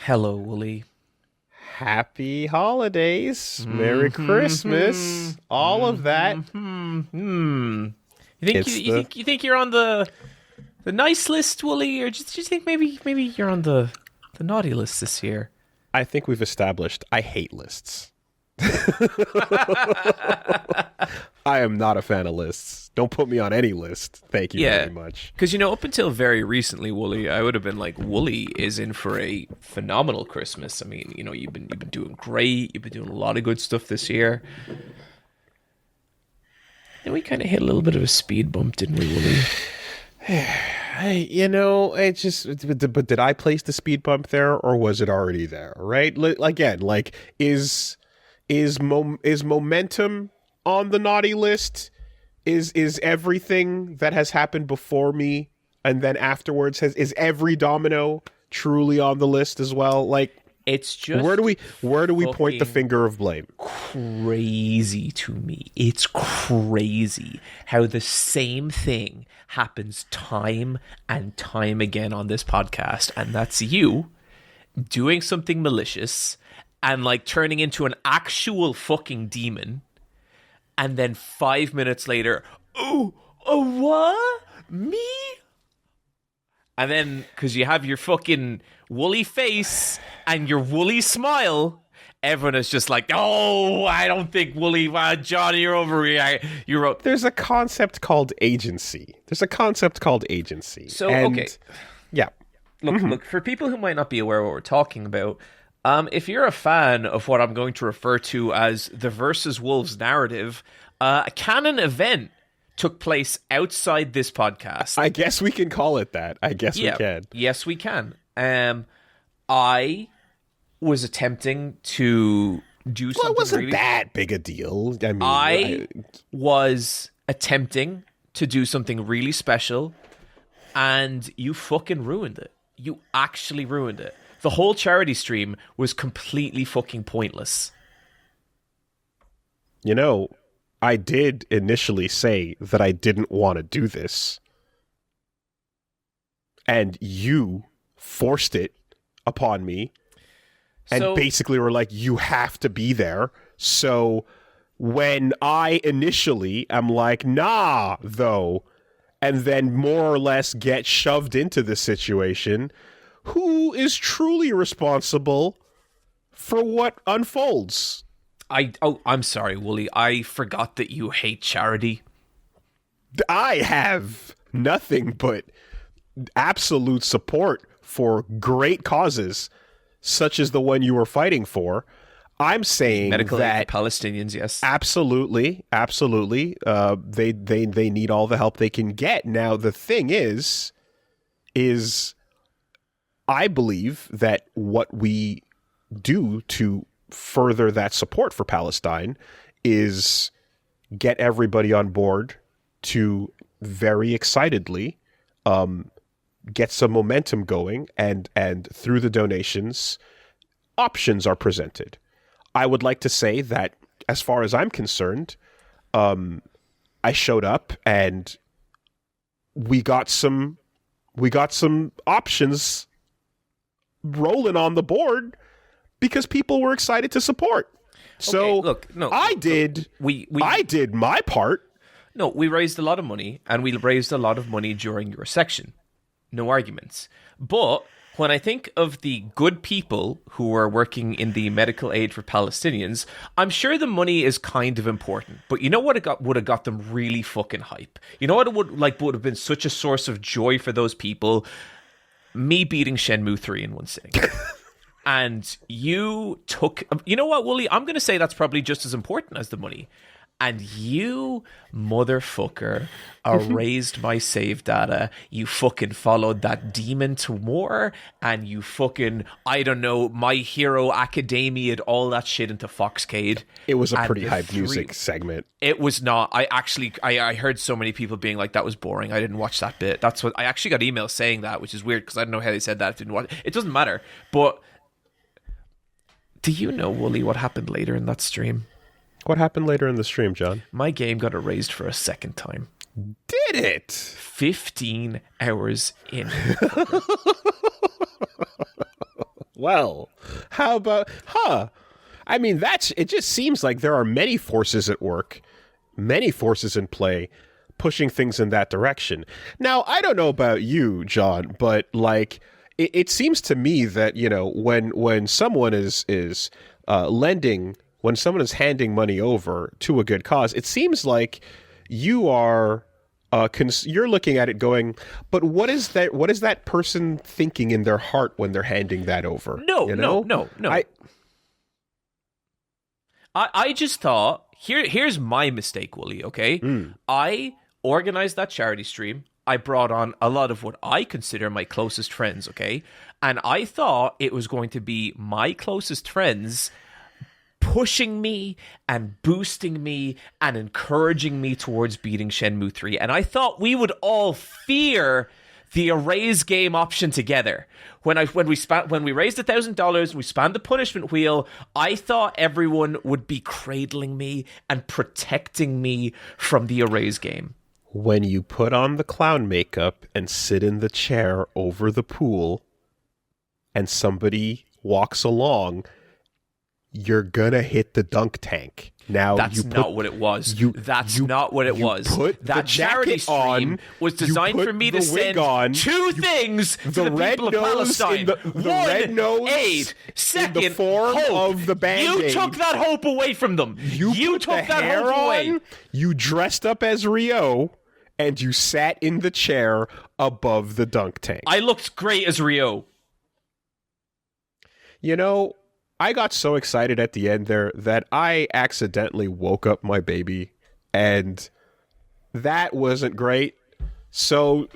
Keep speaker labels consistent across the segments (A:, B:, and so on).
A: Hello, Woolie.
B: Happy holidays, Merry Christmas, all of that.
A: You think
B: It's the
A: you think you're on the nice list, Woolie, or do you think maybe you're on the naughty list this year?
B: I think we've established I hate lists. I am not a fan of lists. Don't put me on any list. Thank you very much.
A: Because up until very recently, Woolie, I would have been like, Woolie is in for a phenomenal Christmas. I mean, you've been doing great. You've been doing a lot of good stuff this year. And we kind of hit a little bit of a speed bump, didn't we, Woolie?
B: It just. But did I place the speed bump there, or was it already there? Right? Again, is momentum on the naughty list? Is everything that has happened before me and then afterwards is every domino truly on the list as well? Like,
A: it's just
B: where do we point the finger of blame?
A: Crazy to me. It's crazy how the same thing happens time and time again on this podcast, and that's you doing something malicious and turning into an actual fucking demon. And then 5 minutes later, oh, what? Me? And then, because you have your fucking woolly face and your woolly smile, everyone is just like, oh, I don't think Woolie, John, you're overreacting.
B: There's a concept called agency. So,
A: okay.
B: Yeah.
A: Look, for people who might not be aware of what we're talking about, if you're a fan of what I'm going to refer to as the Versus Wolves narrative, a canon event took place outside this podcast.
B: I guess we can call it that. We can.
A: Yes, we can. I was attempting to do something.
B: Well, it wasn't that big a deal. I mean,
A: I was attempting to do something really special, and you fucking ruined it. You actually ruined it. The whole charity stream was completely fucking pointless.
B: I did initially say that I didn't want to do this. And you forced it upon me. And basically were like, you have to be there. So when I initially am like, nah, though, and then more or less get shoved into this situation, who is truly responsible for what unfolds?
A: I'm sorry, Woolie. I forgot that you hate charity.
B: I have nothing but absolute support for great causes, such as the one you were fighting for. I'm saying
A: medical
B: that
A: aid for Palestinians, yes,
B: absolutely. They need all the help they can get. Now the thing is I believe that what we do to further that support for Palestine is get everybody on board to very excitedly get some momentum going, and through the donations, options are presented. I would like to say that, as far as I'm concerned, I showed up and we got some options rolling on the board because people were excited to support. So I did my part.
A: No, we raised a lot of money, and we raised a lot of money during your section. No arguments. But when I think of the good people who are working in the medical aid for Palestinians, I'm sure the money is kind of important. But you know what would have got them really fucking hype? You know what it would have been such a source of joy for those people? Me beating Shenmue 3 in one sitting. And you took... You know what, Woolie? I'm going to say that's probably just as important as the money. And you, motherfucker, erased my save data. You fucking followed that demon to war. And you fucking, I don't know, My Hero Academia, all that shit into Foxcade.
B: It was a pretty hype music segment.
A: It was not. I heard so many people being like, that was boring. I didn't watch that bit. That's what I actually got emails saying that, which is weird because I don't know how they said that. Didn't watch. It doesn't matter. But do you know, Woolie, what happened later in that stream?
B: What happened later in the stream, John?
A: My game got erased for a second time.
B: Did it?
A: 15 hours in.
B: Well, how about, I mean, it just seems like there are many forces at work, many forces in play, pushing things in that direction. Now, I don't know about you, John, but like, it seems to me that, you know, when someone is lending, when someone is handing money over to a good cause, it seems like you are you're looking at it going, but what is that person thinking in their heart when they're handing that over?
A: No,
B: you know?
A: no. I just thought, here's my mistake, Woolie, okay? I organized that charity stream. I brought on a lot of what I consider my closest friends, okay? And I thought it was going to be my closest friends pushing me and boosting me and encouraging me towards beating Shenmue 3. And I thought we would all fear the erase game option together. When we raised $1,000, we spanned the punishment wheel, I thought everyone would be cradling me and protecting me from the erase game.
B: When you put on the clown makeup and sit in the chair over the pool and somebody walks along, you're gonna hit the dunk tank. Now
A: that's not what it was. That's not what it was. That charity stream was designed for me to send two things to the people of Palestine.
B: Red nose
A: aid. Second,
B: in the form
A: hope.
B: Of the Band-Aid.
A: You took that hope away from them. You took that hope away.
B: You dressed up as Rio, and you sat in the chair above the dunk tank.
A: I looked great as Rio.
B: You know, I got so excited at the end there that I accidentally woke up my baby, and that wasn't great. So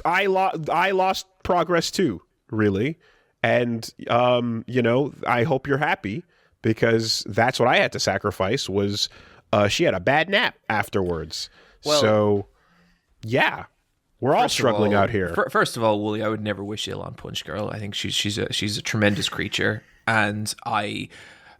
B: I lost progress too, really. And, you know, I hope you're happy, because that's what I had to sacrifice was she had a bad nap afterwards. Well, so, yeah. We're all struggling out here.
A: First of all, Woolie, I would never wish ill on Punch Girl. I think she's a tremendous creature, and I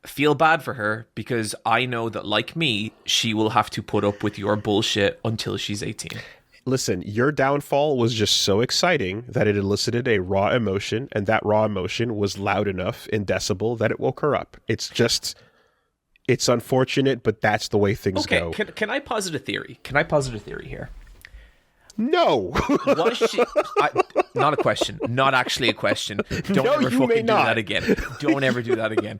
A: feel bad for her because I know that, like me, she will have to put up with your bullshit until she's 18.
B: Listen, your downfall was just so exciting that it elicited a raw emotion, and that raw emotion was loud enough in decibel that it woke her up. It's unfortunate, but that's the way things go.
A: Can I posit a theory? Here?
B: No.
A: Was she? Not a question. Not actually a question. Don't ever fucking do that again. Don't ever do that again.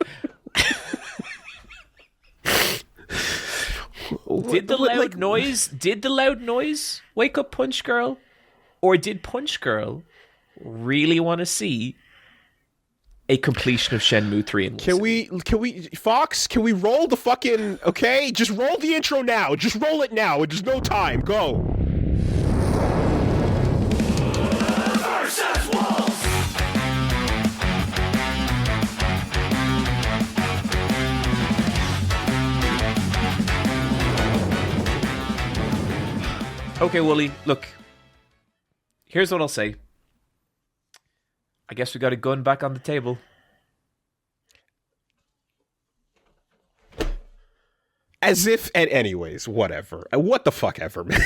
A: Did the loud noise wake up Punch Girl? Or did Punch Girl really want to see a completion of Shenmue 3 and
B: Can we Fox, can we roll the fucking, okay? Just roll the intro now. Just roll it now. There's no time. Go.
A: Okay, Woolie, look. Here's what I'll say. I guess we got a gun back on the table.
B: As if, and anyways, whatever. What the fuck ever, man.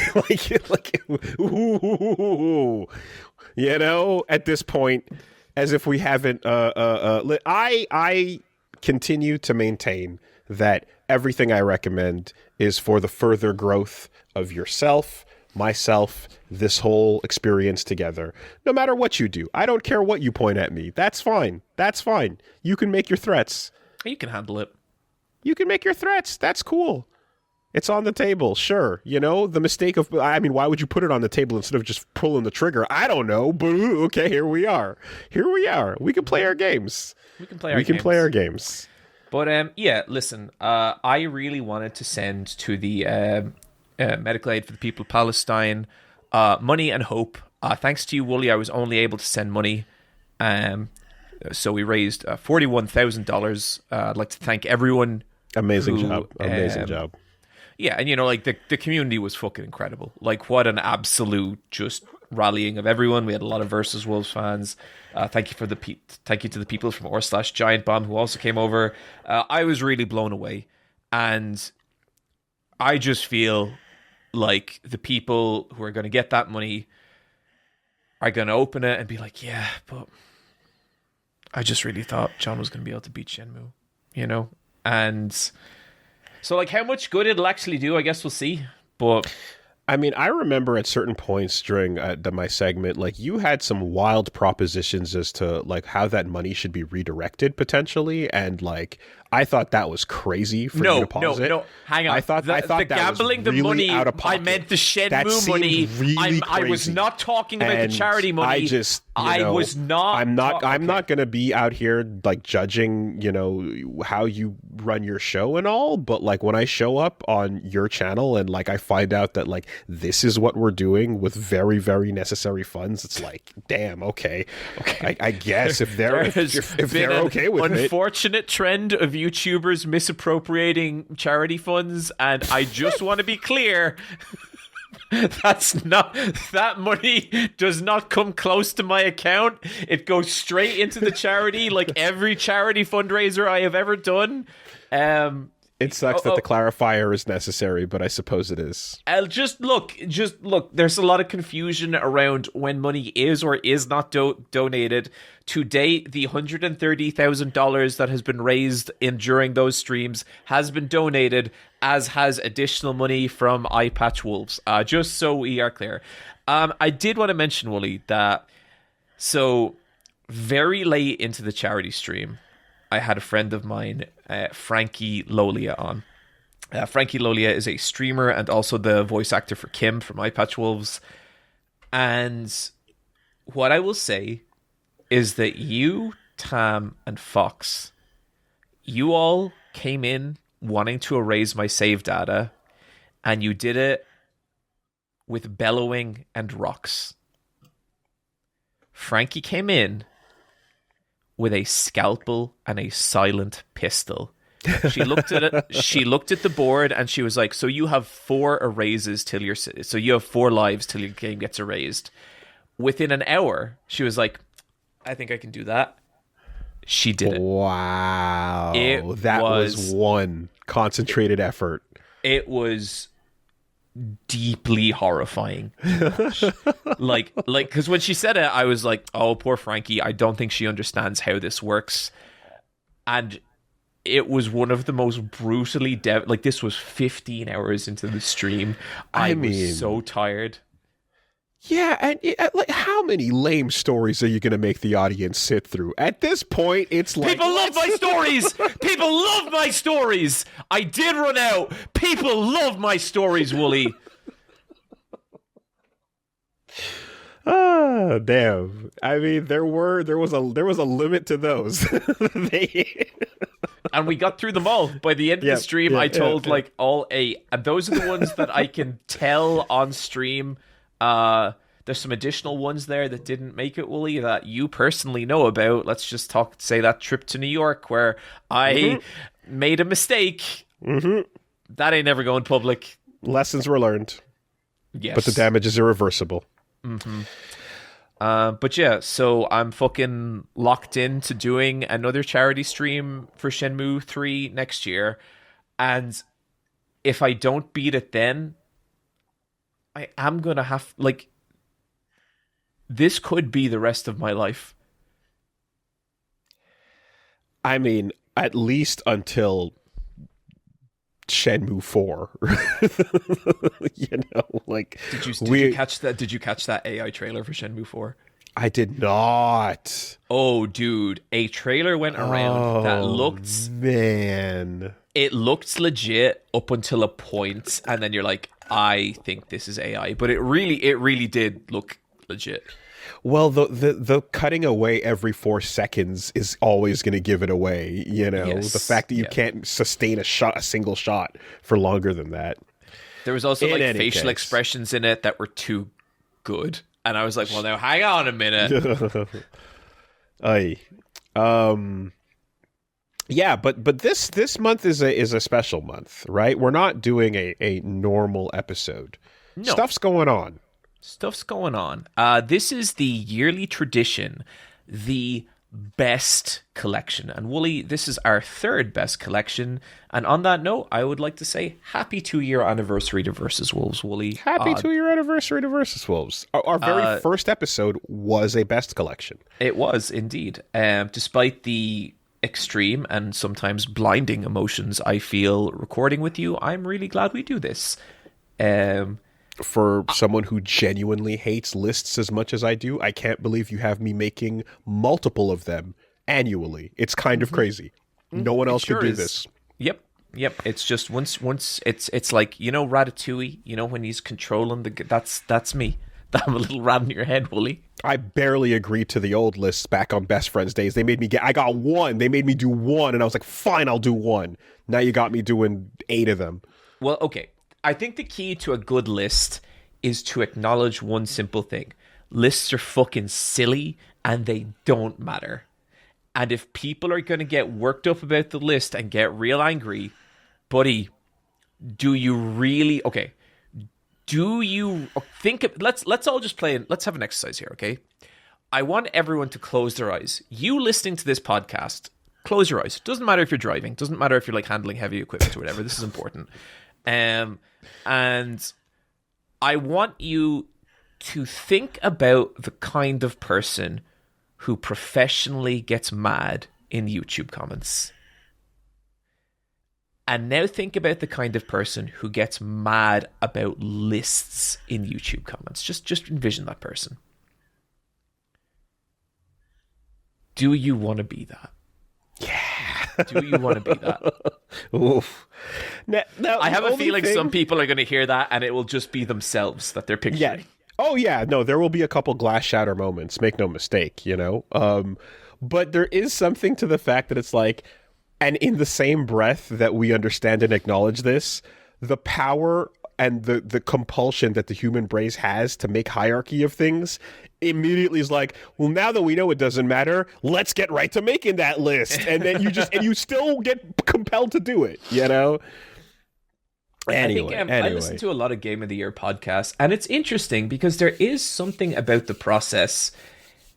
B: Ooh, you know, at this point, as if we haven't, I continue to maintain that everything I recommend is for the further growth of yourself, myself, this whole experience together. No matter what you do, I don't care what you point at me. That's fine. You can make your threats.
A: You can handle it.
B: You can make your threats. That's cool. It's on the table, sure. You know, the mistake of, I mean, why would you put it on the table instead of just pulling the trigger? I don't know, but okay, here we are. We can play our games. We can play our games.
A: But, yeah, listen, I really wanted to send to the medical aid for the people of Palestine money and hope. Thanks to you, Woolie, I was only able to send money. So we raised $41,000. I'd like to thank everyone.
B: Amazing job.
A: Yeah, and you know, like the community was fucking incredible. Like, what an absolute just rallying of everyone. We had a lot of Versus Wolves fans. Thank you to the people from r/Giant Bomb who also came over. I was really blown away, and I just feel like the people who are going to get that money are going to open it and be like, yeah, but I just really thought John was going to be able to beat Shenmue, you know? And so, like, how much good it'll actually do, I guess we'll see. But
B: I mean, I remember at certain points during my segment, like, you had some wild propositions as to, like, how that money should be redirected potentially, and, like, I thought that was crazy for you to pause it.
A: No, hang on.
B: I thought
A: the
B: that
A: gambling,
B: was really
A: the money,
B: out of pocket.
A: I meant the Shenmue money.
B: Really
A: I was not talking about
B: and
A: the charity money.
B: I just,
A: was not.
B: I'm not going to be out here like judging, you know, how you run your show and all. But like when I show up on your channel and like I find out that like this is what we're doing with very, very necessary funds, it's like, damn, okay. I guess if they're okay with it.
A: Unfortunate trend of YouTubers misappropriating charity funds, and I just want to be clear. That money does not come close to my account. It goes straight into the charity, like every charity fundraiser I have ever done.
B: It sucks that the clarifier is necessary, but I suppose it is.
A: Just look. There's a lot of confusion around when money is or is not donated. To date, the $130,000 that has been raised during those streams has been donated, as has additional money from Eyepatch Wolves. Just so we are clear. I did want to mention, Woolie, that so very late into the charity stream, I had a friend of mine, Frankie Lolia, on. Frankie Lolia is a streamer and also the voice actor for Kim from Eyepatch Wolves. And what I will say is that you, Tam, and Fox, you all came in wanting to erase my save data, and you did it with bellowing and rocks. Frankie came in with a scalpel and a silent pistol. She looked at it. She looked at the board and she was like, "So you have 4 erases till your. So you have 4 lives till your game gets erased." Within an hour, she was like, "I think I can do that." She did it.
B: Wow, that was one concentrated effort.
A: It was deeply horrifying. like because when she said it, I was like, oh, poor Frankie, I don't think she understands how this works. And it was one of the most brutally like, this was 15 hours into the stream. I was so tired.
B: Yeah, and like, how many lame stories are you going to make the audience sit through? At this point, it's like...
A: People love my stories! People love my stories! I did run out! People love my stories, Woolie!
B: Ah, damn. I mean, there was a limit to those.
A: And we got through them all. By the end of the stream, I told like all 8. And those are the ones that I can tell on stream. There's some additional ones there that didn't make it, Woolie, that you personally know about. Let's just say that trip to New York where I made a mistake. That ain't never going public.
B: Lessons were learned.
A: Yes.
B: But the damage is irreversible.
A: But yeah, so I'm fucking locked into doing another charity stream for Shenmue 3 next year. And if I don't beat it then, I am going to have, like, this could be the rest of my life.
B: I mean, at least until Shenmue 4. You know, like... Did
A: you catch that? Did you catch that AI trailer for Shenmue 4?
B: I did not.
A: Oh, dude. A trailer went around that looked...
B: Man.
A: It looked legit up until a point, and then you're like, I think this is AI. But it really did look legit.
B: Well, the cutting away every 4 seconds is always going to give it away, you know? Yes, the fact that you can't sustain a single shot for longer than that.
A: There was also like facial expressions in it that were too good. And I was like, well, now hang on a minute.
B: Yeah, but this month is a special month, right? We're not doing a normal episode. No. Stuff's going on.
A: This is the yearly tradition, the best collection. And Woolie, this is our third best collection. And on that note, I would like to say happy 2-year anniversary to Versus Wolves, Woolie.
B: Happy 2-year anniversary to Versus Wolves. Our very first episode was a best collection.
A: It was indeed. Despite the extreme and sometimes blinding emotions I feel recording with you, I'm really glad we do this.
B: For someone who genuinely hates lists as much as I do, I can't believe you have me making multiple of them annually. It's kind of crazy. No one else could do this.
A: Yep. It's just once it's like, Ratatouille, when he's controlling that's me. I'm a little rat in your head, Woolie.
B: I barely agreed to the old lists back on Best Friends days. They made me I got one. They made me do one, and I was like, fine, I'll do one. Now you got me doing 8 of them.
A: Well, okay. I think the key to a good list is to acknowledge one simple thing. Lists are fucking silly and they don't matter. And if people are going to get worked up about the list and get real angry, buddy, do you really... Okay. Do you think... Let's all just play... Let's have an exercise here, okay? I want everyone to close their eyes. You listening to this podcast, close your eyes. Doesn't matter if you're driving. Doesn't matter if you're like handling heavy equipment or whatever. This is important. And I want you to think about the kind of person who professionally gets mad in YouTube comments. And now think about the kind of person who gets mad about lists in YouTube comments. Just envision that person. Do you want to be that?
B: Yeah.
A: Do you want to be that?
B: Oof. Now,
A: I have a feeling some people are going to hear that and it will just be themselves that they're picturing.
B: Yeah. Oh, yeah. No, there will be a couple glass shatter moments. Make no mistake, But there is something to the fact that it's like, and in the same breath that we understand and acknowledge this, the power and the compulsion that the human brain has to make hierarchy of things immediately is like, well, now that we know it doesn't matter, let's get right to making that list. And then you still get compelled to do it, Anyway,
A: I listen to a lot of Game of the Year podcasts, and it's interesting because there is something about the process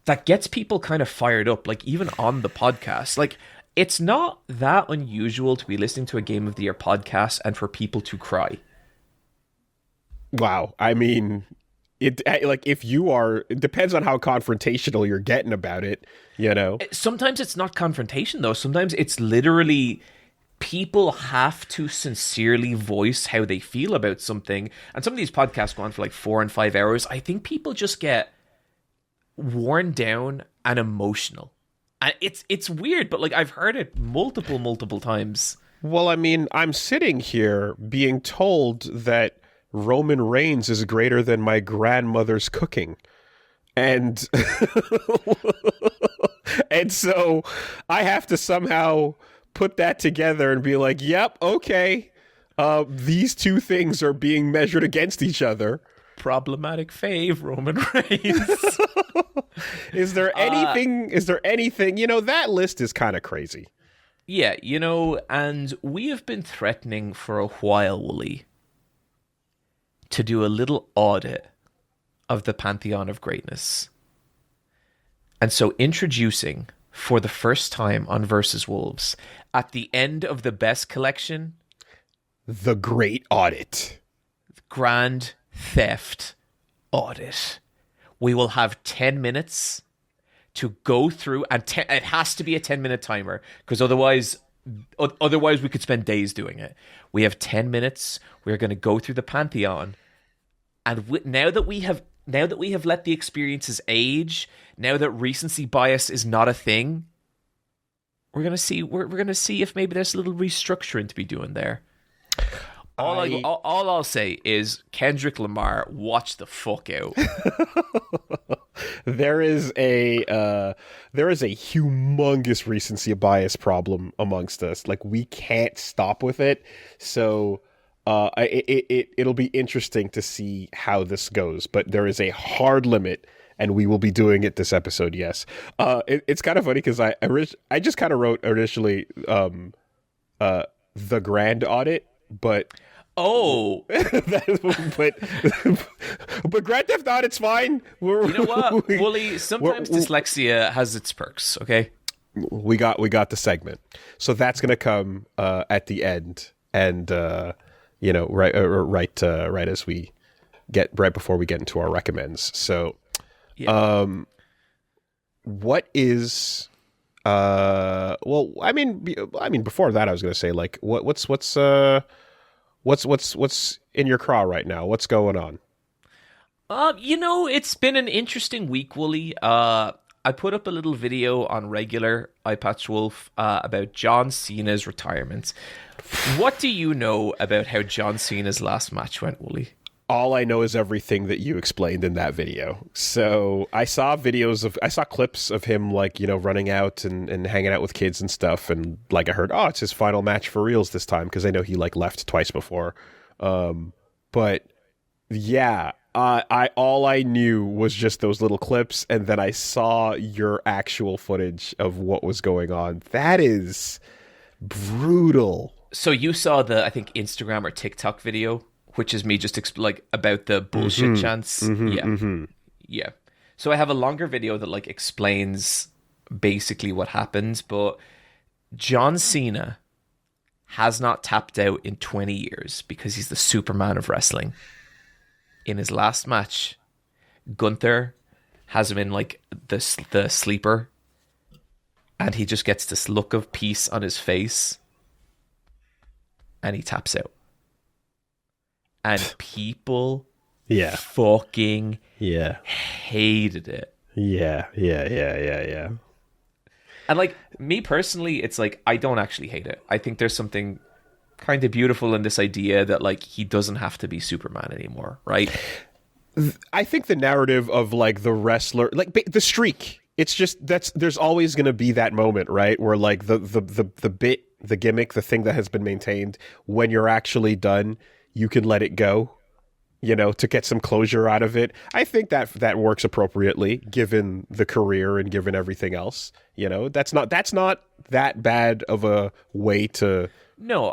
A: that gets people kind of fired up, like even on the podcast. Like, it's not that unusual to be listening to a Game of the Year podcast and for people to cry.
B: Wow. I mean, it depends on how confrontational you're getting about it,
A: Sometimes it's not confrontation, though. Sometimes it's literally people have to sincerely voice how they feel about something. And some of these podcasts go on for like 4 and 5 hours. I think people just get worn down and emotional. And it's weird, but like I've heard it multiple times.
B: Well, I mean, I'm sitting here being told that Roman Reigns is greater than my grandmother's cooking. And and so I have to somehow put that together and be like, yep, okay. These two things are being measured against each other.
A: Problematic fave, Roman Reigns.
B: Is there anything, that list is kind of crazy.
A: Yeah, and we have been threatening for a while, Woolie, to do a little audit of the Pantheon of Greatness. And so introducing, for the first time on Versus Wolves, at the end of the best collection,
B: the Great Audit.
A: Grand Theft Audit. We will have 10 minutes to go through, and it has to be a 10-minute timer, because otherwise we could spend days doing it. We have 10 minutes. We're going to go through the Pantheon, and now that we have let the experiences age, now that recency bias is not a thing, we're going to see if maybe there's a little restructuring to be doing there. All I'll say is Kendrick Lamar, watch the fuck out.
B: There is a humongous recency bias problem amongst us. Like, we can't stop with it. So it'll be interesting to see how this goes. But there is a hard limit, and we will be doing it this episode. Yes. It's kind of funny because I just kind of wrote initially the Grand Audit, but
A: Oh,
B: but Grand Theft Auto, it's fine.
A: You know what, Woolie? Sometimes dyslexia has its perks. Okay,
B: we got the segment, so that's gonna come at the end, and right as we get right before we get into our recommends. So,
A: yeah.
B: What is well, I mean, before that, I was gonna say, like, what's in your craw right now? What's going on?
A: It's been an interesting week, Woolie. I put up a little video on regular Eyepatch Wolf about John Cena's retirement. What do you know about how John Cena's last match went, Woolie?
B: All I know is everything that you explained in that video. So I saw clips of him, like, running out and hanging out with kids and stuff. And like, I heard, oh, it's his final match for reals this time, because I know he like left twice before. But yeah, all I knew was just those little clips. And then I saw your actual footage of what was going on. That is brutal.
A: So you saw the, I think, Instagram or TikTok video, which is me just about the bullshit chants. Yeah. So I have a longer video that like explains basically what happens, but John Cena has not tapped out in 20 years because he's the Superman of wrestling. In his last match, Gunther has him in like the sleeper, and he just gets this look of peace on his face, and he taps out. And people fucking hated it.
B: Yeah.
A: And like, me personally, it's like, I don't actually hate it. I think there's something kind of beautiful in this idea that like, he doesn't have to be Superman anymore, right?
B: I think the narrative of like the wrestler, like the streak, it's just, there's always going to be that moment, right? Where like the bit, the gimmick, the thing that has been maintained, when you're actually done, you can let it go, to get some closure out of it. I think that works appropriately given the career and given everything else. That's not that bad of a way to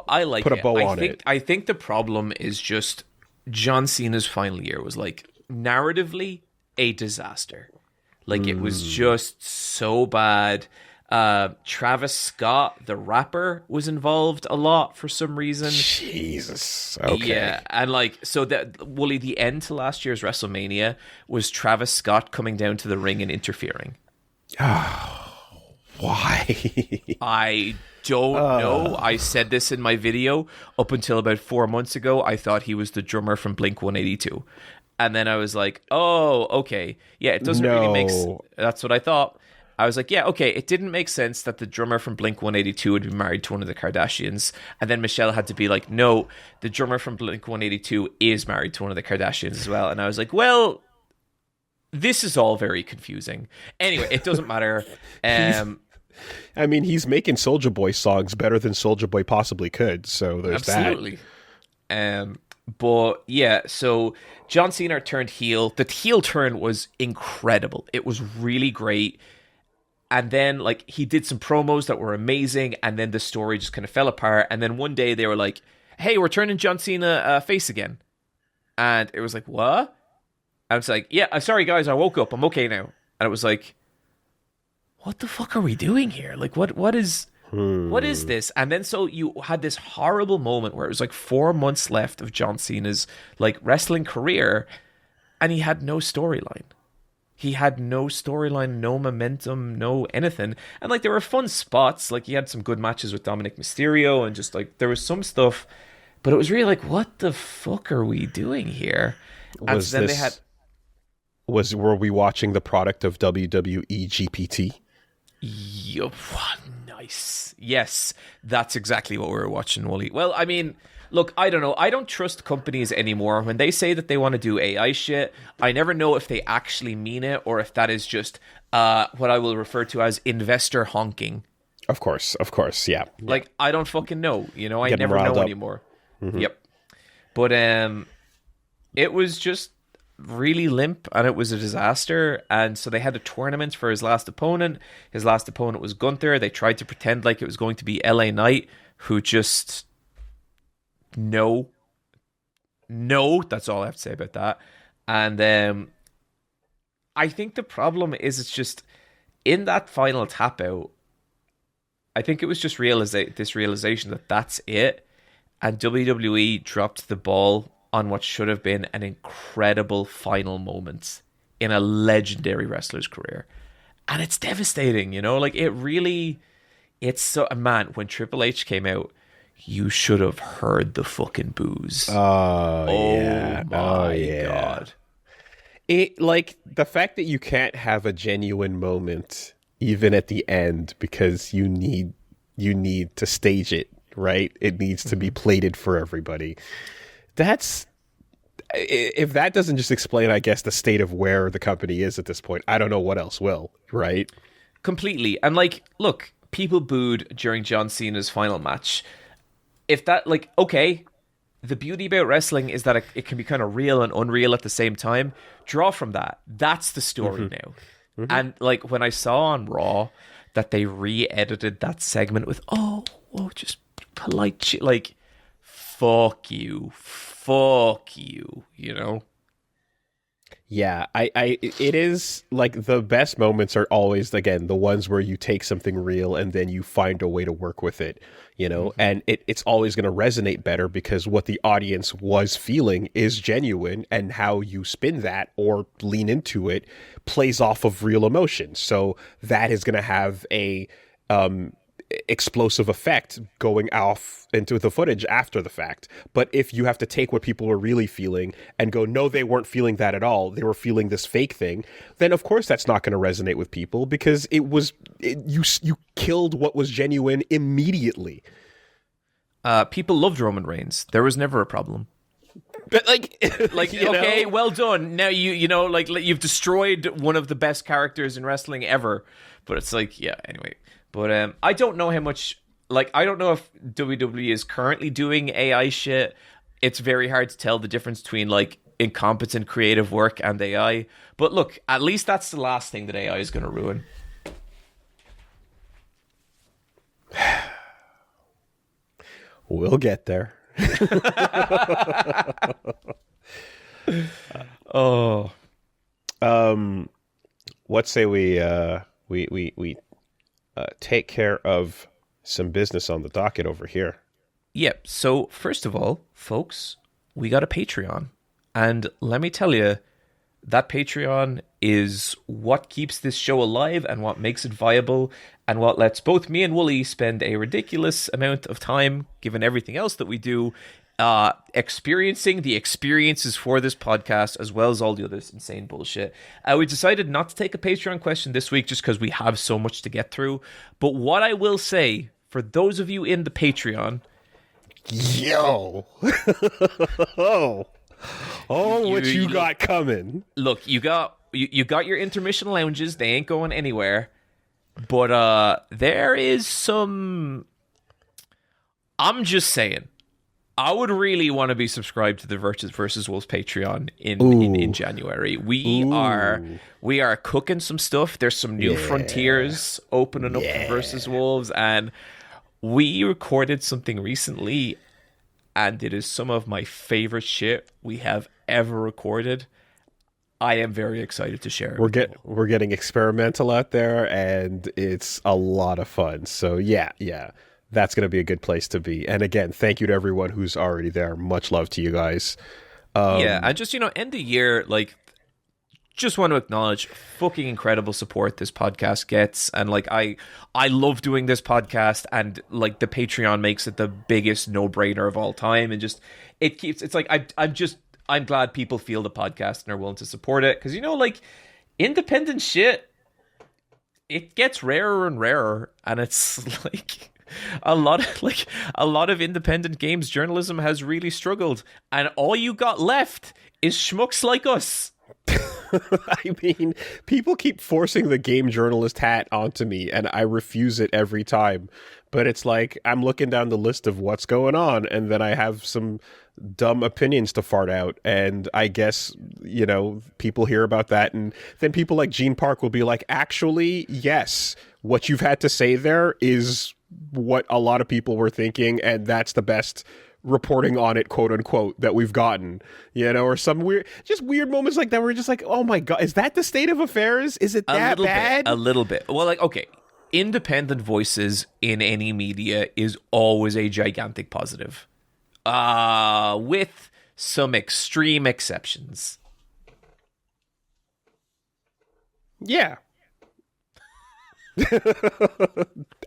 A: I like
B: put a bow on it.
A: I think the problem is just John Cena's final year was like narratively a disaster. Like it was just so bad. Travis Scott, the rapper, was involved a lot for some reason.
B: Jesus. Okay.
A: Yeah, and like, so that, Woolie, the end to last year's WrestleMania was Travis Scott coming down to the ring and interfering.
B: Why?
A: I don't know. I said this in my video. Up until about 4 months ago, I thought he was the drummer from Blink-182. And then I was like, oh, okay. Yeah, it doesn't really make sense. That's what I thought. I was like, yeah, okay, it didn't make sense that the drummer from Blink-182 would be married to one of the Kardashians. And then Michelle had to be like, no, the drummer from Blink-182 is married to one of the Kardashians as well. And I was like, well, this is all very confusing. Anyway, it doesn't matter.
B: I mean, he's making Soulja Boy songs better than Soulja Boy possibly could. So there's
A: absolutely. But yeah, so John Cena turned heel. The heel turn was incredible. It was really great. And then, like, he did some promos that were amazing, and then the story just kind of fell apart. And then one day they were like, hey, we're turning John Cena face again. And it was like, what? I was like, yeah, I'm sorry, guys, I woke up. I'm okay now. And it was like, what the fuck are we doing here? Like, what is this? And then so you had this horrible moment where it was like 4 months left of John Cena's, like, wrestling career, and he had no storyline. He had no storyline, no momentum, no anything. And, like, there were fun spots. Like, he had some good matches with Dominic Mysterio and just, like, there was some stuff. But it was really like, what the fuck are we doing here? And so then
B: were we watching the product of WWE GPT?
A: Nice. Yes, that's exactly what we were watching, Woolie. Well, I mean, look, I don't know. I don't trust companies anymore. When they say that they want to do AI shit, I never know if they actually mean it or if that is just what I will refer to as investor honking.
B: Of course, yeah.
A: Like, I don't fucking know. I
B: Getting
A: never know
B: up
A: anymore. Mm-hmm. Yep. But it was just really limp, and it was a disaster. And so they had a tournament for his last opponent. His last opponent was Gunther. They tried to pretend like it was going to be LA Knight, who just No, that's all I have to say about that. And I think the problem is it's just in that final tap out, I think it was just this realization that that's it. And WWE dropped the ball on what should have been an incredible final moment in a legendary wrestler's career. And it's devastating, you know? Like, it's so... Man, when Triple H came out, you should have heard the fucking boos.
B: Yeah.
A: My God.
B: It, like, the fact that you can't have a genuine moment even at the end because you need to stage it, right? It needs to be plated for everybody. If that doesn't just explain, I guess, the state of where the company is at this point, I don't know what else will, right?
A: Completely. And, like, look, people booed during John Cena's final match. If that, like, okay, the beauty about wrestling is that it can be kind of real and unreal at the same time. Draw from that. That's the story now. And, like, when I saw on Raw that they re-edited that segment with, just polite shit, like, fuck you, you know?
B: Yeah, it is like the best moments are always, again, the ones where you take something real and then you find a way to work with it, you know, and it's always going to resonate better because what the audience was feeling is genuine, and how you spin that or lean into it plays off of real emotion. So that is going to have a explosive effect going off into the footage after the fact. But if you have to take what people were really feeling and go, no, they weren't feeling that at all, they were feeling this fake thing, then of course that's not going to resonate with people because you killed what was genuine immediately.
A: People loved Roman Reigns. There was never a problem.
B: But like
A: okay, well done. Now you know, like, you've destroyed one of the best characters in wrestling ever. But it's like, yeah, anyway. But I don't know how much, like, I don't know if WWE is currently doing AI shit. It's very hard to tell the difference between, like, incompetent creative work and AI. But look, at least that's the last thing that AI is going to ruin.
B: We'll get there. What say we take care of some business on the docket over here.
A: Yep. So first of all, folks, we got a Patreon. And let me tell you, that Patreon is what keeps this show alive and what makes it viable and what lets both me and Woolie spend a ridiculous amount of time, given everything else that we do, experiencing the experiences for this podcast, as well as all the other insane bullshit. We decided not to take a Patreon question this week just because we have so much to get through. But what I will say, for those of you in the Patreon...
B: Yo! What you got coming?
A: Look, you got your intermission lounges. They ain't going anywhere. But there is some... I'm just saying, I would really want to be subscribed to the Versus Wolves Patreon in January. We are cooking some stuff. There's some new frontiers opening up for Versus Wolves, and we recorded something recently, and it is some of my favorite shit we have ever recorded. I am very excited to share it.
B: We're getting experimental out there, and it's a lot of fun. So yeah. That's going to be a good place to be. And again, thank you to everyone who's already there. Much love to you guys.
A: And just, end the year, like, just want to acknowledge fucking incredible support this podcast gets. And, like, I love doing this podcast, and, like, the Patreon makes it the biggest no-brainer of all time. And just, it's like, I'm glad people feel the podcast and are willing to support it. Because, like, independent shit, it gets rarer and rarer. And it's, like... A lot of independent games journalism has really struggled, and all you got left is schmucks like us.
B: I mean, people keep forcing the game journalist hat onto me, and I refuse it every time. But it's like, I'm looking down the list of what's going on, and then I have some dumb opinions to fart out. And I guess, people hear about that, and then people like Gene Park will be like, actually, yes, what you've had to say there is what a lot of people were thinking, and that's the best reporting on it, quote unquote, that we've gotten, or some weird moments like that where we're just like, oh my God, is that the state of affairs? Is it that bad?
A: A little bit. Well, like, okay, independent voices in any media is always a gigantic positive, with some extreme exceptions.
B: Yeah.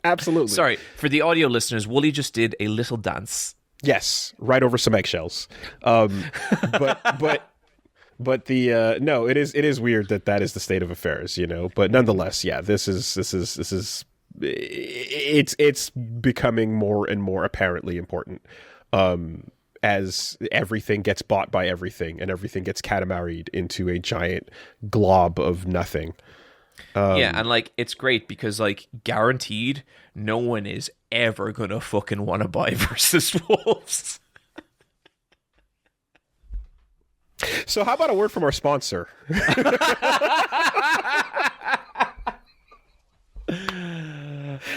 B: Absolutely.
A: Sorry, for the audio listeners, Woolie just did a little dance.
B: Yes, right over some eggshells. But the no, it is weird that is the state of affairs, But nonetheless, yeah, this is it's becoming more and more apparently important as everything gets bought by everything and everything gets catamaried into a giant glob of nothing.
A: Yeah, and like it's great because like guaranteed no one is ever gonna fucking want to buy Versus Wolves.
B: So how about a word from our sponsor?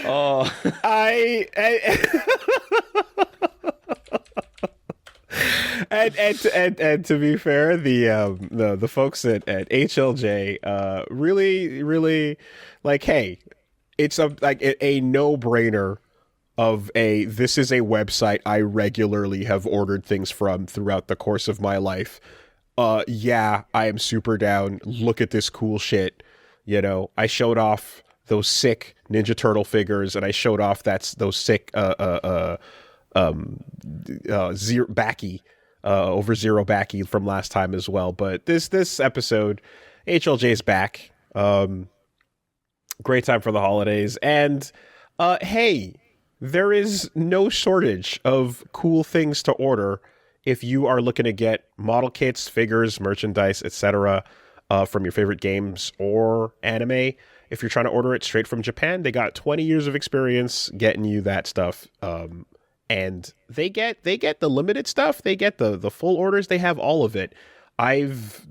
A: Oh,
B: And to be fair, the folks at HLJ really like, hey, it's a no-brainer of this is a website I regularly have ordered things from throughout the course of my life. Yeah, I am super down. Look at this cool shit. I showed off those sick Ninja Turtle figures, and I showed off those sick zero backy over zero backy from last time as well. But this episode, HLJ's back. Great time for the holidays, and hey, there is no shortage of cool things to order if you are looking to get model kits, figures, merchandise, etc. From your favorite games or anime. If you're trying to order it straight from Japan, they got 20 years of experience getting you that stuff. And they get the limited stuff. They get the full orders. They have all of it. I've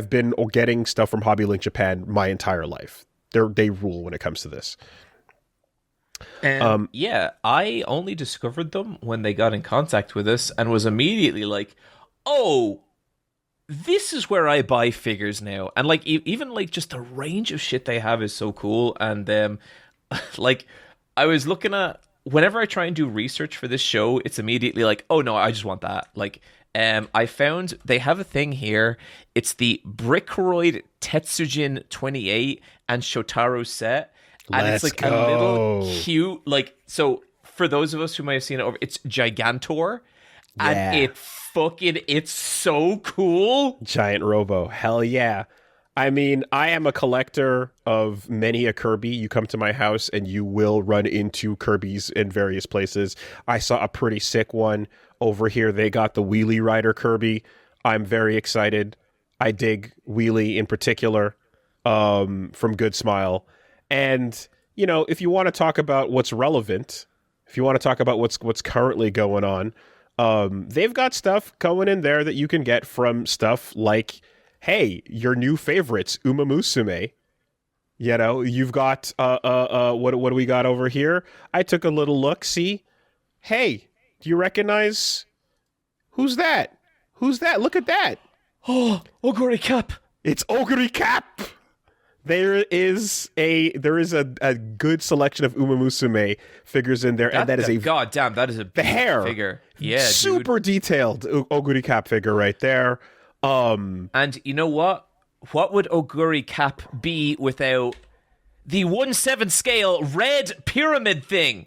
B: been getting stuff from Hobby Link Japan my entire life. They rule when it comes to this.
A: And yeah, I only discovered them when they got in contact with us and was immediately like, oh, this is where I buy figures now. And like, even like just the range of shit they have is so cool. And like, I was looking at, whenever I try and do research for this show, it's immediately like, oh no, I just want that. Like, I found they have a thing here. It's the Brickroid Tetsujin 28 and Shotaro set. And it's like a little cute, like, so for those of us who might have seen it over, it's Gigantor.
B: Yeah.
A: And it's so cool.
B: Giant Robo. Hell yeah. I mean, I am a collector of many a Kirby. You come to my house and you will run into Kirby's in various places. I saw a pretty sick one over here. They got the Wheelie Rider Kirby. I'm very excited. I dig Wheelie in particular, from Good Smile. And, if you want to talk about what's relevant, if you want to talk about what's currently going on, they've got stuff going in there that you can get from stuff like, hey, your new favorites, Uma Musume. You've got what do we got over here? I took a little look. See, hey, do you recognize who's that? Who's that? Look at that.
A: Oh, Oguri Cap.
B: It's Oguri Cap. There is a good selection of Uma Musume figures in there, and that is a
A: goddamn. That is a
B: the hair
A: figure. Yeah,
B: super detailed Oguri Cap figure right there.
A: And you know what? What would Oguri Cap be without the 1/7 scale red pyramid thing?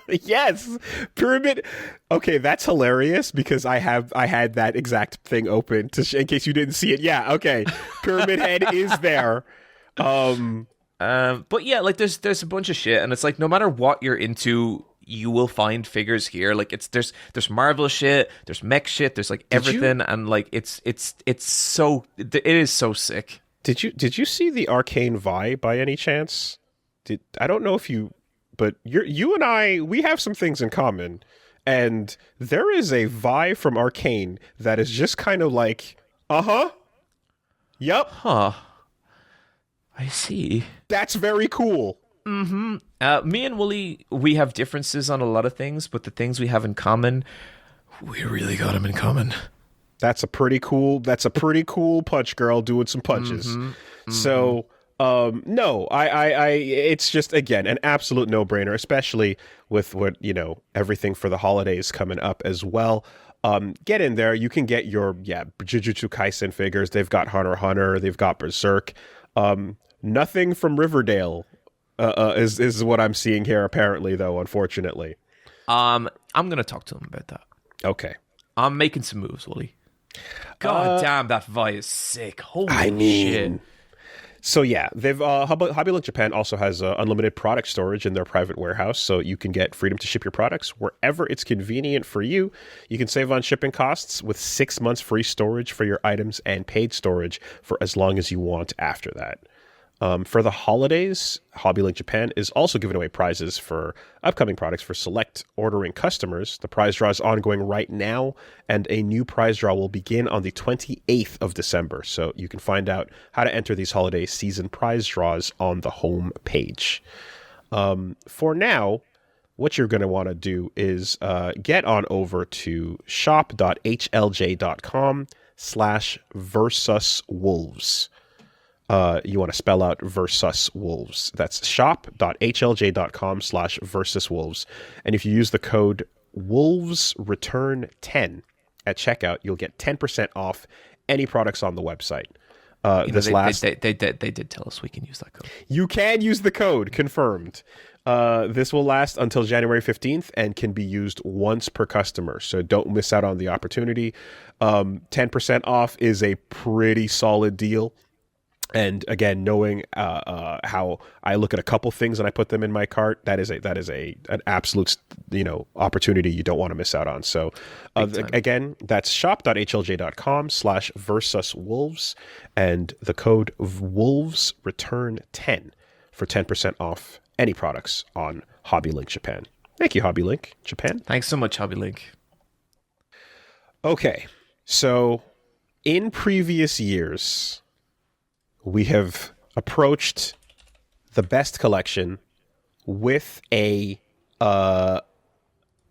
B: Yes, pyramid. Okay, that's hilarious because I had that exact thing open in case you didn't see it. Yeah, okay, pyramid head is there.
A: But yeah, like there's a bunch of shit, and it's like no matter what you're into, you will find figures here. Like there's Marvel shit, there's mech shit, there's like everything, and like it is so sick.
B: Did you see the Arcane Vi by any chance? I don't know if you, but you and I, we have some things in common, and there is a Vi from Arcane that is just kind of like, yep,
A: huh. I see.
B: That's very cool.
A: Me and Woolie, we have differences on a lot of things, but the things we have in common, we really got them in common.
B: That's a pretty cool punch girl doing some punches. So no, I it's just, again, an absolute no-brainer, especially with what, everything for the holidays coming up as well. Get in there. You can get your Jujutsu Kaisen figures. They've got Hunter x Hunter, they've got Berserk. Nothing from Riverdale is what I'm seeing here, apparently, though, unfortunately.
A: I'm gonna talk to him about that.
B: Okay.
A: I'm making some moves, Woolie. God damn, that Vi is sick. Holy shit.
B: So yeah, they've Hobbylink Japan also has unlimited product storage in their private warehouse, so you can get freedom to ship your products wherever it's convenient for you. You can save on shipping costs with 6 months free storage for your items and paid storage for as long as you want after that. For the holidays, Hobbylink Japan is also giving away prizes for upcoming products for select ordering customers. The prize draw is ongoing right now, and a new prize draw will begin on the 28th of December. So you can find out how to enter these holiday season prize draws on the home page. For now, what you're going to want to do is get on over to shop.hlj.com/versuswolves. You want to spell out Versus Wolves. That's shop.hlj.com/versuswolves. And if you use the code WolvesReturn10 at checkout, you'll get 10% off any products on the website.
A: They did tell us we can use that code.
B: You can use the code, confirmed. This will last until January 15th and can be used once per customer. So don't miss out on the opportunity. 10% off is a pretty solid deal. And again, knowing how I look at a couple things and I put them in my cart, that is an absolute opportunity you don't want to miss out on. So again, that's shop.hlj.com/versuswolves and the code WolvesReturn10 for 10% off any products on Hobbylink Japan. Thank you, Hobbylink Japan.
A: Thanks so much, Hobbylink.
B: Okay, so in previous years, we have approached the best collection with a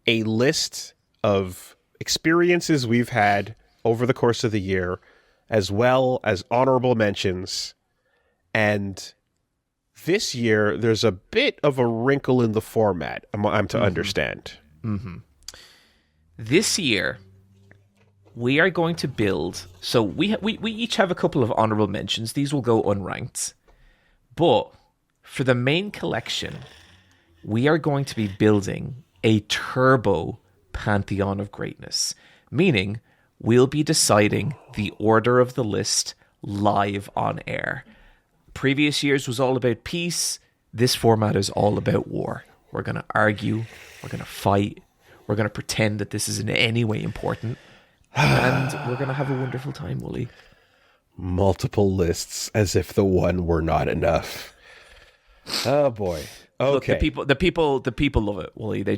B: list of experiences we've had over the course of the year, as well as honorable mentions. And this year, there's a bit of a wrinkle in the format, I'm to understand.
A: This year, we are going to build. So we each have a couple of honorable mentions. These will go unranked. But for the main collection, we are going to be building a turbo pantheon of greatness. Meaning, we'll be deciding the order of the list live on air. Previous years was all about peace. This format is all about war. We're going to argue. We're going to fight. We're going to pretend that this is in any way important. And we're going to have a wonderful time, Woolie.
B: Multiple lists, as if the one were not enough. Oh boy. Okay.
A: Look, the people love it, Woolie. They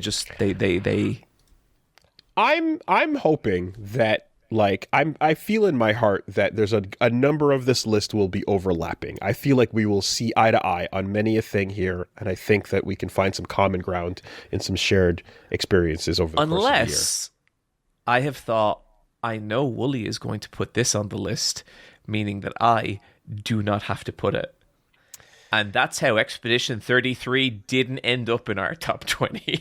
B: I'm hoping that, like, I feel in my heart that there's a number of this list will be overlapping. I feel like we will see eye to eye on many a thing here, and I think that we can find some common ground and some shared experiences over the course of the year.
A: Unless I have thought, I know Woolie is going to put this on the list, meaning that I do not have to put it. And that's how Expedition 33 didn't end up in our top 20.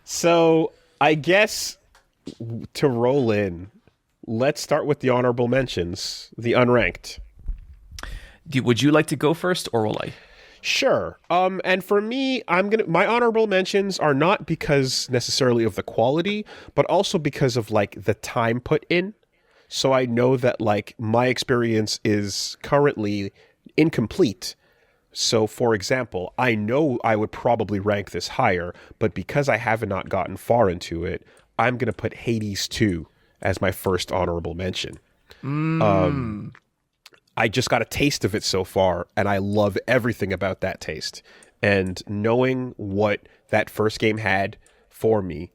B: So I guess to roll in, let's start with the honorable mentions, the unranked.
A: Would you like to go first, or will I?
B: Sure. And for me, my honorable mentions are not because necessarily of the quality, but also because of like the time put in. So I know that like my experience is currently incomplete. So for example, I know I would probably rank this higher, but because I have not gotten far into it, I'm going to put Hades 2 as my first honorable mention. I just got a taste of it so far, and I love everything about that taste. And knowing what that first game had for me,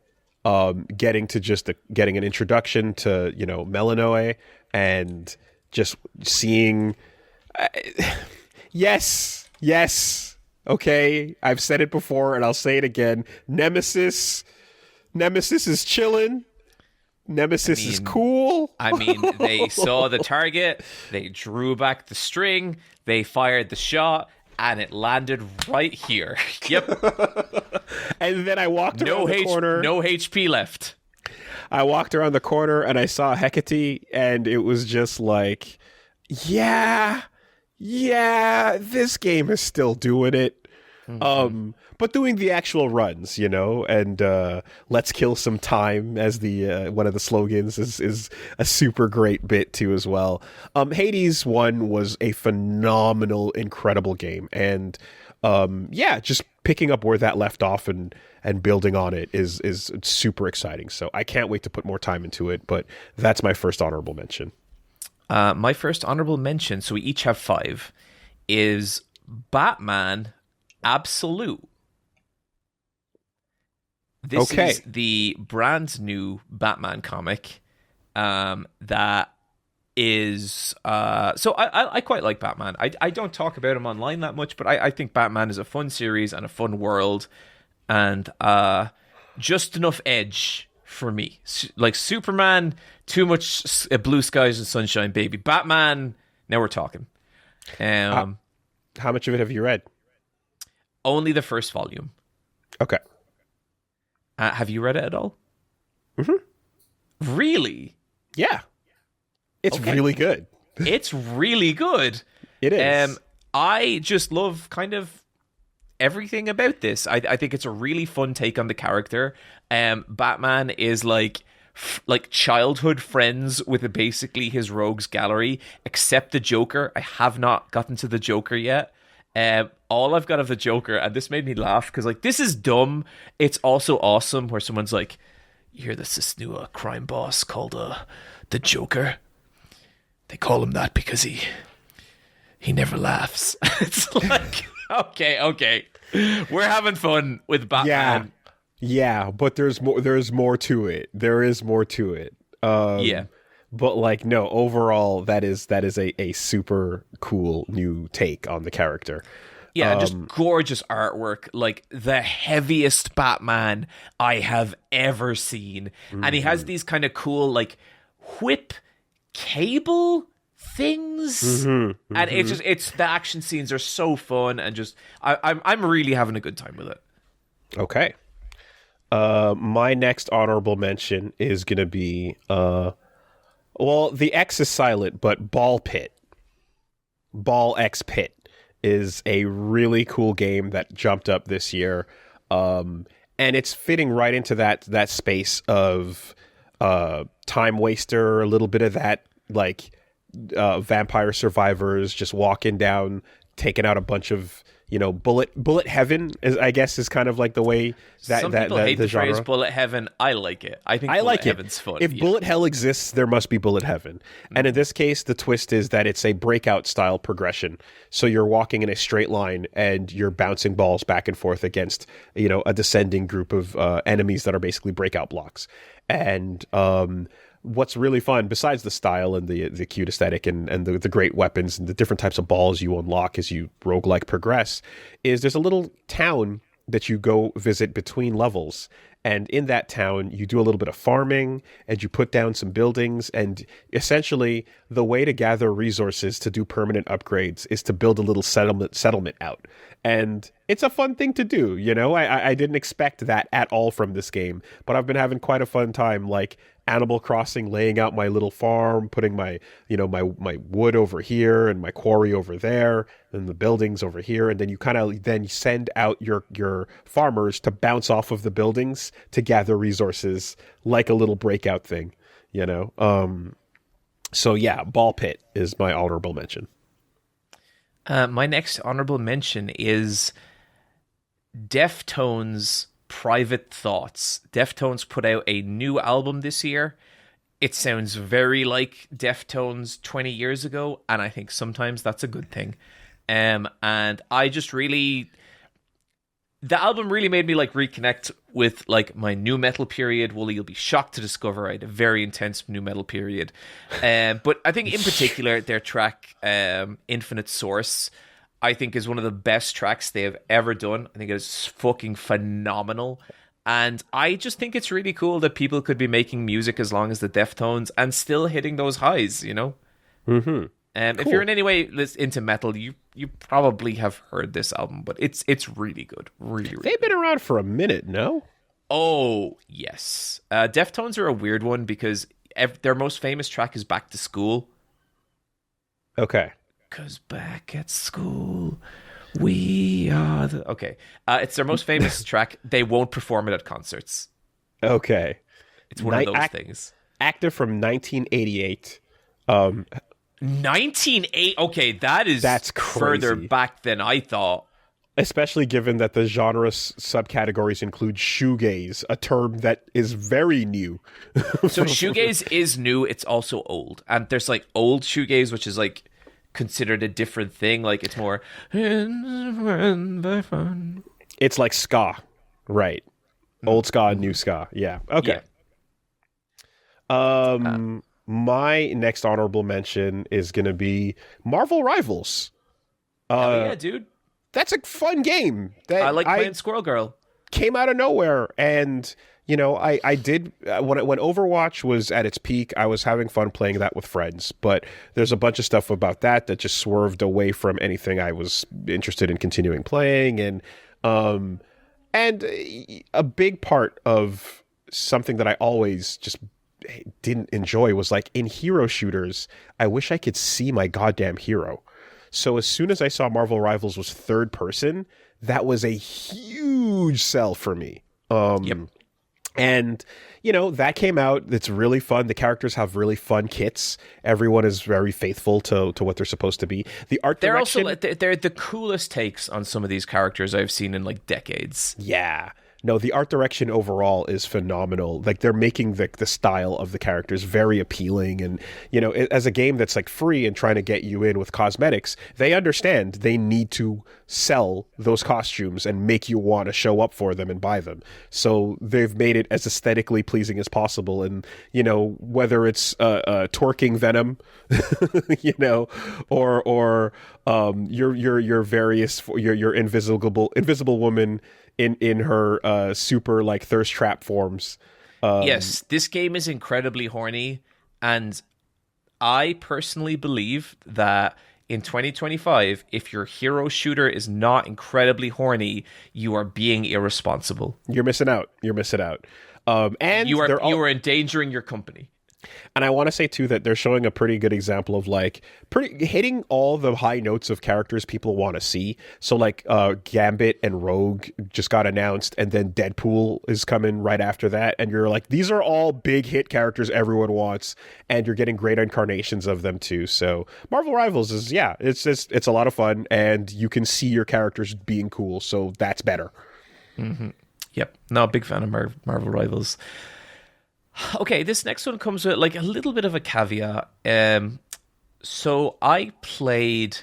B: getting an introduction to, Melanoe, and just seeing Yes. Okay, I've said it before, and I'll say it again. Nemesis is chilling. Nemesis is cool.
A: I mean, they saw the target, they drew back the string, they fired the shot, and it landed right here. Yep.
B: And then I walked around the corner.
A: No HP left.
B: I walked around the corner, and I saw Hecate, and it was just like, yeah, this game is still doing it. But doing the actual runs, and let's kill some time as the one of the slogans is a super great bit too as well. Hades 1 was a phenomenal, incredible game, and just picking up where that left off and building on it is super exciting. So I can't wait to put more time into it. But that's my first honorable mention.
A: My first honorable mention, so we each have 5, is Batman Absolute. This is the brand new Batman comic that is... so I quite like Batman. I don't talk about him online that much, but I think Batman is a fun series and a fun world, and just enough edge for me. Like Superman, too much blue skies and sunshine, baby. Batman, now we're talking.
B: How much of it have you read?
A: Only the first volume.
B: Okay.
A: Have you read it at all?
B: Mm-hmm.
A: Really?
B: Yeah. It's really good.
A: It's really good.
B: It is.
A: I just love kind of everything about this. I think it's a really fun take on the character. Batman is like childhood friends with basically his rogues gallery, except the Joker. I have not gotten to the Joker yet. All I've got of the Joker, and this made me laugh because this is dumb. It's also awesome where someone's like, "You hear this new crime boss called the Joker? They call him that because he never laughs." It's like, okay, we're having fun with Batman.
B: Yeah, but there's more to it. There is more to it. But no, overall that is a super cool new take on the character.
A: Yeah, just gorgeous artwork, like the heaviest Batman I have ever seen. Mm-hmm. And he has these kind of cool whip cable things. Mm-hmm. And it's the action scenes are so fun, and just I'm really having a good time with it.
B: Okay. My next honorable mention is going to be the X is silent, but Ball X Pit is a really cool game that jumped up this year. And it's fitting right into that space of time waster, a little bit of that vampire survivors just walking down, taking out a bunch of bullet heaven is kind of like the way that
A: some people hate the
B: genre.
A: Phrase bullet heaven. I like it. I think bullet heaven's fun.
B: If bullet hell exists, there must be bullet heaven. Mm-hmm. And in this case, the twist is that it's a breakout style progression. So you're walking in a straight line and you're bouncing balls back and forth against a descending group of enemies that are basically breakout blocks. And what's really fun, besides the style and the cute aesthetic and the great weapons and the different types of balls you unlock as you roguelike progress, is there's a little town that you go visit between levels. And in that town, you do a little bit of farming and you put down some buildings. And essentially, the way to gather resources to do permanent upgrades is to build a little settlement out. And it's a fun thing to do. I didn't expect that at all from this game, but I've been having quite a fun time, Animal Crossing, laying out my little farm, putting my my wood over here and my quarry over there, and the buildings over here, and then you kind of send out your farmers to bounce off of the buildings to gather resources, like a little breakout thing, So yeah, Ball Pit is my honorable mention.
A: My next honorable mention is Deftones' Private Thoughts. Deftones put out a new album this year. It sounds very like Deftones 20 years ago, and I think sometimes that's a good thing. And I just really... the album really made me like reconnect with like my new metal period. Woolie, you'll be shocked to discover I had a very intense new metal period. But I think in particular their track Infinite Source, I think is one of the best tracks they have ever done. I think it is fucking phenomenal. And I just think it's really cool that people could be making music as long as the Deftones and still hitting those highs, you know?
B: Mm-hmm.
A: If
B: Cool.
A: you're in any way into metal, you probably have heard this album, but it's really good. Really
B: They've been around for a minute, no?
A: Oh, yes. Deftones are a weird one because their most famous track is Back to School.
B: Okay.
A: Because back at school, we are the... Okay. It's their most famous track. They won't perform it at concerts.
B: Okay.
A: It's one of those things.
B: Active from 1988.
A: 1980. Okay, that's
B: crazy.
A: Further back than I thought.
B: Especially given that the genre subcategories include shoegaze, a term that is very new.
A: So shoegaze is new. It's also old. And there's like old shoegaze, which is like considered a different thing. Like it's more...
B: It's like ska. Right. Old ska and new ska. Yeah. Okay. Yeah. My next honorable mention is going to be Marvel Rivals.
A: Yeah, dude.
B: That's a fun game. That
A: I like playing Squirrel Girl.
B: Came out of nowhere, and you know, I did when Overwatch was at its peak, I was having fun playing that with friends. But there's a bunch of stuff about that just swerved away from anything I was interested in continuing playing, and a big part of something that I always just didn't enjoy was like in hero shooters, I wish I could see my goddamn hero. So as soon as I saw Marvel Rivals was third person, that was a huge sell for me.
A: Yep.
B: And, you know, that came out. It's really fun. The characters have really fun kits. Everyone is very faithful to what they're supposed to be. The art direction...
A: They're the coolest takes on some of these characters I've seen in like decades.
B: Yeah. No, the art direction overall is phenomenal. Like they're making the style of the characters very appealing, and you know, as a game that's like free and trying to get you in with cosmetics, they understand they need to sell those costumes and make you want to show up for them and buy them. So they've made it as aesthetically pleasing as possible. And you know, whether it's twerking Venom, you know, or your various your invisible woman in her super like thirst trap forms.
A: Yes, this game is incredibly horny, and I personally believe that in 2025, if your hero shooter is not incredibly horny, you are being irresponsible.
B: You're missing out. And
A: you are endangering your company.
B: And I want to say too that they're showing a pretty good example of like hitting all the high notes of characters people want to see. So like Gambit and Rogue just got announced, and then Deadpool is coming right after that, and you're like, these are all big hit characters everyone wants, and you're getting great incarnations of them too. So Marvel Rivals is it's a lot of fun, and you can see your characters being cool, so that's better.
A: Mm-hmm. Yep. No, big fan of Marvel Rivals. Okay, this next one comes with like a little bit of a caveat. So I played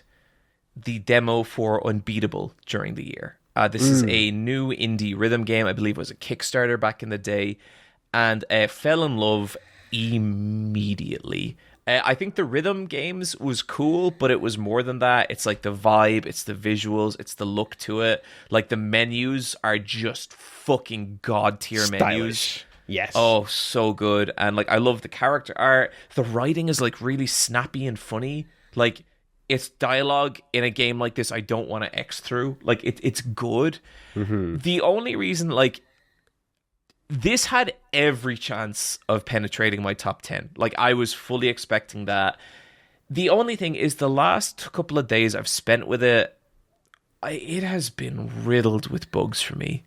A: the demo for Unbeatable during the year. This is a new indie rhythm game. I believe it was a Kickstarter back in the day, and fell in love immediately. I think the rhythm games was cool, but it was more than that. It's like the vibe, it's the visuals, it's the look to it. Like the menus are just fucking god tier menus.
B: Yes.
A: Oh, so good. And like I love the character art. The writing is like really snappy and funny. Like it's dialogue in a game like this I don't want to X through. Like it's good. Mm-hmm. The only reason like this had every chance of penetrating my top 10. Like I was fully expecting that. The only thing is the last couple of days I've spent with it, it has been riddled with bugs for me.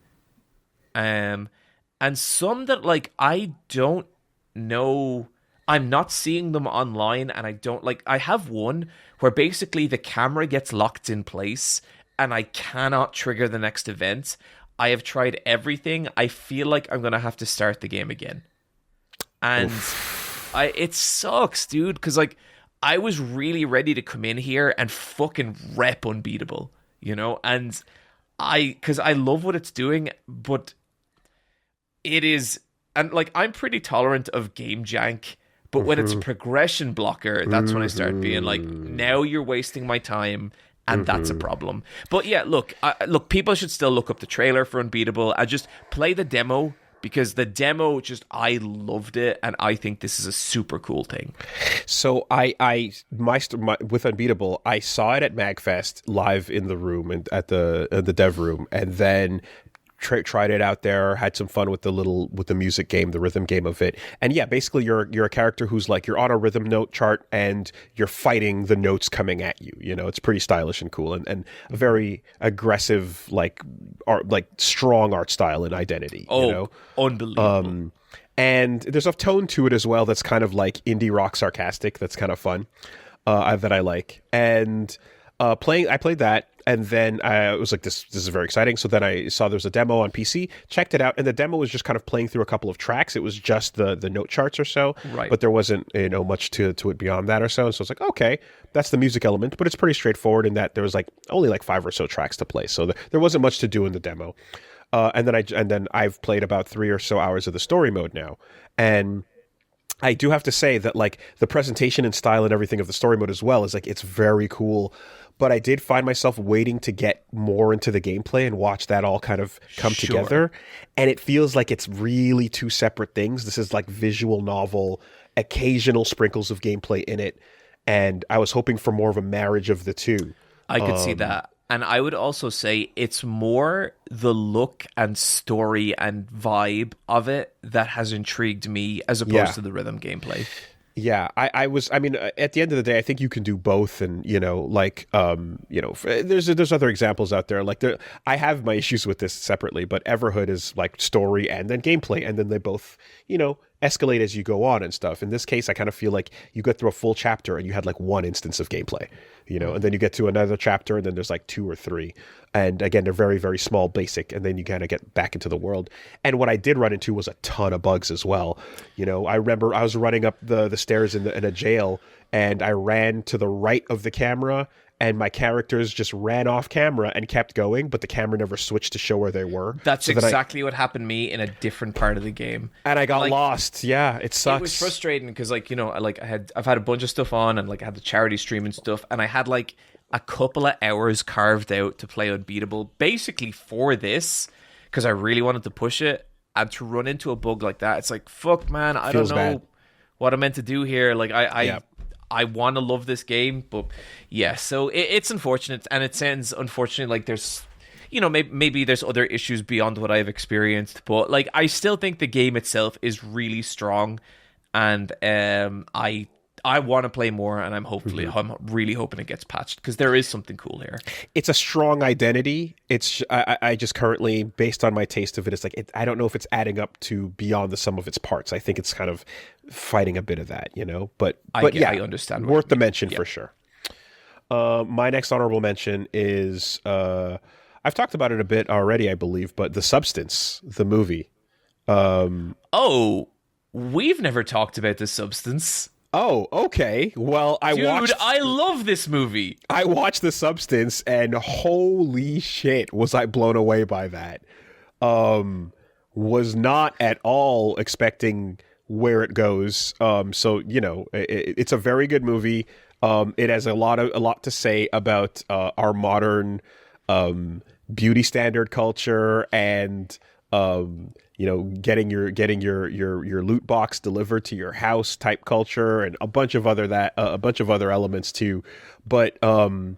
A: And some that, like, I don't know, I'm not seeing them online, and I don't, like, I have one where basically the camera gets locked in place, and I cannot trigger the next event. I have tried everything. I feel like I'm going to have to start the game again. And it sucks, dude, because, like, I was really ready to come in here and fucking rep Unbeatable, you know? And because I love what it's doing, but it is, and like I'm pretty tolerant of game jank, but when it's a progression blocker, that's when I start being like, now you're wasting my time. And that's a problem. But yeah, look, people should still look up the trailer for Unbeatable and just play the demo, because the demo I loved it, and I think this is a super cool thing.
B: So with Unbeatable, I saw it at MagFest live in the room and at the dev room, and then tried it out there, had some fun with the music game, the rhythm game of it. And yeah, basically you're a character who's like, you're on a rhythm note chart and you're fighting the notes coming at you. You know, it's pretty stylish and cool, and a very aggressive, like strong art style and identity.
A: Oh,
B: you know?
A: Unbelievable.
B: And there's a tone to it as well that's kind of like indie rock sarcastic. That's kind of fun. That I like. And I played that. And then I was like, this is very exciting. So then I saw there was a demo on PC, checked it out, and the demo was just kind of playing through a couple of tracks. It was just the note charts or so,
A: right? But
B: there wasn't much to it beyond that or so. And so it's like, okay, that's the music element, but it's pretty straightforward in that there was like only like 5 or so tracks to play. So there wasn't much to do in the demo. And then I've played about 3 or so hours of the story mode now, and I do have to say that like the presentation and style and everything of the story mode as well is like, it's very cool. But I did find myself waiting to get more into the gameplay and watch that all kind of come together. And it feels like it's really 2 separate things. This is like visual novel, occasional sprinkles of gameplay in it. And I was hoping for more of a marriage of the two.
A: I could see that. And I would also say it's more the look and story and vibe of it that has intrigued me as opposed to the rhythm gameplay.
B: Yeah, I mean, at the end of the day, I think you can do both, and there's other examples out there. Like I have my issues with this separately, but Everhood is like story and then gameplay, and then they both, escalate as you go on and stuff. In this case, I kind of feel like you go through a full chapter and you had like 1 instance of gameplay, and then you get to another chapter and then there's like 2 or 3. And again, they're very, very small, basic, and then you kind of get back into the world. And what I did run into was a ton of bugs as well. I remember I was running up the stairs in a jail, and I ran to the right of the camera, and my characters just ran off camera and kept going, but the camera never switched to show where they were.
A: That's exactly what happened to me in a different part of the game.
B: And I got lost. Yeah, it sucks.
A: It was frustrating because, I've had a bunch of stuff on, and I had the charity stream and stuff, and I had like a couple of hours carved out to play Unbeatable, basically for this, because I really wanted to push it, and to run into a bug like that, it's like, fuck, man, I don't know what I'm meant to do here. Like, I want to love this game, but yeah, so it's unfortunate, and it sounds unfortunate like there's, maybe there's other issues beyond what I've experienced, but like I still think the game itself is really strong, and I want to play more, and I'm really hoping it gets patched, because there is something cool here.
B: It's a strong identity. It's I just currently, based on my taste of it, it's like I don't know if it's adding up to beyond the sum of its parts. I think it's kind of fighting a bit of that, But I
A: understand.
B: Worth the mention for sure. My next honorable mention is I've talked about it a bit already, I believe, but The Substance, the movie.
A: We've never talked about The Substance.
B: Oh, okay. Well, I
A: love this movie.
B: I watched The Substance, and holy shit, was I blown away by that. Was not at all expecting where it goes. It's a very good movie. It has a lot to say about our modern beauty standard culture, and getting your loot box delivered to your house type culture, and a bunch of other elements too. But to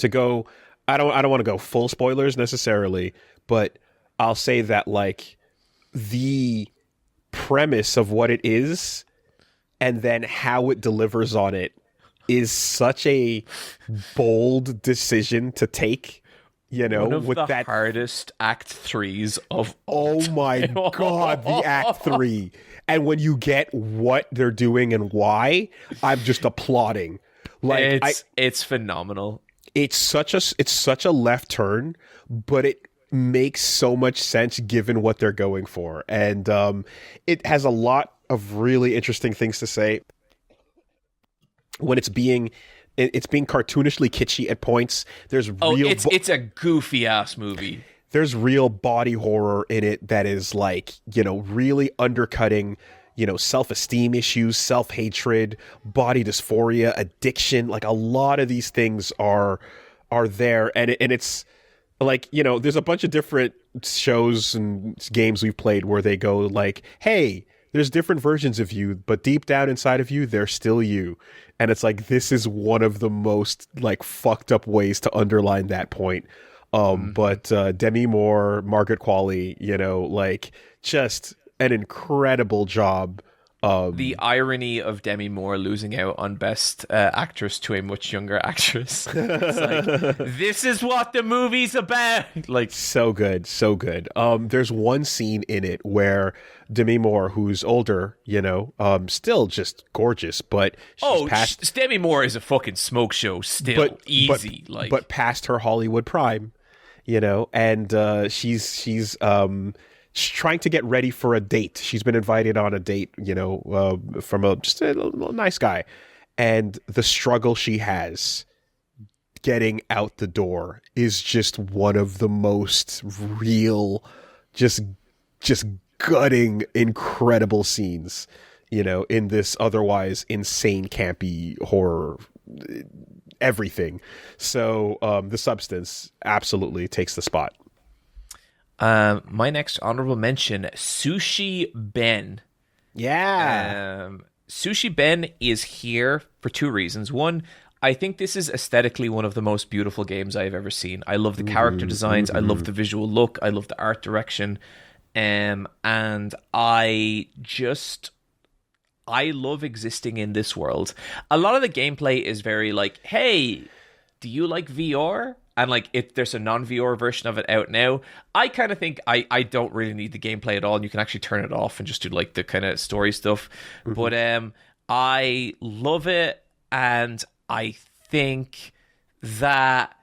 B: go, I don't want to go full spoilers necessarily, but I'll say that like the premise of what it is, and then how it delivers on it, is such a bold decision to take.
A: One of
B: with
A: the
B: that
A: hardest Act 3s of all
B: time. My God, the Act 3. And when you get what they're doing and why, I'm just applauding. Like
A: it's phenomenal.
B: It's such a left turn, but it makes so much sense given what they're going for. And it has a lot of really interesting things to say when it's being it's being cartoonishly kitschy at points. There's
A: it's a goofy ass movie.
B: There's real body horror in it that is like, really undercutting, self-esteem issues, self-hatred, body dysphoria, addiction. Like a lot of these things are there, and it's like, there's a bunch of different shows and games we've played where they go like, hey, there's different versions of you, but deep down inside of you, they're still you. And it's like, this is one of the most like fucked up ways to underline that point. But Demi Moore, Margaret Qualley, like just an incredible job.
A: The irony of Demi Moore losing out on Best Actress to a much younger actress. It's like, this is what the movie's about. Like,
B: so good. There's one scene in it where Demi Moore, who's older, still just gorgeous, but she's
A: Demi Moore is a fucking smoke show still, easy.
B: But past her Hollywood prime, and she's trying to get ready for a date. She's been invited on a date, from just a nice guy. And the struggle she has getting out the door is just one of the most real, just gutting, incredible scenes, in this otherwise insane, campy horror, everything. So The Substance absolutely takes the spot.
A: My next honorable mention, Sushi Ben.
B: Yeah.
A: Sushi Ben is here for two reasons. One, I think this is aesthetically one of the most beautiful games I've ever seen. I love the character designs. I love the visual look. I love the art direction. And I love existing in this world. A lot of the gameplay is very like, hey, do you like VR? And like, if there's a non-VR version of it out now, I kind of think I don't really need the gameplay at all, and you can actually turn it off and just do like the kind of story stuff. But I love it, and I think that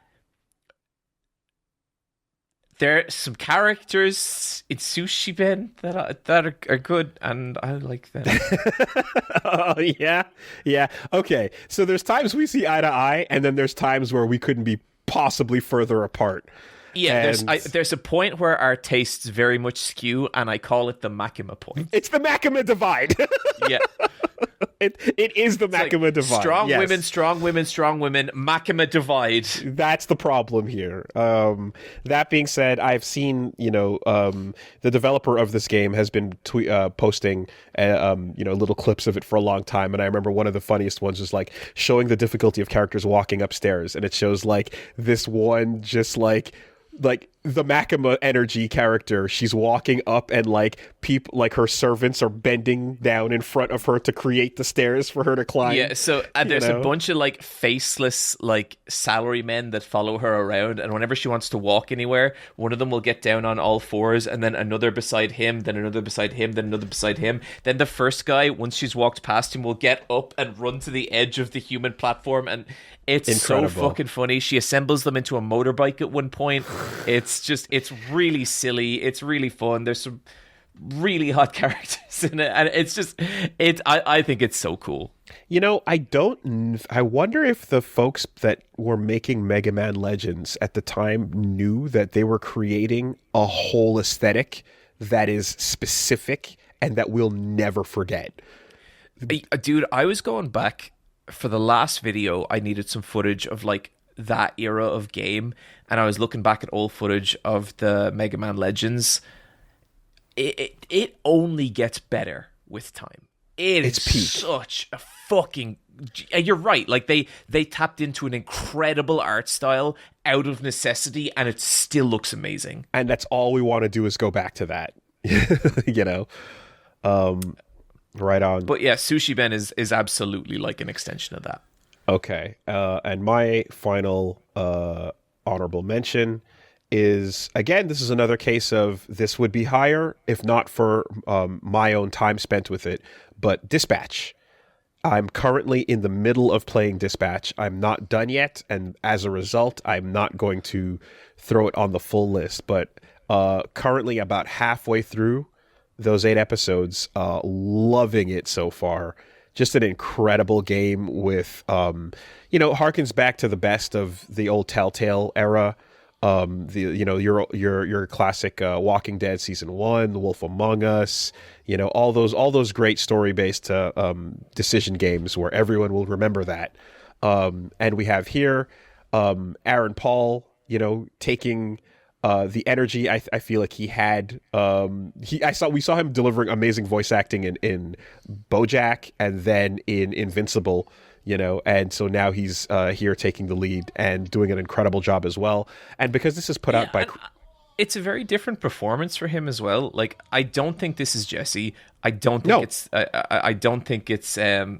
A: there are some characters in Sushi Ben that are good, and I like them.
B: Oh, yeah. Okay, so there's times we see eye to eye, and then there's times where we couldn't be possibly further apart.
A: Yeah, there's a point where our tastes very much skew, and I call it the Makima point.
B: It's the Makima divide.
A: Yeah.
B: It is the Makima divide.
A: Strong women, strong women, strong women, Makima divide.
B: That's the problem here. That being said, I've seen, the developer of this game has been posting, little clips of it for a long time. And I remember one of the funniest ones was like showing the difficulty of characters walking upstairs. And it shows like this one just like the Makima energy character, she's walking up and like people, like her servants are bending down in front of her to create the stairs for her to climb.
A: Yeah, so there's a bunch of like faceless like salary men that follow her around, and whenever she wants to walk anywhere, one of them will get down on all fours, and then another beside him, then another beside him, then another beside him. Then the first guy, once she's walked past him, will get up and run to the edge of the human platform, and it's incredible. So fucking funny. She assembles them into a motorbike at one point. It's really silly. It's really fun. There's some really hot characters in it, and it's just I think it's so cool.
B: I wonder if the folks that were making Mega Man Legends at the time knew that they were creating a whole aesthetic that is specific and that we'll never forget.
A: Dude, I was going back for the last video. I needed some footage of like that era of game, and I was looking back at old footage of the Mega Man Legends. It only gets better with time. It's such a fucking... You're right. Like they tapped into an incredible art style out of necessity, and it still looks amazing.
B: And that's all we want to do is go back to that. Right on.
A: But yeah, Sushi Ben is absolutely like an extension of that.
B: Okay. And my final honorable mention is, again, this is another case of this would be higher if not for my own time spent with it, but Dispatch. I'm currently in the middle of playing Dispatch. I'm not done yet, and as a result, I'm not going to throw it on the full list, but currently about halfway through those 8 episodes, loving it so far. just an incredible game with, harkens back to the best of the old Telltale era. Your classic Walking Dead season 1, The Wolf Among Us, all those great story based decision games where everyone will remember that. And we have here Aaron Paul, taking the energy I feel like he had. We saw him delivering amazing voice acting in BoJack and then in Invincible. And so now he's here taking the lead and doing an incredible job as well. And because this is put out by...
A: It's a very different performance for him as well. Like, I don't think this is Jesse. I don't think it's... I don't think it's... the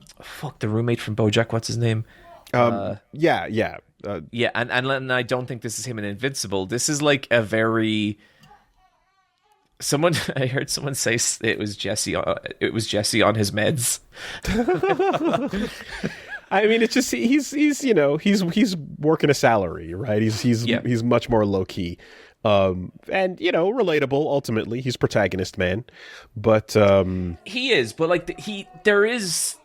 A: roommate from BoJack, what's his name?
B: Yeah,
A: and I don't think this is him in Invincible. This is like a very... I heard someone say it was Jesse. It was Jesse on his meds.
B: I mean, it's just he's working a salary, right? He's much more low key, and relatable. Ultimately, he's protagonist man, but
A: he is. But like he does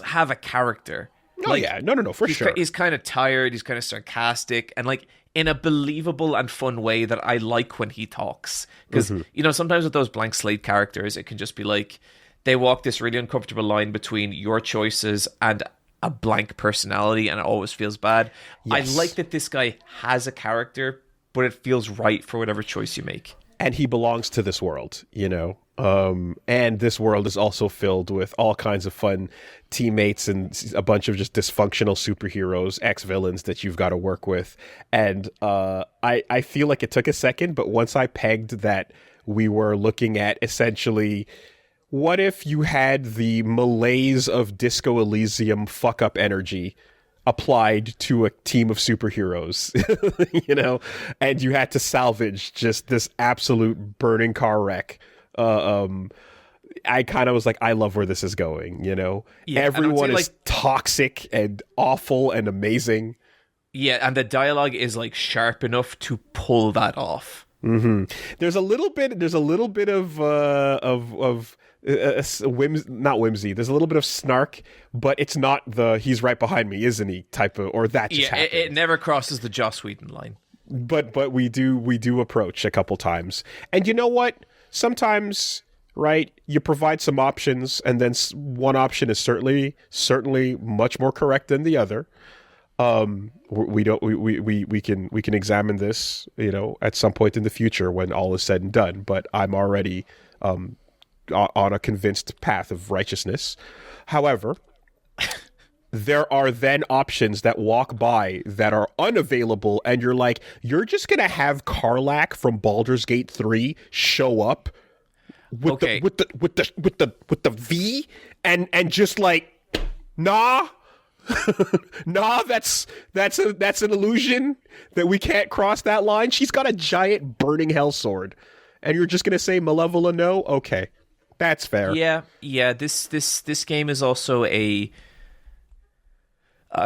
A: have a character.
B: Oh like, yeah, no, for sure.
A: He's kind of tired. He's kind of sarcastic, and like in a believable and fun way that I like when he talks. Because sometimes with those blank slate characters, it can just be like they walk this really uncomfortable line between your choices and a blank personality, and it always feels bad. Yes. I like that this guy has a character, but it feels right for whatever choice you make.
B: And he belongs to this world, and this world is also filled with all kinds of fun teammates and a bunch of just dysfunctional superheroes, ex-villains that you've got to work with. And I feel like it took a second, but once I pegged that we were looking at essentially, what if you had the malaise of Disco Elysium fuck-up energy applied to a team of superheroes, and you had to salvage just this absolute burning car wreck. I kind of was like, I love where this is going, Yeah, everyone is toxic and awful and amazing.
A: Yeah, and the dialogue is like sharp enough to pull that off.
B: Mm-hmm. There's a little bit of not whimsy. There's a little bit of snark, but it's not the "he's right behind me, isn't he?" type of, or that just happened.
A: It never crosses the Joss Whedon line.
B: But we do approach a couple times, and you know what? Sometimes, right? You provide some options, and then one option is certainly much more correct than the other. We can examine this, at some point in the future when all is said and done. But I'm already on a convinced path of righteousness. However, there are then options that walk by that are unavailable, and you're like, you're just gonna have Karlach from Baldur's Gate 3 show up with the V and just like, nah. Nah, that's an illusion that we can't cross that line. She's got a giant burning hell sword, and you're just gonna say Malevola no? Okay, that's fair.
A: Yeah. This game is also a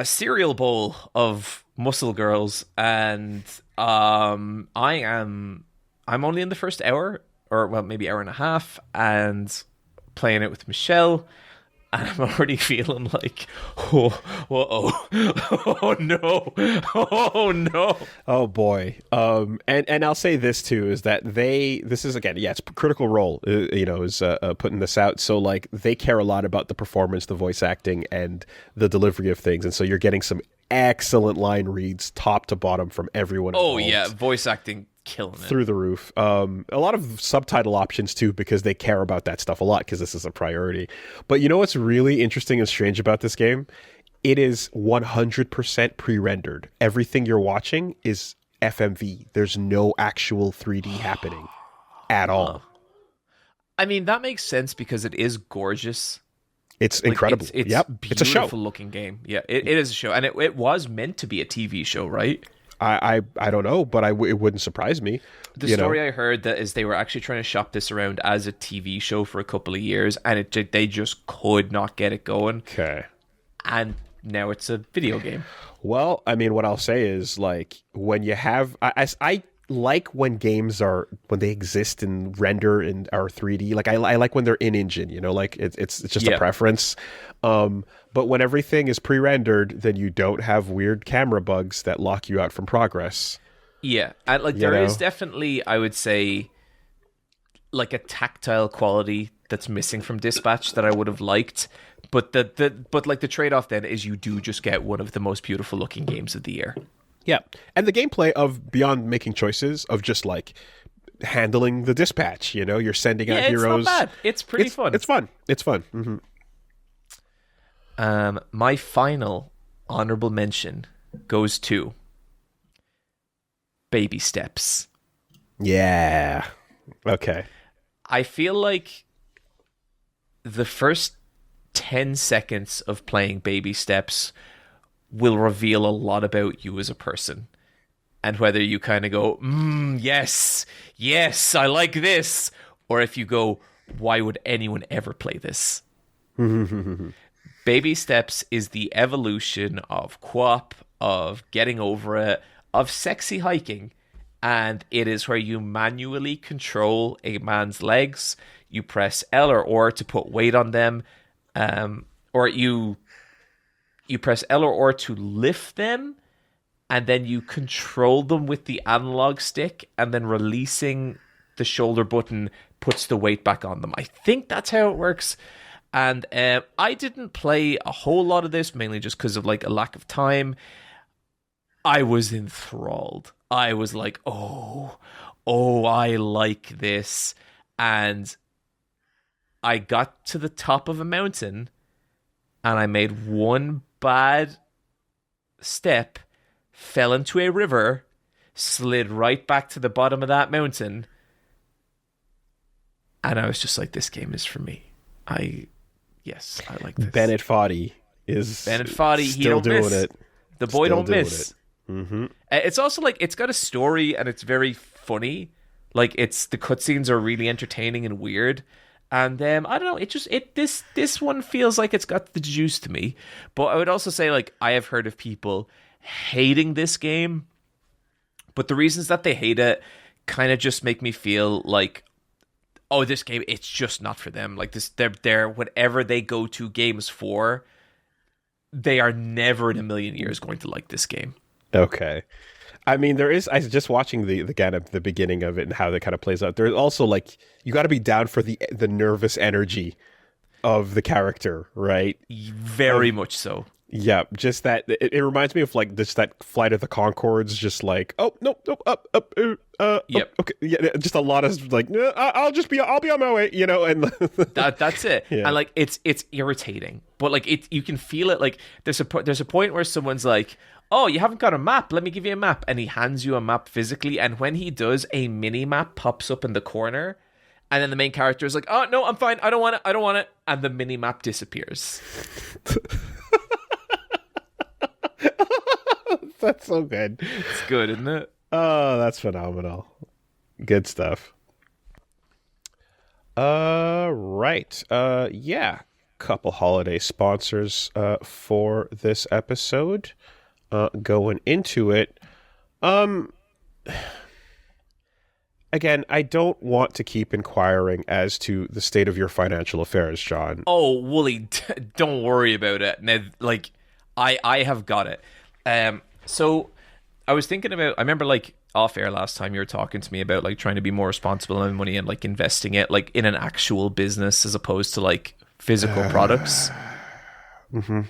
A: cereal bowl of muscle girls, and I'm only in the first hour, or well, maybe hour and a half, and playing it with Michelle. And I'm already feeling like, oh no.
B: Oh boy. And I'll say this too, is that this is again, it's Critical Role, is putting this out. So like they care a lot about the performance, the voice acting, and the delivery of things. And so you're getting some excellent line reads top to bottom from everyone involved.
A: Oh yeah, voice acting killing it
B: through the roof. A lot of subtitle options too, because they care about that stuff a lot, because this is a priority. But you know what's really interesting and strange about this game? It is 100% pre-rendered. Everything you're watching is FMV. There's no actual 3D happening at all.
A: I mean, that makes sense because it is gorgeous.
B: It's incredible.
A: It's
B: it's a show.
A: Beautiful looking game. Yeah, it is a show, and it was meant to be a TV show, right?
B: I don't know, but it wouldn't surprise me.
A: The story I heard that is they were actually trying to shop this around as a TV show for a couple of years, and they just could not get it going.
B: Okay.
A: And now it's a video game.
B: Well, I mean, what I'll say is, like, when you have... I like when games when they exist in render and are 3D. Like I like when they're in engine, like it's just a preference. But when everything is pre-rendered, then you don't have weird camera bugs that lock you out from progress.
A: Yeah, and like there is definitely, I would say, like a tactile quality that's missing from Dispatch that I would have liked. But the trade-off then is you do just get one of the most beautiful looking games of the year.
B: Yeah, and the gameplay of beyond making choices of just like handling the dispatch. You're sending out heroes.
A: It's not bad. It's pretty fun.
B: It's fun. It's fun. Mm-hmm.
A: My final honorable mention goes to Baby Steps.
B: Yeah. Okay.
A: I feel like the first 10 seconds of playing Baby Steps will reveal a lot about you as a person. And whether you kind of go, yes, I like this. Or if you go, why would anyone ever play this? Baby Steps is the evolution of co-op, of getting over it, of sexy hiking. And it is where you manually control a man's legs. You press L or R to put weight on them. Or you press L or R to lift them. And then you control them with the analog stick. And then releasing the shoulder button puts the weight back on them. I think that's how it works. And I didn't play a whole lot of this, mainly just because of like a lack of time. I was enthralled. I was like, oh, I like this. And I got to the top of a mountain and I made one bad step, fell into a river, slid right back to the bottom of that mountain. And I was just like, this game is for me. Yes, I like this.
B: Bennett Foddy
A: he don't
B: doing
A: miss.
B: it.
A: The boy don't miss.
B: Mm-hmm.
A: It's also like it's got a story and it's very funny. Like the cutscenes are really entertaining and weird. And I don't know. This one feels like it's got the juice to me. But I would also say like I have heard of people hating this game, but the reasons that they hate it kind of just make me feel like, oh, this game, it's just not for them. Like this, they're whatever they go to games for, they are never in a million years going to like this game.
B: Okay. I mean, I was just watching the beginning of it and how that kind of plays out. There's also like, you got to be down for the nervous energy of the character, right?
A: Very much so.
B: Yeah, just that. It reminds me of like that Flight of the Conchords, just like, oh, nope, up,
A: yep.
B: Okay, yeah, just a lot of like, I'll be on my way, and
A: that's it. Yeah. And like, it's irritating, but like you can feel it. Like there's a point where someone's like, oh, you haven't got a map, let me give you a map, and he hands you a map physically, and when he does, a mini map pops up in the corner, and then the main character is like, oh no, I'm fine, I don't want it, and the mini map disappears.
B: That's so good.
A: It's good, isn't it?
B: Oh, that's phenomenal. Good stuff. Right. Yeah. Couple holiday sponsors for this episode. Going into it. Again, I don't want to keep inquiring as to the state of your financial affairs, John.
A: Oh, Woolie, don't worry about it. Now, like, I have got it. So I was thinking about, I remember like off air last time you were talking to me about like trying to be more responsible with money and like investing it like in an actual business as opposed to like physical products.
B: Mm-hmm.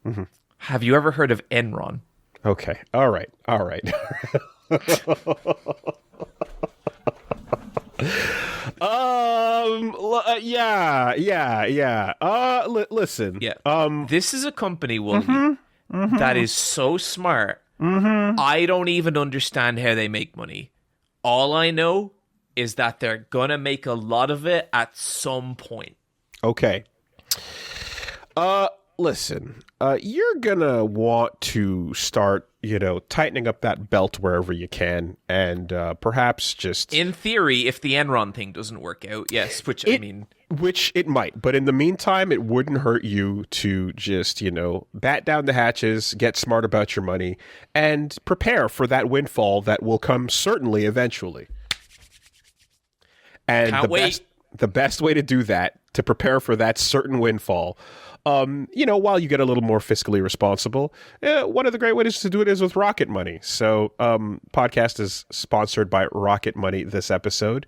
B: Mm-hmm.
A: Have you ever heard of Enron?
B: Okay. All right. Yeah. Listen.
A: Yeah. This is a company, Woolie, that is so smart. I don't even understand how they make money. All I know is that they're gonna make a lot of it at some point.
B: Okay. Listen. You're gonna want to start, tightening up that belt wherever you can, and perhaps just
A: in theory, if the Enron thing doesn't work out, yes. Which I mean,
B: Which it might, but in the meantime, it wouldn't hurt you to just, bat down the hatches, get smart about your money, and prepare for that windfall that will come certainly eventually. And
A: Can't wait.
B: The best way to do that, to prepare for that certain windfall, while you get a little more fiscally responsible, one of the great ways to do it is with Rocket Money. So, podcast is sponsored by Rocket Money this episode.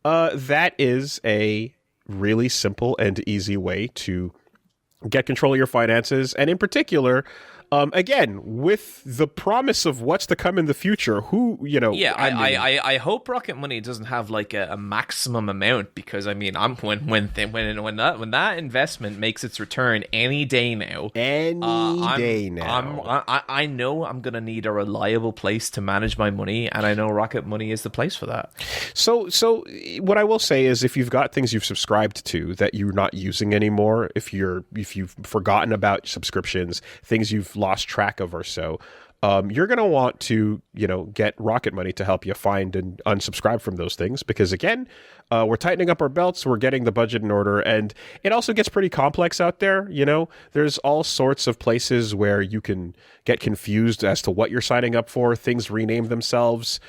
B: That is a really simple and easy way to get control of your finances, and in particular, again, with the promise of what's to come in the future,
A: I hope Rocket Money doesn't have like a maximum amount, because I mean, when that investment makes its return any day now, I know I'm gonna need a reliable place to manage my money, and I know Rocket Money is the place for that.
B: So what I will say is, if you've got things you've subscribed to that you're not using anymore, if you've forgotten about subscriptions, things you've lost track of or so, you're going to want to, get Rocket Money to help you find and unsubscribe from those things, because again, we're tightening up our belts, we're getting the budget in order, and it also gets pretty complex out there. There's all sorts of places where you can get confused as to what you're signing up for. Things rename themselves,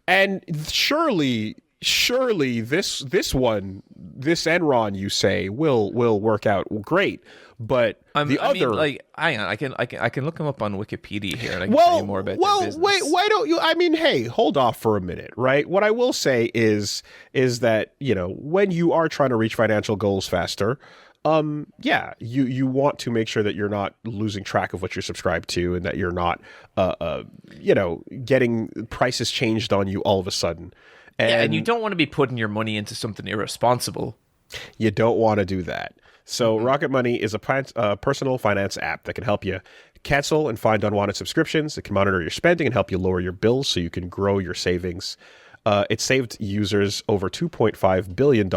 B: and surely this Enron, you say, will work out great. But hang on,
A: I can look them up on Wikipedia here, and I can tell you more about their business.
B: Wait, why don't you? I mean, hey, hold off for a minute, right? What I will say is that when you are trying to reach financial goals faster, you want to make sure that you're not losing track of what you're subscribed to, and that you're not, getting prices changed on you all of a sudden.
A: And you don't want to be putting your money into something irresponsible.
B: You don't want to do that. So Rocket Money is a personal finance app that can help you cancel and find unwanted subscriptions. It can monitor your spending and help you lower your bills so you can grow your savings. It saved users over $2.5 billion,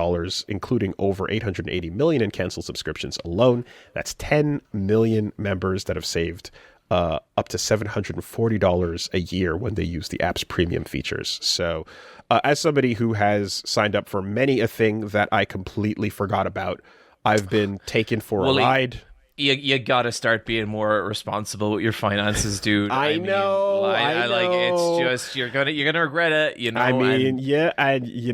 B: including over $880 million in canceled subscriptions alone. That's 10 million members that have saved up to $740 a year when they use the app's premium features. So as somebody who has signed up for many a thing that I completely forgot about, I've been taken for a ride. You gotta start being more responsible with your finances, dude. I know.
A: Like, it's just you're gonna regret it.
B: I mean,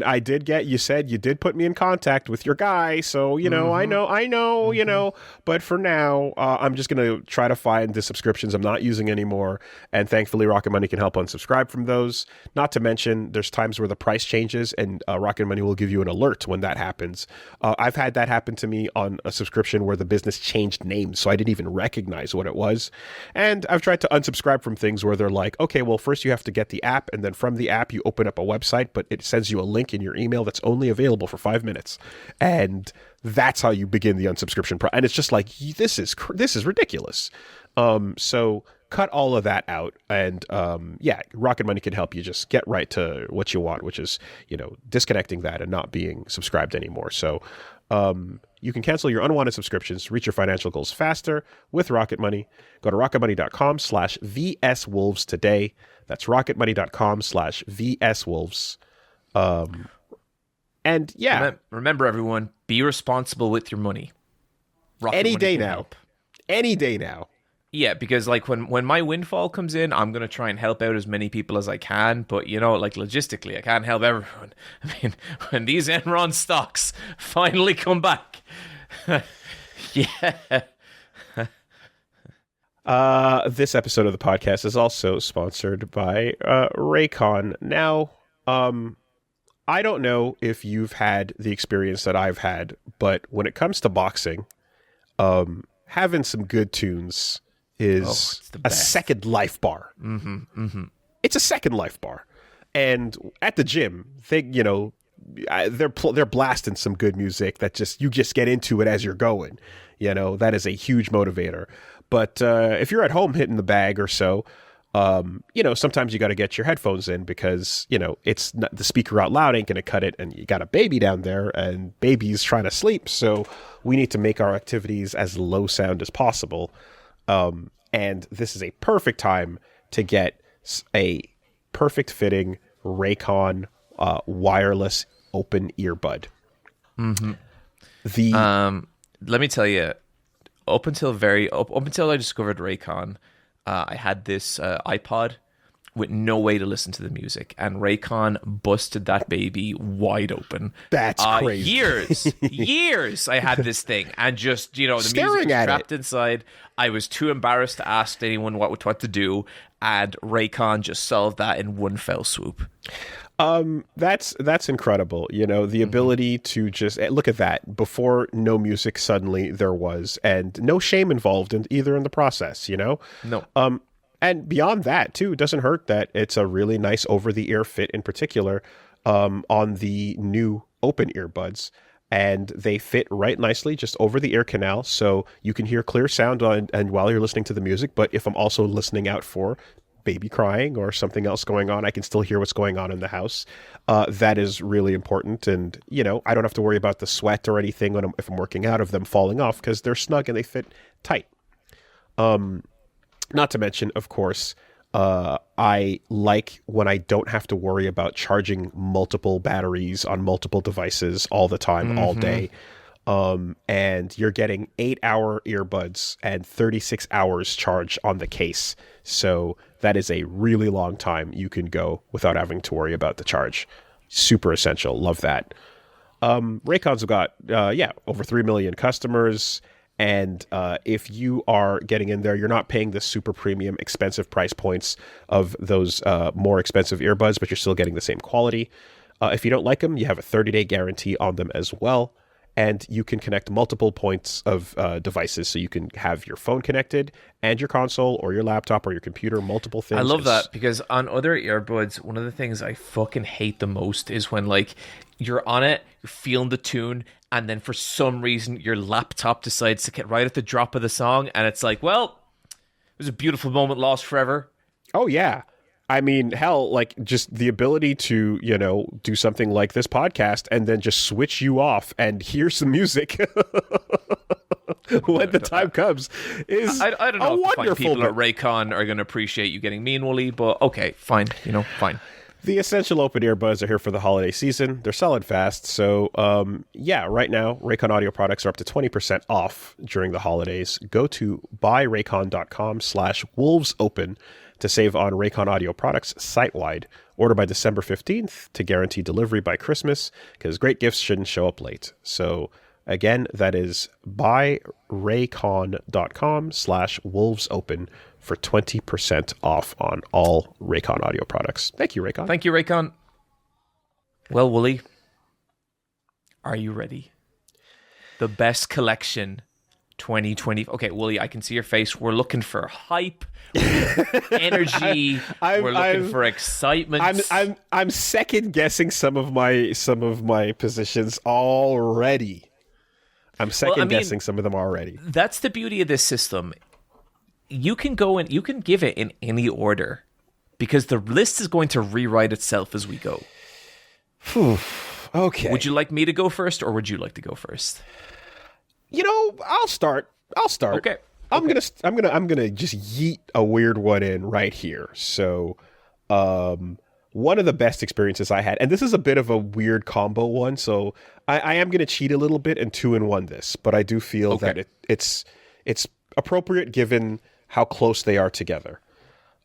B: I did get. You said you did put me in contact with your guy, so I know. But for now, I'm just gonna try to find the subscriptions I'm not using anymore, and thankfully, Rocket Money can help unsubscribe from those. Not to mention, there's times where the price changes, and Rocket Money will give you an alert when that happens. I've had that happen to me on a subscription where the business changed names, so I didn't even recognize what it was. And I've tried to unsubscribe from things where they're like, okay, well, first you have to get the app, and then from the app you open up a website, but it sends you a link in your email that's only available for 5 minutes, and that's how you begin the unsubscription and it's just like, this is ridiculous. So cut all of that out, and Rocket Money can help you just get right to what you want, which is disconnecting that and not being subscribed anymore. So you can cancel your unwanted subscriptions, reach your financial goals faster with Rocket Money. Go to rocketmoney.com/VSWolves today. That's rocketmoney.com/VSWolves. And
A: remember, everyone, be responsible with your money.
B: Any day now. Yeah,
A: because like when my windfall comes in, I'm going to try and help out as many people as I can. But, logistically, I can't help everyone. I mean, when these Enron stocks finally come back. Yeah.
B: This episode of the podcast is also sponsored by Raycon. Now, I don't know if you've had the experience that I've had, but when it comes to boxing, having some good tunes is a second life bar. It's a second life bar. And at the gym, they're blasting some good music that you just get into it as you're going. That is a huge motivator. But if you're at home hitting the bag or so, sometimes you got to get your headphones in because, it's not, the speaker out loud ain't going to cut it, and you got a baby down there and baby's trying to sleep. So we need to make our activities as low sound as possible. And this is a perfect time to get a perfect fitting Raycon wireless open earbud. The
A: Let me tell you, up until I discovered Raycon, I had this iPod with no way to listen to the music, and Raycon busted that baby wide open.
B: That's crazy.
A: Years I had this thing, and just, the
B: Staring
A: music was
B: at
A: trapped inside. I was too embarrassed to ask anyone what to do, and Raycon just solved that in one fell swoop.
B: That's incredible. The ability to just look at that. Before, no music, suddenly there was, and no shame involved in the process.
A: No.
B: And beyond that, too, it doesn't hurt that it's a really nice over-the-ear fit, in particular, on the new open earbuds. And they fit right nicely just over the ear canal, so you can hear clear sound and while you're listening to the music. But if I'm also listening out for baby crying or something else going on, I can still hear what's going on in the house. That is really important. And, I don't have to worry about the sweat or anything if I'm working out of them falling off, because they're snug and they fit tight. Not to mention, of course, I like when I don't have to worry about charging multiple batteries on multiple devices all the time, all day. And you're getting 8-hour earbuds and 36 hours charge on the case. So that is a really long time you can go without having to worry about the charge. Super essential. Love that. Raycons have got, over 3 million customers. And if you are getting in there, you're not paying the super premium expensive price points of those more expensive earbuds, but you're still getting the same quality. If you don't like them, you have a 30-day guarantee on them as well. And you can connect multiple points of devices, so you can have your phone connected and your console or your laptop or your computer, multiple things.
A: I love that, because on other earbuds, one of the things I fucking hate the most is when, you're on it, you're feeling the tune, and then for some reason your laptop decides to get right at the drop of the song, and it's like, well, it was a beautiful moment lost forever.
B: Oh, yeah. I mean, hell, just the ability to, do something like this podcast and then just switch you off and hear some music when the time comes is
A: I don't know if
B: wonderful
A: people at Raycon are going to appreciate you getting me and Woolie, but okay, fine, fine.
B: The essential open earbuds are here for the holiday season. They're selling fast. So, right now, Raycon audio products are up to 20% off during the holidays. Go to buyraycon.com/wolvesopen to save on Raycon audio products site-wide. Order by December 15th to guarantee delivery by Christmas, because great gifts shouldn't show up late. So, again, that is buyraycon.com/wolvesopen for 20% off on all Raycon audio products. Thank you, Raycon.
A: Thank you, Raycon. Well, Woolie, are you ready? The best collection 2020. Okay, Woolie, I can see your face. We're looking for hype, energy. We're looking for excitement.
B: I'm second guessing some of my positions already. I'm second guessing some of them already.
A: That's the beauty of this system. You can go and you can give it in any order, because the list is going to rewrite itself as we go.
B: Okay.
A: Would you like me to go first, or would you like to go first?
B: I'll start.
A: Okay.
B: I'm gonna just yeet a weird one in right here. So, one of the best experiences I had, and this is a bit of a weird combo one, so I am gonna cheat a little bit and 2-in-1 this, but I do feel that it's appropriate given how close they are together.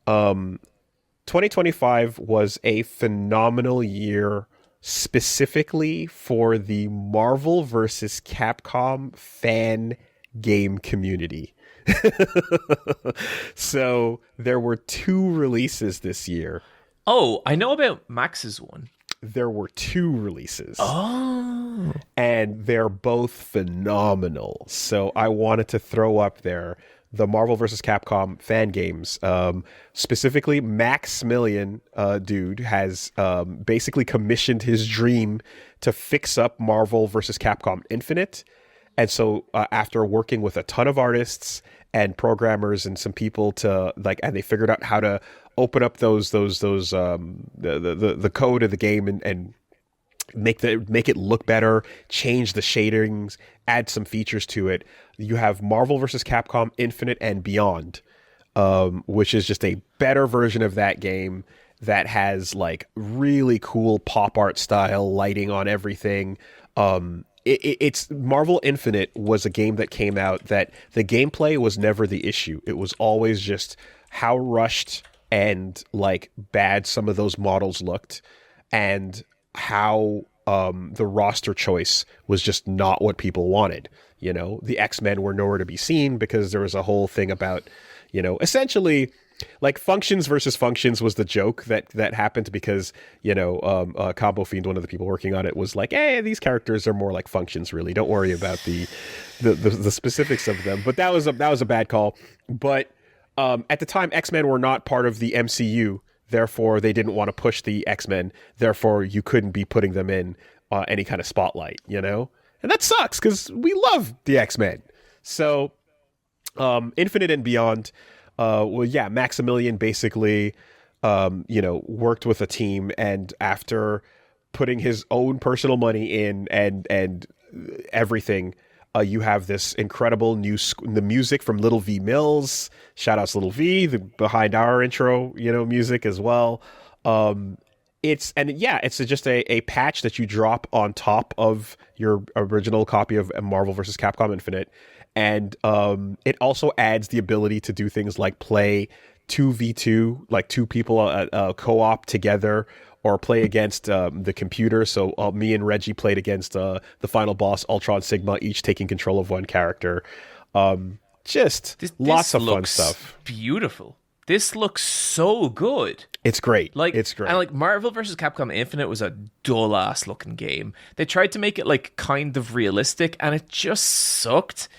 B: 2025 was a phenomenal year, specifically for the Marvel versus Capcom fan game community. So there were 2 releases this year.
A: Oh, I know about Max's one.
B: There were 2 releases.
A: Oh.
B: And they're both phenomenal. So I wanted to throw up there the Marvel vs. Capcom fan games. Specifically, Maximilian, dude, has basically commissioned his dream to fix up Marvel vs. Capcom Infinite. And so after working with a ton of artists and programmers and some people and they figured out how to open up the code of the game and make it look better, change the shadings, add some features to it. You have Marvel vs. Capcom Infinite and Beyond, which is just a better version of that game that has really cool pop art style lighting on everything. it's Marvel Infinite was a game that came out that the gameplay was never the issue. It was always just how rushed and like bad some of those models looked, and how the roster choice was just not what people wanted. You know, the X-Men were nowhere to be seen because there was a whole thing about, you know, essentially like functions versus functions was the joke that happened because, you know, Combo Fiend, one of the people working on it, was like, hey, these characters are more like functions, really. Don't worry about the specifics of them. But that was a bad call. But at the time, X-Men were not part of the MCU. Therefore, they didn't want to push the X-Men. Therefore, you couldn't be putting them in any kind of spotlight, you know? And that sucks because we love the X-Men. So, Infinite and Beyond, Maximilian basically, you know, worked with a team, and after putting his own personal money in and everything, you have this incredible the music from Little V Mills. Shout outs Little V, behind our intro, you know, music as well. It's just a patch that you drop on top of your original copy of Marvel vs. Capcom Infinite. And it also adds the ability to do things like play 2v2, like two people co-op together, or play against the computer. So me and Reggie played against the final boss, Ultron Sigma, each taking control of one character. This lots of fun stuff.
A: Beautiful. This looks so good.
B: It's great.
A: Like,
B: it's great.
A: And like Marvel vs. Capcom Infinite was a dull ass looking game. They tried to make it like kind of realistic, and it just sucked.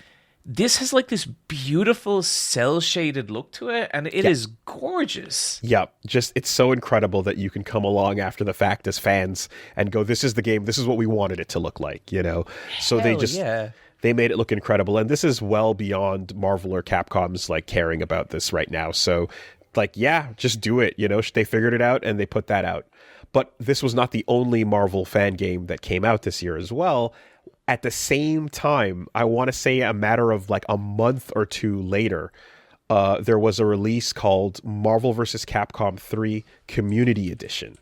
A: This has like this beautiful cell shaded look to it, and it is gorgeous.
B: Yeah, it's so incredible that you can come along after the fact as fans and go, this is the game, this is what we wanted it to look like, you know? So they made it look incredible, and this is well beyond Marvel or Capcom's like caring about this right now. So like, yeah, just do it, you know? They figured it out and they put that out. But this was not the only Marvel fan game that came out this year as well. At the same time, I want to say a matter of like a month or two later, there was a release called Marvel vs. Capcom 3 Community Edition.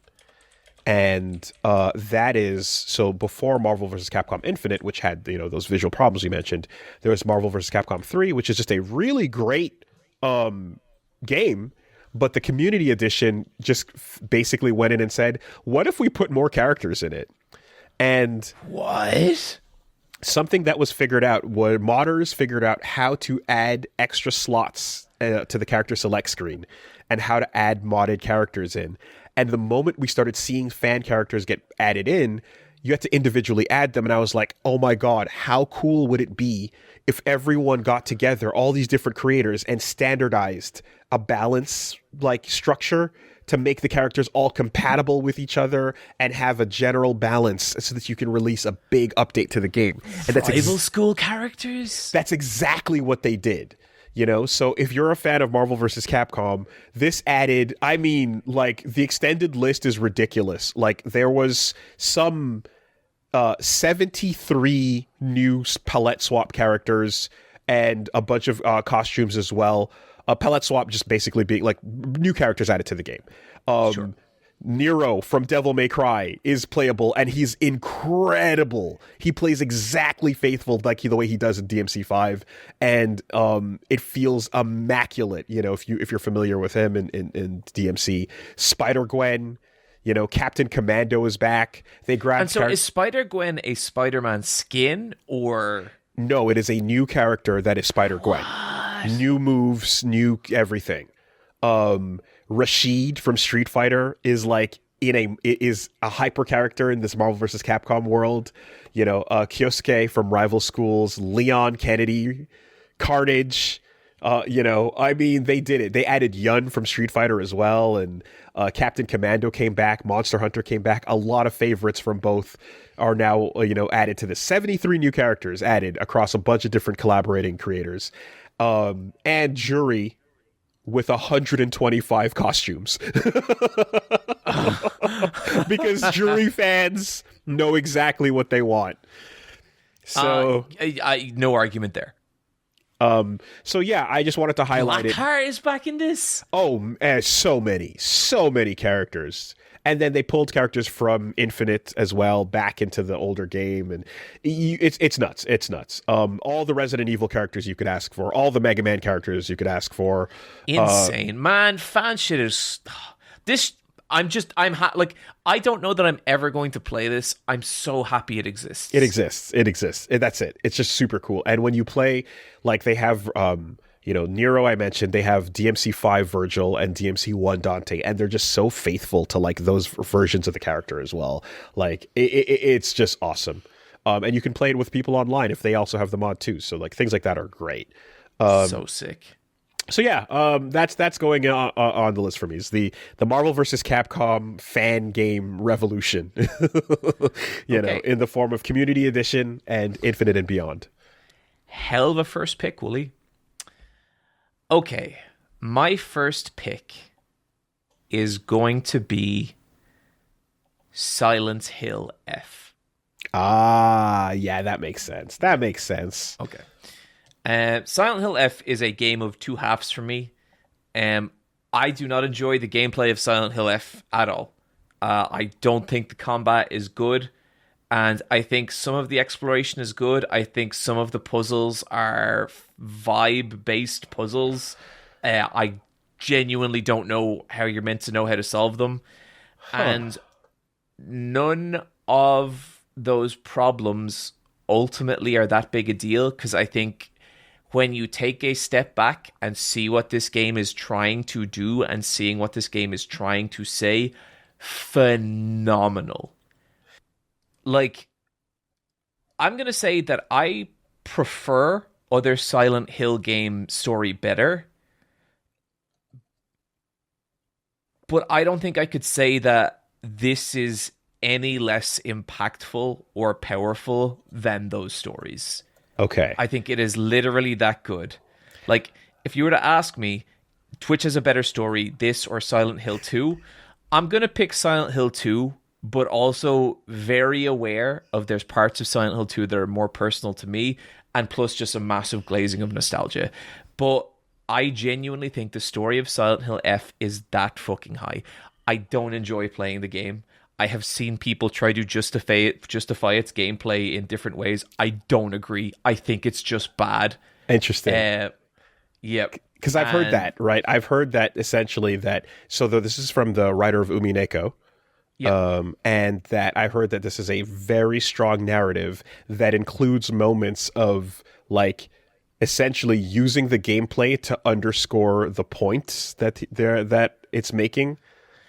B: And that is, so before Marvel vs. Capcom Infinite, which had, you know, those visual problems we mentioned, there was Marvel vs. Capcom 3, which is just a really great game. But the Community Edition just basically went in and said, what if we put more characters in it? And
A: what?
B: Something that was figured out, where modders figured out how to add extra slots to the character select screen and how to add modded characters in. And the moment we started seeing fan characters get added in, you had to individually add them. And I was like, oh my God, how cool would it be if everyone got together, all these different creators, and standardized a balance like structure to make the characters all compatible with each other and have a general balance so that you can release a big update to the game. And that's
A: rival school characters?
B: That's exactly what they did. You know, so if you're a fan of Marvel vs. Capcom, this added, I mean, like, the extended list is ridiculous. Like, there was some 73 new palette swap characters and a bunch of costumes as well. Palette swap just basically being like new characters added to the game. Sure. Nero from Devil May Cry is playable, and he's incredible. He plays exactly faithful like the way he does in DMC5, and it feels immaculate. You know, if you're familiar with him in DMC, Spider-Gwen. You know, Captain Commando is back. They grabbed.
A: And so, is Spider-Gwen a Spider-Man skin, or
B: no? It is a new character that is Spider-Gwen. New moves, new everything. Rashid from Street Fighter is like is a hyper character in this Marvel vs. Capcom world. You know, Kyosuke from Rival Schools, Leon Kennedy, Carnage. You know, I mean, they did it. They added Yun from Street Fighter as well, and Captain Commando came back, Monster Hunter came back. A lot of favorites from both are now, you know, added to this. 73 new characters added across a bunch of different collaborating creators. And Jury with 125 costumes. Because Jury fans know exactly what they want. So
A: no argument there.
B: So yeah, I just wanted to highlight it.
A: Blackheart is back in this.
B: Oh, so many characters. And then they pulled characters from Infinite as well back into the older game, and it's nuts. It's nuts. All the Resident Evil characters you could ask for, all the Mega Man characters you could ask for.
A: Insane, man. Fan shit is this. Like, I don't know that I'm ever going to play this. I'm so happy it exists.
B: It exists. That's it. It's just super cool. And when you play, like, they have, Nero, I mentioned, they have DMC5 Virgil and DMC1 Dante, and they're just so faithful to, like, those versions of the character as well. Like, it's just awesome. And you can play it with people online if they also have the mod too. So, like, things like that are great.
A: So sick.
B: So yeah, that's going on the list for me. Is the Marvel versus Capcom fan game revolution, in the form of Community Edition and Infinite and Beyond.
A: Hell of a first pick, Woolie. Okay, my first pick is going to be Silent Hill F.
B: Yeah, that makes sense.
A: Okay. Silent Hill F is a game of two halves for me. I do not enjoy the gameplay of Silent Hill F at all. I don't think the combat is good, and I think some of the exploration is good. I think some of the puzzles are vibe-based puzzles. I genuinely don't know how you're meant to know how to solve them. And none of those problems ultimately are that big a deal, because I think when you take a step back and see what this game is trying to do and seeing what this game is trying to say, phenomenal. Like, I'm going to say that I prefer other Silent Hill game story better, but I don't think I could say that this is any less impactful or powerful than those stories.
B: Okay.
A: I think it is literally that good. Like, if you were to ask me, which has a better story, this or Silent Hill 2, I'm going to pick Silent Hill 2, but also very aware of there's parts of Silent Hill 2 that are more personal to me, and plus just a massive glazing of nostalgia. But I genuinely think the story of Silent Hill F is that fucking high. I don't enjoy playing the game. I have seen people try to justify its gameplay in different ways. I don't agree. I think it's just bad.
B: Interesting.
A: Yep.
B: Because I've heard that, right? I've heard that essentially this is from the writer of Umineko. Yep. And that I heard that this is a very strong narrative that includes moments of, like, essentially using the gameplay to underscore the points that it's making.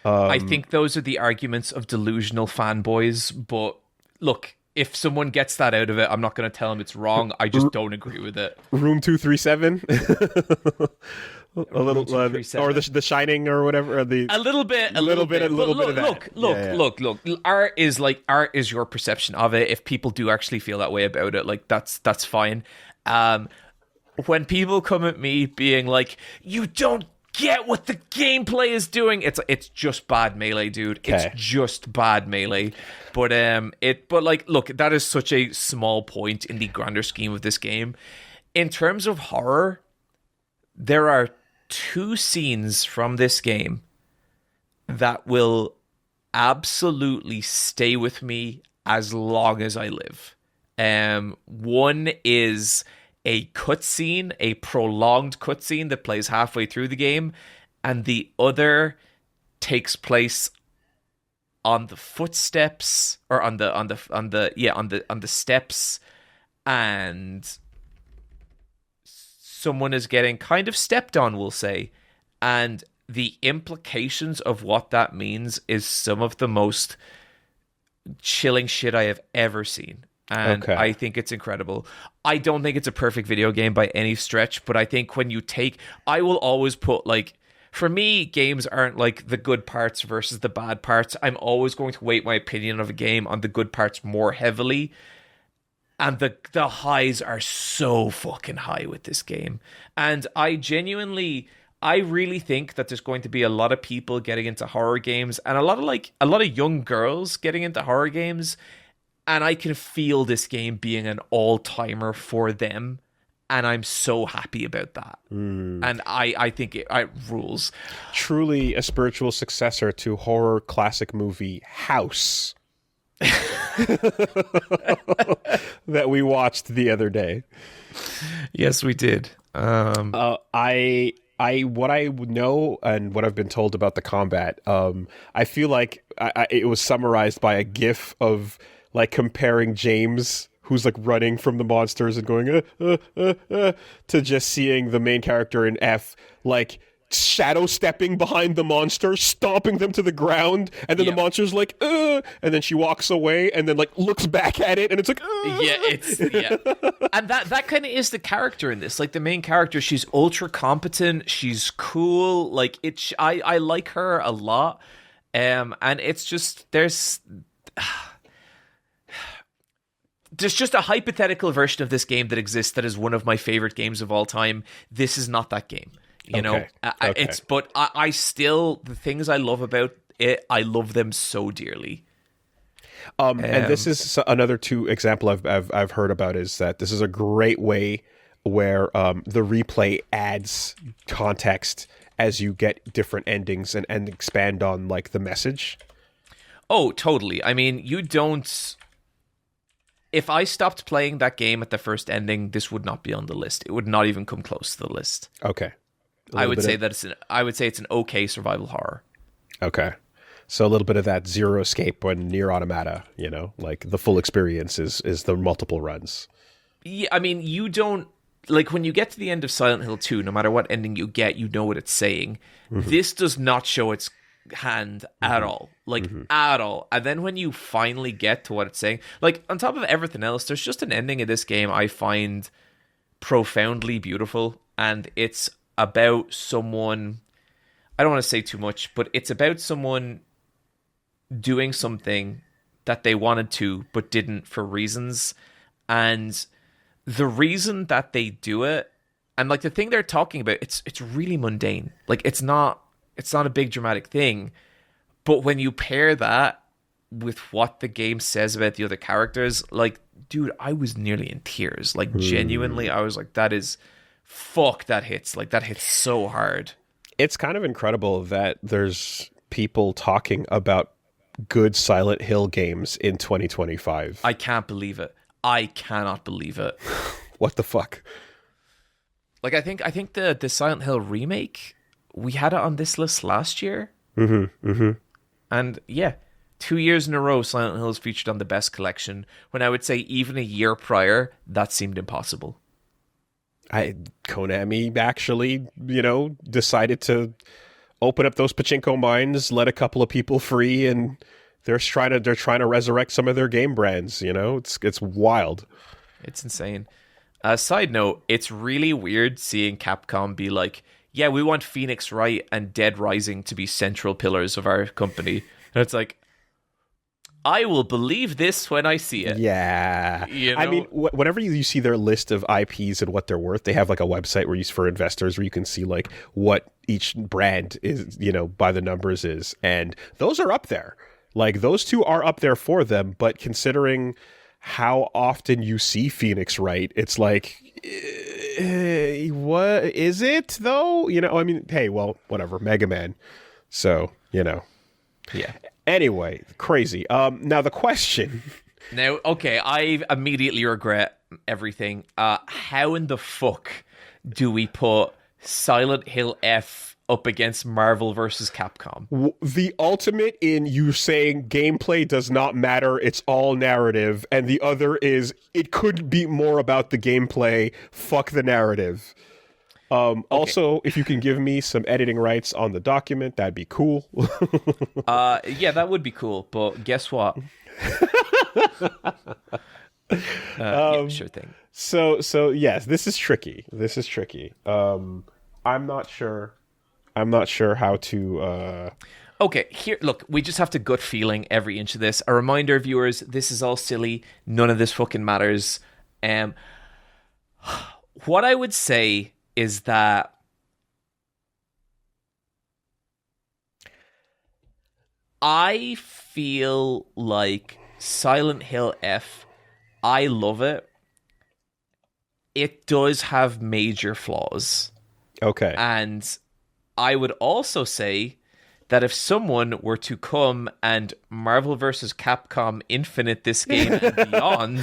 A: I think those are the arguments of delusional fanboys, but look, if someone gets that out of it, I'm not going to tell them it's wrong. I just don't agree with it.
B: Room 237? A little, or the Shining or whatever. Or a little bit of that. Look. Art is your perception of it. If people do actually feel that way about it, like, that's fine. When people come at me being like, you don't get what the gameplay is doing, it's just bad melee, dude. Okay. It's just bad melee. But look, that is such a small point in the grander scheme of this game. In terms of horror, there are 2 scenes from this game that will absolutely stay with me as long as I live. One is a cutscene, a prolonged cutscene that plays halfway through the game, and the other takes place on the footsteps, or on the steps, and someone is getting kind of stepped on, we'll say, and the implications of what that means is some of the most chilling shit I have ever seen. And okay. I think it's incredible. I don't think it's a perfect video game by any stretch, but I think I will always put, like, for me, games aren't like the good parts versus the bad parts. I'm always going to weight my opinion of a game on the good parts more heavily. And the highs are so fucking high with this game. And I really think that there's going to be a lot of people getting into horror games, and a lot of young girls getting into horror games. And I can feel this game being an all-timer for them.
A: And I'm so happy about that. And I think it rules.
B: Truly a spiritual successor to horror classic movie House that we watched the other day.
A: Yes, we did.
B: I what I know and what I've been told about the combat, I feel like it was summarized by a GIF of like comparing James, who's like running from the monsters and going to just seeing the main character in F like shadow stepping behind the monster, stomping them to the ground, and then the monster's like and then she walks away and then like looks back at it and it's like
A: and that kind of is the character in this. Like the main character, she's ultra competent, she's cool, like I like her a lot, and it's just there's just a hypothetical version of this game that exists that is one of my favorite games of all time. This is not that game. You know, it's, but I still, the things I love about it, I love them so dearly.
B: And this is another example I've heard about, is that this is a great way where the replay adds context as you get different endings and expand on like the message.
A: Oh, totally. I mean, you don't. If I stopped playing that game at the first ending, this would not be on the list. It would not even come close to the list.
B: Okay.
A: I would say it's an okay survival horror.
B: Okay. So a little bit of that Zero Escape when Nier Automata, you know, like the full experience is the multiple runs.
A: Yeah, I mean, you don't, like when you get to the end of Silent Hill 2, no matter what ending you get, you know what it's saying. This does not show its hand at all, like at all. And then when you finally get to what it's saying, like on top of everything else, there's just an ending of this game I find profoundly beautiful, and it's about someone, I don't want to say too much, but it's about someone doing something that they wanted to but didn't for reasons, and the reason that they do it, and like the thing they're talking about, it's really mundane. Like it's not a big dramatic thing, but when you pair that with what the game says about the other characters, like, dude, I was nearly in tears. Like genuinely, I was like, that hits. Like that hits so hard.
B: It's kind of incredible that there's people talking about good Silent Hill games in 2025.
A: I can't believe it. I cannot believe it.
B: What the fuck?
A: Like I think the Silent Hill remake, we had it on this list last year. And yeah, 2 years in a row, Silent Hill is featured on the best collection, when I would say even a year prior, that seemed impossible.
B: Konami actually, decided to open up those pachinko mines, let a couple of people free, and they're trying to resurrect some of their game brands. It's wild.
A: It's insane. Side note, it's really weird seeing Capcom be like, yeah, we want Phoenix Wright and Dead Rising to be central pillars of our company. And it's like, I will believe this when I see it.
B: Yeah. I mean, whenever you see their list of IPs and what they're worth, they have like a website for investors where you can see like what each brand is, by the numbers is. And those are up there. Like those two are up there for them. But considering how often you see Phoenix Wright, it's like, what is it though? I mean, hey, well, whatever, Mega Man. So, yeah. Anyway, crazy. Now the question.
A: Now, okay, I immediately regret everything. How in the fuck do we put Silent Hill F up against Marvel versus Capcom?
B: The ultimate in you saying gameplay does not matter, it's all narrative, and the other is it could be more about the gameplay, fuck the narrative. Okay. Also, if you can give me some editing rights on the document, that'd be cool.
A: Yeah, that would be cool, but guess what? Yeah, sure thing.
B: So yes, this is tricky. I'm not sure how to
A: Okay, here, look, we just have to gut feeling every inch of this. A reminder, viewers, this is all silly. None of this fucking matters. What I would say is that I feel like Silent Hill F, I love it. it does have major flaws.
B: Okay.
A: And I would also say that if someone were to come and Marvel vs. Capcom Infinite this game and beyond,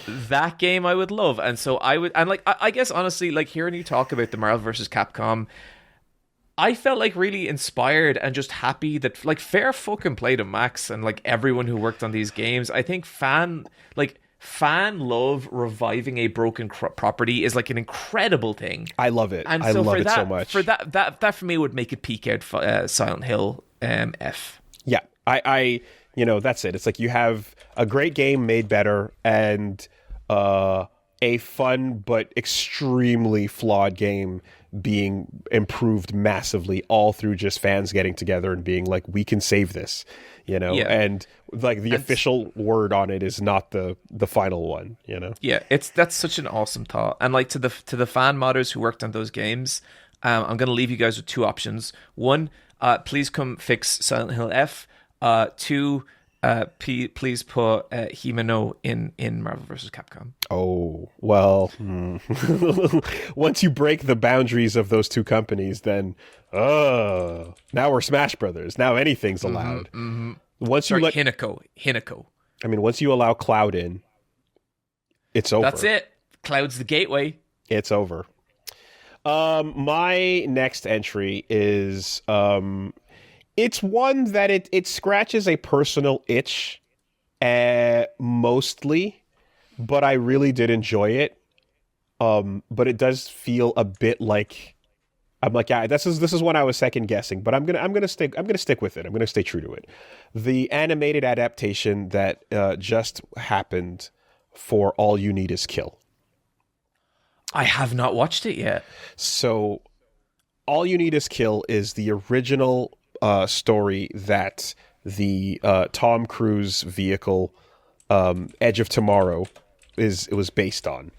A: that game I would love. And so I would, and like, I guess honestly, like hearing you talk about the Marvel vs. Capcom, I felt like really inspired and just happy that like fair fucking play to Max and like everyone who worked on these games. I think fan love reviving a broken property is like an incredible thing.
B: I love it.
A: And
B: I
A: so
B: love
A: for
B: it
A: that,
B: so much.
A: For that for me would make it peak out Silent Hill F.
B: Yeah, I that's it. It's like you have a great game made better and a fun but extremely flawed game being improved massively, all through just fans getting together and being like, we can save this, and like the official word on it is not the final one,
A: Yeah, that's such an awesome thought. And like to the fan modders who worked on those games, I'm gonna leave you guys with two options. One, please come fix Silent Hill F. Two, please put Himeno in Marvel vs. Capcom.
B: Oh, well, once you break the boundaries of those two companies, then now we're Smash Brothers. Now anything's allowed. Once you let
A: Hinako.
B: I mean, once you allow Cloud in, it's over.
A: That's it. Cloud's the gateway.
B: It's over. My next entry is it's one that it scratches a personal itch, mostly, but I really did enjoy it. But it does feel a bit like I'm like, yeah, this is one I was second guessing, but I'm gonna stick with it. I'm gonna stay true to it. The animated adaptation that just happened for All You Need Is Kill.
A: I have not watched it yet.
B: So, All You Need Is Kill is the original story that the Tom Cruise vehicle Edge of Tomorrow was based on,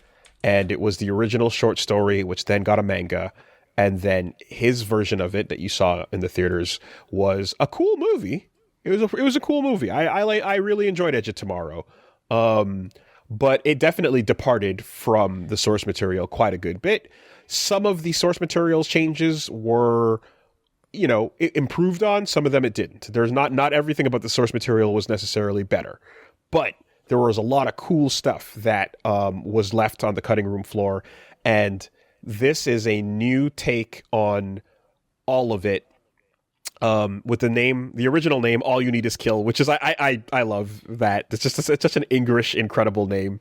B: and it was the original short story, which then got a manga, and then his version of it that you saw in the theaters was a cool movie. It was a cool movie. I really enjoyed Edge of Tomorrow. But it definitely departed from the source material quite a good bit. Some of the source materials changes were, improved on. Some of them it didn't. There's not everything about the source material was necessarily better, but there was a lot of cool stuff that was left on the cutting room floor. And this is a new take on all of it. With the original name, All You Need Is Kill, which is I love that. It's such an English incredible name.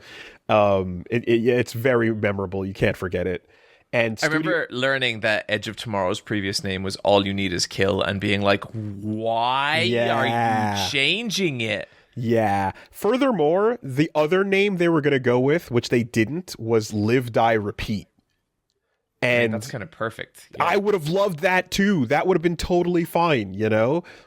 B: It's very memorable. You can't forget it. And
A: I remember learning that Edge of Tomorrow's previous name was All You Need Is Kill, and being like, why are you changing it?
B: Yeah. Furthermore, the other name they were going to go with, which they didn't, was Live, Die, Repeat. And
A: that's kind of perfect. Yeah.
B: I would have loved that too. That would have been totally fine,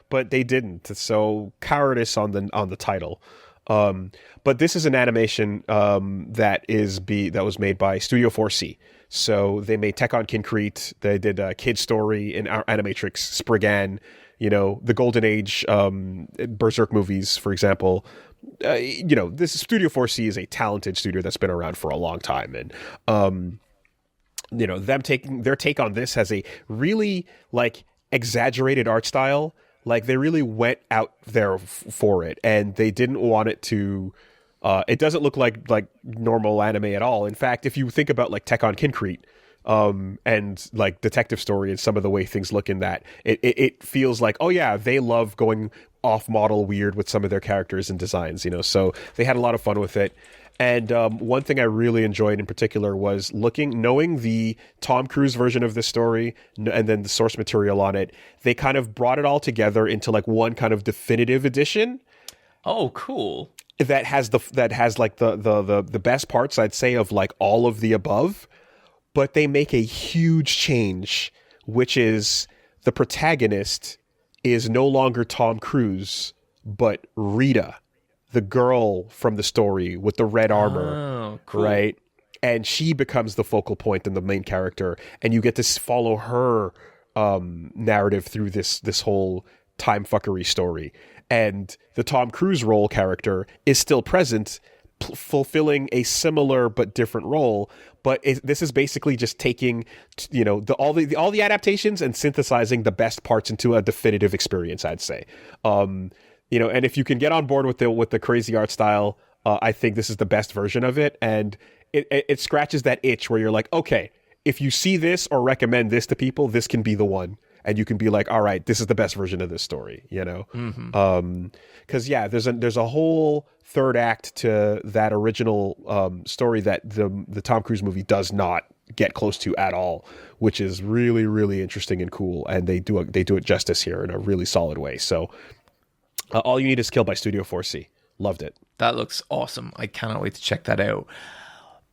B: but they didn't. So cowardice on the title. But this is an animation that was made by Studio 4C. So they made Tek on Concrete. They did Kid Story and Animatrix, Spriggan, the Golden Age Berserk movies, for example. This Studio 4C is a talented studio that's been around for a long time, and them taking their take on this has a really like exaggerated art style. Like they really went out there for it, and they didn't want it to. It doesn't look like normal anime at all. In fact, if you think about like Tek on Concrete, and like Detective Story and some of the way things look in that, it feels like, oh yeah, they love going off model weird with some of their characters and designs. So they had a lot of fun with it. And one thing I really enjoyed in particular was knowing the Tom Cruise version of this story and then the source material on it. They kind of brought it all together into like one kind of definitive edition.
A: Oh, cool.
B: That has like the best parts, I'd say, of like all of the above. But they make a huge change, which is the protagonist is no longer Tom Cruise, but Rita, the girl from the story with the red armor.
A: Oh, cool.
B: Right? And she becomes the focal point and the main character, and you get to follow her narrative through this whole time fuckery story. And the Tom Cruise role character is still present, fulfilling a similar but different role. But this is basically just taking, all the adaptations and synthesizing the best parts into a definitive experience, I'd say. And if you can get on board with the crazy art style, I think this is the best version of it. And it scratches that itch where you're like, okay, if you see this or recommend this to people, this can be the one. And you can be like, all right, this is the best version of this story,
A: Mm-hmm.
B: There's a whole third act to that original story that the Tom Cruise movie does not get close to at all, which is really, really interesting and cool. And they do it justice here in a really solid way. So All You Need Is Kill by Studio 4C. Loved it.
A: That looks awesome. I cannot wait to check that out.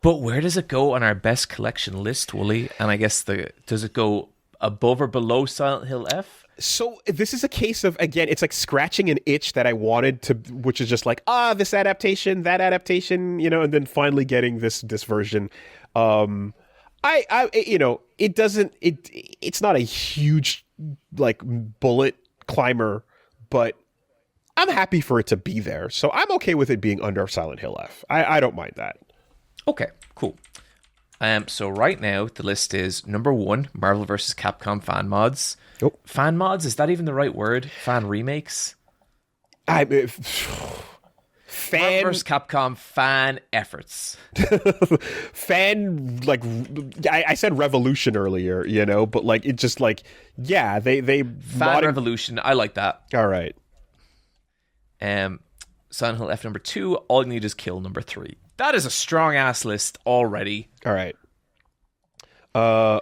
A: But where does it go on our best collection list, Woolie? And I guess does it go above or below Silent Hill F?
B: So this is a case of, again, it's like scratching an itch that I wanted to, which is just like, this adaptation, that adaptation, and then finally getting this version. It's not a huge like bullet climber, but I'm happy for it to be there. So I'm okay with it being under Silent Hill F. I don't mind that.
A: Okay, cool. So right now the list is number 1, Marvel vs. Capcom fan mods.
B: Oh.
A: Fan mods, is that even the right word? Fan remakes?
B: Fan
A: Marvel vs. Capcom fan efforts.
B: Fan, like, I said revolution earlier, but like it just like, yeah, they
A: fan revolution. I like that.
B: All right.
A: Silent Hill F number 2. All You Need Is Kill number 3. That is a strong ass list already.
B: All right. All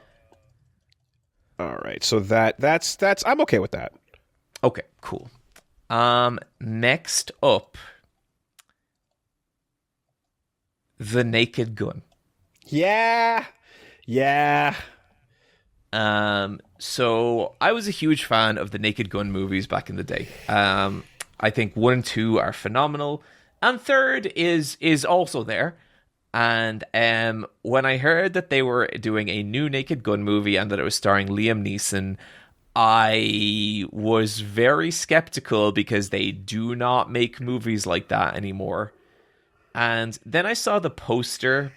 B: right. So that's I'm okay with that.
A: Okay, cool. Next up, The Naked Gun.
B: Yeah.
A: So I was a huge fan of the Naked Gun movies back in the day. I think 1 and 2 are phenomenal, and 3rd is also there. And when I heard that they were doing a new Naked Gun movie and that it was starring Liam Neeson, I was very skeptical because they do not make movies like that anymore. And then I saw the poster,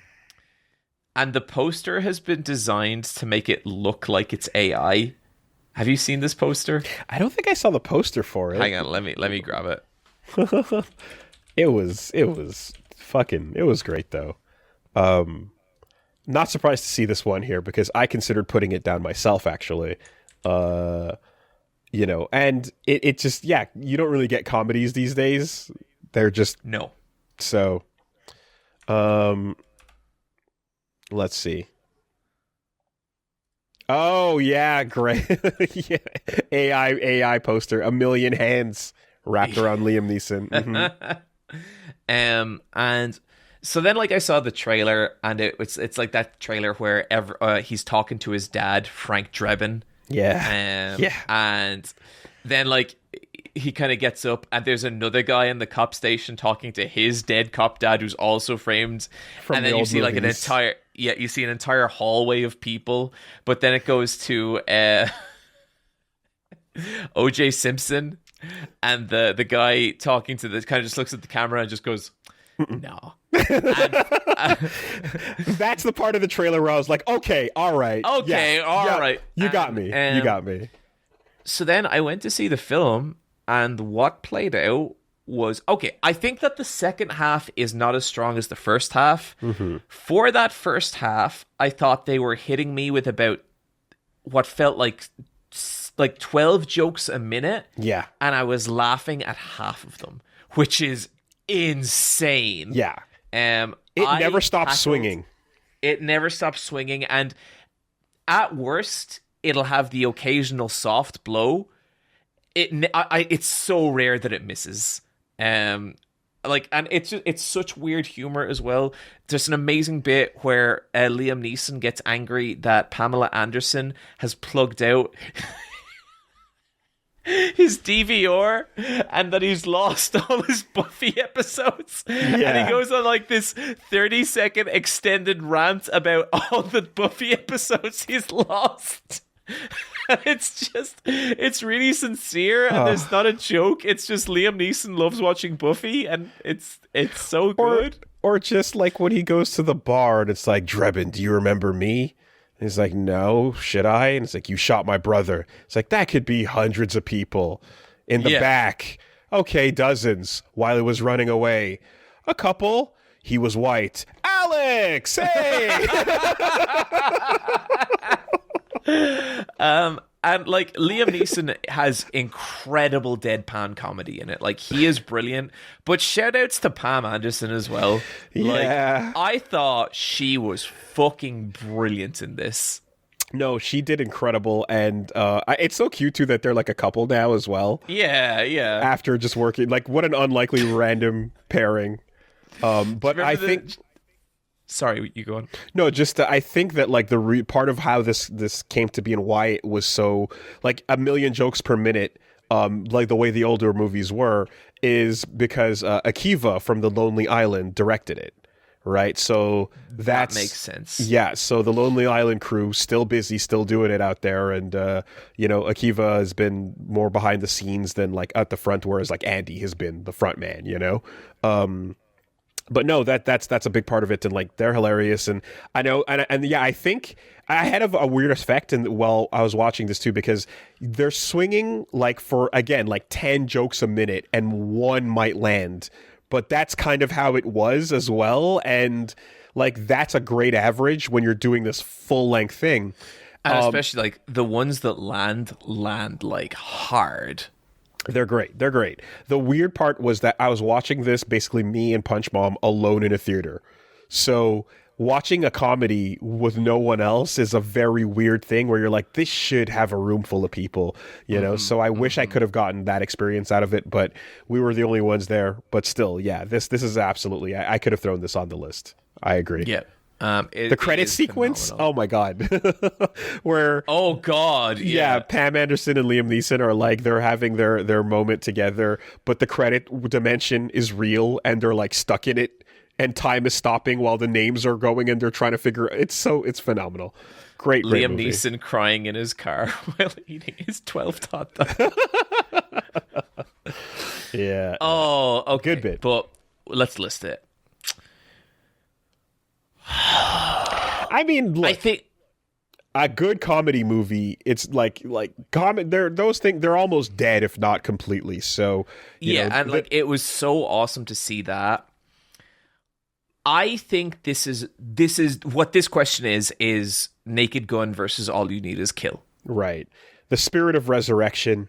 A: and the poster has been designed to make it look like it's AI. Have you seen this poster?
B: I don't think I saw the poster for it.
A: Hang on, let me grab it.
B: It was great though. Not surprised to see this one here because I considered putting it down myself actually. And it just, yeah, you don't really get comedies these days. They're just
A: no.
B: So let's see. Oh yeah, great. Yeah. AI poster, 1 million hands wrapped around Liam Neeson. Mm-hmm.
A: And so then, like, I saw the trailer, and it's like that trailer where he's talking to his dad, Frank Drebin.
B: Yeah.
A: And then, like, he kind of gets up, and there's another guy in the cop station talking to his dead cop dad, who's also framed.
B: From
A: and
B: the
A: then you
B: old
A: see
B: movies.
A: like you see an entire hallway of people. But then it goes to O.J. Simpson, and the guy talking to this kind of just looks at the camera and just goes, "No."
B: That's the part of the trailer where I was like, okay, all right.
A: Okay, all right.
B: You got me. You got me.
A: So then I went to see the film, and what played out was, okay, I think that the second half is not as strong as the first half.
B: Mm-hmm.
A: For that first half, I thought they were hitting me with about what felt like 12 jokes a minute.
B: Yeah.
A: And I was laughing at half of them, which is insane.
B: Yeah. It never stops swinging.
A: It never stops swinging, and at worst, it'll have the occasional soft blow. It's so rare that it misses. And it's such weird humor as well. There's an amazing bit where Liam Neeson gets angry that Pamela Anderson has plugged out his DVR and that he's lost all his Buffy episodes.
B: Yeah.
A: And he goes on like this 30-second extended rant about all the Buffy episodes he's lost. It's really sincere, and there's not a joke. It's just Liam Neeson loves watching Buffy, and it's so good.
B: Or just like when he goes to the bar and it's like, Drebin, do you remember me? And he's like, no, should I? And it's like, you shot my brother. It's like, that could be hundreds of people in the back. Okay, dozens. While he was running away. A couple. He was white. Alex! Hey!
A: And like Liam Neeson has incredible deadpan comedy in it. Like he is brilliant. But shout outs to Pam Anderson as well.
B: Yeah.
A: Like, I thought she was fucking brilliant in this.
B: No, she did incredible, and it's so cute too that they're like a couple now as well.
A: Yeah.
B: After just working, like what an unlikely random pairing. But I think.
A: Sorry, you go on.
B: No, just I think that like part of how this came to be and why it was so like a million jokes per minute, like the way the older movies were, is because Akiva from The Lonely Island directed it, right? So that
A: makes sense.
B: Yeah, so the Lonely Island crew still busy, still doing it out there, and Akiva has been more behind the scenes than like at the front, whereas like Andy has been the front man, But no, that's a big part of it, and like they're hilarious, and I know, and yeah, I think I had a weird effect, and while I was watching this too, because they're swinging like for again like 10 jokes a minute, and one might land, but that's kind of how it was as well, and like that's a great average when you're doing this full length thing,
A: and especially like the ones that land like hard.
B: They're great. They're great. The weird part was that I was watching this, basically me and Punch Mom alone in a theater. So watching a comedy with no one else is a very weird thing where you're like, this should have a room full of people, So I wish I could have gotten that experience out of it, but we were the only ones there. But still, yeah, this is absolutely, I could have thrown this on the list. I agree.
A: Yeah.
B: The credit sequence, phenomenal. Oh my god, where
A: yeah,
B: Pam Anderson and Liam Neeson are like they're having their moment together, but the credit dimension is real and they're like stuck in it, and time is stopping while the names are going and they're trying to figure. It's phenomenal. Great
A: Liam
B: movie.
A: Neeson crying in his car while eating his 12 tot.
B: Yeah.
A: Oh, okay.
B: Good bit,
A: but let's list it.
B: I mean, look,
A: I think
B: a good comedy movie, it's like those things, they're almost dead if not completely. So
A: like it was so awesome to see that. I think this is what this question is Naked Gun versus All You Need Is Kill.
B: Right. The spirit of resurrection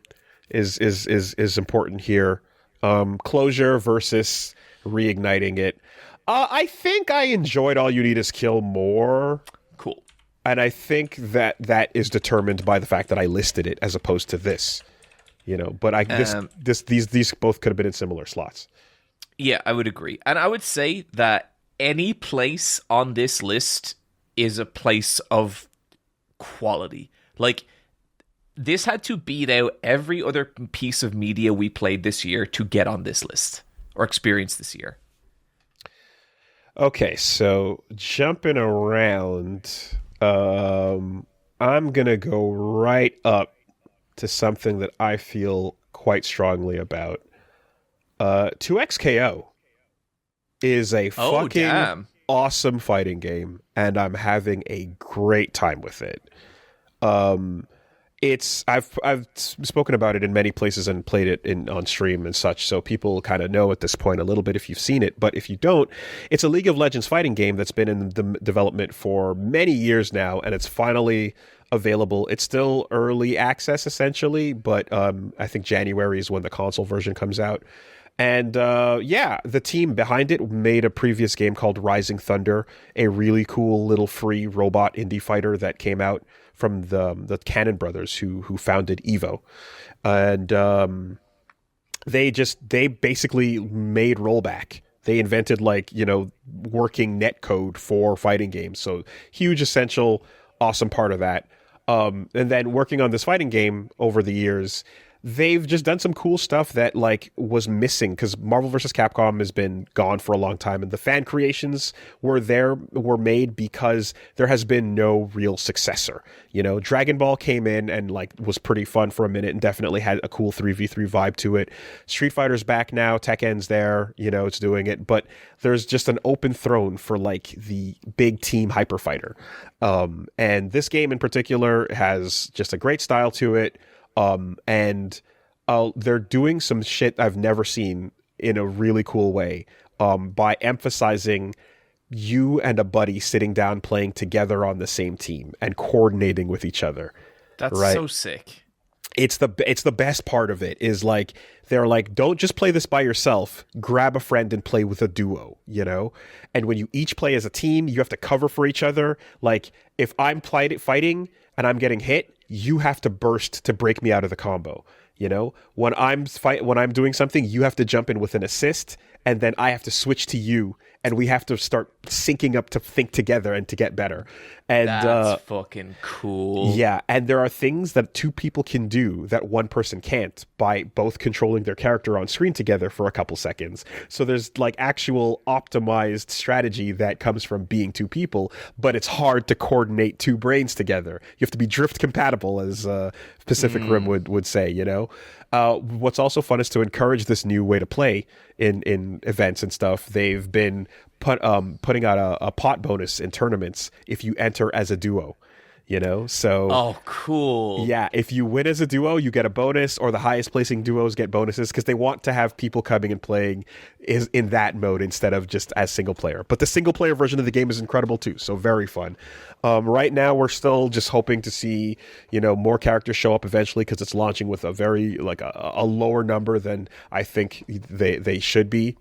B: is important here. Closure versus reigniting it. I think I enjoyed All You Need Is Kill more.
A: Cool.
B: And I think that is determined by the fact that I listed it as opposed to this. But these both could have been in similar slots.
A: Yeah, I would agree. And I would say that any place on this list is a place of quality. Like, this had to beat out every other piece of media we played this year to get on this list or experience this year.
B: Okay, so jumping around, I'm going to go right up to something that I feel quite strongly about. 2XKO is a fucking awesome fighting game, and I'm having a great time with it. I've spoken about it in many places and played it on stream and such, so people kind of know at this point a little bit if you've seen it. But if you don't, it's a League of Legends fighting game that's been in the development for many years now, and it's finally available. It's still early access essentially, but I think January is when the console version comes out. And the team behind it made a previous game called Rising Thunder, a really cool little free robot indie fighter that came out from the Cannon brothers who founded Evo. And they basically made rollback. They invented working netcode for fighting games. So huge, essential, awesome part of that. And then working on this fighting game over the years, they've just done some cool stuff that like was missing, because Marvel vs. Capcom has been gone for a long time, and the fan creations were made because there has been no real successor. You know, Dragon Ball came in and like was pretty fun for a minute and definitely had a cool 3v3 vibe to it. Street Fighter's back now, Tekken's there, you know, it's doing it, but there's just an open throne for like the big team hyper fighter. And this game in particular has just a great style to it. And they're doing some shit I've never seen in a really cool way, by emphasizing you and a buddy sitting down playing together on the same team and coordinating with each other.
A: That's
B: right?
A: So sick.
B: It's the best part of it is like, they're like, don't just play this by yourself, grab a friend and play with a duo, you know? And when you each play as a team, you have to cover for each other. Like if I'm fighting and I'm getting hit, you have to burst to break me out of the combo. You know, when I'm doing something, you have to jump in with an assist, and then I have to switch to you, and we have to start syncing up to think together and to get better. And
A: that's fucking cool.
B: Yeah, and there are things that two people can do that one person can't by both controlling their character on screen together for a couple seconds. So there's like actual optimized strategy that comes from being two people, but it's hard to coordinate two brains together. You have to be drift compatible, as Pacific Rim would say, you know? What's also fun is to encourage this new way to play in events and stuff. They've been putting out a pot bonus in tournaments if you enter as a duo, you know? So
A: oh, cool.
B: Yeah, if you win as a duo, you get a bonus, or the highest placing duos get bonuses, because they want to have people coming and playing is in that mode instead of just as single player. But the single player version of the game is incredible too, so very fun. Right now we're still just hoping to see, you know, more characters show up eventually, because it's launching with a very like a lower number than I think they should be.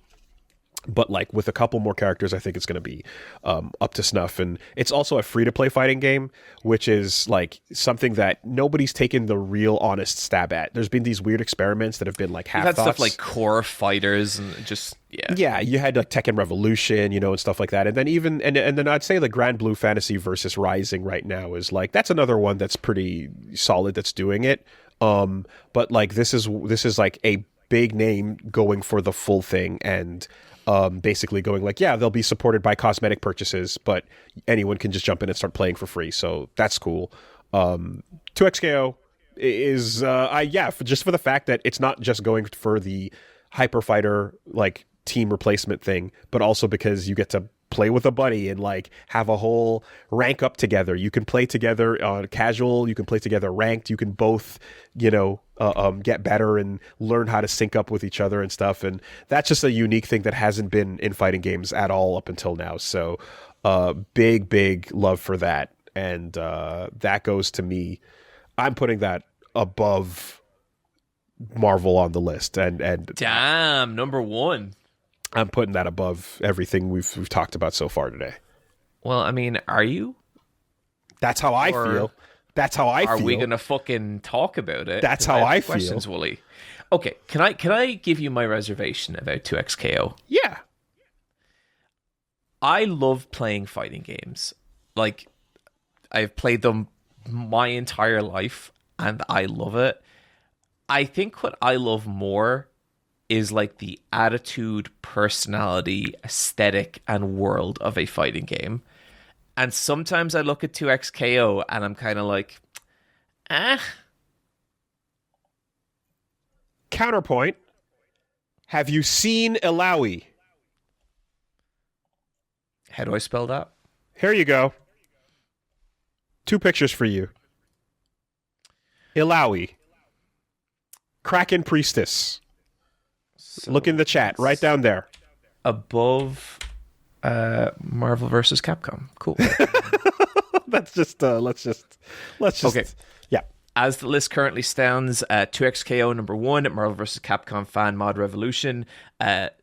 B: But like with a couple more characters, I think it's going to be up to snuff. And it's also a free-to-play fighting game, which is like something that nobody's taken the real honest stab at. There's been these weird experiments that have been like half-thoughts.
A: Stuff like Core Fighters and just
B: yeah, you had like Tekken Revolution, you know, and stuff like that. And then even and then I'd say the Grand Blue Fantasy versus Rising right now is like, that's another one that's pretty solid that's doing it. But like this is like a big name going for the full thing, and basically going like, yeah, they'll be supported by cosmetic purchases, but anyone can just jump in and start playing for free. So that's cool. 2XKO is, just for the fact that it's not just going for the hyper fighter, like team replacement thing, but also because you get to play with a buddy and like have a whole rank up together. You can play together on casual, you can play together ranked, you can both, you know, get better and learn how to sync up with each other and stuff. And that's just a unique thing that hasn't been in fighting games at all up until now. So big love for that. And that goes to me. I'm putting that above Marvel on the list. And
A: damn, number one.
B: I'm putting that above everything we've talked about so far today.
A: Well, I mean, are you?
B: That's how I feel. That's how I feel.
A: Are we gonna fucking talk about it?
B: That's how I feel.
A: Questions, Woolie. Okay, can I give you my reservation about 2XKO?
B: Yeah.
A: I love playing fighting games. Like, I've played them my entire life, and I love it. I think what I love more is like the attitude, personality, aesthetic, and world of a fighting game. And sometimes I look at 2XKO and I'm kind of like,
B: Counterpoint. Have you seen Ilawi?
A: How do I spell that?
B: Here you go. 2 pictures for you. Ilawi. Kraken Priestess.
A: So
B: look in the chat, right down there.
A: Above Marvel vs. Capcom. Cool.
B: let's just
A: okay.
B: Yeah.
A: As the list currently stands, 2XKO number 1, Marvel vs. Capcom Fan Mod Revolution.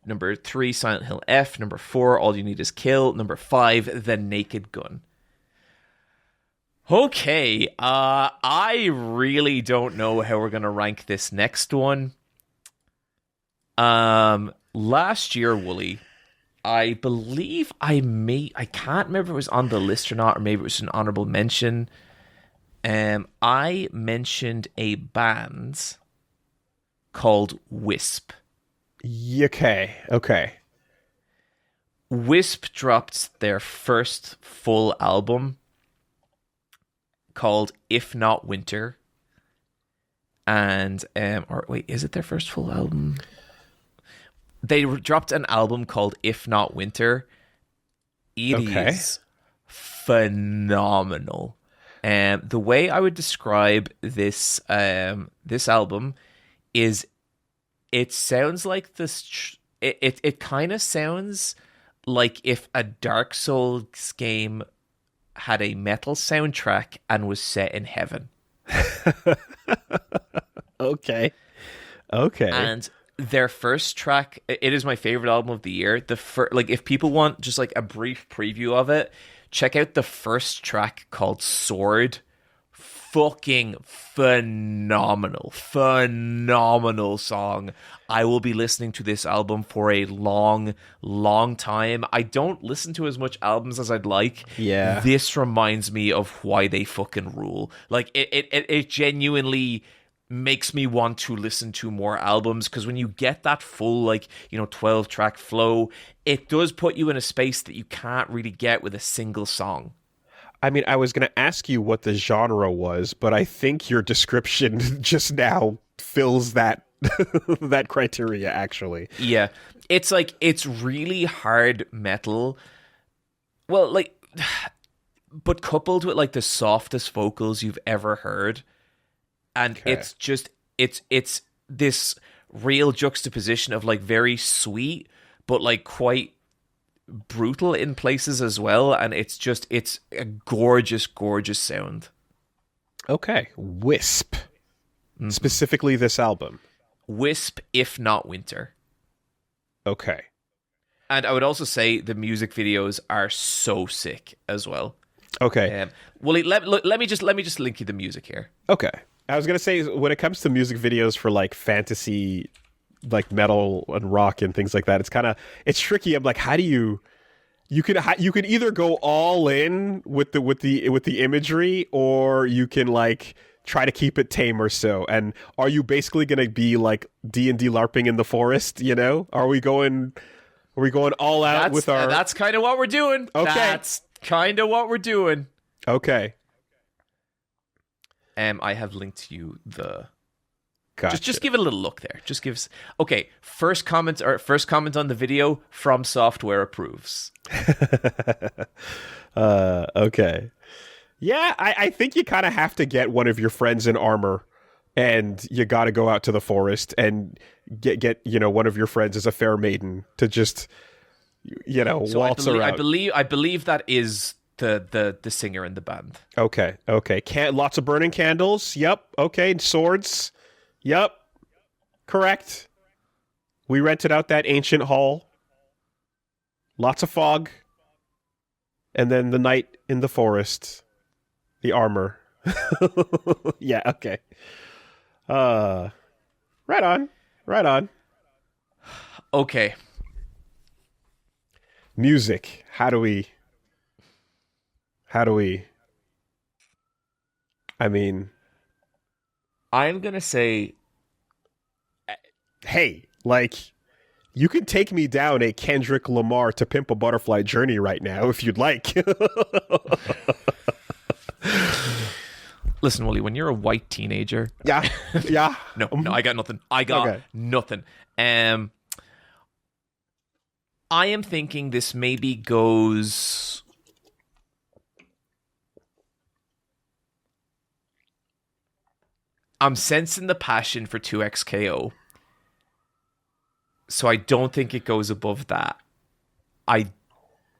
A: Number 3, Silent Hill F. Number 4, All You Need Is Kill. Number 5, The Naked Gun. Okay, I really don't know how we're going to rank this next one. Last year, Woolie, I believe I can't remember if it was on the list or not, or maybe it was an honorable mention. I mentioned a band called WISP.
B: Okay.
A: WISP dropped their first full album called If Not Winter. And, or wait, is it their first full album? They dropped an album called If Not Winter. It is phenomenal. The way I would describe this this album is it sounds like this. It kind of sounds like if a Dark Souls game had a metal soundtrack and was set in heaven.
B: Okay.
A: And their first track, it is my favorite album of the year. Like if people want just like a brief preview of it, check out the first track called Sword. Fucking phenomenal song. I will be listening to this album for a long time. I don't listen to as much albums as I'd like.
B: Yeah.
A: This reminds me of why they fucking rule. Like it genuinely makes me want to listen to more albums, because when you get that full 12 track flow, it does put you in a space that you can't really get with a single song.
B: I mean, I was going to ask you what the genre was, but I think your description just now fills that that criteria, actually.
A: Yeah. It's really hard metal. Well, but coupled with the softest vocals you've ever heard. And it's just it's this real juxtaposition of very sweet but quite brutal in places as well, and it's a gorgeous sound.
B: Okay. WISP. Specifically this album.
A: WISP, If Not Winter.
B: Okay.
A: And I would also say the music videos are so sick as well.
B: Okay.
A: Well, let me just link you the music here.
B: Okay. I was going to say, when it comes to music videos for fantasy, metal and rock and things like that, it's tricky. I'm like, how do you could either go all in with the imagery, or you can try to keep it tame or so. And are you basically going to be D&D LARPing in the forest? Are we going all out with our?
A: That's kind of what we're doing.
B: Okay.
A: That's kind of what we're doing.
B: Okay.
A: I have linked you the.
B: Gotcha.
A: Just give it a little look there. Just gives. Okay, first comment on the video: From Software approves.
B: Okay. Yeah, I think you kind of have to get one of your friends in armor, and you got to go out to the forest and get one of your friends as a fair maiden to just waltz around.
A: I believe that is the singer in the band.
B: Okay. Lots of burning candles. Yep. Okay. Swords. Yep. Correct. We rented out that ancient hall. Lots of fog. And then the night in the forest. The armor. Yeah, okay. Right on.
A: Okay.
B: Music. How do we I mean,
A: I'm going to say,
B: hey, you can take me down a Kendrick Lamar To Pimp a Butterfly journey right now if you'd like.
A: Listen, Woolie, when you're a white teenager...
B: Yeah.
A: No, I got nothing. Nothing. I am thinking this maybe goes... I'm sensing the passion for 2XKO. So I don't think it goes above that. I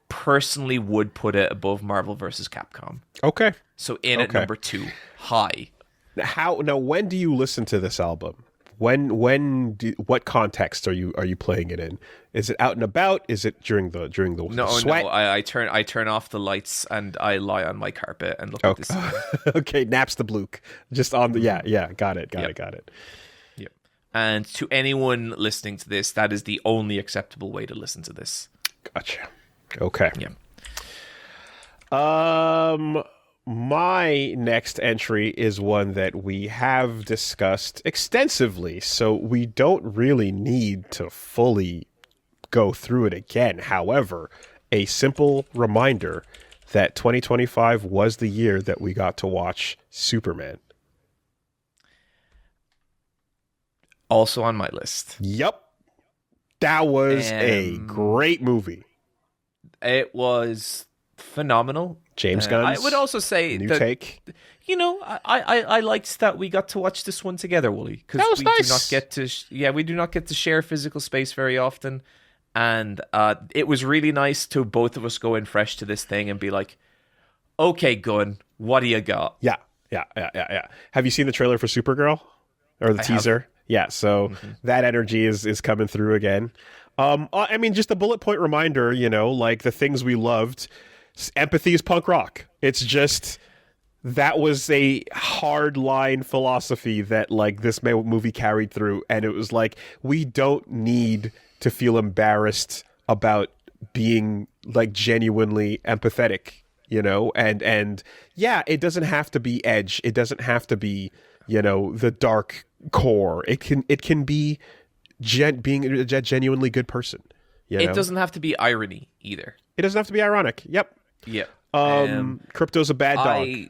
A: personally would put it above Marvel vs. Capcom.
B: Okay.
A: So at number 2, high.
B: Now when do you listen to this album? What context are you playing it in? Is it out and about? Is it during the sweat?
A: No, I turn off the lights and I lie on my carpet and look at this.
B: Okay, naps the blook. Just on the got it.
A: Yep. And to anyone listening to this, that is the only acceptable way to listen to this.
B: Gotcha. Okay.
A: Yeah.
B: my next entry is one that we have discussed extensively, so we don't really need to fully go through it again. However, a simple reminder that 2025 was the year that we got to watch Superman.
A: Also on my list.
B: Yep. That was a great movie.
A: It was phenomenal.
B: James Gunn's
A: I would also say
B: new take.
A: You know, I liked that we got to watch this one together, Woolie, because we
B: nice.
A: do not get to we do not get to share physical space very often, and it was really nice to both of us go in fresh to this thing and be like, okay, Gunn, what do you got?
B: Yeah. Have you seen the trailer for Supergirl or the teaser?
A: Have.
B: Yeah, so that energy is coming through again. I mean, just a bullet point reminder, you know, like the things we loved. Empathy is punk rock. It's just, that was a hard line philosophy that like this movie carried through, and it was like, we don't need to feel embarrassed about being like genuinely empathetic, you know, and yeah, it doesn't have to be edge. It doesn't have to be, you know, the dark core. It can be being a genuinely good person. You know?
A: It doesn't have to be irony either.
B: It doesn't have to be ironic. Yep.
A: Yeah.
B: Crypto's a bad dog.
A: I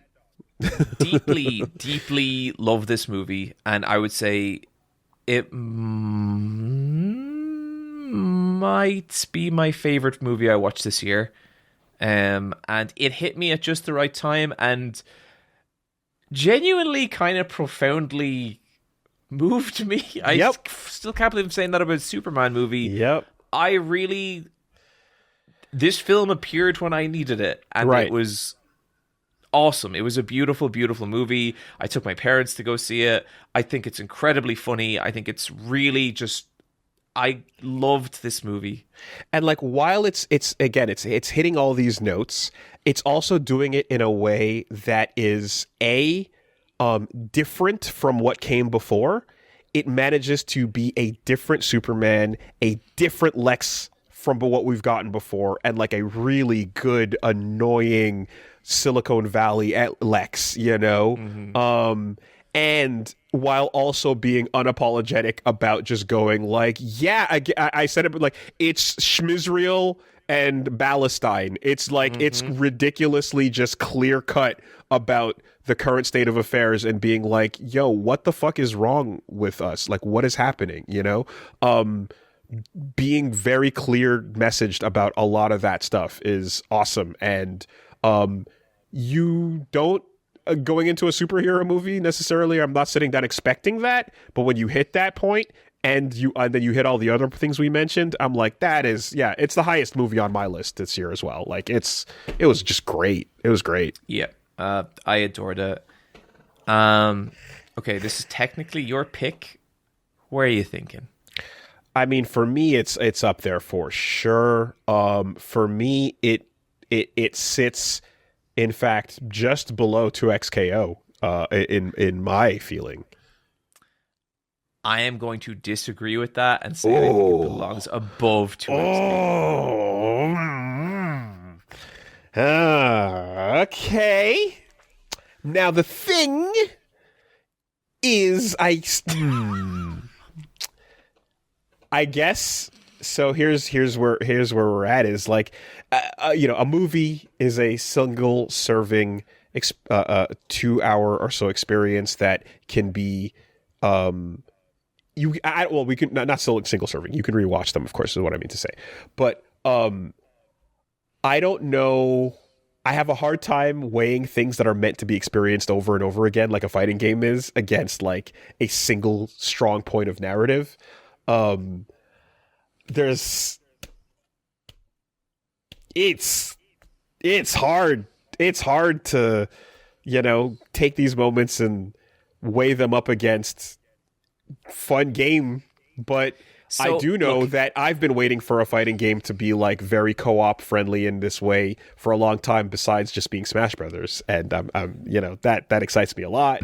A: deeply love this movie, and I would say it might be my favorite movie I watched this year. And it hit me at just the right time, and genuinely kind of profoundly moved me. I still can't believe I'm saying that about a Superman movie.
B: Yep.
A: This film appeared when I needed it, and it was awesome. It was a beautiful, beautiful movie. I took my parents to go see it. I think it's incredibly funny. I think it's really just, I loved this movie.
B: And like, while it's hitting all these notes, it's also doing it in a way that is different from what came before. It manages to be a different Superman, a different Lex from what we've gotten before, and like a really good, annoying Silicon Valley Lex, you know? And while also being unapologetic about just going like, yeah, I said it, but like, it's Schmizrael and Palestine. It's like, it's ridiculously just clear cut about the current state of affairs and being like, yo, what the fuck is wrong with us? Like, what is happening, you know? Being very clear messaged about a lot of that stuff is awesome. And you don't, going into a superhero movie necessarily, I'm not sitting down expecting that, but when you hit that point and then you hit all the other things we mentioned, I'm like, that is, yeah, it's the highest movie on my list this year as well. Like, it was just great. It was great.
A: Yeah. I adored it. Okay, this is technically your pick. Where are you thinking?
B: I mean, for me, it's up there for sure. For me, it sits, in fact, just below 2XKO in my feeling.
A: I am going to disagree with that and say I think it belongs above 2XKO.
B: Okay. Now the thing is, I guess so. Here's where we're at is like, you know, a movie is a single serving 2 hour or so experience that can be we can not still single serving. You can rewatch them, of course, is what I mean to say. But I don't know. I have a hard time weighing things that are meant to be experienced over and over again, like a fighting game is, against like a single strong point of narrative. It's hard. It's hard to, you know, take these moments and weigh them up against fun game, but I do know that I've been waiting for a fighting game to be like very co-op friendly in this way for a long time, besides just being Smash Brothers, and I'm you know, that excites me a lot.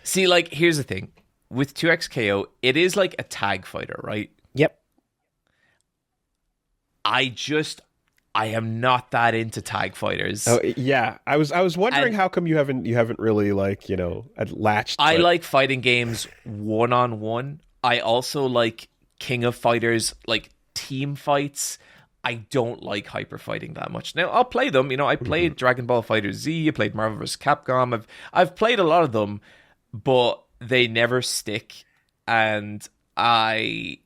A: See, like, here's the thing with 2XKO, it is like a tag fighter, right?
B: Yep.
A: I I am not that into tag fighters.
B: Oh yeah, I was wondering how come you haven't really like latched.
A: I like fighting games 1-on-1. I also like King of Fighters, like team fights. I don't like hyper fighting that much. Now I'll play them. I played Dragon Ball Fighter Z. I played Marvel vs. Capcom. I've played a lot of them, but they never stick, and I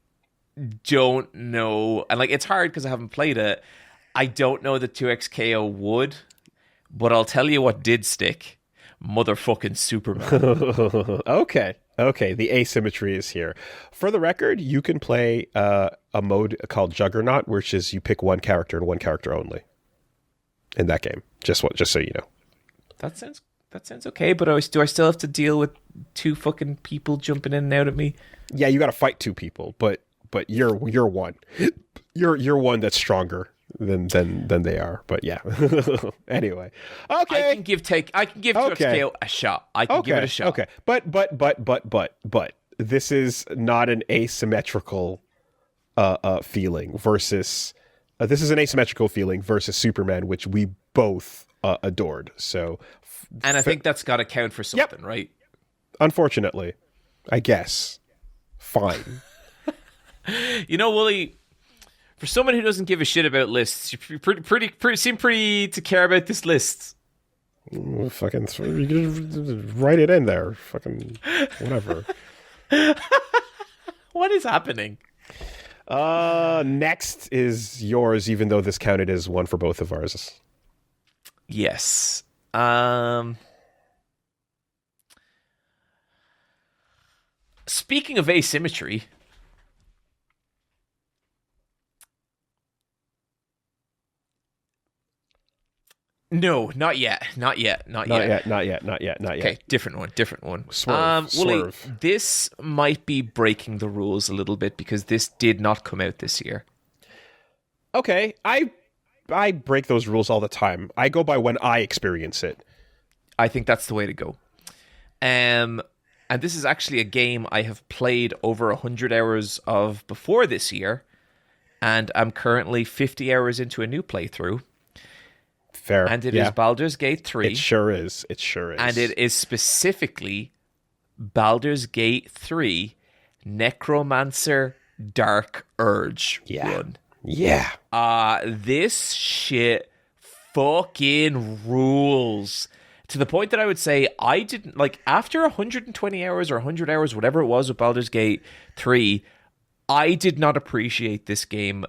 A: don't know. And like it's hard because I haven't played it. I don't know that 2XKO would, but I'll tell you what did stick. Motherfucking Superman.
B: Okay, the asymmetry is here. For the record, you can play a mode called Juggernaut, which is you pick one character and one character only in that game. Just so you know.
A: That sounds okay, but do I still have to deal with two fucking people jumping in and out at me?
B: Yeah, you got to fight two people, but you're one. You're one that's stronger than they are. But yeah. Anyway, okay.
A: I can give 2XKO a shot. I can give it a shot.
B: Okay, but this is not an asymmetrical feeling versus. This is an asymmetrical feeling versus Superman, which we both adored. So,
A: and I think that's got to count for something, right?
B: Unfortunately, I guess. Fine.
A: Woolie, for someone who doesn't give a shit about lists, you seem pretty to care about this list.
B: Fucking write it in there. Fucking whatever.
A: What is happening?
B: Next is yours, even though this counted as one for both of ours.
A: Yes. Speaking of asymmetry, no, not yet. Okay, different one.
B: Swerve.
A: Woolie, this might be breaking the rules a little bit because this did not come out this year.
B: Okay, I break those rules all the time. I go by when I experience it.
A: I think that's the way to go. And this is actually a game I have played over 100 hours of before this year, and I'm currently 50 hours into a new playthrough.
B: Fair.
A: And it is Baldur's Gate 3.
B: It sure is.
A: And it is specifically Baldur's Gate 3 Necromancer Dark Urge run.
B: Yeah.
A: This shit fucking rules. To the point that I would say I didn't, after 120 hours or 100 hours, whatever it was with Baldur's Gate 3, I did not appreciate this game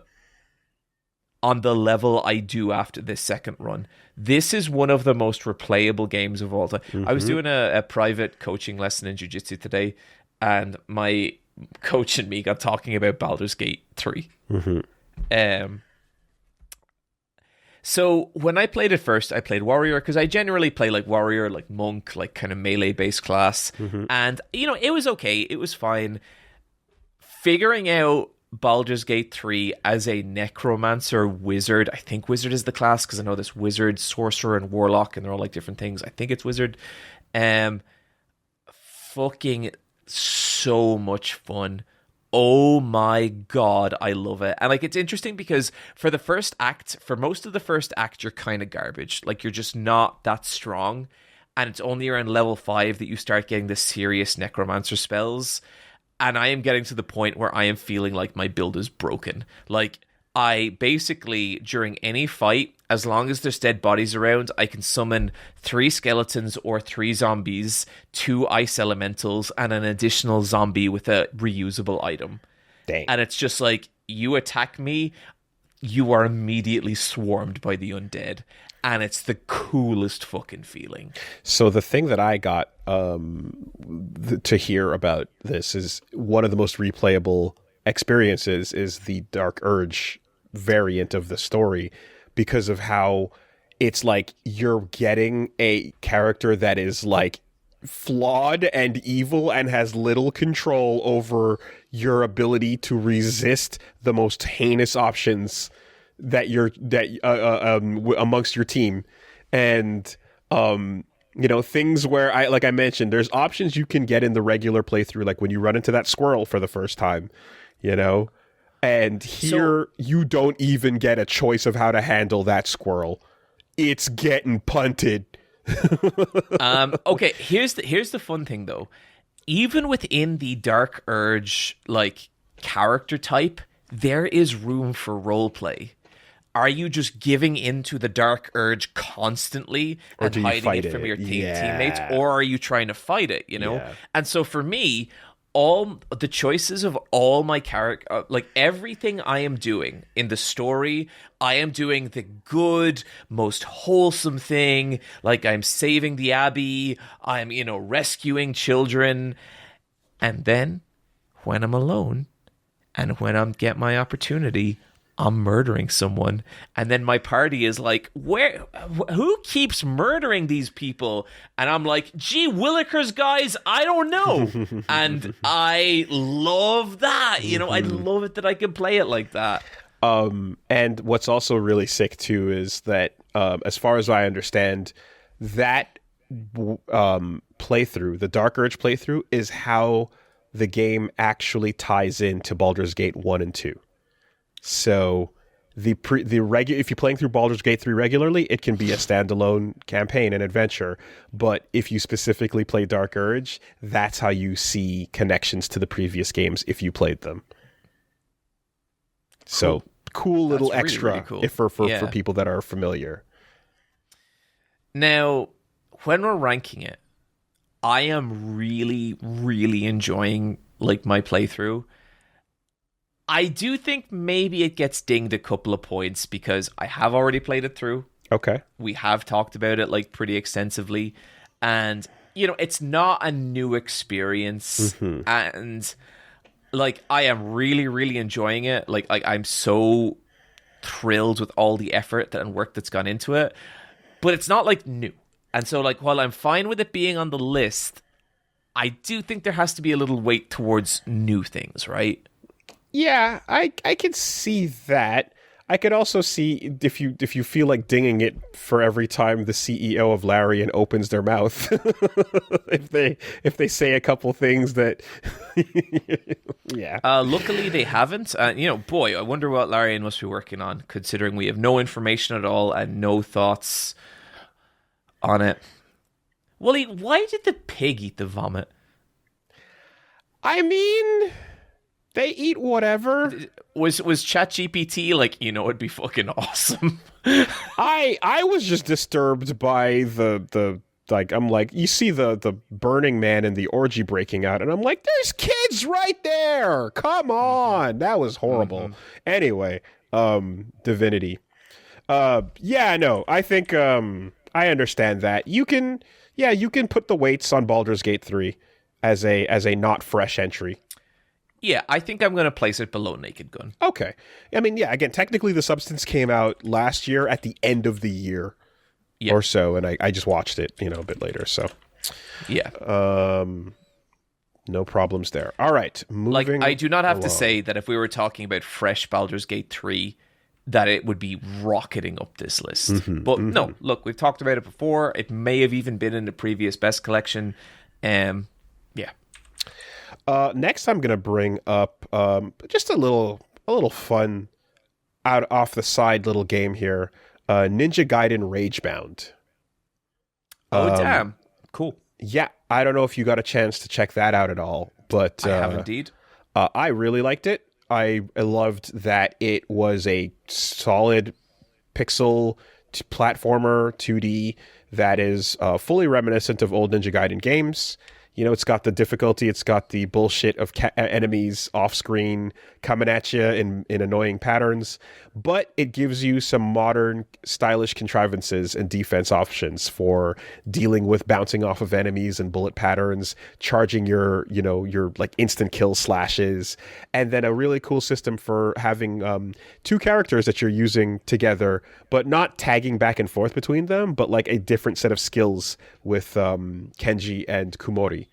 A: on the level I do after this second run. This is one of the most replayable games of all time. Mm-hmm. I was doing a private coaching lesson in Jiu-Jitsu today, and my coach and me got talking about Baldur's Gate 3.
B: Mm-hmm.
A: So when I played it first, I played Warrior, because I generally play like Warrior, like Monk, like kind of melee-based class.
B: Mm-hmm.
A: And, it was okay. It was fine. Figuring out Baldur's Gate 3 as a Necromancer Wizard. I think Wizard is the class, because I know there's Wizard, Sorcerer, and Warlock, and they're all like different things. I think it's Wizard. Fucking so much fun. Oh my god, I love it. And it's interesting because for most of the first act, you're kind of garbage. You're just not that strong. And it's only around level 5 that you start getting the serious Necromancer spells. And I am getting to the point where I am feeling like my build is broken. I basically, during any fight, as long as there's dead bodies around, I can summon 3 skeletons or 3 zombies, 2 ice elementals, and an additional zombie with a reusable item.
B: Dang.
A: And it's just you attack me, you are immediately swarmed by the undead. And it's the coolest fucking feeling.
B: So the thing that I got to hear about this is one of the most replayable experiences is the Dark Urge variant of the story, because of how it's you're getting a character that is flawed and evil and has little control over your ability to resist the most heinous options that amongst your team. And things where I mentioned, there's options you can get in the regular playthrough, when you run into that squirrel for the first time, And here, you don't even get a choice of how to handle that squirrel. It's getting punted.
A: Okay, here's the fun thing though. Even within the Dark Urge like character type, there is room for roleplay. Are you just giving into the Dark Urge constantly and hiding it from your teammates, or are you trying to fight it? You know, and so for me, all the choices of all my character, like everything I am doing in the story, I am doing the good, most wholesome thing. Like I'm saving the Abbey, I'm, rescuing children. And then when I'm alone and when I get my opportunity, I'm murdering someone. And then my party is like, who keeps murdering these people? And I'm like, gee willikers, guys, I don't know. And I love that. I love it that I can play it like that.
B: And what's also really sick too is that, as far as I understand, that playthrough, the Dark Urge playthrough, is how the game actually ties into Baldur's Gate 1 and 2. So if you're playing through Baldur's Gate 3 regularly, it can be a standalone campaign and adventure. But if you specifically play Dark Urge, that's how you see connections to the previous games if you played them. So cool little
A: That's
B: extra
A: really cool.
B: For people that are familiar.
A: Now, when we're ranking it, I am really, really enjoying like my playthrough. I do think maybe it gets dinged a couple of points because I have already played it through.
B: Okay.
A: We have talked about it like pretty extensively. And, it's not a new experience.
B: Mm-hmm.
A: And like, I am really, really enjoying it. Like I'm so thrilled with all the effort and work that's gone into it. But it's not like new. And so like, while I'm fine with it being on the list, I do think there has to be a little weight towards new things, right?
B: Yeah, I can see that. I could also see if you feel like dinging it for every time the CEO of Larian opens their mouth, if they say a couple things that, yeah.
A: Luckily they haven't. Boy, I wonder what Larian must be working on, considering we have no information at all and no thoughts on it. Woolie, why did the pig eat the vomit?
B: I mean, they eat whatever.
A: Was ChatGPT like, it'd be fucking awesome?
B: I was just disturbed by the like, I'm like, you see the Burning Man and the orgy breaking out, and I'm like, there's kids right there. Come on. That was horrible. Mm-hmm. Anyway, Divinity. No, I think I understand that. You can put the weights on Baldur's Gate 3 as a not fresh entry.
A: Yeah, I think I'm going to place it below Naked Gun.
B: Okay. I mean, yeah, again, technically the Substance came out last year at the end of the year or so, and I just watched it, a bit later, so.
A: Yeah.
B: No problems there. All right, moving
A: I do not have
B: along.
A: to say that if we were talking about fresh Baldur's Gate 3, that it would be rocketing up this list. But no, look, we've talked about it before. It may have even been in the previous Best Collection. Yeah.
B: Next, I'm going to bring up just a little fun, off the side little game here. Ninja Gaiden RAGEBOUND.
A: Oh, damn. Cool.
B: Yeah, I don't know if you got a chance to check that out at all, but
A: I have indeed.
B: I really liked it. I loved that it was a solid pixel platformer 2D that is fully reminiscent of old Ninja Gaiden games. It's got the difficulty, it's got the bullshit of enemies off screen coming at you in annoying patterns, but it gives you some modern stylish contrivances and defense options for dealing with bouncing off of enemies and bullet patterns, charging your like instant kill slashes, and then a really cool system for having two characters that you're using together, but not tagging back and forth between them, but like a different set of skills with Kenji and Kumori.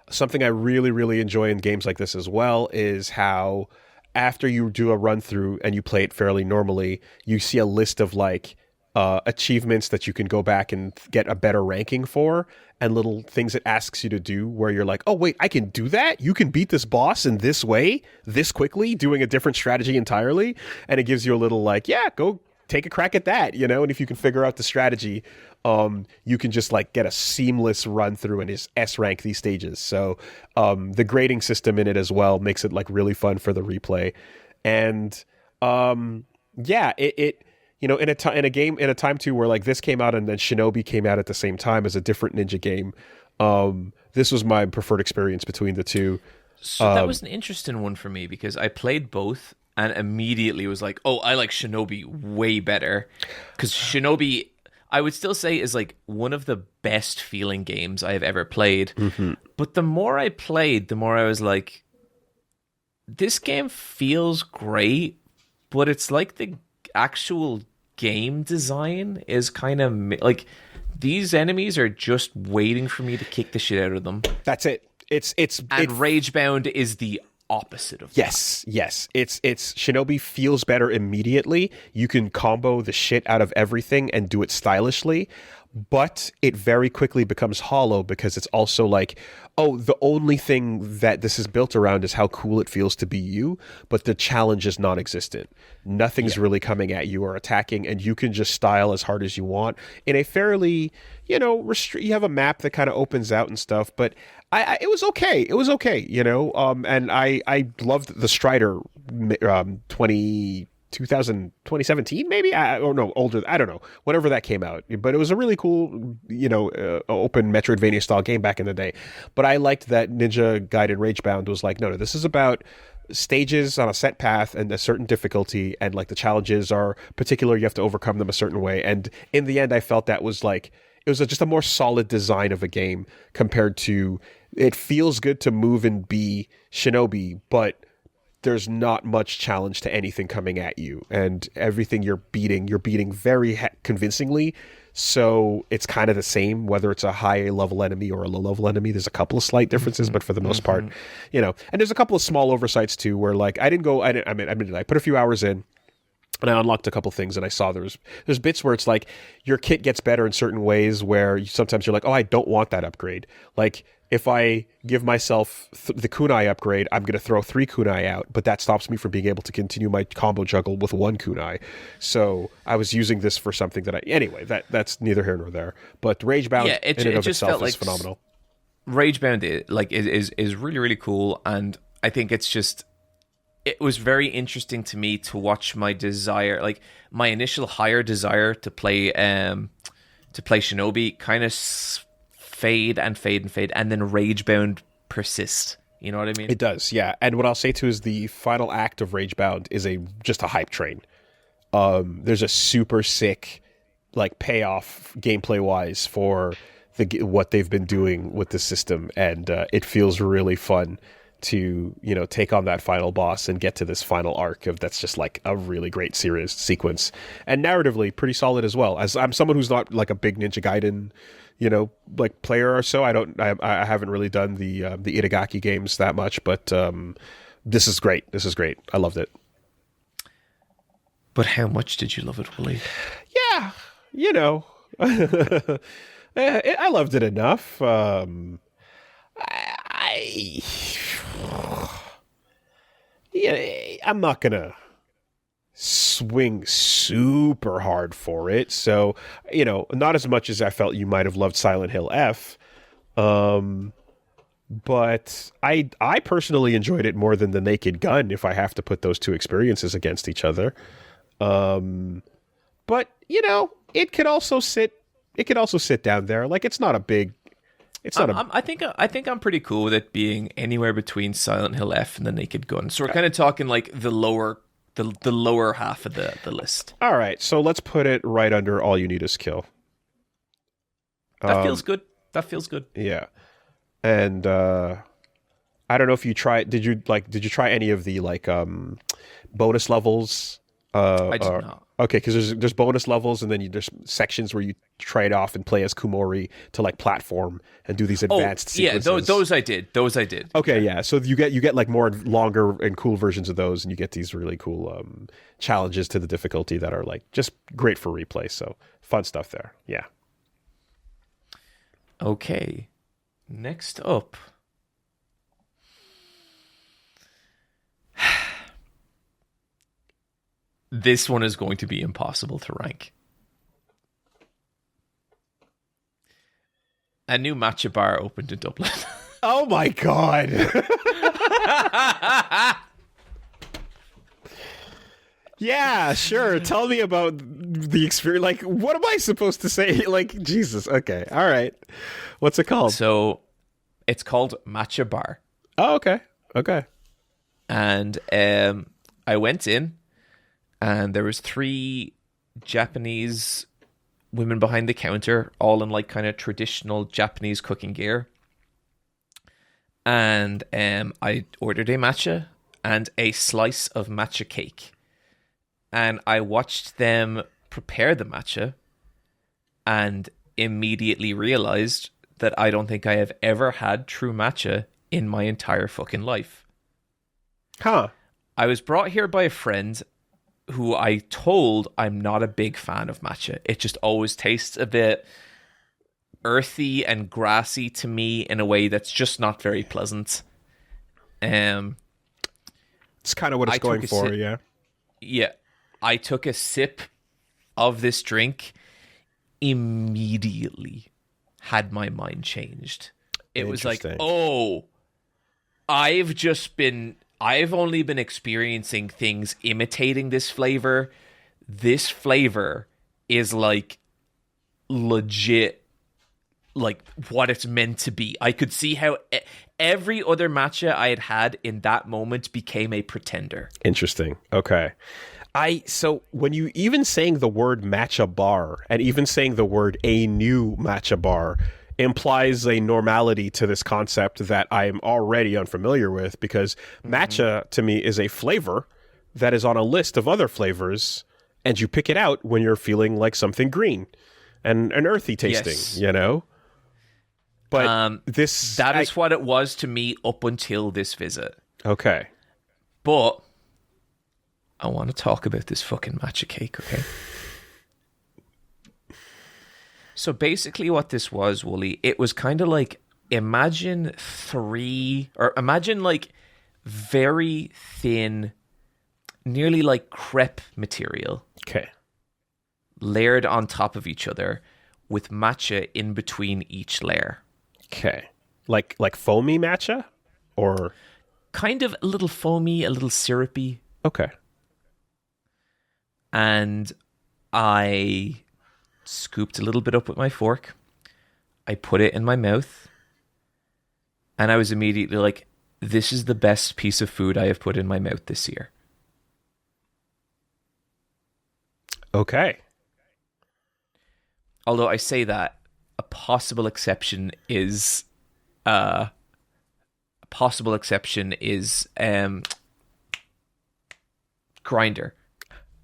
B: Something I really, really enjoy in games like this as well is how after you do a run through and you play it fairly normally, you see a list of like achievements that you can go back and get a better ranking for, and little things it asks you to do where you're like, oh wait, I can do that? You can beat this boss in this way, this quickly, doing a different strategy entirely, and it gives you a little like, yeah, go take a crack at that, you know. And if you can figure out the strategy, you can just like get a seamless run through and just S rank these stages. So the grading system in it as well makes it like really fun for the replay. And yeah, it you know, in a time too where like this came out and then Shinobi came out at the same time as a different ninja game. This was my preferred experience between the two.
A: So that was an interesting one for me because I played both and immediately was like, oh, I like Shinobi way better. Because Shinobi, I would still say, is like one of the best feeling games I have ever played. Mm-hmm. But the more I played, the more I was like, this game feels great, but it's like the actual game design is kind of like these enemies are just waiting for me to kick the shit out of them.
B: That's it. It's
A: RAGEBOUND is the opposite of that.
B: Yes. It's Shinobi feels better immediately. You can combo the shit out of everything and do it stylishly, but it very quickly becomes hollow because it's also like, oh, the only thing that this is built around is how cool it feels to be you, but the challenge is non-existent. Nothing's really coming at you or attacking, and you can just style as hard as you want in a fairly, you know, you have a map that kind of opens out and stuff, but it was okay. It was okay, you know, and I loved the Strider 2017 maybe, or no, older, I don't know, whenever that came out, but it was a really cool, you know, open Metroidvania style game back in the day. But I liked that Ninja Gaiden RAGEBOUND was like, no, this is about stages on a set path and a certain difficulty, and like the challenges are particular, you have to overcome them a certain way. And in the end, I felt that was like, it was just a more solid design of a game compared to, it feels good to move and be Shinobi, but there's not much challenge to anything coming at you, and everything you're beating very convincingly. So it's kind of the same, whether it's a high level enemy or a low level enemy. There's a couple of slight differences, but for the most part, you know, and there's a couple of small oversights too, where like I put a few hours in, and I unlocked a couple things, and I saw there's bits where it's like your kit gets better in certain ways where sometimes you're like, oh, I don't want that upgrade. Like if I give myself the kunai upgrade, I'm going to throw 3 kunai out, but that stops me from being able to continue my combo juggle with 1 kunai. So I was using this for something that anyway, that's neither here nor there. But RAGEBOUND in and of itself is phenomenal.
A: RAGEBOUND is really, really cool, and I think it was very interesting to me to watch my desire, like my initial higher desire to play Shinobi kind of fade, and then RAGEBOUND persist. You know what I mean?
B: It does, yeah. And what I'll say too is the final act of RAGEBOUND is just a hype train. There's a super sick like payoff gameplay wise for what they've been doing with the system, and it feels really fun to, you know, take on that final boss and get to this final arc that's just like a really great sequence, and narratively pretty solid as well. As I'm someone who's not like a big Ninja Gaiden, you know, like player or so, I haven't really done the Itagaki games that much, but this is great. I loved it.
A: But how much did you love it, Woolie?
B: Yeah, you know, I loved it enough. I'm not gonna swing super hard for it, so, you know, not as much as I felt you might have loved Silent Hill F, but I personally enjoyed it more than the Naked Gun, if I have to put those two experiences against each other. But you know, it could also sit down there. Like, it's not a big.
A: I think I'm pretty cool with it being anywhere between Silent Hill F and the Naked Gun. So we're kind of talking like the lower half of the list.
B: All right, so let's put it right under All You Need Is Kill.
A: That feels good.
B: Yeah, and I don't know if you tried. Did you try any of the like bonus levels?
A: I did not.
B: Okay, because there's bonus levels, and then there's sections where you trade off and play as Kumori to like platform and do these advanced sequences.
A: Yeah, those I did.
B: Okay, yeah. So you get like more longer and cool versions of those, and you get these really cool challenges to the difficulty that are like just great for replay. So fun stuff there. Yeah.
A: Okay. Next up. This one is going to be impossible to rank. A new matcha bar opened in Dublin.
B: Oh my god. Yeah, sure. Tell me about the experience. Like, what am I supposed to say? Like, Jesus. Okay. All right. What's it called?
A: So, it's called Matcha Bar.
B: Oh, okay. Okay.
A: And I went in, and there was 3 Japanese women behind the counter, all in like kind of traditional Japanese cooking gear. And I ordered a matcha and a slice of matcha cake. And I watched them prepare the matcha and immediately realized that I don't think I have ever had true matcha in my entire fucking life.
B: Huh.
A: I was brought here by a friend who I told I'm not a big fan of matcha. It just always tastes a bit earthy and grassy to me in a way that's just not very pleasant.
B: It's kind of what it's going for, yeah.
A: Yeah. I took a sip of this drink, immediately had my mind changed. It was like, oh, I've only been experiencing things imitating this flavor. This flavor is like legit, like what it's meant to be. I could see how every other matcha I had in that moment became a pretender.
B: Interesting. Okay. So when you even saying the word matcha bar and even saying the word a new matcha bar implies a normality to this concept that I'm already unfamiliar with, because matcha to me is a flavor that is on a list of other flavors, and you pick it out when you're feeling like something green and earthy tasting, you know? But that
A: is what it was to me up until this visit.
B: Okay.
A: But I want to talk about this fucking matcha cake, okay? So basically what this was, Woolie, it was kind of like, imagine like very thin, nearly like crepe material.
B: Okay.
A: Layered on top of each other with matcha in between each layer.
B: Okay. Like foamy matcha? Or?
A: Kind of a little foamy, a little syrupy.
B: Okay.
A: And I scooped a little bit up with my fork. I put it in my mouth. And I was immediately like, this is the best piece of food I have put in my mouth this year.
B: Okay.
A: Although I say that, a possible exception is Grinder.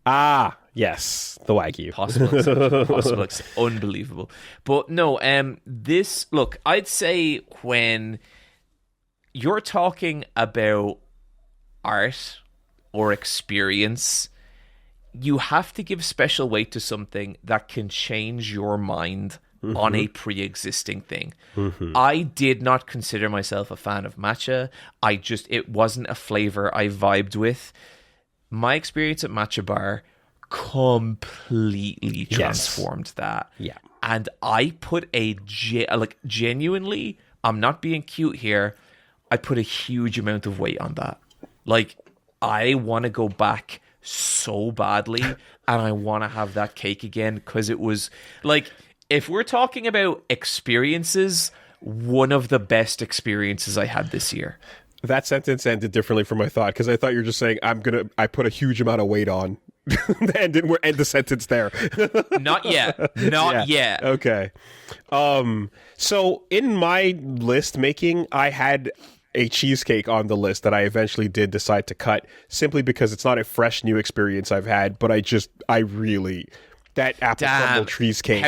B: Ah, yes, the Wagyu.
A: Possible unbelievable. But no, look, I'd say when you're talking about art or experience, you have to give special weight to something that can change your mind on a pre-existing thing. I did not consider myself a fan of matcha. It wasn't a flavor I vibed with. My experience at Matcha Bar completely transformed that.
B: Yeah.
A: And I put genuinely, I'm not being cute here, I put a huge amount of weight on that. Like, I want to go back so badly, and I want to have that cake again, because it was, like, if we're talking about experiences, one of the best experiences I had this year.
B: That sentence ended differently from my thought, because I thought you were just saying, I put a huge amount of weight on. And didn't end the sentence there.
A: Not yet. Not yet.
B: Okay. So in my list making, I had a cheesecake on the list that I eventually did decide to cut simply because it's not a fresh new experience I've had, but I really that apple crumble cheesecake.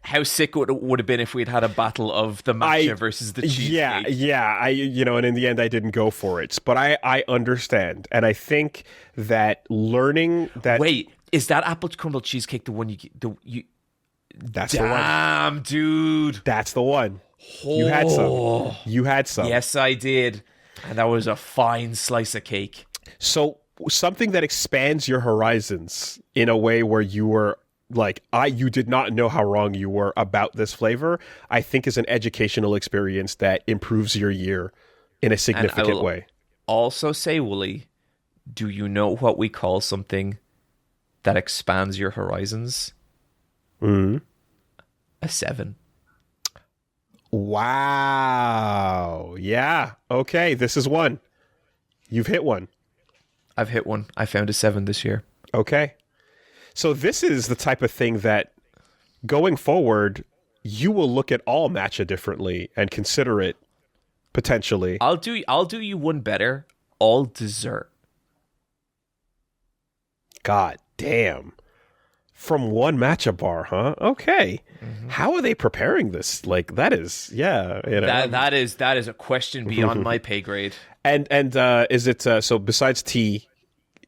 A: How sick would have been if we'd had a battle of the matcha versus the cheesecake.
B: Yeah. And in the end I didn't go for it. But I understand. And I think that learning that
A: Wait, is that apple crumble cheesecake the one you
B: that's the one.
A: Damn, dude.
B: That's the one. You had some. You had some.
A: Yes, I did. And that was a fine slice of cake.
B: So something that expands your horizons in a way where you were like, you did not know how wrong you were about this flavor, I think is an educational experience that improves your year in a significant way.
A: Also say, Woolie, do you know what we call something that expands your horizons?
B: Mm-hmm.
A: A 7.
B: Wow. Yeah. Okay. This is one. You've hit one.
A: I've hit one. I found a 7 this year.
B: Okay. So this is the type of thing that going forward, you will look at all matcha differently and consider it potentially.
A: I'll do you one better. All dessert.
B: God damn. From one matcha bar, huh? Okay. Mm-hmm. How are they preparing this? Like that is, yeah. You know.
A: That is a question beyond my pay grade.
B: And is it so? Besides tea,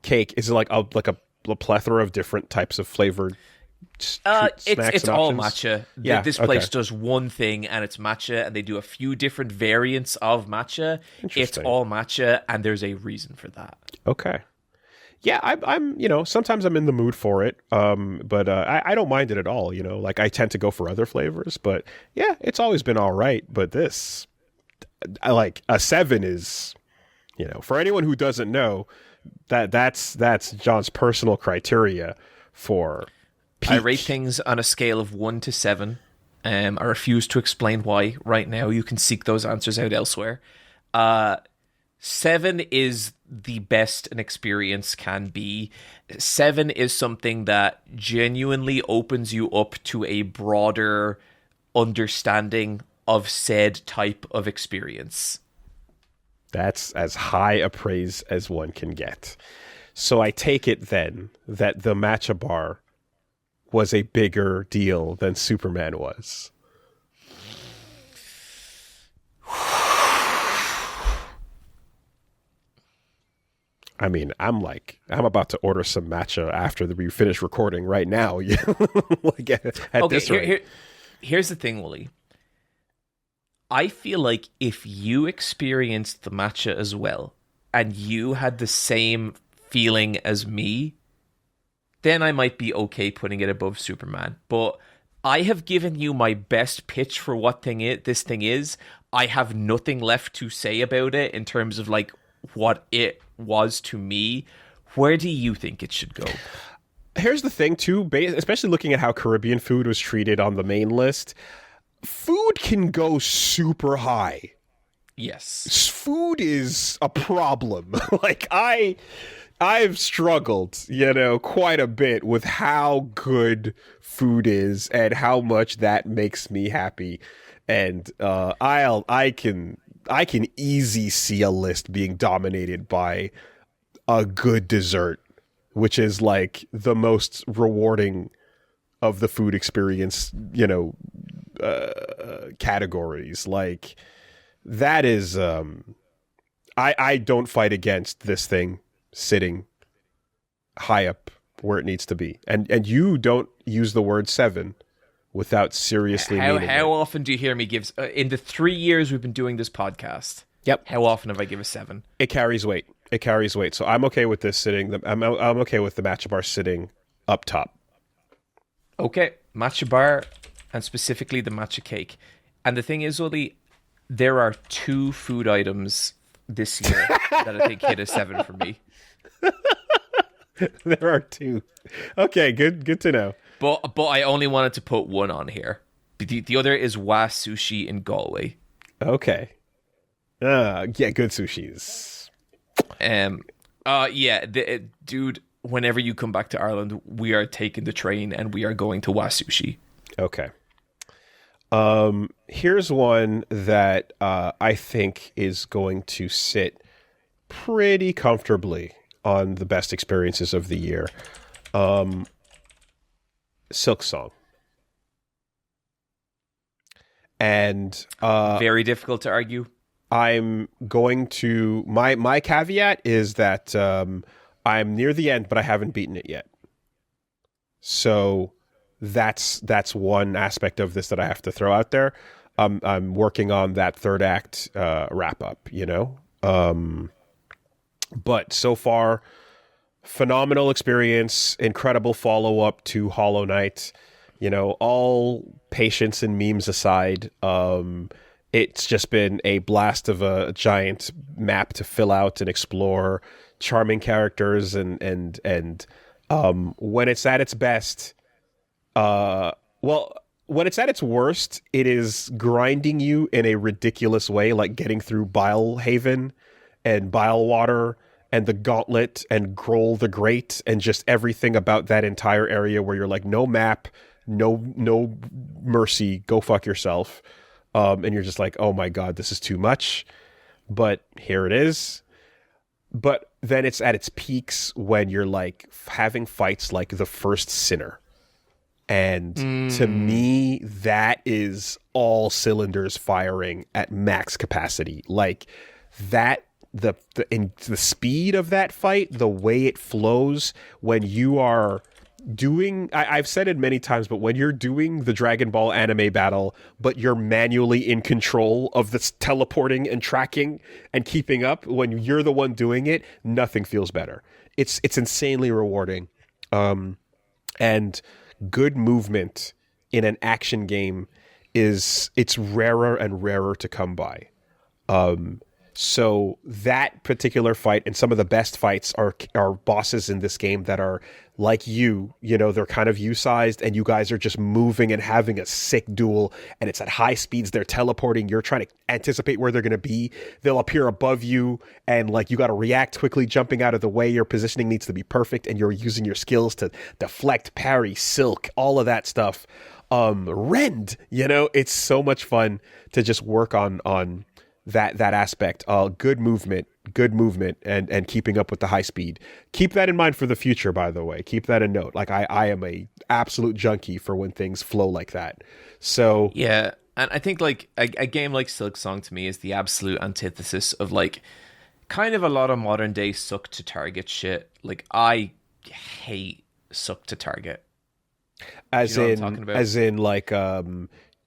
B: cake, is it like a plethora of different types of flavored?
A: It's all matcha.
B: Yeah,
A: this place does one thing, and it's matcha, and they do a few different variants of matcha. It's all matcha, and there's a reason for that.
B: Okay. Yeah, I'm sometimes I'm in the mood for it, but I don't mind it at all, like I tend to go for other flavors, but yeah, it's always been all right, but this, I like a 7 is, for anyone who doesn't know, that's John's personal criteria for peak.
A: I rate things on a scale of 1 to 7. I refuse to explain why right now. You can seek those answers out elsewhere. 7 is the best an experience can be. 7 is something that genuinely opens you up to a broader understanding of said type of experience.
B: That's as high a praise as one can get. So I take it then that the matcha bar was a bigger deal than Superman was. I mean, I'm about to order some matcha after we finish recording right now. Like at this rate.
A: Here's the thing, Woolie. I feel like if you experienced the matcha as well, and you had the same feeling as me, then I might be okay putting it above Superman. But I have given you my best pitch for what this thing is. I have nothing left to say about it in terms of like what it was to me. Where do you think it should go?
B: Here's the thing too, especially looking at how Caribbean food was treated on the main list, food can go super high.
A: Yes,
B: food is a problem. Like I've struggled, quite a bit with how good food is and how much that makes me happy. And I can easily see a list being dominated by a good dessert, which is like the most rewarding of the food experience, categories. Like that is, I don't fight against this thing sitting high up where it needs to be. And you don't use the word 7 without seriously meaning it.
A: How often do you hear me give... in the 3 years we've been doing this podcast,
B: yep.
A: How often have I given a 7?
B: It carries weight. So I'm okay with this sitting... I'm okay with the matcha bar sitting up top.
A: Okay, matcha bar, and specifically the matcha cake. And the thing is, Woolie, there are 2 food items this year that I think hit a 7 for me.
B: There are 2. Okay, good to know.
A: But I only wanted to put one on here. The other is Wa Sushi in Galway.
B: Okay. Yeah, good sushis.
A: Dude, whenever you come back to Ireland, we are taking the train and we are going to Wa Sushi.
B: Okay. Here's one that I think is going to sit pretty comfortably on the best experiences of the year. Silksong. And
A: Very difficult to argue.
B: I'm going to my caveat is that I'm near the end, but I haven't beaten it yet. So that's one aspect of this that I have to throw out there. I'm working on that third act wrap up, you know. But so far, phenomenal experience, incredible follow up to Hollow Knight. You know, all patience and memes aside, it's just been a blast of a giant map to fill out and explore, charming characters, and when it's at its best, when it's at its worst, it is grinding you in a ridiculous way, like getting through Bile Haven and Bile Water and the Gauntlet and Grohl the Great and just everything about that entire area where you're like, no map, no mercy, go fuck yourself. And you're just like, oh my God, this is too much. But here it is. But then it's at its peaks when you're like having fights like the first Sinner. And to me, that is all cylinders firing at max capacity. Like that, the speed of that fight, the way it flows when you are doing, I've said it many times, but when you're doing the Dragon Ball anime battle, but you're manually in control of this teleporting and tracking and keeping up, when you're the one doing it, nothing feels better. It's insanely rewarding. And good movement in an action game it's rarer and rarer to come by. So that particular fight and some of the best fights are bosses in this game that are like you know, they're kind of you-sized and you guys are just moving and having a sick duel and it's at high speeds, they're teleporting, you're trying to anticipate where they're going to be, they'll appear above you and like you got to react quickly, jumping out of the way, your positioning needs to be perfect and you're using your skills to deflect, parry, silk, all of that stuff. Rend, you know, it's so much fun to just work on that aspect. Good movement and keeping up with the high speed. Keep that in mind for the future, by the way. Keep that in note. Like I am a absolute junkie for when things flow like that. So
A: yeah, and I think like a game like Silksong to me is the absolute antithesis of like kind of a lot of modern day suck to target shit. Like I hate suck to target.
B: As in like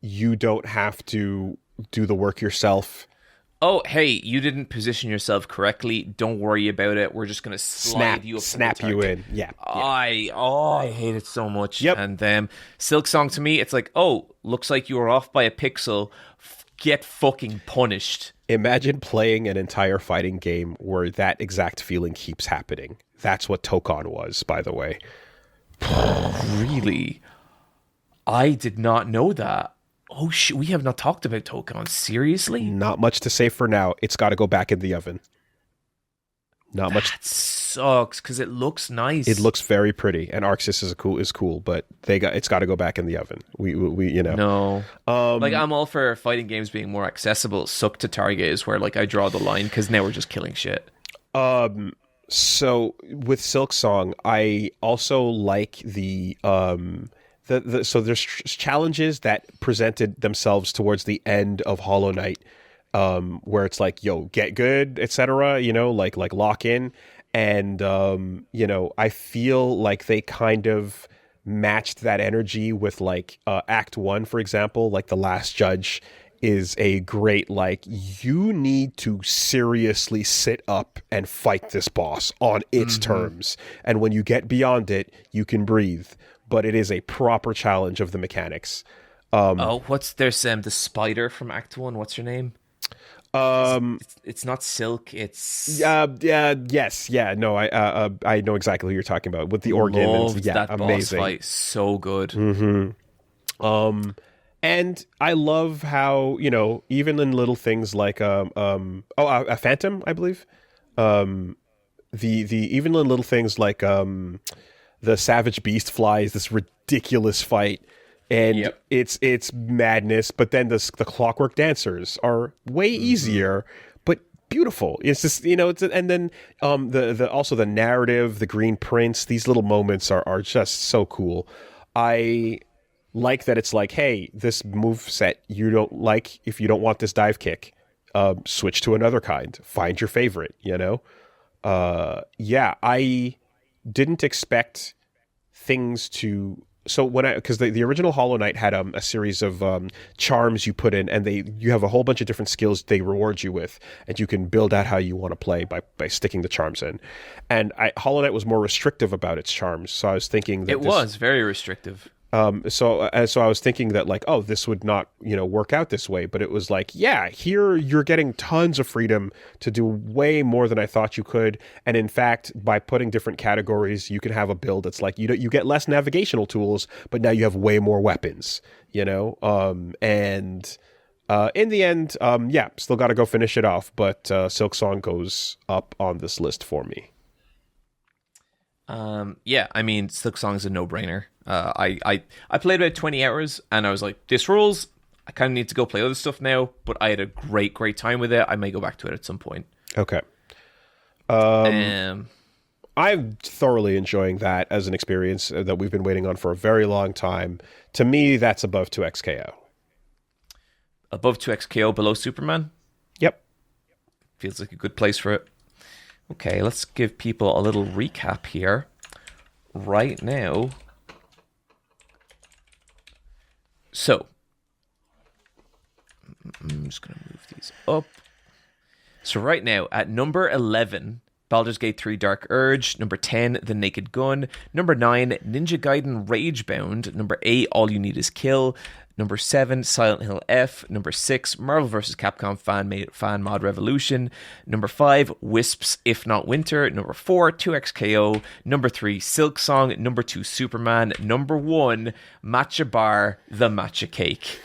B: you don't have to do the work yourself.
A: Oh, hey, you didn't position yourself correctly. Don't worry about it. We're just going to snap you in. Yeah. I hate it so much.
B: Yep.
A: And Silksong to me, it's like, oh, looks like you were off by a pixel. Get fucking punished.
B: Imagine playing an entire fighting game where that exact feeling keeps happening. That's what Tokon was, by the way.
A: Really? I did not know that. Oh shit, we have not talked about Tokon. Seriously?
B: Not much to say for now. It's got to go back in the oven. Not much.
A: That sucks because it looks nice.
B: It looks very pretty, and Arxis is cool, but it's got to go back in the oven. We you know.
A: No. Like I'm all for fighting games being more accessible. Suck to target is where like I draw the line because now we're just killing shit.
B: So with Silksong, I also like so there's challenges that presented themselves towards the end of Hollow Knight, where it's like, yo, get good, etc. You know, like lock in, and you know, I feel like they kind of matched that energy with like Act 1, for example. Like the Last Judge is a great, like, you need to seriously sit up and fight this boss on its terms, and when you get beyond it, you can breathe. But it is a proper challenge of the mechanics.
A: What's there's the spider from Act 1? What's her name? It's not Silk. It's
B: no. I know exactly who you're talking about with the organ.
A: Loved that
B: amazing
A: boss fight. So good.
B: And I love how, you know, even in little things like a Phantom, I believe. The even in little things like the Savage Beast flies this ridiculous fight and it's madness. But then the clockwork dancers are way easier, but beautiful. It's just, and then the also the narrative, the Green Prince, these little moments are just so cool. I like that it's like, hey, this move set you don't like, if you don't want this dive kick, switch to another kind, find your favorite, I didn't expect things to. So because the original Hollow Knight had a series of charms you put in, and you have a whole bunch of different skills they reward you with, and you can build out how you want to play by sticking the charms in. And Hollow Knight was more restrictive about its charms, so I was thinking that
A: it was very restrictive.
B: So I was thinking that like, oh, this would not, work out this way, but it was like, yeah, here you're getting tons of freedom to do way more than I thought you could. And in fact, by putting different categories, you can have a build that's like, you get less navigational tools, but now you have way more weapons, and in the end, still got to go finish it off, but Silksong goes up on this list for me.
A: Silksong's a no-brainer. I played about 20 hours, and I was like, this rules. I kind of need to go play other stuff now, but I had a great time with it. I may go back to it at some point.
B: Okay. I'm thoroughly enjoying that as an experience that we've been waiting on for a very long time. To me, that's above 2XKO.
A: Above 2XKO, below Superman?
B: Yep.
A: Feels like a good place for it. Okay, let's give people a little recap here. Right now. So, I'm just going to move these up. So right now, at number 11, Baldur's Gate 3 Dark Urge. Number 10, The Naked Gun. Number 9, Ninja Gaiden Ragebound. Number 8, All You Need Is Kill. Number 7, Silent Hill F. Number 6, Marvel vs. Capcom Fan Mod Revolution. Number 5, WISP's If Not Winter. Number 4, 2XKO. Number 3, Silksong. Number 2, Superman. Number 1, Matcha Bar, The Matcha Cake.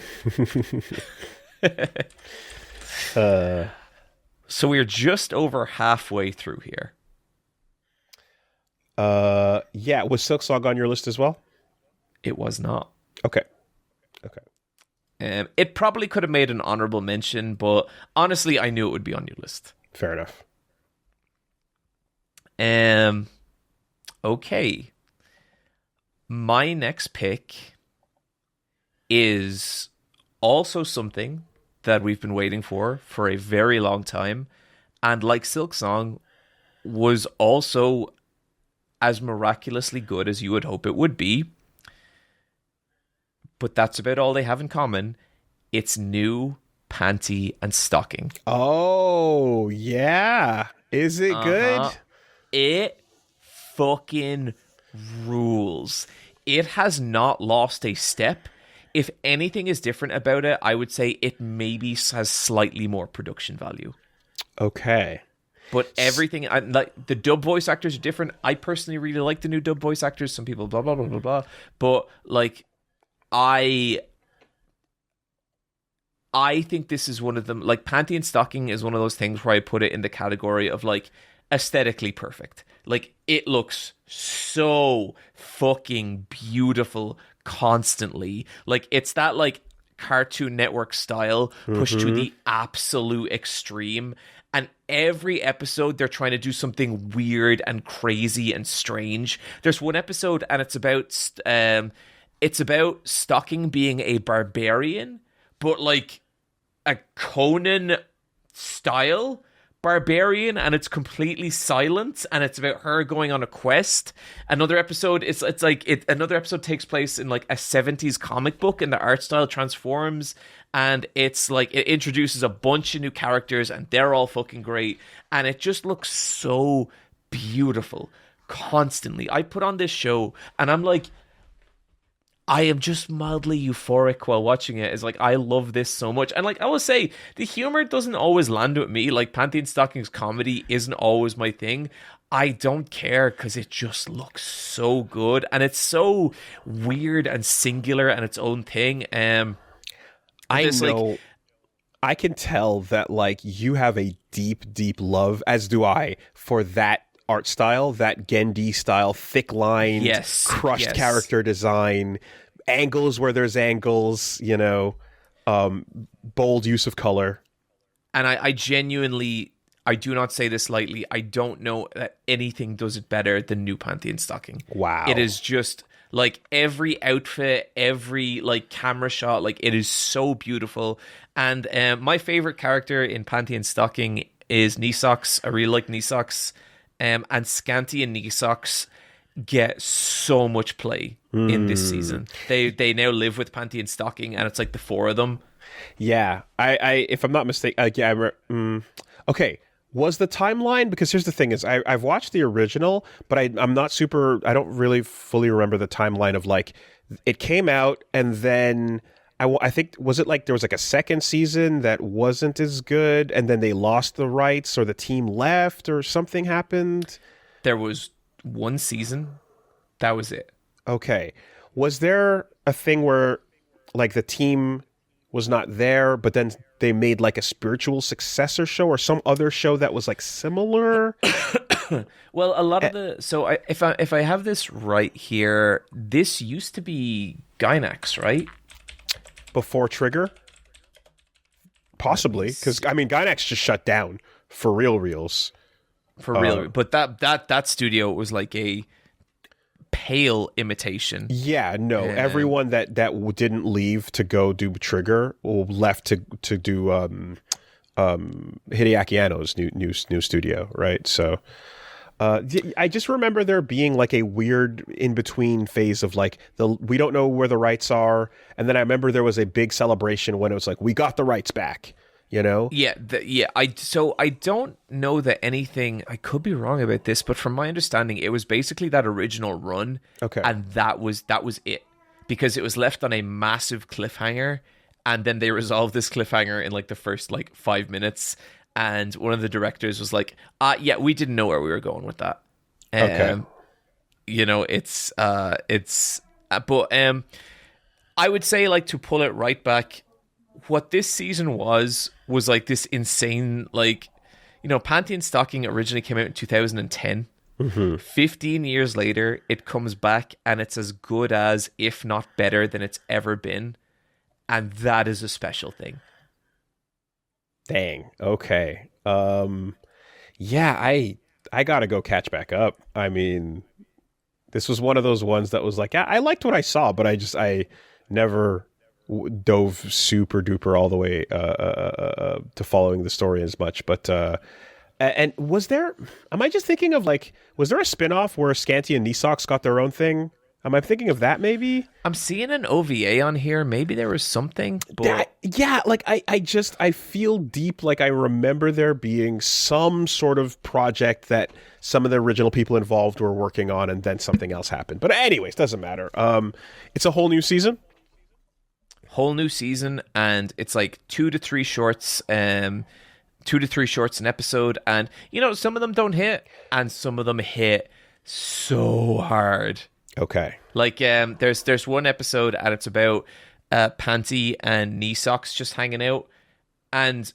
A: So we're just over halfway through here.
B: Was Silksong on your list as well?
A: It was not.
B: Okay.
A: It probably could have made an honorable mention, but honestly, I knew it would be on your list.
B: Fair enough.
A: Okay. My next pick is also something that we've been waiting for a very long time, and like Silksong, was also as miraculously good as you would hope it would be. But that's about all they have in common. It's new, Panty, and Stocking.
B: Oh, yeah. Is it good?
A: It fucking rules. It has not lost a step. If anything is different about it, I would say it maybe has slightly more production value.
B: Okay.
A: But everything, like the dub voice actors are different. I personally really like the new dub voice actors. Some people blah, blah, blah, blah, blah. But like, I think this is one of them. Like, Panty and Stocking is one of those things where I put it in the category of like aesthetically perfect. Like, it looks so fucking beautiful constantly. Like, it's that like Cartoon Network style pushed to the absolute extreme. And every episode, they're trying to do something weird and crazy and strange. There's one episode, and it's about Stocking being a barbarian, but like a Conan style barbarian, and it's completely silent, and it's about her going on a quest. Another episode, another episode takes place in like a 70s comic book, and the art style transforms, and it's like it introduces a bunch of new characters, and they're all fucking great, and it just looks so beautiful constantly. I put on this show, and I'm like, I am just mildly euphoric while watching it. It's like, I love this so much. And like, I will say, the humor doesn't always land with me. Like, Panty and Stocking's comedy isn't always my thing. I don't care, because it just looks so good. And it's so weird and singular and its own thing.
B: I know. I can tell that, like, you have a deep, deep love, as do I, for that art style, that Gendy style, thick line, crushed character design. angles where there's angles, bold use of color.
A: And I genuinely, I do not say this lightly, I don't know that anything does it better than new Panty and Stocking.
B: Wow.
A: It is just, like, every outfit, every, like, camera shot, like, it is so beautiful. And my favorite character in Panty and Stocking is Nisox. I really like Nisox. And Scanty and Nisox get so much play in this season. They now live with Panty and Stocking, and it's like the four of them.
B: Yeah, I if I'm not mistaken, okay. Was the timeline, because here's the thing is I've watched the original, but I'm not super. I don't really fully remember the timeline of, like, it came out and then I think, was it like there was like a second season that wasn't as good and then they lost the rights or the team left or something happened?
A: There was one season. That was it.
B: Okay. Was there a thing where, like, the team was not there, but then they made like a spiritual successor show or some other show that was like similar?
A: Well, a lot of the... So if I have this right here, this used to be Gainax, right?
B: Before Trigger? Possibly. Because, I mean, Gainax just shut down for reals.
A: For real. But that studio was like a pale imitation.
B: Yeah, no. Everyone that didn't leave to go do Trigger left to do Hideaki Anno's new studio, right? So I just remember there being like a weird in-between phase of like we don't know where the rights are, and then I remember there was a big celebration when it was like, we got the rights back.
A: Yeah, I don't know that anything. I could be wrong about this, but from my understanding, it was basically that original run.
B: Okay,
A: and that was it, because it was left on a massive cliffhanger, and then they resolved this cliffhanger in like the first like 5 minutes, and one of the directors was like, yeah, we didn't know where we were going with that.
B: Okay,
A: but I would say, like, to pull it right back, what this season was like this insane, like, Panty and Stocking originally came out in 2010. 15 years later, it comes back and it's as good as, if not better than it's ever been. And that is a special thing.
B: Dang. Okay. Yeah, I gotta go catch back up. I mean, this was one of those ones that was like, I liked what I saw, but I never dove super duper all the way to following the story as much. But and was there, am I just thinking of, like, was there a spin-off where Scanty and Nisox got their own thing? Am I thinking of that maybe?
A: I'm seeing an OVA on here. Maybe there was something. But...
B: yeah, like I feel deep like I remember there being some sort of project that some of the original people involved were working on, and then something else happened. But anyways, doesn't matter. It's a whole new season. And it's like 2 to 3 shorts, 2 to 3 shorts an episode, and some of them don't hit, and some of them hit so hard. Okay.
A: Like there's one episode, and it's about Panty and Nisox just hanging out, and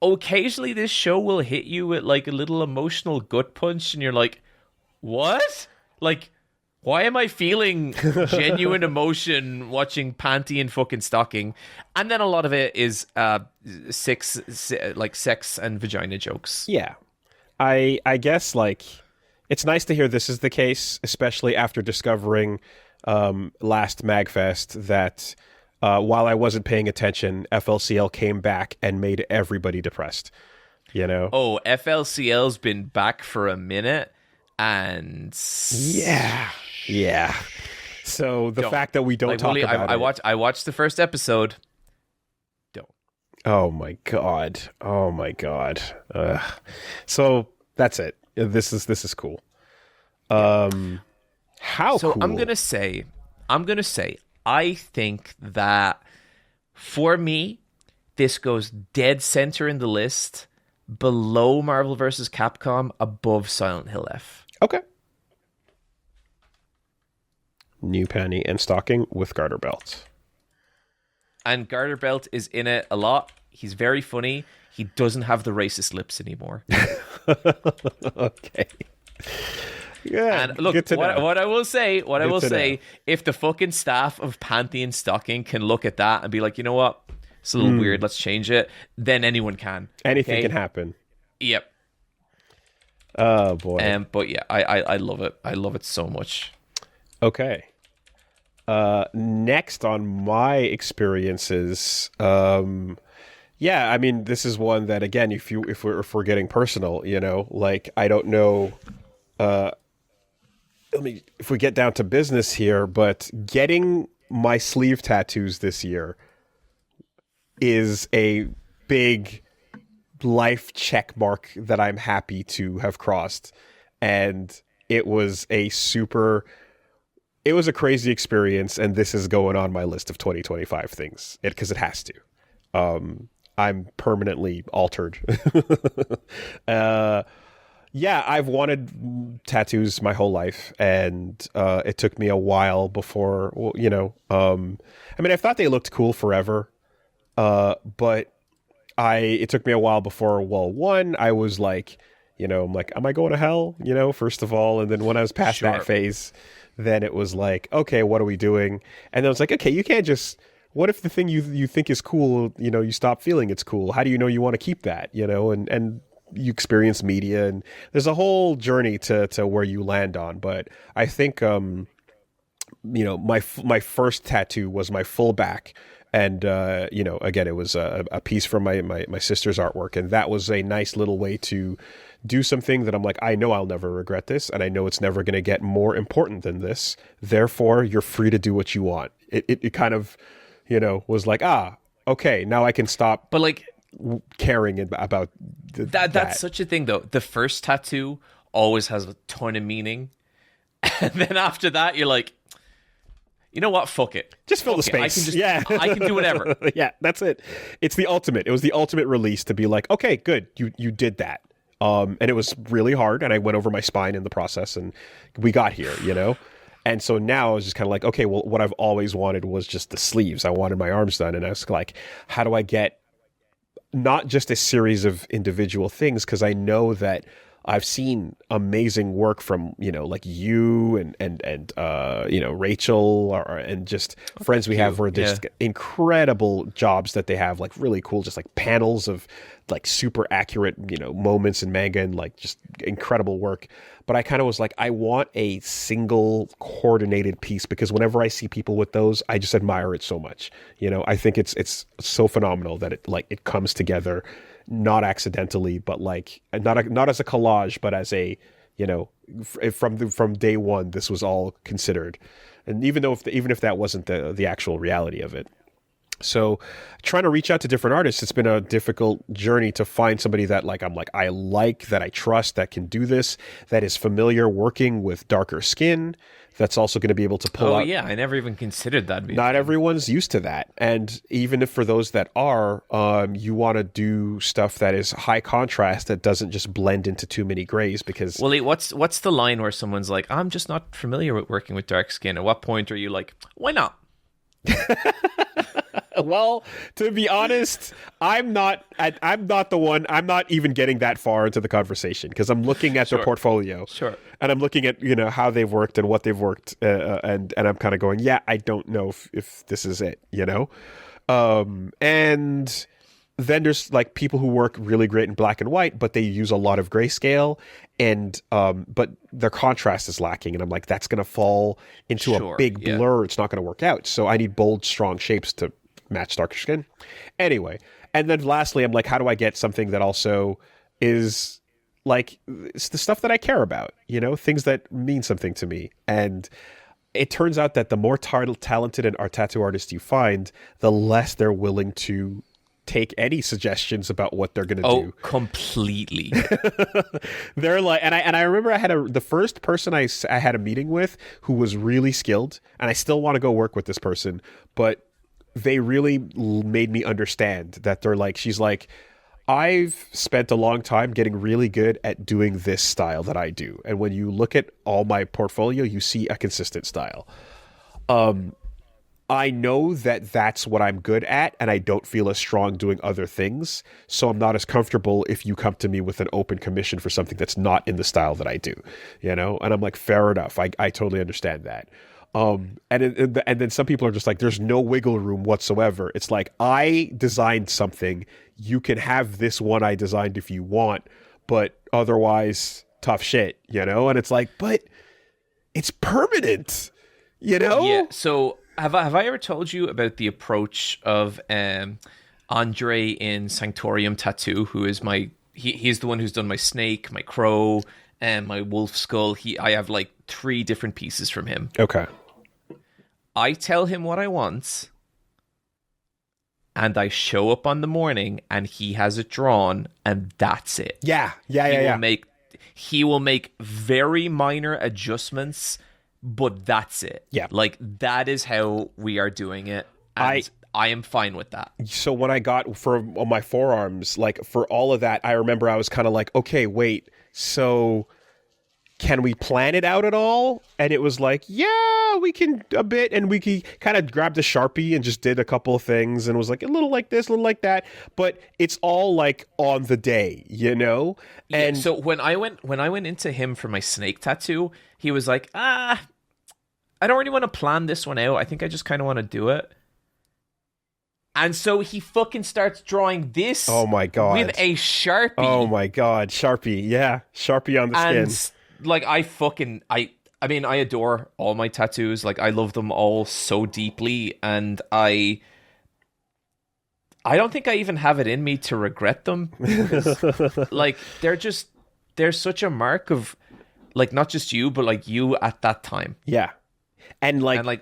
A: occasionally this show will hit you with like a little emotional gut punch, and you're like, what? Like, why am I feeling genuine emotion watching Panty and fucking Stocking? And then a lot of it is sex and vagina jokes.
B: Yeah. I guess, like, it's nice to hear this is the case, especially after discovering last MagFest that while I wasn't paying attention, FLCL came back and made everybody depressed.
A: Oh, FLCL's been back for a minute, and... Yeah. So the fact that we don't talk about it... I watched the first episode. Don't.
B: Oh my god. So that's it. This is cool. How
A: so
B: cool?
A: I'm gonna say, I think that for me, this goes dead center in the list, below Marvel vs. Capcom, above Silent Hill F.
B: Okay. New Panty and Stocking with Garter Belt.
A: And Garter Belt is in it a lot. He's very funny. He doesn't have the racist lips anymore.
B: Okay. Yeah,
A: And look,
B: good to know.
A: what I will say,
B: Good to know.
A: if the fucking staff of Panty and Stocking can look at that and be like, you know what, it's a little weird, let's change it, then anyone can.
B: Anything
A: okay?
B: can happen.
A: Yep.
B: Oh boy.
A: But yeah, I love it. I love it so much.
B: Okay. Next on my experiences, yeah, I mean, this is one that, again, if we're getting personal, you know, like, I don't know, if we get down to business here, but getting my sleeve tattoos this year is a big life check mark that I'm happy to have crossed. And it was a crazy experience, and this is going on my list of 2025 things, because it has to. I'm permanently altered. Yeah, I've wanted tattoos my whole life, and it took me a while before, well, you know, I mean, I thought they looked cool forever, but it took me a while before, well, one, I was like, you know, I'm like, am I going to hell? You know, first of all, and then when I was past that phase, then it was like, okay, what are we doing? And then I was like, okay, you can't just, what if the thing you think is cool, you know, you stop feeling it's cool? How do you know you want to keep that, you know? And you experience media, and there's a whole journey to where you land on. But I think, you know, my first tattoo was my full back. And, you know, again, it was a piece from my sister's artwork. And that was a nice little way to do something that I'm like, I know I'll never regret this. And I know it's never going to get more important than this. Therefore, you're free to do what you want. It kind of, you know, was like, okay, now I can stop.
A: But like,
B: caring about that.
A: That's such a thing, though. The first tattoo always has a ton of meaning. And then after that, you're like, you know what? Fuck it.
B: Just fill the space.
A: I can do whatever.
B: Yeah, that's it. It's the ultimate. It was the ultimate release to be like, okay, good. You did that. And it was really hard, and I went over my spine in the process, and we got here, you know? And so now I was just kind of like, okay, well, what I've always wanted was just the sleeves. I wanted my arms done, and I was like, how do I get not just a series of individual things? Because I know that I've seen amazing work from, you know, like you and you know, Rachel, and just friends we have where there's incredible jobs that they have, like really cool, just like panels of like super accurate, you know, moments in manga, and like just incredible work. But I kind of was like, I want a single coordinated piece, because whenever I see people with those, I just admire it so much. You know, I think it's so phenomenal that it comes together, not accidentally, but like not as a collage, but as a, you know, from day one, this was all considered. And even if that wasn't the actual reality of it. So trying to reach out to different artists, it's been a difficult journey to find somebody that that I trust, that can do this, that is familiar working with darker skin, that's also going to be able to pull out. Oh
A: yeah, I never even considered that.
B: Not everyone's used to that. And even if for those that are, you want to do stuff that is high contrast, that doesn't just blend into too many grays, because...
A: Well, what's the line where someone's like, I'm just not familiar with working with dark skin? At what point are you like, why not?
B: Well, to be honest, I'm not the one. I'm not even getting that far into the conversation, because I'm looking at their portfolio, and I'm looking at, you know, how they've worked and what they've worked, and I'm kind of going, yeah, I don't know if this is it, you know, and then there's like people who work really great in black and white, but they use a lot of grayscale, and but their contrast is lacking, and I'm like, that's going to fall into a big blur. It's not going to work out. So I need bold, strong shapes to match darker skin. Anyway, and then lastly, I'm like, how do I get something that also is like, it's the stuff that I care about, you know, things that mean something to me. And it turns out that the more talented and tattoo artists you find, the less they're willing to take any suggestions about what they're going to do.
A: Oh, completely.
B: They're like, and I remember I had the first person I had a meeting with who was really skilled, and I still want to go work with this person, but they really made me understand that they're like, she's like, I've spent a long time getting really good at doing this style that I do. And when you look at all my portfolio, you see a consistent style. I know that that's what I'm good at, and I don't feel as strong doing other things. So I'm not as comfortable if you come to me with an open commission for something that's not in the style that I do, you know? And I'm like, fair enough. I totally understand that. And then some people are just like, there's no wiggle room whatsoever. It's like, I designed something. You can have this one I designed if you want, but otherwise, tough shit, you know? And it's like, but it's permanent, you know?
A: Yeah, so... Have I ever told you about the approach of Andre in Sanctorium Tattoo, who is he's the one who's done my snake, my crow, and my wolf skull. I have like 3 different pieces from him.
B: Okay.
A: I tell him what I want, and I show up on the morning, and he has it drawn, and that's it.
B: Yeah.
A: He will make very minor adjustments, but that's it.
B: Yeah.
A: Like, that is how we are doing it. And I am fine with that.
B: So when I got on my forearms, like for all of that, I remember I was kind of like, okay, wait, so can we plan it out at all? And it was like, yeah, we can a bit. And we kind of grabbed a Sharpie and just did a couple of things and was like a little like this, a little like that. But it's all like on the day, you know? And
A: so when I went into him for my snake tattoo, he was like, I don't really want to plan this one out. I think I just kind of want to do it. And so he fucking starts drawing this.
B: Oh my God.
A: With a Sharpie.
B: Oh my God. Sharpie. Yeah. Sharpie on the skin.
A: Like, I mean, I adore all my tattoos. Like, I love them all so deeply. And I don't think I even have it in me to regret them. Because, like, they're such a mark of, like, not just you, but like you at that time.
B: Yeah. And what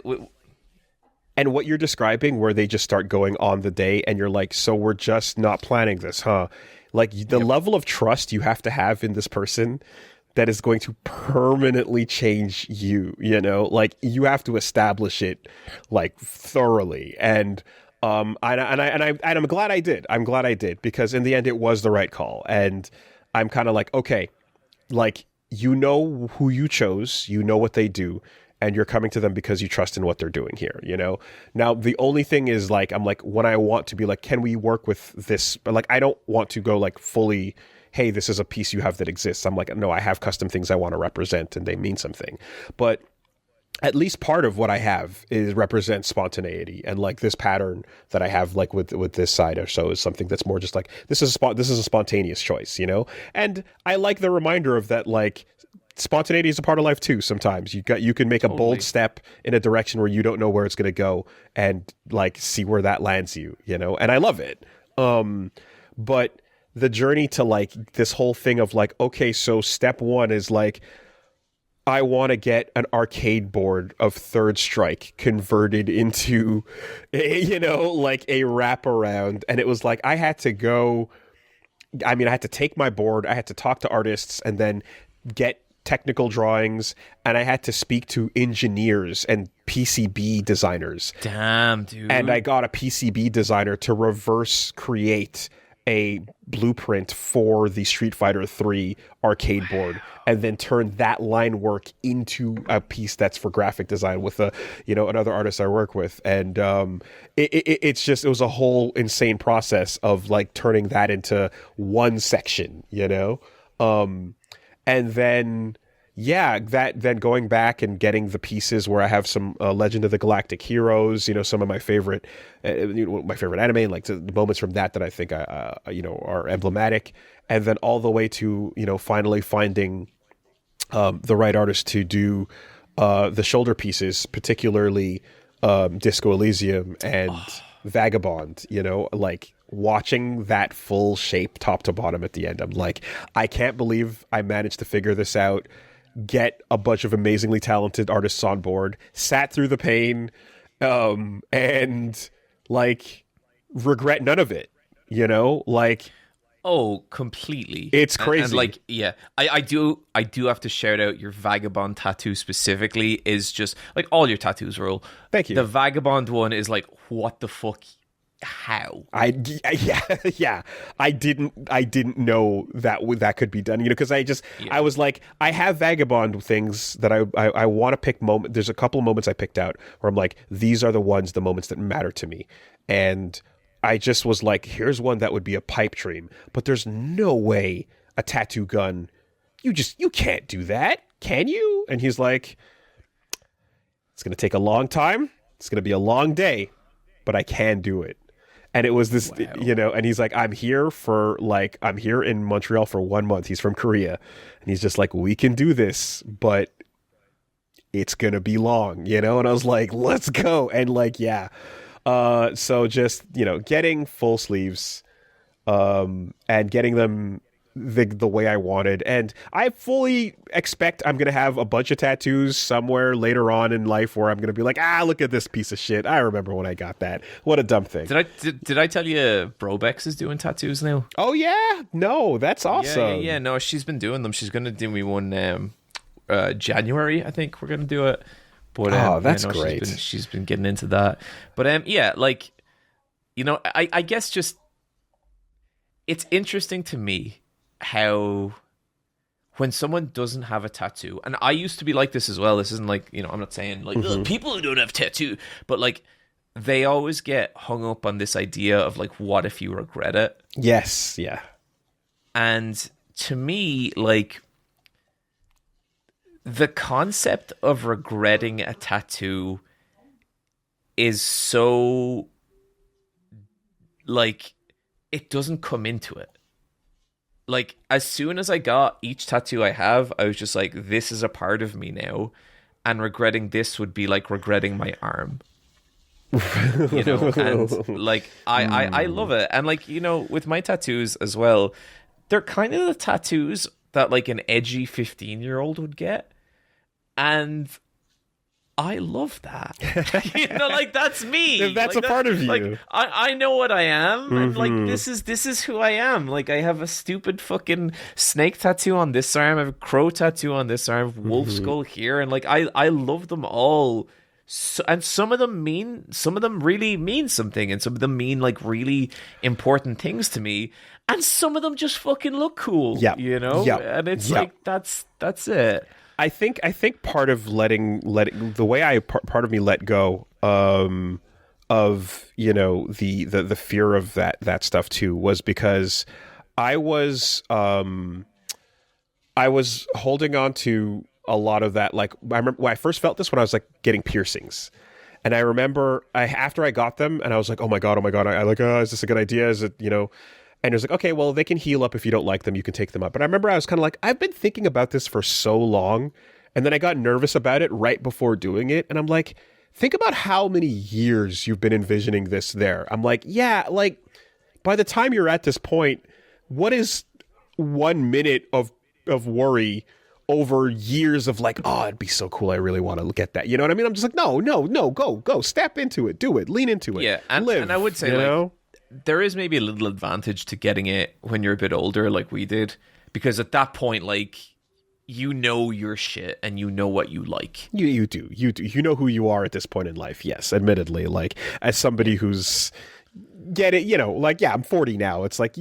B: you're describing, where they just start going on the day and you're like, so we're just not planning this, huh? Like, the level of trust you have to have in this person that is going to permanently change you, you know? Like, you have to establish it, like, thoroughly. And I'm glad I did. I'm glad I did, because in the end it was the right call. And I'm kind of like, okay, like, you know who you chose, you know what they do, and you're coming to them because you trust in what they're doing here, you know? Now, the only thing is, like, I'm like, when I want to be like, can we work with this? But, like, I don't want to go, like, fully, hey, this is a piece you have that exists. I'm like, no, I have custom things I want to represent, and they mean something. But at least part of what I have represents spontaneity, and, like, this pattern that I have, like, with this side or so is something that's more just like, this is a spontaneous choice, you know? And I like the reminder of that, like, spontaneity is a part of life too. Sometimes you can make a bold step in a direction where you don't know where it's going to go, and, like, see where that lands you, you know? And I love it. But the journey to, like, this whole thing of, like, okay, so step 1 is, like, I want to get an arcade board of Third Strike converted into, you know, like, a wraparound. And it was like, I had to take my board, I had to talk to artists, and then get technical drawings, and I had to speak to engineers and PCB designers.
A: Damn, dude.
B: And I got a PCB designer to reverse create a blueprint for the Street Fighter 3 arcade board, and then turn that line work into a piece that's for graphic design with another artist I work with. And it was a whole insane process of, like, turning that into one section, you know? And then, then going back and getting the pieces where I have some Legend of the Galactic Heroes, you know, some of my favorite anime, like the moments from that I think are emblematic, and then all the way to, you know, finally finding the right artist to do the shoulder pieces, particularly Disco Elysium and Vagabond, you know, like, watching that full shape top to bottom at the end, I'm like, I can't believe I managed to figure this out, get a bunch of amazingly talented artists on board, sat through the pain, and, like, regret none of it, you know? Like,
A: oh, completely.
B: It's crazy.
A: And like, yeah, I do have to shout out your Vagabond tattoo specifically. Is just, like, all your tattoos rule.
B: Thank you.
A: The Vagabond one is like, what the fuck how?
B: Yeah. I didn't know that could be done. Because I was like, I have vagabond things that I want to pick moment. There's a couple of moments I picked out where I'm like, these are the moments that matter to me, and I just was like, here's one that would be a pipe dream, but there's no way a tattoo gun. You can't do that, can you? And he's like, it's going to take a long time. It's going to be a long day, but I can do it. And it was this, and he's like, I'm here in Montreal for 1 month. He's from Korea. And he's just like, we can do this, but it's going to be long, And I was like, let's go. And so just, getting full sleeves, and getting them the way I wanted. And I fully expect I'm going to have a bunch of tattoos somewhere later on in life where I'm going to be like, look at this piece of shit. I remember when I got that. What a dumb thing.
A: Did I tell you Brobex is doing tattoos now?
B: Oh, yeah. No, that's awesome.
A: Yeah. No, she's been doing them. She's going to do me one January, I think we're going to do it. But,
B: that's great.
A: She's been getting into that. But, I guess just it's interesting to me how when someone doesn't have a tattoo, and I used to be like this as well. This isn't like, I'm not saying like people who don't have tattoo, but like they always get hung up on this idea of like, what if you regret it?
B: Yes. Yeah.
A: And to me, like the concept of regretting a tattoo is so like, it doesn't come into it. Like, as soon as I got each tattoo I have, I was just like, this is a part of me now. And regretting this would be like regretting my arm. And like, I love it. And like, with my tattoos as well, they're kind of the tattoos that like an edgy 15-year-old would get. And I love that. Like that's me.
B: That's like, a part of you.
A: Like I know what I am, and like this is who I am. Like I have a stupid fucking snake tattoo on this arm, I have a crow tattoo on this arm, wolf skull here, and like I love them all. So, and some of them really mean something, and some of them mean like really important things to me, and some of them just fucking look cool.
B: Yeah.
A: And it's like that's it.
B: I think part of letting the way part of me let go of the fear of that stuff too was because I was holding on to a lot of that. Like I remember when I first felt this when I was like getting piercings, and I remember after I got them and I was like, oh my god, I like, is this a good idea? Is it And it was like, okay, well, they can heal up. If you don't like them, you can take them up. But I remember I was kind of like, I've been thinking about this for so long. And then I got nervous about it right before doing it. And I'm like, think about how many years you've been envisioning this there. I'm like, yeah, like by the time you're at this point, what is 1 minute of worry over years of like, oh, it'd be so cool. I really want to get that. You know what I mean? I'm just like, no, go, step into it, do it, lean into it.
A: Yeah, and I would say, there is maybe a little advantage to getting it when you're a bit older, like we did, because at that point, like, you know your shit and you know what you like.
B: You do. You know who you are at this point in life. Yes, admittedly, like as somebody who's I'm 40 now. It's like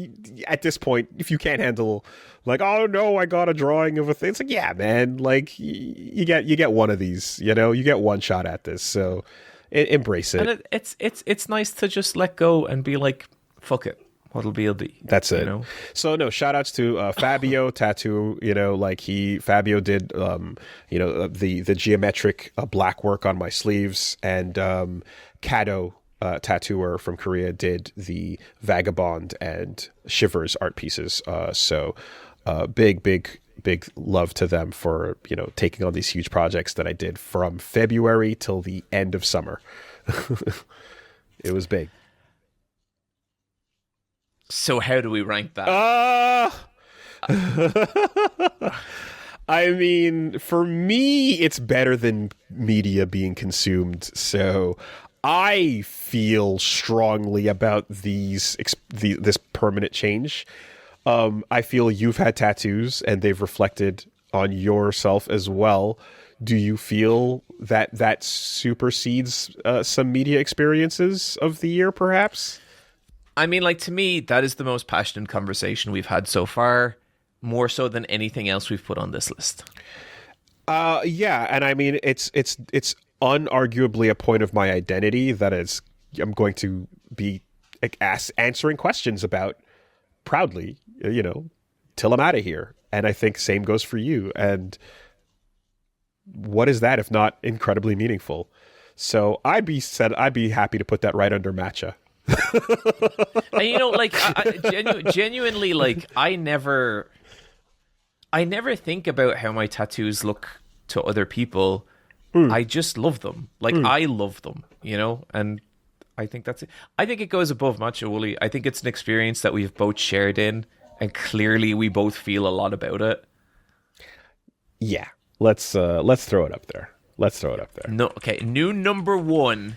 B: at this point, if you can't handle like, oh no, I got a drawing of a thing. It's like, yeah, man, like you get one of these. You get one shot at this. So. Embrace it.
A: And it's nice to just let go and be like, fuck it. What'll be, it'll be.
B: That's it. So no, shout outs to Fabio Tattoo. Fabio did the geometric black work on my sleeves, and Kado tattooer from Korea did the Vagabond and Shivers art pieces. So big love to them for taking on these huge projects that I did from February till the end of summer. It was big.
A: So how do we rank that?
B: I mean, for me, it's better than media being consumed. So I feel strongly about this permanent change. I feel you've had tattoos and they've reflected on yourself as well. Do you feel that supersedes some media experiences of the year, perhaps?
A: I mean, like, to me, that is the most passionate conversation we've had so far, more so than anything else we've put on this list.
B: Yeah, and I mean, it's unarguably a point of my identity that is I'm going to be answering questions about proudly, till I'm out of here. And I think same goes for you. And what is that if not incredibly meaningful? So I'd be happy to put that right under MATCHA.
A: And, like, genuinely, like, I never think about how my tattoos look to other people. I just love them. Like, I love them, and I think that's it. I think it goes above MATCHA, Woolie. I think it's an experience that we've both shared in, and clearly we both feel a lot about it.
B: Yeah. Let's throw it up there.
A: No, okay. New number 1.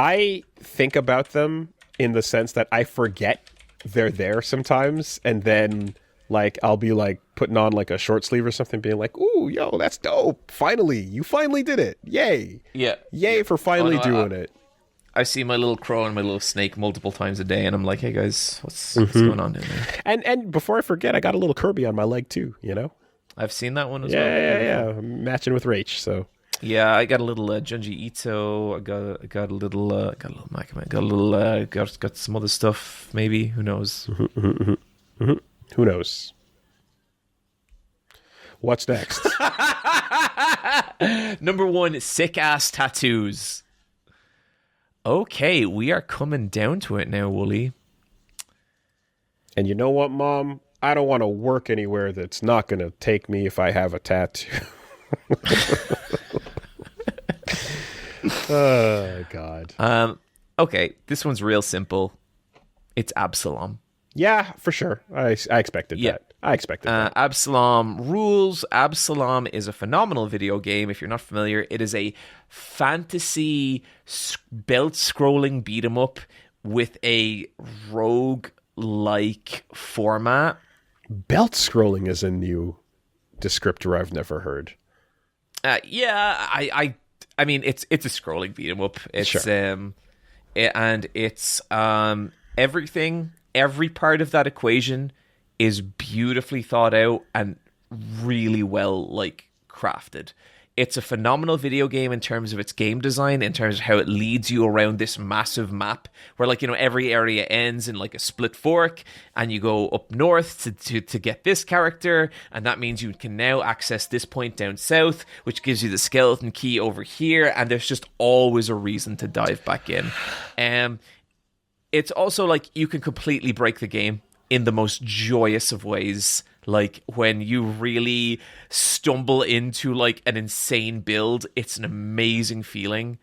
B: I think about them in the sense that I forget they're there sometimes, and then like I'll be like putting on like a short sleeve or something, being like, "Ooh, yo, that's dope! Finally, you finally did it! Yay!
A: Yeah,
B: yay for finally doing it!"
A: I see my little crow and my little snake multiple times a day, and I'm like, "Hey guys, what's going on in there?"
B: And before I forget, I got a little Kirby on my leg too.
A: I've seen that one as well.
B: Yeah. I'm matching with Rach, so.
A: Yeah, I got a little Junji Ito. I got a little Makaman. Got some other stuff. Maybe, who knows?
B: Who knows? What's next?
A: Number 1, sick ass tattoos. Okay, we are coming down to it now, Woolie.
B: And you know what, Mom? I don't want to work anywhere that's not going to take me if I have a tattoo. Oh, God.
A: Okay, this one's real simple. It's ABSOLUM.
B: Yeah, for sure. I expected that. I expected that.
A: ABSOLUM rules. ABSOLUM is a phenomenal video game. If you're not familiar, it is a fantasy belt-scrolling beat-em-up with a rogue-like format.
B: Belt-scrolling is a new descriptor I've never heard.
A: I mean, it's a scrolling beat 'em up. It's
B: sure.
A: And it's everything. Every part of that equation is beautifully thought out and really well crafted. It's a phenomenal video game in terms of its game design, in terms of how it leads you around this massive map where every area ends in a split fork, and you go up north to get this character, and that means you can now access this point down south, which gives you the skeleton key over here, and there's just always a reason to dive back in. It's also you can completely break the game in the most joyous of ways. When you really stumble into an insane build, it's an amazing feeling,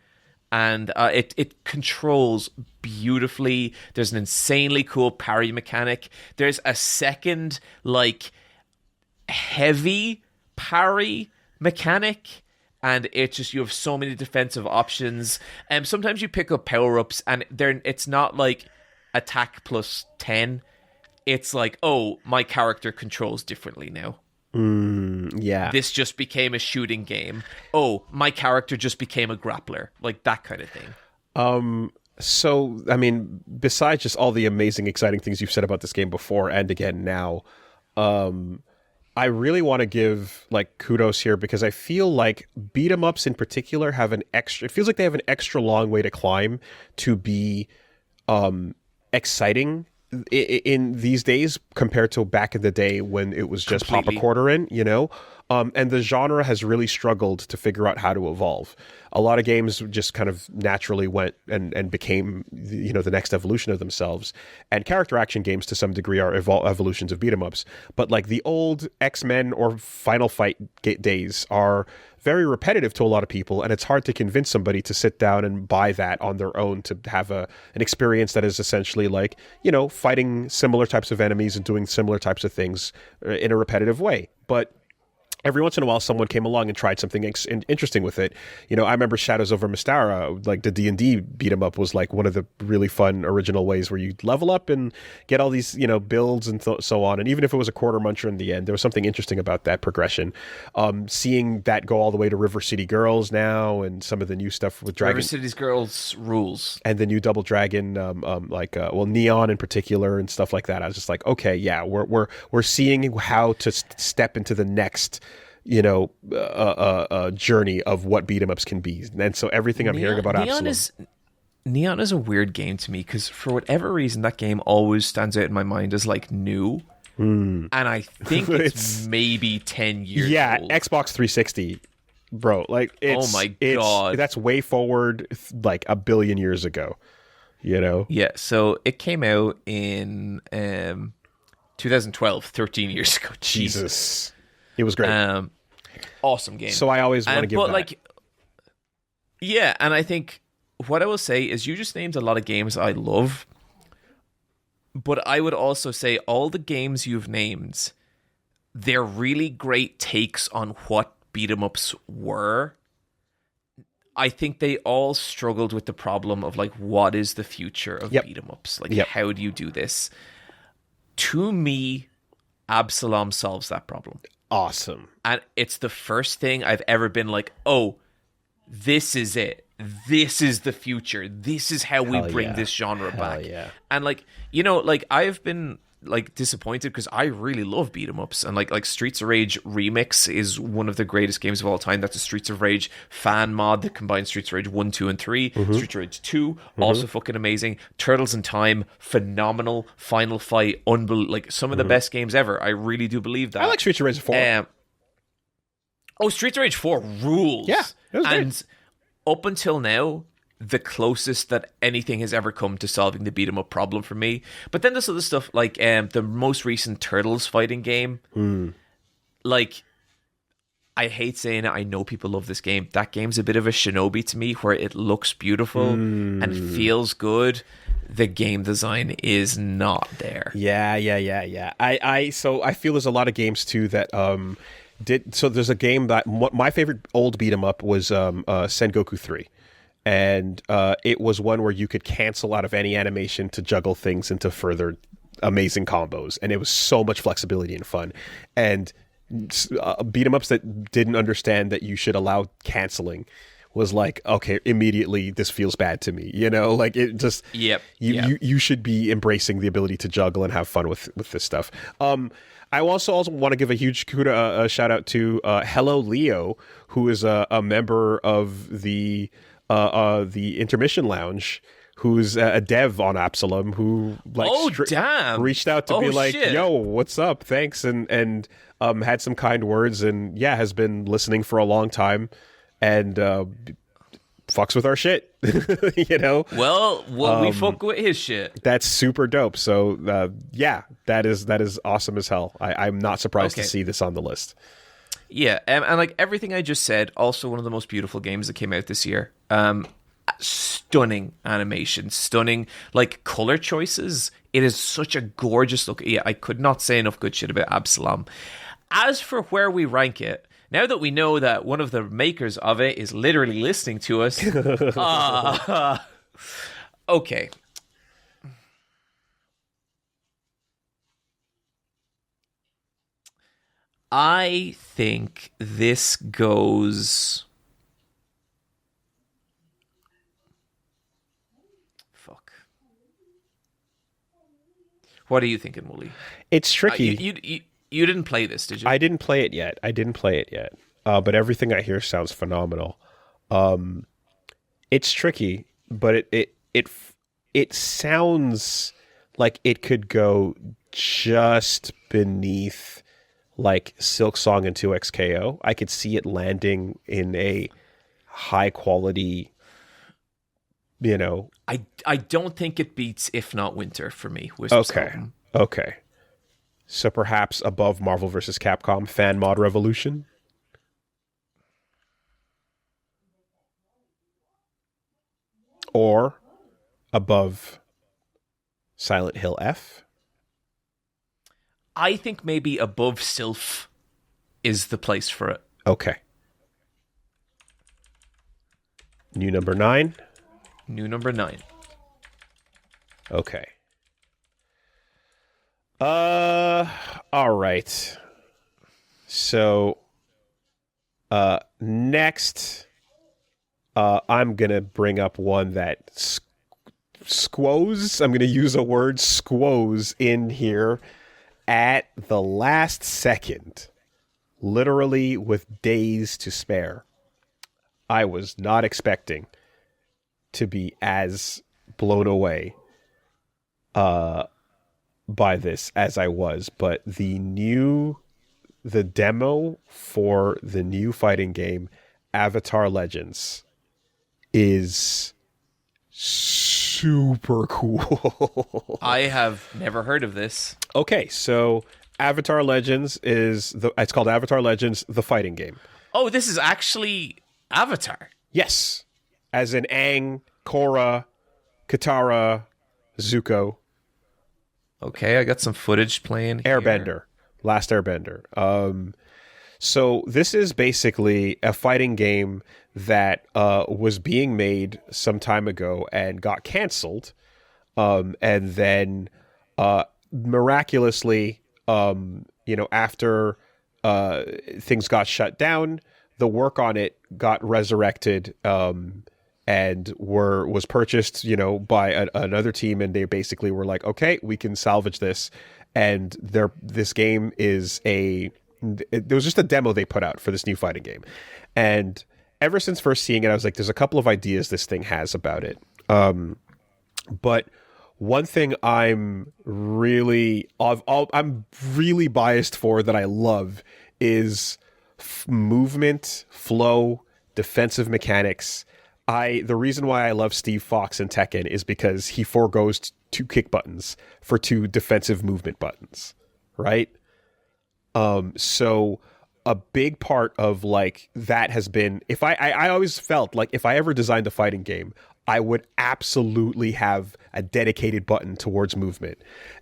A: and it controls beautifully. There's an insanely cool parry mechanic. There's a second heavy parry mechanic, and it's just, you have so many defensive options. And sometimes you pick up power-ups, and it's not attack plus 10. It's oh, my character controls differently now.
B: Yeah.
A: This just became a shooting game. Oh, my character just became a grappler. That kind of thing.
B: So, I mean, besides just all the amazing, exciting things you've said about this game before and again now, I really want to give kudos here, because I feel like beat 'em ups in particular it feels like they have an extra long way to climb to be exciting in these days compared to back in the day when it was just
A: Completely.
B: pop a quarter in, and the genre has really struggled to figure out how to evolve. A lot of games just kind of naturally went and became the next evolution of themselves, and character action games to some degree are evolutions of beat 'em ups, but the old X-Men or Final Fight days are very repetitive to a lot of people, and it's hard to convince somebody to sit down and buy that on their own to have an experience that is essentially fighting similar types of enemies and doing similar types of things in a repetitive way. But every once in a while someone came along and tried something interesting with it. I remember Shadows over Mystara, like the D&D beat 'em up was like one of the really fun original ways where you level up and get all these, builds and so on. And even if it was a quarter muncher in the end, there was something interesting about that progression. Seeing that go all the way to River City Girls now and some of the new stuff with Dragon.
A: River City's Girls rules.
B: And the new Double Dragon, Neon in particular and stuff like that. I was just like, okay, yeah, we're seeing how to step into the next journey of what beat 'em ups can be. And so everything I'm hearing about ABSOLUM.
A: Neon is a weird game to me because for whatever reason that game always stands out in my mind as like new. And I think it's maybe 10 years old.
B: Xbox 360, bro. Like,
A: oh my god,
B: that's way forward, like a billion years ago.
A: Yeah. So it came out in 2012, 13 years ago.
B: Jesus, it was great.
A: Awesome game.
B: So I always want to give that.
A: And I think what I will say is you just named a lot of games I love, but I would also say all the games you've named, they're really great takes on what beat 'em ups were. I think they all struggled with the problem of like, what is the future of beat 'em ups? Like, how do you do this? To me, ABSOLUM solves that problem.
B: Awesome.
A: And it's the first thing I've ever been like, oh, this is it. This is the future. This is how we bring this genre back.
B: Yeah.
A: And like, I've been like disappointed because I really love beat 'em ups, and like Streets of Rage Remix is one of the greatest games of all time. That's a Streets of Rage fan mod that combines Streets of Rage 1, 2, and 3. Streets of Rage 2, also fucking amazing. Turtles in Time, phenomenal. Final Fight, like some of the best games ever. I really do believe that.
B: I like Streets of Rage 4.
A: Streets of Rage 4 rules.
B: Yeah, it was
A: and
B: great.
A: Up until now, the closest that anything has ever come to solving the beat 'em up problem for me. But then there's other stuff like the most recent Turtles fighting game. Like, I hate saying it, I know people love this game. That game's a bit of a shinobi to me, where it looks beautiful and feels good. The game design is not there.
B: Yeah. So I feel there's a lot of games too that so there's a game that my favorite old beat 'em up was Sengoku 3. And it was one where you could cancel out of any animation to juggle things into further amazing combos. And it was so much flexibility and fun. And beat 'em ups that didn't understand that you should allow canceling was like, okay, immediately this feels bad to me. Like it just, you should be embracing the ability to juggle and have fun with this stuff. I also want to give a huge a shout out to Hello Leo, who is a member of the Intermission Lounge, who's a dev on ABSOLUM, who like reached out to be like,
A: shit.
B: yo, what's up? Thanks. And had some kind words and has been listening for a long time and fucks with our shit.
A: Well, we fuck with his shit.
B: That's super dope. So that is awesome as hell. I'm not surprised to see this on the list.
A: Yeah, and like everything I just said, also one of the most beautiful games that came out this year. Stunning animation, stunning like color choices. It is such a gorgeous look. Yeah, I could not say enough good shit about ABSOLUM. As for where we rank it, now that we know that one of the makers of it is literally listening to us, okay. I think this goes... Fuck. What are you thinking, Woolie?
B: It's tricky.
A: You didn't play this, did you?
B: I didn't play it yet. But everything I hear sounds phenomenal. It's tricky, but it sounds like it could go just beneath like Silksong and 2XKO. I could see it landing in a high quality,
A: I don't think it beats If Not Winter for me.
B: Okay. So perhaps above Marvel vs. Capcom Fan Mod Revolution? Or above Silent Hill F?
A: I think maybe above Sylph is the place for it.
B: Okay. New number 9.
A: New number 9.
B: Okay. All right. So, next, I'm gonna bring up one that squoze. I'm gonna use a word squoze in here at the last second, literally with days to spare. I was not expecting to be as blown away by this as I was, but the demo for the new fighting game Avatar Legends is super cool.
A: I have never heard of this.
B: Okay, so Avatar Legends it's called Avatar Legends the fighting game.
A: Oh, this is actually Avatar.
B: Yes. As in Aang, Korra, Katara, Zuko.
A: Okay, I got some footage playing here.
B: Airbender. Last Airbender. So this is basically a fighting game that was being made some time ago and got canceled. And then miraculously, after things got shut down, the work on it got resurrected and was purchased, by another team, and they basically were like, okay, we can salvage this. And this game is there was just a demo they put out for this new fighting game. And ever since first seeing it, I was like, there's a couple of ideas this thing has about it. But one thing I'm really biased for that I love is movement, flow, defensive mechanics. The reason why I love Steve Fox in Tekken is because he forgoes 2 kick buttons for 2 defensive movement buttons, right? So a big part of like that has been, if I always felt like if I ever designed a fighting game, I would absolutely have a dedicated button towards movement.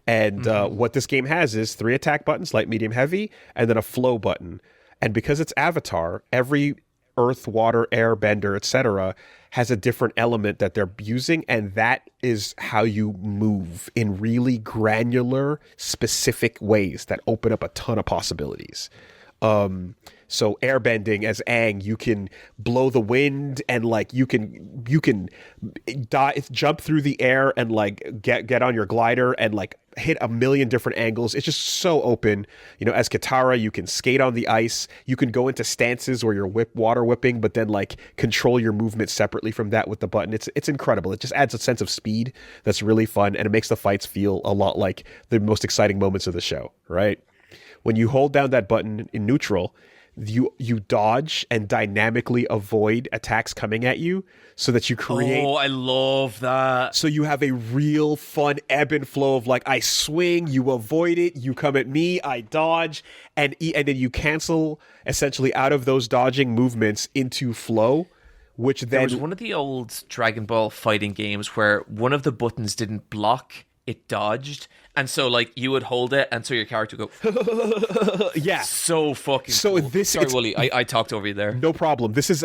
B: And what this game has is 3 attack buttons, light, medium, heavy, and then a flow button. And because it's Avatar, every earth, water, air, bender, etc. has a different element that they're using, and that is how you move in really granular, specific ways that open up a ton of possibilities. So airbending as Aang, you can blow the wind and like you can jump through the air and like get on your glider and like hit a million different angles. It's just so open. As Katara, you can skate on the ice. You can go into stances where you're water whipping, but then like control your movement separately from that with the button. It's incredible. It just adds a sense of speed that's really fun, and it makes the fights feel a lot like the most exciting moments of the show, right? When you hold down that button in neutral, you dodge and dynamically avoid attacks coming at you so that you create...
A: Oh, I love that.
B: So you have a real fun ebb and flow of like, I swing, you avoid it, you come at me, I dodge, and then you cancel essentially out of those dodging movements into flow, which then...
A: There was one of the old Dragon Ball fighting games where one of the buttons didn't block, it dodged. And so, like, you would hold it, and so your character would go...
B: Yeah.
A: So fucking
B: so
A: cool.
B: This,
A: Sorry, Woolie, I talked over you there.
B: No problem. This is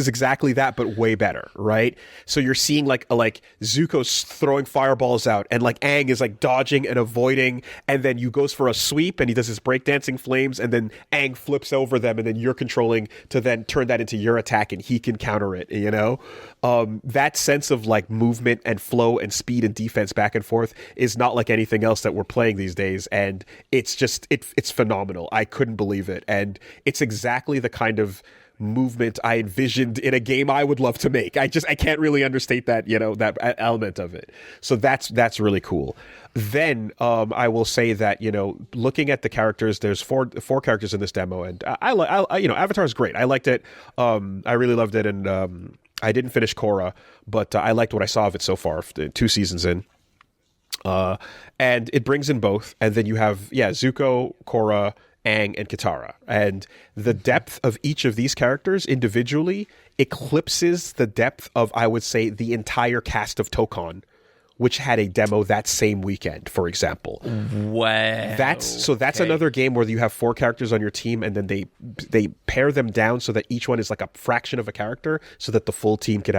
B: exactly that, but way better, right? So you're seeing, like Zuko's throwing fireballs out, and, like, Aang is, like, dodging and avoiding, and then you goes for a sweep, and he does his breakdancing flames, and then Aang flips over them, and then you're controlling to then turn that into your attack, and he can counter it, That sense of, like, movement and flow and speed and defense back and forth is not like anything else that we're playing these days, and it's just it's phenomenal. I couldn't believe it, and it's exactly the kind of movement I envisioned in a game I would love to make. I can't really understate that that element of it. So that's really cool. Then I will say that looking at the characters, there's four characters in this demo, and I Avatar is great. I liked it. I really loved it, and I didn't finish Korra, but I liked what I saw of it so far. 2 seasons in. And it brings in both, and then you have Zuko, Korra, Aang, and Katara, and the depth of each of these characters individually eclipses the depth of, I would say, the entire cast of Tokon which had a demo that same weekend, for example.
A: Wow.
B: That's another game where you have 4 characters on your team, and then they pair them down so that each one is like a fraction of a character, so that the full team could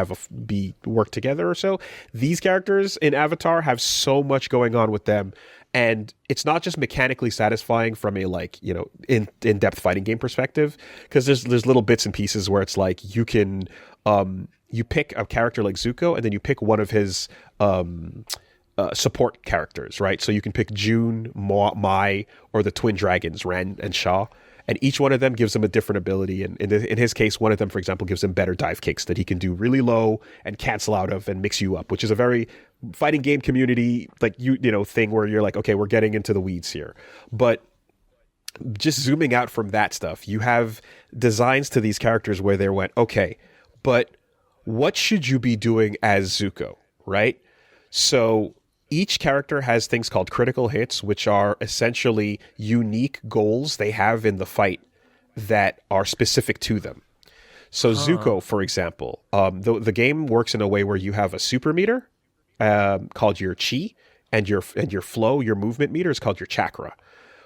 B: work together or so. These characters in Avatar have so much going on with them, and it's not just mechanically satisfying from a in-depth fighting game perspective, because there's little bits and pieces where it's like you can you pick a character like Zuko, and then you pick one of his support characters, right? So you can pick June, Mai, or the twin dragons, Ren and Sha, and each one of them gives him a different ability. And in his case, one of them, for example, gives him better dive kicks that he can do really low and cancel out of and mix you up, which is a very fighting game community thing where you're like, okay, we're getting into the weeds here. But just zooming out from that stuff, you have designs to these characters where they went, okay, but what should you be doing as Zuko, right? So each character has things called critical hits, which are essentially unique goals they have in the fight that are specific to them. So Zuko, for example, the game works in a way where you have a super meter called your chi, and your flow, your movement meter is called your chakra.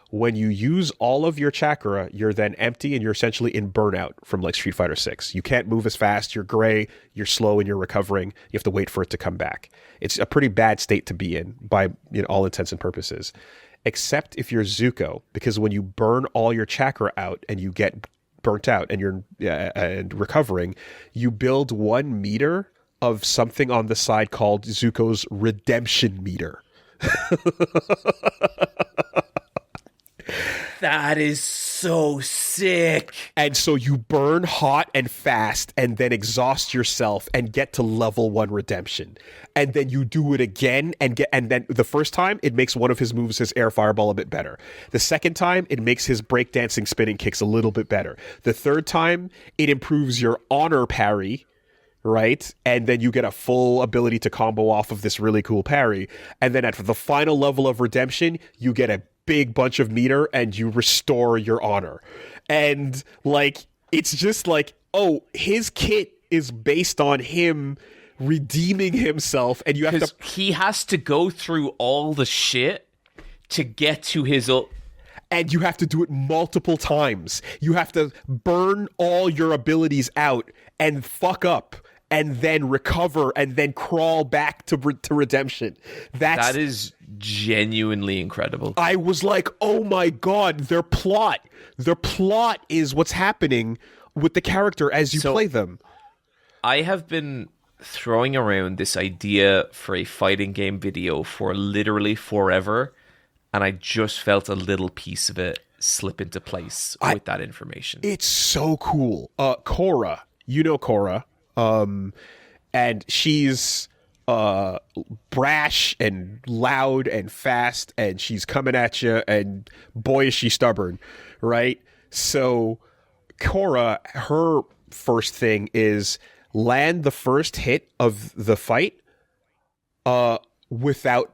B: When you use all of your chakra, you're then empty and you're essentially in burnout from like Street Fighter 6. You can't move as fast, you're gray, you're slow, and you're recovering. You have to wait for it to come back. It's a pretty bad state to be in by all intents and purposes, except if you're Zuko, because when you burn all your chakra out and you get burnt out and you're and recovering, you build 1 meter of something on the side called Zuko's redemption meter.
A: That is so sick.
B: And so you burn hot and fast and then exhaust yourself and get to level 1 redemption. And then you do it again and then the first time it makes one of his moves, his air fireball, a bit better. The second time it makes his breakdancing spinning kicks a little bit better. The third time it improves your honor parry, right? And then you get a full ability to combo off of this really cool parry. And then at the final level of redemption, you get a big bunch of meter and you restore your honor. And like, it's just like, oh, his kit is based on him redeeming himself, and you have to...
A: He has to go through all the shit to get to his...
B: And you have to do it multiple times. You have to burn all your abilities out and fuck up and then recover and then crawl back to redemption. That
A: is genuinely incredible.
B: I was like, oh my god, their plot is what's happening with the character as you play them.
A: I have been throwing around this idea for a fighting game video for literally forever, and I just felt a little piece of it slip into place with that information.
B: It's so cool. Korra, you know Korra, and she's brash and loud and fast, and she's coming at you, and boy is she stubborn, right? So Korra, her first thing is land the first hit of the fight without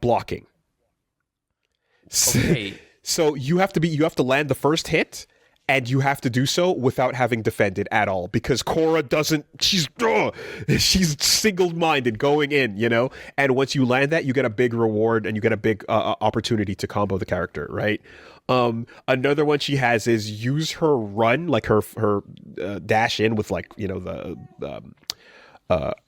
B: blocking.
A: Okay.
B: So you have to land the first hit, and you have to do so without having defended at all, because Korra doesn't, she's single-minded going in, and once you land that, you get a big reward and you get a big opportunity to combo the character, right? Another one she has is use her run, like her dash in with like,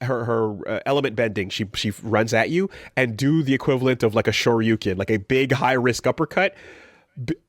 B: her element bending. She runs at you and do the equivalent of like a Shoryuken, like a big high risk uppercut,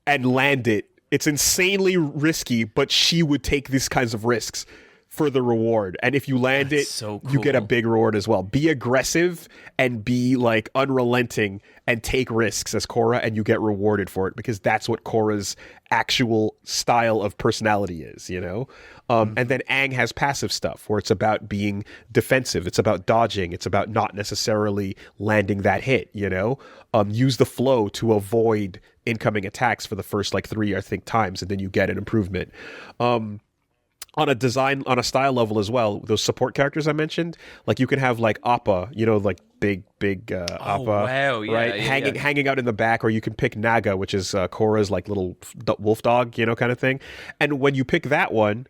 B: and land it. It's insanely risky, but she would take these kinds of risks for the reward. And if you land
A: That's
B: it,
A: so cool.
B: You get a big reward as well. Be aggressive and be like unrelenting and take risks as Korra, and you get rewarded for it, because that's what Korra's actual style of personality is, And then Aang has passive stuff where it's about being defensive. It's about dodging. It's about not necessarily landing that hit, Use the flow to avoid incoming attacks for the first 3, I think, times, and then you get an improvement. On a style level as well, those support characters I mentioned, like you can have like Appa, big Appa,
A: wow, yeah,
B: right,
A: yeah,
B: hanging out in the back, or you can pick Naga, which is Korra's like little wolf dog, kind of thing. And when you pick that one,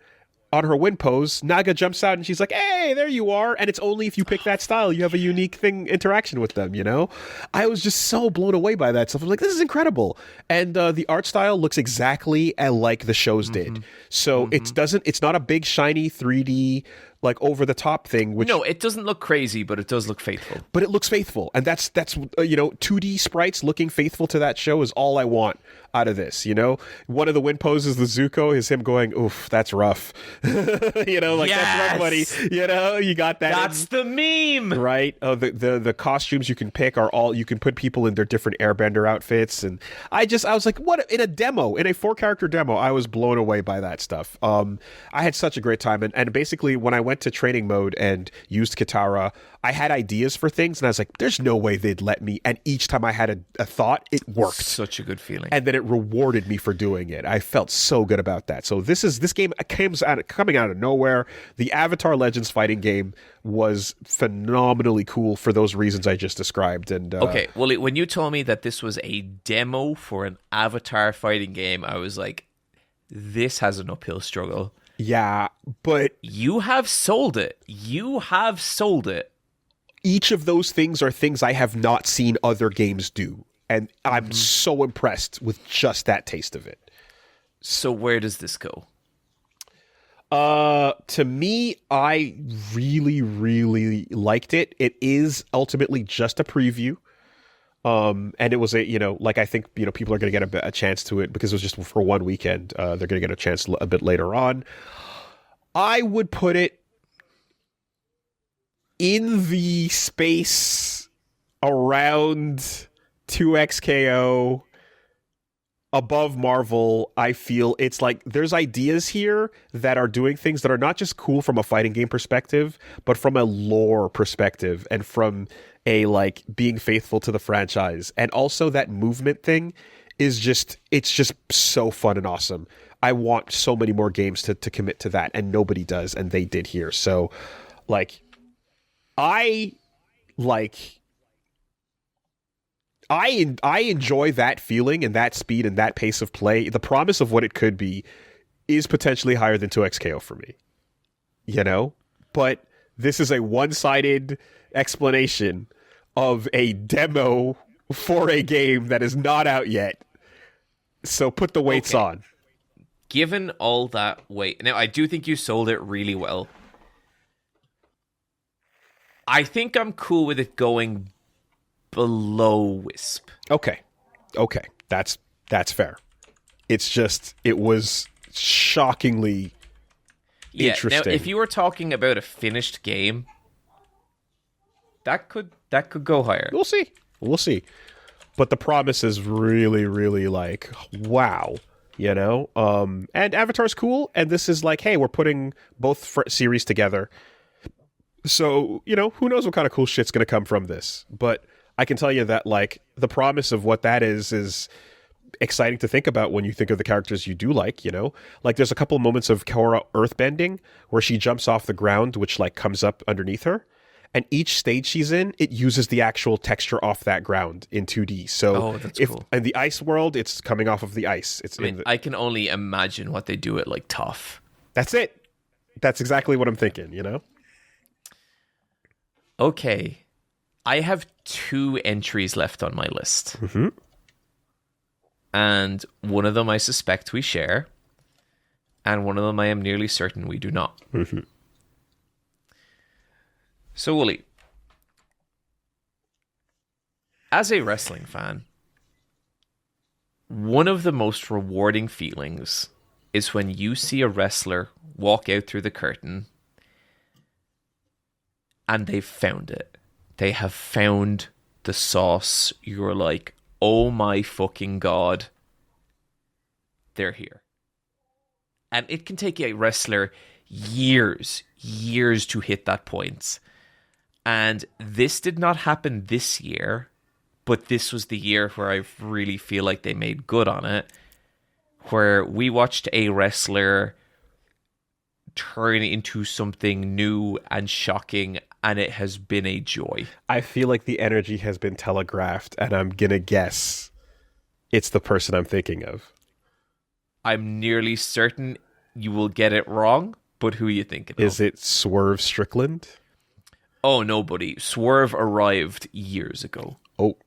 B: on her win pose, Naga jumps out and she's like, hey, there you are. And it's only if you pick that style, you have a unique interaction with them, you know? I was just so blown away by that stuff. I was like, this is incredible. And the art style looks exactly like the shows did. So it's not a big, shiny 3D, like over the top thing. Which,
A: no, it doesn't look crazy, but it does look faithful.
B: But it looks faithful. And that's 2D sprites looking faithful to that show is all I want out of this, you know? One of the win poses, the Zuko, is him going, oof, that's rough. You know, like, that's rough, buddy. You know, you got that.
A: That's the meme.
B: Right? Oh, the costumes you can pick are all, you can put people in their different airbender outfits. And I was like, what? In a 4-character demo, I was blown away by that stuff. I had such a great time. And basically, when I went to training mode and used Katara, I had ideas for things, and I was like, there's no way they'd let me. And each time I had a thought, it worked.
A: Such a good feeling.
B: And then it rewarded me for doing it. I felt so good about that. So this game coming out of nowhere. The Avatar Legends fighting game was phenomenally cool for those reasons I just described. And
A: okay, well, when you told me that this was a demo for an Avatar fighting game, I was like, this has an uphill struggle.
B: Yeah, but
A: you have sold it.
B: Each of those things are things I have not seen other games do. And I'm so impressed with just that taste of it.
A: So where does this go?
B: To me, I really, really liked it. It is ultimately just a preview. And it was I think, people are going to get a chance to it because it was just for one weekend. They're going to get a chance a bit later on. I would put it in the space around 2XKO, above Marvel. I feel it's like there's ideas here that are doing things that are not just cool from a fighting game perspective, but from a lore perspective and from a being faithful to the franchise. And also that movement thing is just so fun and awesome. I want so many more games to commit to that, and nobody does, and they did here. So I enjoy that feeling and that speed and that pace of play. The promise of what it could be is potentially higher than 2XKO for me. You know? But this is a one-sided explanation of a demo for a game that is not out yet. So put the weights on.
A: Given all that weight, now I do think you sold it really well. I think I'm cool with it going below WISP.
B: Okay. That's fair. It's just, it was shockingly interesting.
A: Now, if you were talking about a finished game, that could go higher.
B: We'll see. But the promise is really, really wow, you know? And Avatar's cool, and this is hey, we're putting both series together. So, who knows what kind of cool shit's going to come from this. But I can tell you that, the promise of what that is exciting to think about when you think of the characters you do like, there's a couple of moments of Korra earthbending where she jumps off the ground, which, comes up underneath her. And each stage she's in, it uses the actual texture off that ground in 2D. So cool. In the ice world, it's coming off of the ice.
A: I can only imagine what they do at, Tough.
B: That's it. That's exactly what I'm thinking,
A: Okay, I have 2 entries left on my list.
B: Mm-hmm.
A: And one of them I suspect we share, and one of them I am nearly certain we do not.
B: Mm-hmm.
A: So, Woolie, as a wrestling fan, one of the most rewarding feelings is when you see a wrestler walk out through the curtain and they've found it. They have found the sauce. You're like, oh my fucking God, they're here. And it can take a wrestler years to hit that point. And this did not happen this year, but this was the year where I really feel like they made good on it, where we watched a wrestler turn into something new and shocking, and it has been a joy.
B: I feel like the energy has been telegraphed, and I'm gonna guess it's the person I'm thinking of.
A: I'm nearly certain you will get it wrong, but who are you thinking
B: Is
A: of?
B: it Swerve Strickland?
A: Oh, no, buddy. Swerve arrived years ago.
B: Oh.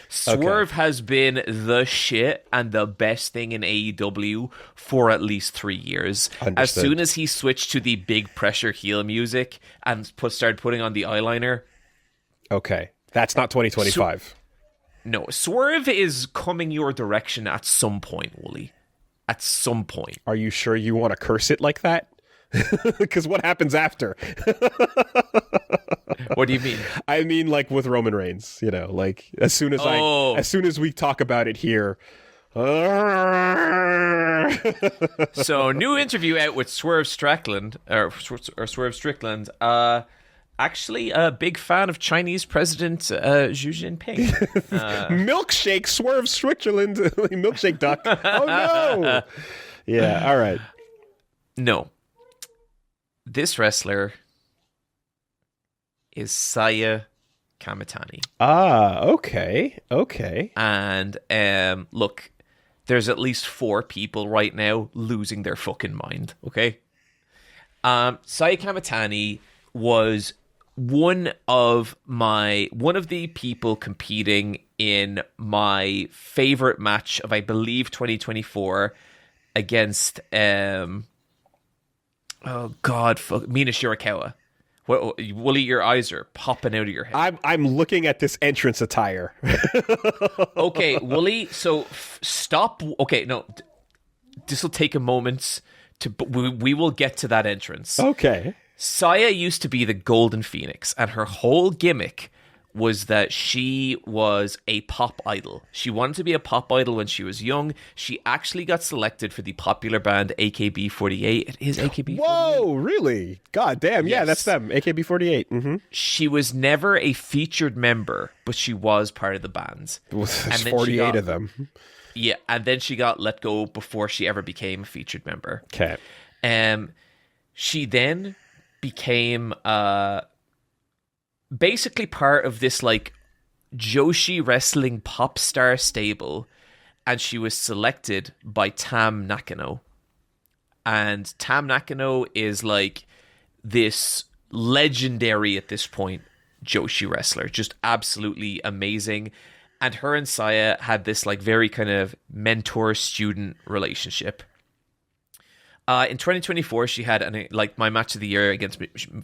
A: Swerve has been the shit and the best thing in AEW for at least 3 years.
B: Understood.
A: As soon as he switched to the big pressure heel music and started putting on the eyeliner.
B: Okay. That's not 2025.
A: No, Swerve is coming your direction at some point, Woolie. At some point.
B: Are you sure you want to curse it like that? Because what happens after?
A: What do you mean?
B: I mean, like with Roman Reigns, you know, like as soon as we talk about it here.
A: So, new interview out with Swerve Strickland, or Swerve Strickland. Actually, a big fan of Chinese President Xi Jinping.
B: Milkshake Swerve Strickland, milkshake duck. Oh no! Yeah, all right.
A: No. This wrestler is Saya Kamitani.
B: Ah, okay.
A: And look, there's at least 4 people right now losing their fucking mind, okay? Saya Kamitani was one of the people competing in my favorite match of, I believe, 2024 against Mina Shirakawa. Woolie, your eyes are popping out of your head.
B: I'm looking at this entrance attire.
A: Okay, Woolie, so stop. Okay, no, this will take a moment we will get to that entrance.
B: Okay.
A: Saya used to be the Golden Phoenix, and her whole gimmick was that she was a pop idol. She wanted to be a pop idol when she was young. She actually got selected for the popular band AKB48. It is AKB48.
B: Whoa, really? God damn, yeah,
A: Yes.
B: that's them. AKB48. Mm-hmm.
A: She was never a featured member, but she was part of the band.
B: There's 48 of them.
A: Yeah, and then she got let go before she ever became a featured member.
B: Okay.
A: She then became basically part of this like Joshi wrestling pop star stable, and she was selected by Tam Nakano. And Tam Nakano is like this legendary at this point Joshi wrestler, just absolutely amazing. And her and Saya had this like very kind of mentor-student relationship. In 2024, she had my match of the year against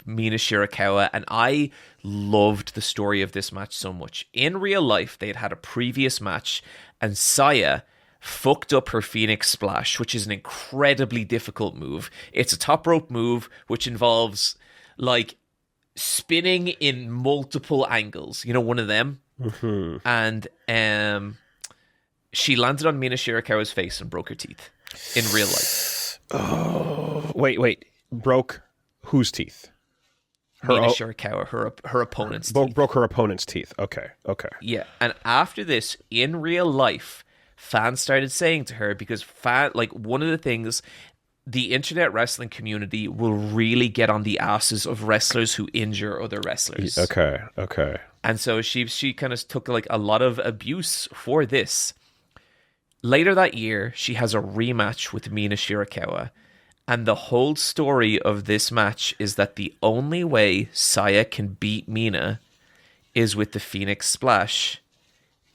A: Mina Shirakawa, and I loved the story of this match so much. In real life, they had a previous match, and Saya fucked up her Phoenix Splash, which is an incredibly difficult move. It's a top rope move, which involves like spinning in multiple angles. You know, one of them. Mm-hmm. And she landed on Mina Shirakawa's face and broke her teeth in real life.
B: Oh, wait. Broke whose teeth?
A: Mina Shirakawa, her opponent's teeth.
B: Broke her opponent's teeth. Okay.
A: Yeah, and after this, in real life, fans started saying to her, because one of the things, the internet wrestling community will really get on the asses of wrestlers who injure other wrestlers.
B: Okay.
A: And so she kind of took like a lot of abuse for this. Later that year, she has a rematch with Mina Shirakawa. And the whole story of this match is that the only way Saya can beat Mina is with the Phoenix Splash.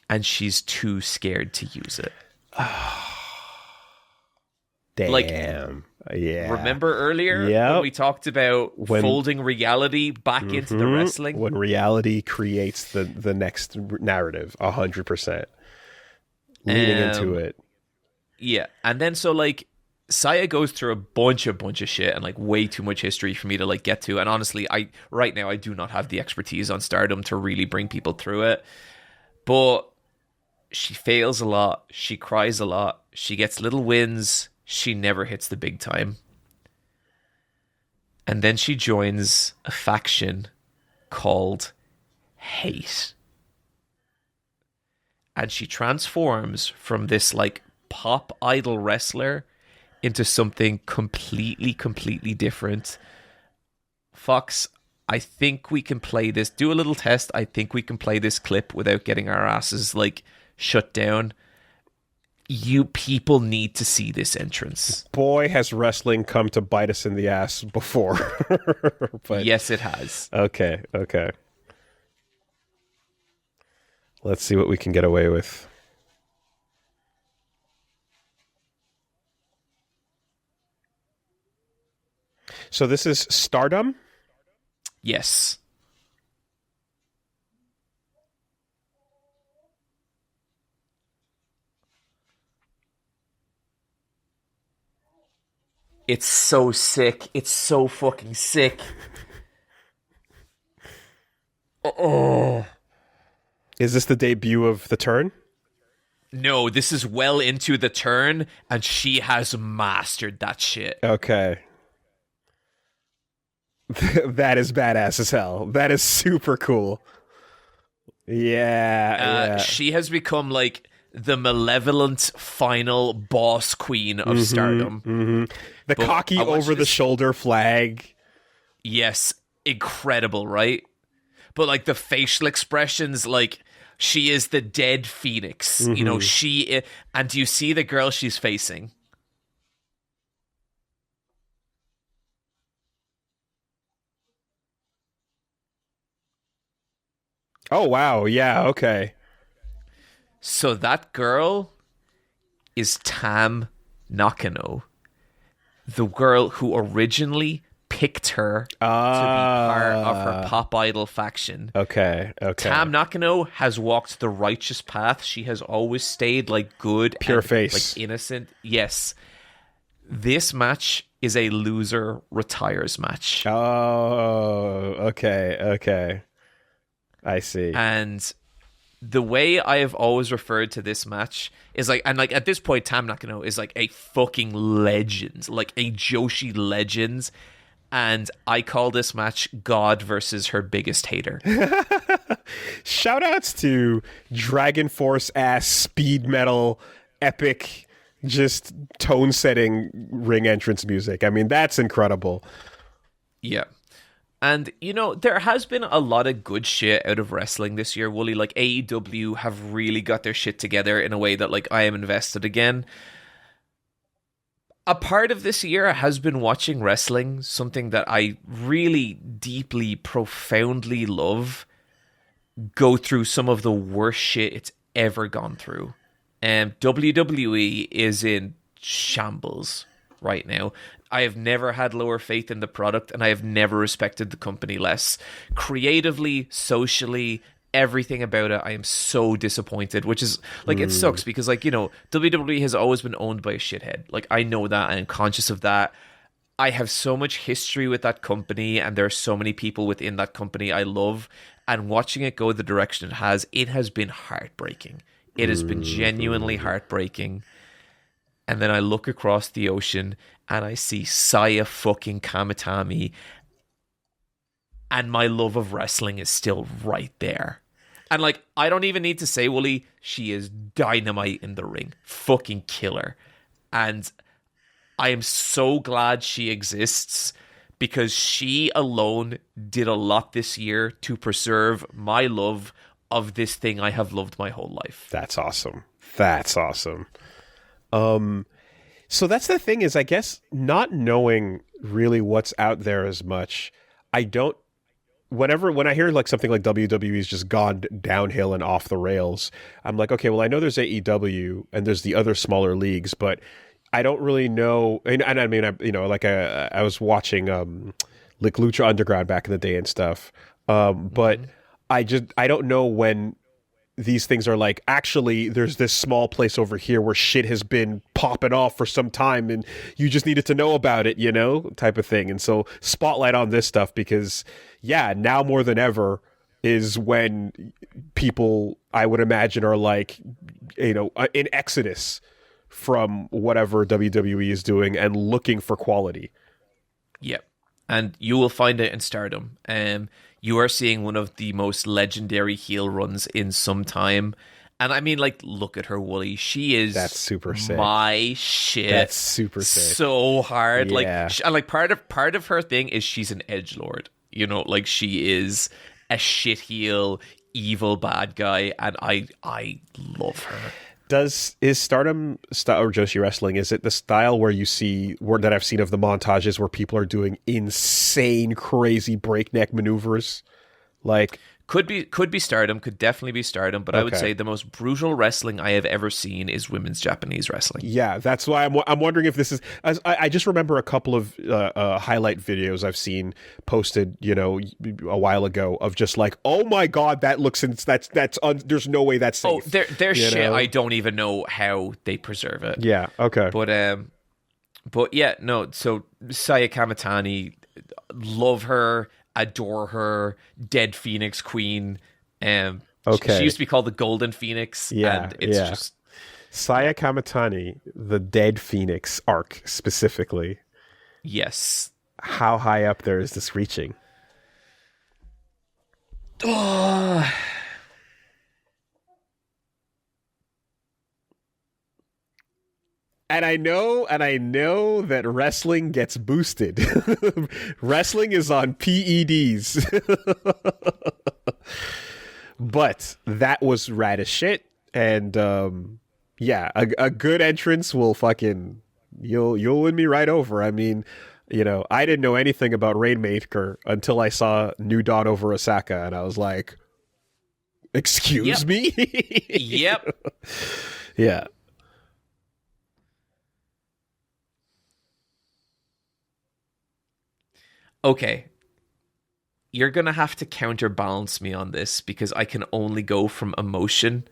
A: And she's too scared to use it.
B: Damn.
A: Like,
B: yeah.
A: Remember earlier when we talked about folding reality back into the wrestling?
B: When reality creates the next narrative, 100%. Leading into it.
A: Yeah. And then so like Saya goes through a bunch of shit and like way too much history for me to like get to. And honestly, right now I do not have the expertise on Stardom to really bring people through it. But she fails a lot. She cries a lot. She gets little wins. She never hits the big time. And then she joins a faction called Hate. And she transforms from this like pop idol wrestler into something completely different. Fox, I think we can play this. Do a little test. I think we can play this clip without getting our asses like shut down. You people need to see this entrance.
B: Boy, has wrestling come to bite us in the ass before. But,
A: yes, it has.
B: Okay. Let's see what we can get away with. So this is Stardom?
A: Yes. It's so sick. It's so fucking sick. Oh.
B: Is this the debut of the turn?
A: No, this is well into the turn, and she has mastered that shit.
B: Okay. That is badass as hell. That is super cool. Yeah.
A: She has become like the malevolent final boss queen of Stardom.
B: Mm-hmm. The cocky over-the-shoulder flag.
A: Yes, incredible, right? But like the facial expressions, like she is the dead phoenix. You know, and do you see the girl she's facing?
B: Oh, wow. Yeah, okay.
A: So that girl is Tam Nakano, the girl who originally picked her to be part of her pop idol faction.
B: Okay.
A: Tam Nakano has walked the righteous path. She has always stayed like good,
B: pure
A: and,
B: face,
A: like innocent. Yes. This match is a loser retires match.
B: Oh, okay. I see.
A: And the way I have always referred to this match is like, and like at this point, Tam Nakano is like a fucking legend, like a Joshi legend. And I call this match God versus her biggest hater.
B: Shout outs to Dragon Force ass speed metal epic, just tone setting ring entrance music. I mean, that's incredible.
A: Yeah. And, you know, there has been a lot of good shit out of wrestling this year, Woolie. Like, AEW have really got their shit together in a way that, like, I am invested again. A part of this year has been watching wrestling, something that I really deeply, profoundly love, go through some of the worst shit it's ever gone through. And WWE is in shambles right now. I have never had lower faith in the product, and I have never respected the company less. Creatively, socially, everything about it, I am so disappointed, which is, like, it sucks because, like, you know, WWE has always been owned by a shithead. Like, I know that, and I'm conscious of that. I have so much history with that company, and there are so many people within that company I love, and watching it go the direction it has been heartbreaking. It has been genuinely heartbreaking. And then I look across the ocean and I see Saya fucking Kamitani, and my love of wrestling is still right there. And like, I don't even need to say, Woolie, she is dynamite in the ring. Fucking killer. And I am so glad she exists, because she alone did a lot this year to preserve my love of this thing I have loved my whole life.
B: That's awesome. So that's the thing, is I guess not knowing really what's out there as much, when I hear like something like WWE's just gone downhill and off the rails, I'm like, okay, well, I know there's AEW and there's the other smaller leagues, but I don't really know. And I mean, I was watching like Lucha Underground back in the day and stuff, but I don't know when these things are like, actually, there's this small place over here where shit has been popping off for some time and you just needed to know about it, you know, type of thing. And so spotlight on this stuff, because yeah, now more than ever is when people, I would imagine, are like, you know, in exodus from whatever WWE is doing and looking for quality.
A: Yep. And you will find it in Stardom. You are seeing one of the most legendary heel runs in some time. And I mean, like, look at her, Woolie. She is
B: that's super sick.
A: My shit.
B: That's super sick.
A: So hard.
B: Yeah.
A: Like part of her thing is she's an edgelord. You know, like, she is a shit heel, evil bad guy, and I love her.
B: Is Stardom or Joshi Wrestling, is it the style where you see that I've seen of the montages where people are doing insane, crazy breakneck maneuvers? Like,
A: could be Stardom, could definitely be Stardom, but I would say the most brutal wrestling I have ever seen is women's Japanese wrestling.
B: Yeah, that's why I'm wondering if this is. I just remember a couple of highlight videos I've seen posted, a while ago of just like, oh my god, that looks there's no way that's safe.
A: Oh, their shit. I don't even know how they preserve it.
B: Yeah. Okay.
A: But yeah, no. So Saya Kamitani, love her. Adore her, Dead Phoenix Queen. She used to be called the Golden Phoenix.
B: Yeah,
A: and it's just
B: Saya Kamitani, the Dead Phoenix arc specifically.
A: Yes.
B: How high up there is this reaching?
A: Oh.
B: And I know that wrestling gets boosted. Wrestling is on PEDs. But that was rad as shit. And a good entrance will fucking you'll win me right over. I mean, I didn't know anything about Rainmaker until I saw New Dawn over Osaka, and I was like, excuse me?
A: Yep.
B: Yeah.
A: Okay, you're going to have to counterbalance me on this because I can only go from emotion.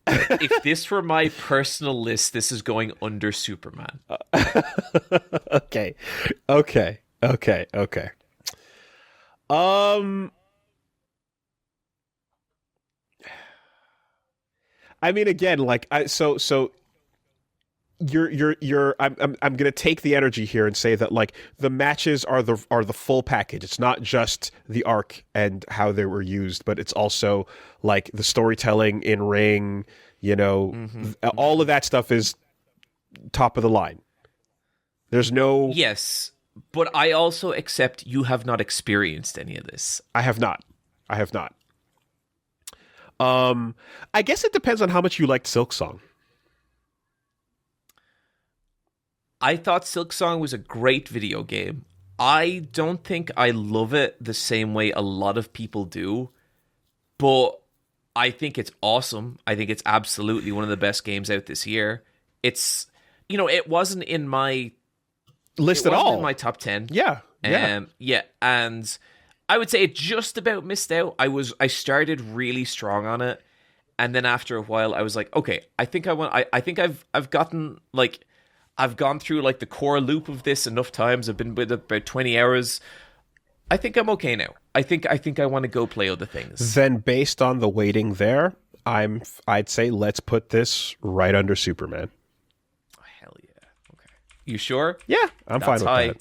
A: If this were my personal list, this is going under Superman.
B: Okay. I mean, again, like I'm gonna take the energy here and say that like the matches are the full package. It's not just the arc and how they were used, but it's also like the storytelling in ring. All of that stuff is top of the line. There's no
A: Yes, but I also accept you have not experienced any of this.
B: I have not. I guess it depends on how much you liked Silksong.
A: I thought Silksong was a great video game. I don't think I love it the same way a lot of people do, but I think it's awesome. I think it's absolutely one of the best games out this year. It wasn't in my
B: list at all.
A: In my top 10.
B: Yeah.
A: And I would say it just about missed out. I started really strong on it, and then after a while I was like, okay, I think I've gotten like I've gone through like the core loop of this enough times. I've been with it about 20 hours. I think I'm okay now. I think I want to go play other things.
B: Then based on the weighting there, I'd say let's put this right under Superman.
A: Oh, hell yeah. Okay. You sure?
B: Yeah, I'm fine with that.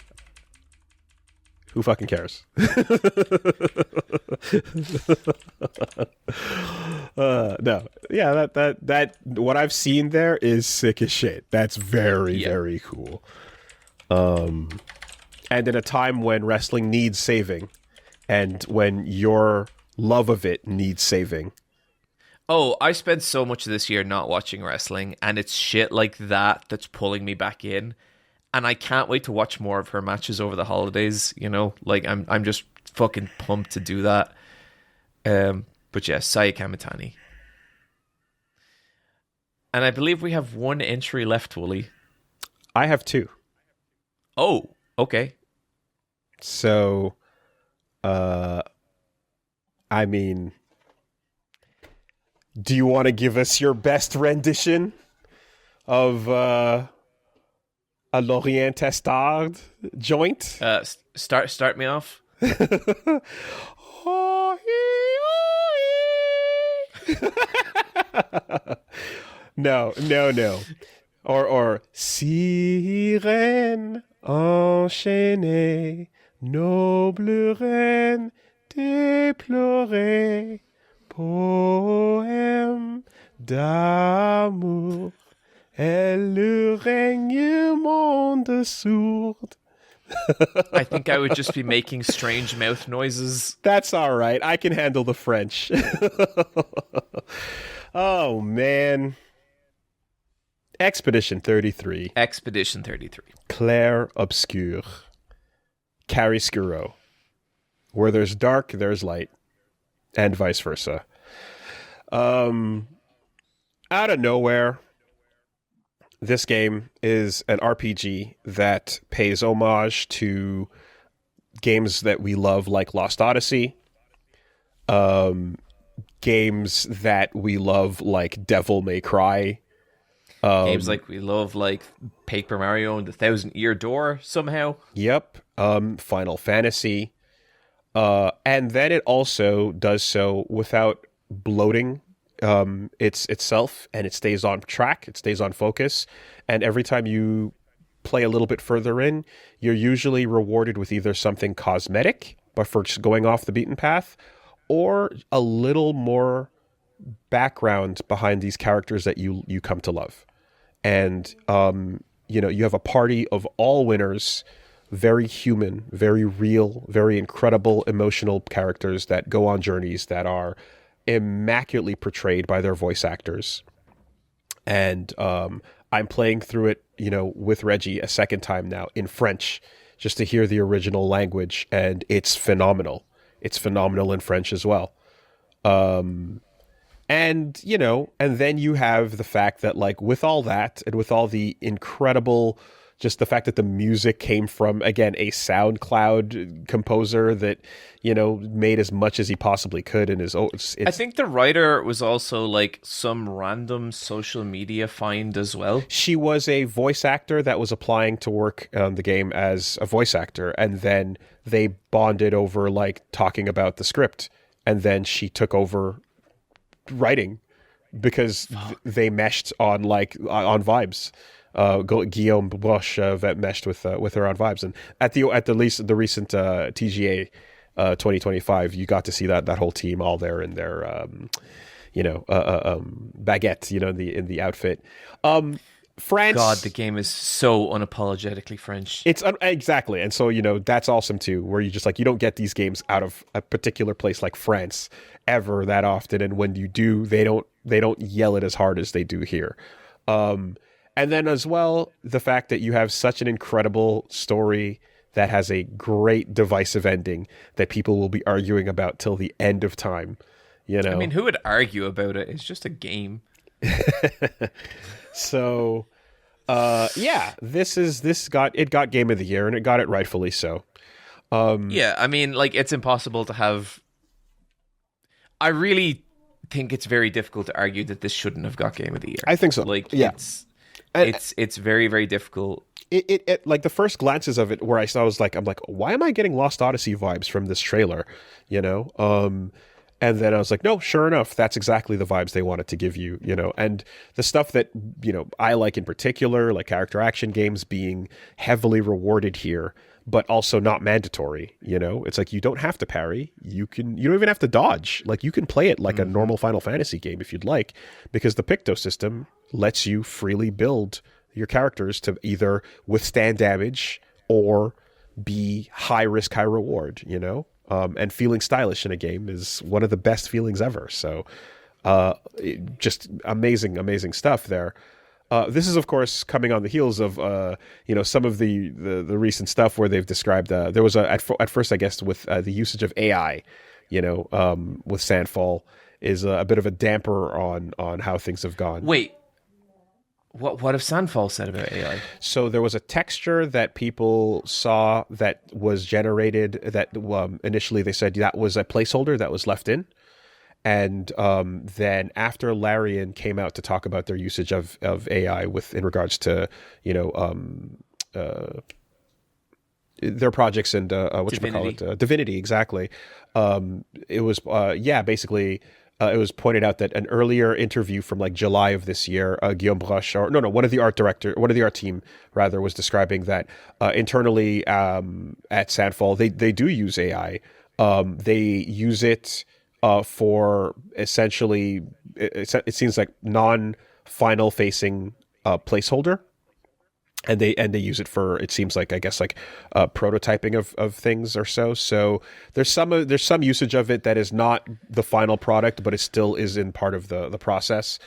B: Who fucking cares? No. Yeah, that what I've seen there is sick as shit. That's very, very cool. And in a time when wrestling needs saving, and when your love of it needs saving.
A: Oh, I spent so much of this year not watching wrestling, and it's shit like that that's pulling me back in. And I can't wait to watch more of her matches over the holidays, Like, I'm just fucking pumped to do that. But yeah, Saya Kamitani. And I believe we have one entry left, Woolie.
B: I have two.
A: Oh, okay.
B: So, I mean, do you want to give us your best rendition of a Lorient Testard joint?
A: Start me off.
B: No. Or sirène enchaînée, noble reine déplorée, poème d'amour, elle le règne monde sourde.
A: I think I would just be making strange mouth noises.
B: That's all right. I can handle the French. Oh, man. Expedition 33.
A: Expedition 33.
B: Clair obscur. Chiaroscuro. Where there's dark, there's light. And vice versa. Out of nowhere, this game is an RPG that pays homage to games that we love, like Lost Odyssey. Games that we love, like Devil May Cry.
A: Games like we love, like Paper Mario and the Thousand Year Door, somehow.
B: Yep. Final Fantasy. And then it also does so without bloating itself, and it stays on track, it stays on focus, and every time you play a little bit further in, you're usually rewarded with either something cosmetic, but for just going off the beaten path, or a little more background behind these characters that you come to love. And you have a party of all winners, very human, very real, very incredible emotional characters that go on journeys that are immaculately portrayed by their voice actors. And I'm playing through it, with Reggie a second time now in French, just to hear the original language, and it's phenomenal. It's phenomenal in French as well. And then you have the fact that, like, with all that and with all the incredible, just the fact that the music came from, again, a SoundCloud composer that, made as much as he possibly could in his own.
A: I think the writer was also like some random social media find as well.
B: She was a voice actor that was applying to work on the game as a voice actor, and then they bonded over like talking about the script, and then she took over writing because they meshed on vibes. Guillaume Broche that meshed with her on vibes, and at the recent TGA 2025, you got to see that whole team all there in their baguette, in the outfit. France.
A: God, the game is so unapologetically French.
B: It's exactly, and so that's awesome too. Where you just you don't get these games out of a particular place like France ever that often, and when you do, they don't yell it as hard as they do here. And then as well, the fact that you have such an incredible story that has a great divisive ending that people will be arguing about till the end of time.
A: I mean, who would argue about it? It's just a game.
B: So, this got Game of the Year, and it got it rightfully so.
A: Yeah, I mean, it's impossible to have. I really think it's very difficult to argue that this shouldn't have got Game of the Year.
B: I think so.
A: It's very, very difficult.
B: It like the first glances of it where I was like, why am I getting Lost Odyssey vibes from this trailer? And then I was like, no, sure enough, that's exactly the vibes they wanted to give you, and the stuff that, I like in particular, like character action games being heavily rewarded here, but also not mandatory. It's like, you don't have to parry. You don't even have to dodge. Like, you can play it like a normal Final Fantasy game if you'd like, because the Picto system lets you freely build your characters to either withstand damage or be high risk, high reward, and feeling stylish in a game is one of the best feelings ever. So just amazing stuff there. This is, of course, coming on the heels of some of the recent stuff where they've described there was at first, I guess, with the usage of AI, with Sandfall is a bit of a damper on how things have gone.
A: Wait, what have Sandfall said about AI?
B: So there was a texture that people saw that was generated that initially they said that was a placeholder that was left in. And then after Larian came out to talk about their usage of AI in regards to their projects and Divinity, exactly. It was basically it was pointed out that an earlier interview from like July of this year, Guillaume Broche, one of the art team rather, was describing that internally at Sandfall they do use AI. They use it for essentially, it seems like non-final facing placeholder. and they use it for, it seems like, I guess, like prototyping of things or so. So there's some usage of it that is not the final product, but it still is in part of the process.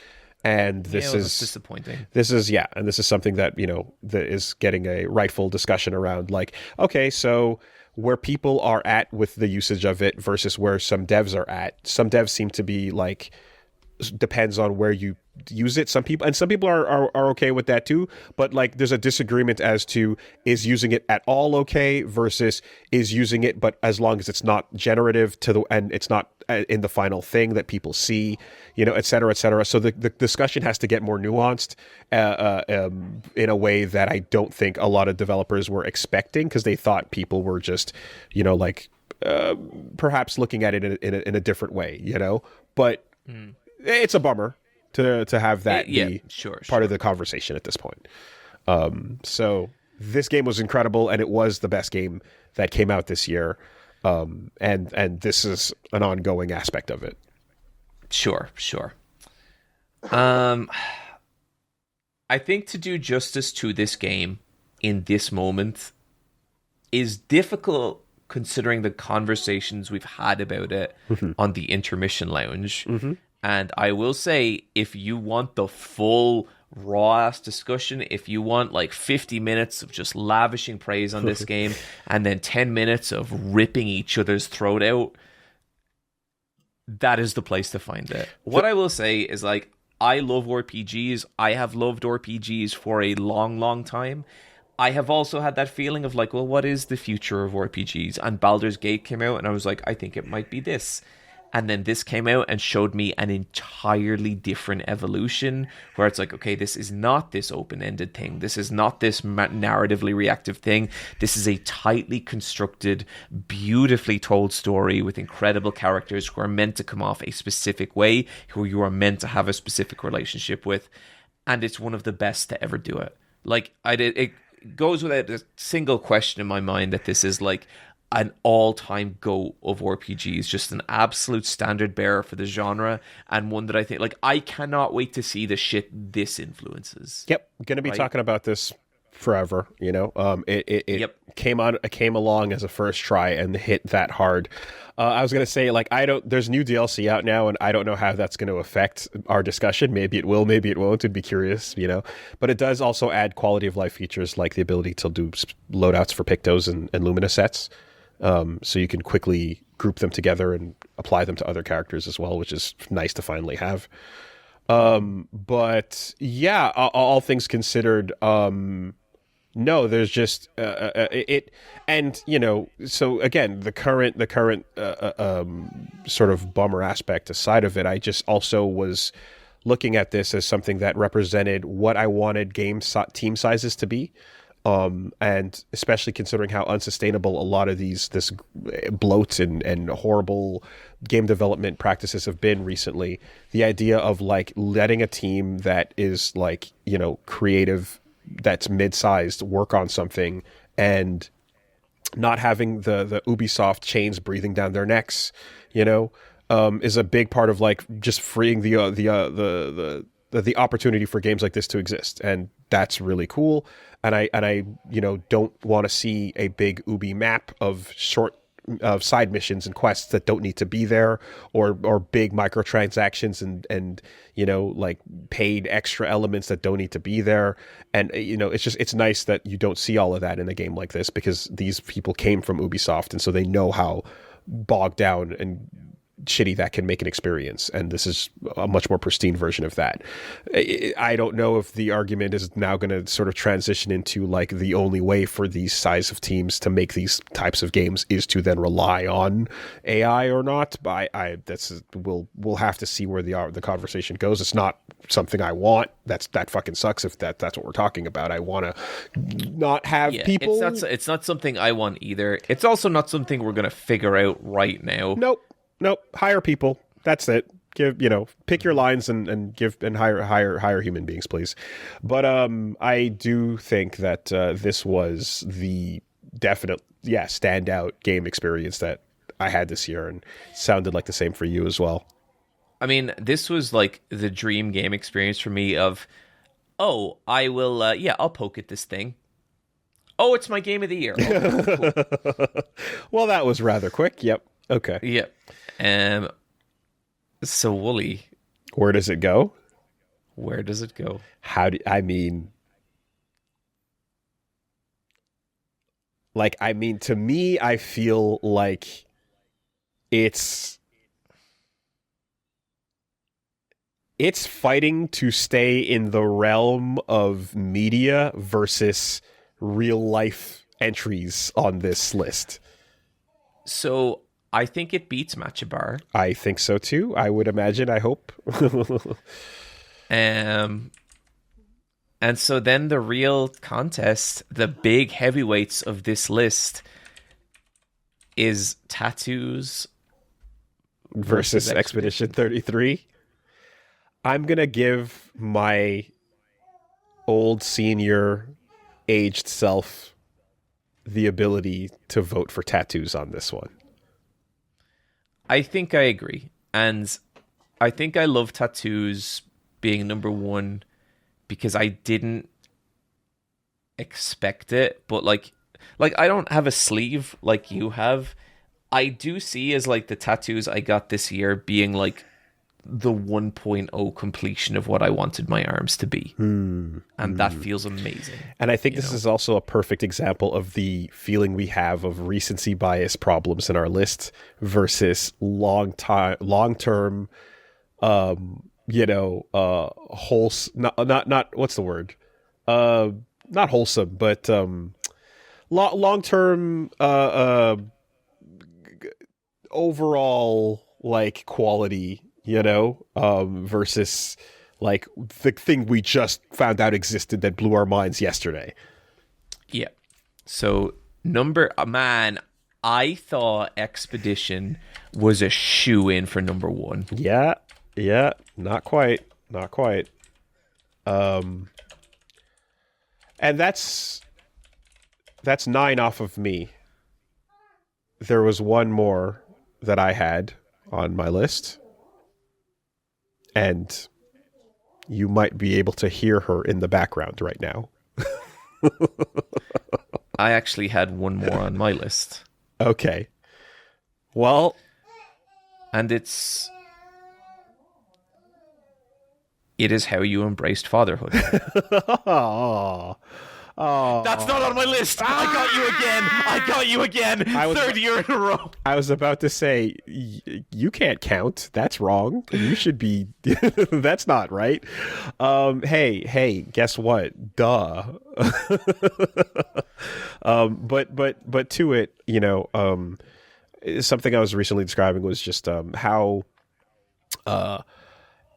B: And this is
A: disappointing.
B: This is and this is something that, that is getting a rightful discussion around, like, okay, so where people are at with the usage of it versus where some devs are at. Some devs seem to be like, depends on where you use it. Some people are okay with that too, but like there's a disagreement as to, is using it at all okay versus is using it but as long as it's not generative and it's not in the final thing that people see, et cetera, et cetera. So the discussion has to get more nuanced in a way that I don't think a lot of developers were expecting, because they thought people were just perhaps looking at it in a different way, but it's a bummer to have that be part of the conversation at this point. So this game was incredible, and it was the best game that came out this year. And this is an ongoing aspect of it.
A: Sure. I think to do justice to this game in this moment is difficult, considering the conversations we've had about it on the Intermission Lounge. And I will say, if you want the full raw-ass discussion, if you want like 50 minutes of just lavishing praise on this game and then 10 minutes of ripping each other's throat out, that is the place to find it. What I will say is, like, I love RPGs. I have loved RPGs for a long, long time. I have also had that feeling of like, well, what is the future of RPGs? And Baldur's Gate came out, and I was like, I think it might be this. And then this came out and showed me an entirely different evolution, where it's like, okay, this is not this open-ended thing. This is not this narratively reactive thing. This is a tightly constructed, beautifully told story with incredible characters who are meant to come off a specific way, who you are meant to have a specific relationship with. And it's one of the best to ever do it. Like, it goes without a single question in my mind that this is like an all-time GOAT of RPGs, just an absolute standard bearer for the genre, and one that I think, like, I cannot wait to see the shit this influences.
B: Yep, gonna be talking about this forever. It came along as a first try and hit that hard. I was gonna say, like, there's new DLC out now, and I don't know how that's going to affect our discussion. Maybe it will, maybe it won't. I'd be curious, But it does also add quality of life features, like the ability to do loadouts for Pictos and Lumina sets. So you can quickly group them together and apply them to other characters as well, which is nice to finally have. But yeah, all things considered, no, there's just it, and so again, the current sort of bummer aspect aside of it, I just also was looking at this as something that represented what I wanted team sizes to be. And especially considering how unsustainable a lot of this bloat and horrible game development practices have been recently, the idea of like letting a team that is like, creative, that's mid-sized, work on something, and not having the Ubisoft chains breathing down their necks, is a big part of like just freeing the opportunity for games like this to exist. And that's really cool. And I don't want to see a big Ubi map of side missions and quests that don't need to be there, or big microtransactions and like paid extra elements that don't need to be there. And it's nice that you don't see all of that in a game like this, because these people came from Ubisoft, and so they know how bogged down and shitty that can make an experience, and this is a much more pristine version of that. I don't know if the argument is now going to sort of transition into like the only way for these size of teams to make these types of games is to then rely on AI or not. But we'll have to see where the conversation goes. It's not something I want. That fucking sucks if that's what we're talking about. I want to not have people.
A: It's not something I want either. It's also not something we're going to figure out right now.
B: Nope. Hire people. That's it. Pick your lines and hire human beings, please. But I do think that this was the definite standout game experience that I had this year, and sounded like the same for you as well.
A: I mean, this was like the dream game experience for me. Oh, I will. Yeah, I'll poke at this thing. Oh, it's my game of the year. Okay, cool.
B: Well, that was rather quick. Yep. Okay.
A: Yep. So Woolie,
B: Where does it go?
A: where does it go?
B: To me, I feel like it's fighting to stay in the realm of media versus real life entries on this list.
A: So I think it beats Matcha Bar.
B: I think so too. I would imagine. I hope.
A: And so then the real contest, the big heavyweights of this list, is Tattoos
B: versus Expedition 33. I'm going to give my old senior aged self the ability to vote for Tattoos on this one.
A: I think I agree. And I think I love Tattoos being number one because I didn't expect it. But like I don't have a sleeve like you have. I do see as like the tattoos I got this year being like the 1.0 completion of what I wanted my arms to be. And that feels amazing.
B: And I think this is also a perfect example of the feeling we have of recency bias problems in our list versus long-term, not what's the word? Not wholesome, but long-term overall like quality, versus like the thing we just found out existed that blew our minds yesterday.
A: Yeah. So I thought Expedition was a shoe-in for number one.
B: Yeah, not quite. And that's 9 off of me. There was one more that I had on my list, and you might be able to hear her in the background right now.
A: I actually had one more on my list.
B: Okay. Well,
A: and it is How You Embraced Fatherhood.
B: Oh,
A: that's not on my list. I got you again. Third year in a row.
B: I was about to say, you can't count. That's wrong. You should be. That's not right. Hey, guess what? Duh. But to it, something I was recently describing was just how.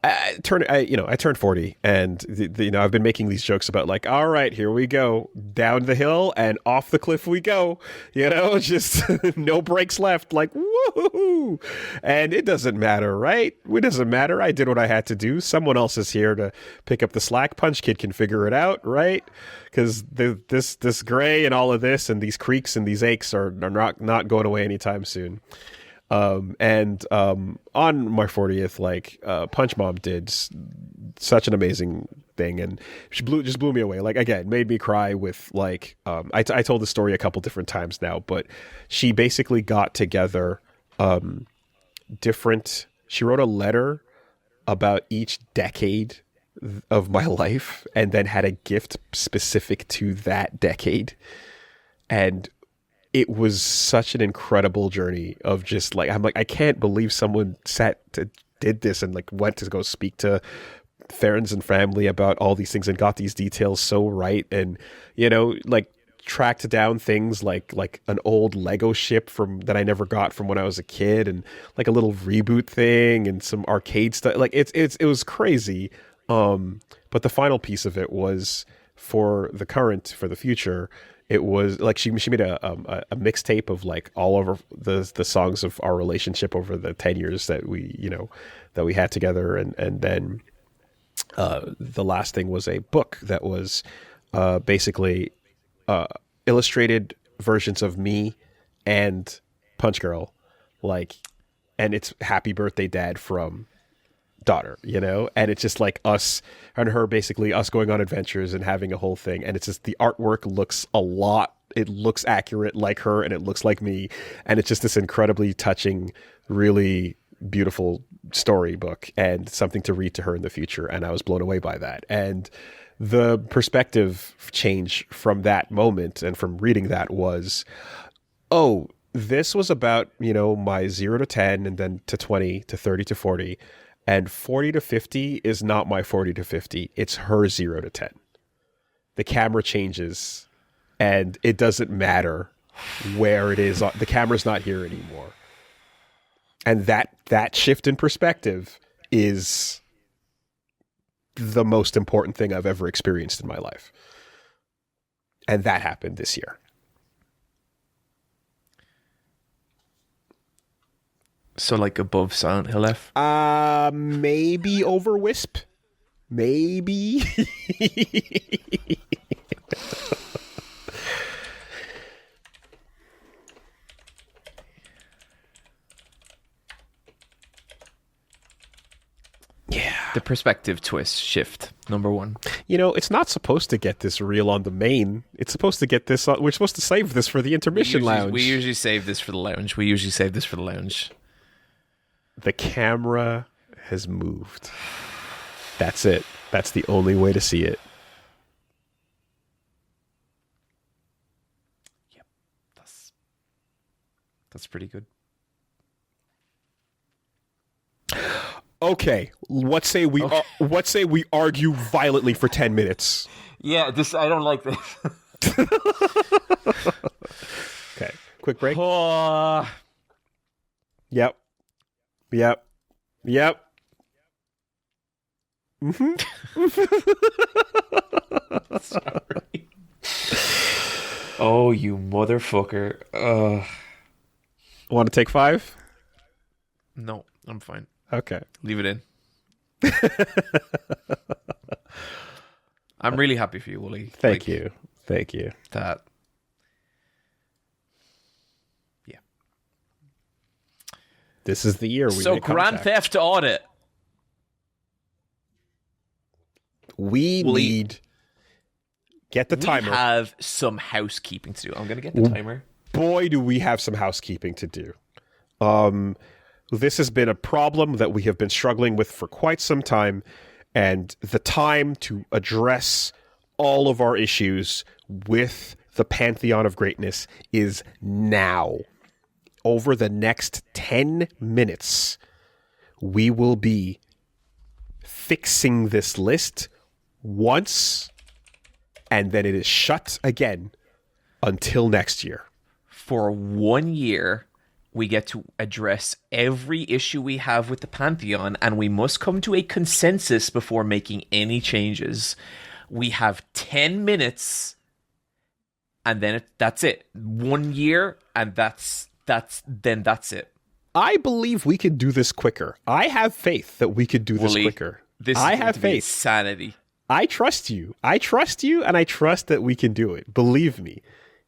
B: I turned 40, and I've been making these jokes about like, all right, here we go, down the hill and off the cliff we go, just no brakes left, like woohoo, and it doesn't matter, right? It doesn't matter. I did what I had to do. Someone else is here to pick up the slack. Punch Kid can figure it out, right? Because this gray and all of this and these creaks and these aches are not going away anytime soon. On my 40th, Punch Mom did such an amazing thing, and she just blew me away. Like, again, made me cry with I told the story a couple different times now, but she basically got together she wrote a letter about each decade of my life and then had a gift specific to that decade. And it was such an incredible journey of just I can't believe someone did this and went to go speak to friends and family about all these things and got these details so right. And, tracked down things like an old Lego ship that I never got from when I was a kid, and a little reboot thing and some arcade stuff. It was crazy. But the final piece of it was for the future. It was she made a mixtape of all over the songs of our relationship over the 10 years that we had together, and then the last thing was a book that was basically illustrated versions of me and Punch Girl, and it's Happy Birthday Dad from daughter, you know? And it's just like us and her, basically us going on adventures and having a whole thing. And it's just the artwork looks it looks accurate like her and it looks like me. And it's just this incredibly touching, really beautiful storybook and something to read to her in the future. And I was blown away by that. And the perspective change from that moment and from reading that was, oh, this was about, you know, my 0 to 10 and then to 20 to 30 to 40. And 40 to 50 is not my 40 to 50. It's her 0 to 10. The camera changes and it doesn't matter where it is. The camera's not here anymore. And that shift in perspective is the most important thing I've ever experienced in my life. And that happened this year.
A: So like above Silent Hill F?
B: Maybe over WISP. Maybe. Yeah.
A: The perspective twist shift, number one.
B: You know, it's not supposed to get this real on the main. It's supposed to get this. We're supposed to save this for the intermission lounge.
A: We usually save this for the lounge.
B: The camera has moved. That's it. That's the only way to see it.
A: Yep. That's pretty good.
B: Okay, let's say we argue violently for 10 minutes.
A: Yeah, I don't like this.
B: Okay, quick break.
A: Oh.
B: Yep. Mm-hmm.
A: Sorry. Oh, you motherfucker.
B: Want to take 5?
A: No, I'm fine.
B: Okay.
A: Leave it in. I'm really happy for you, Woolie.
B: Thank you.
A: That. Yeah.
B: This is the year we
A: So
B: make
A: Grand
B: contact.
A: Theft Audit.
B: We need... Get the timer.
A: We have some housekeeping to do. I'm going to get the timer.
B: Boy, do we have some housekeeping to do. This has been a problem that we have been struggling with for quite some time, and the time to address all of our issues with the Pantheon of Greatness is now. Over the next 10 minutes, we will be fixing this list once, and then it is shut again until next year.
A: For 1 year, we get to address every issue we have with the Pantheon, and we must come to a consensus before making any changes. We have 10 minutes, and then that's it. 1 year, and that's it.
B: I believe we could do this quicker. I have faith that we could do this
A: Woolie,
B: quicker.
A: This
B: I
A: is
B: have faith.
A: Insanity.
B: I trust you, and I trust that we can do it. Believe me.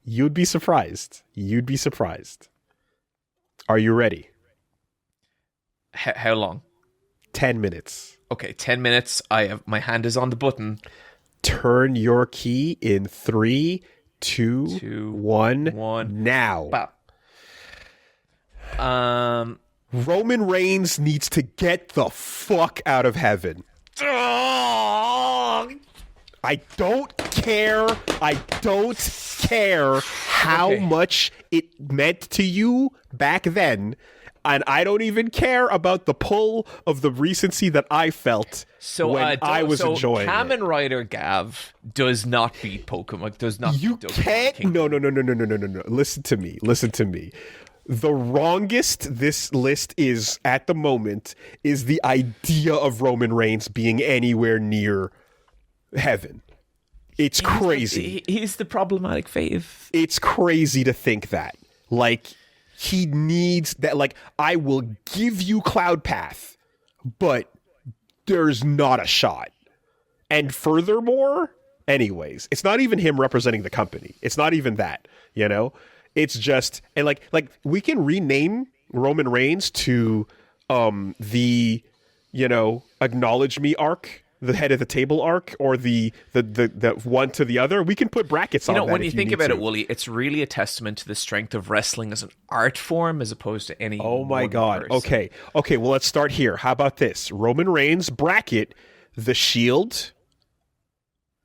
B: You'd be surprised. Are you ready?
A: How long?
B: 10 minutes.
A: Okay, 10 minutes. My hand is on the button.
B: Turn your key in 3, 2, 1, now.
A: Bop.
B: Roman Reigns needs to get the fuck out of heaven. I don't care how much it meant to you back then. And I don't even care about the pull of the recency that I felt when I was enjoying
A: Kamen
B: it.
A: Rider Gav does not beat Pokemon. Does not.
B: You
A: beat
B: can't. No. Listen to me. The wrongest this list is at the moment is the idea of Roman Reigns being anywhere near heaven. It's crazy.
A: He's the problematic fave.
B: It's crazy to think that. Like, he needs that. Like, I will give you Cloud Path, but there's not a shot. And furthermore, anyways, it's not even him representing the company. It's not even that, you know? It's just, and like we can rename Roman Reigns to the acknowledge me arc, the head of the table arc, or the one to the other. We can put brackets on that.
A: When you think about it, Woolie, it's really a testament to the strength of wrestling as an art form as opposed to any.
B: Oh my God.
A: Person.
B: Okay. Well, let's start here. How about this? Roman Reigns bracket the Shield.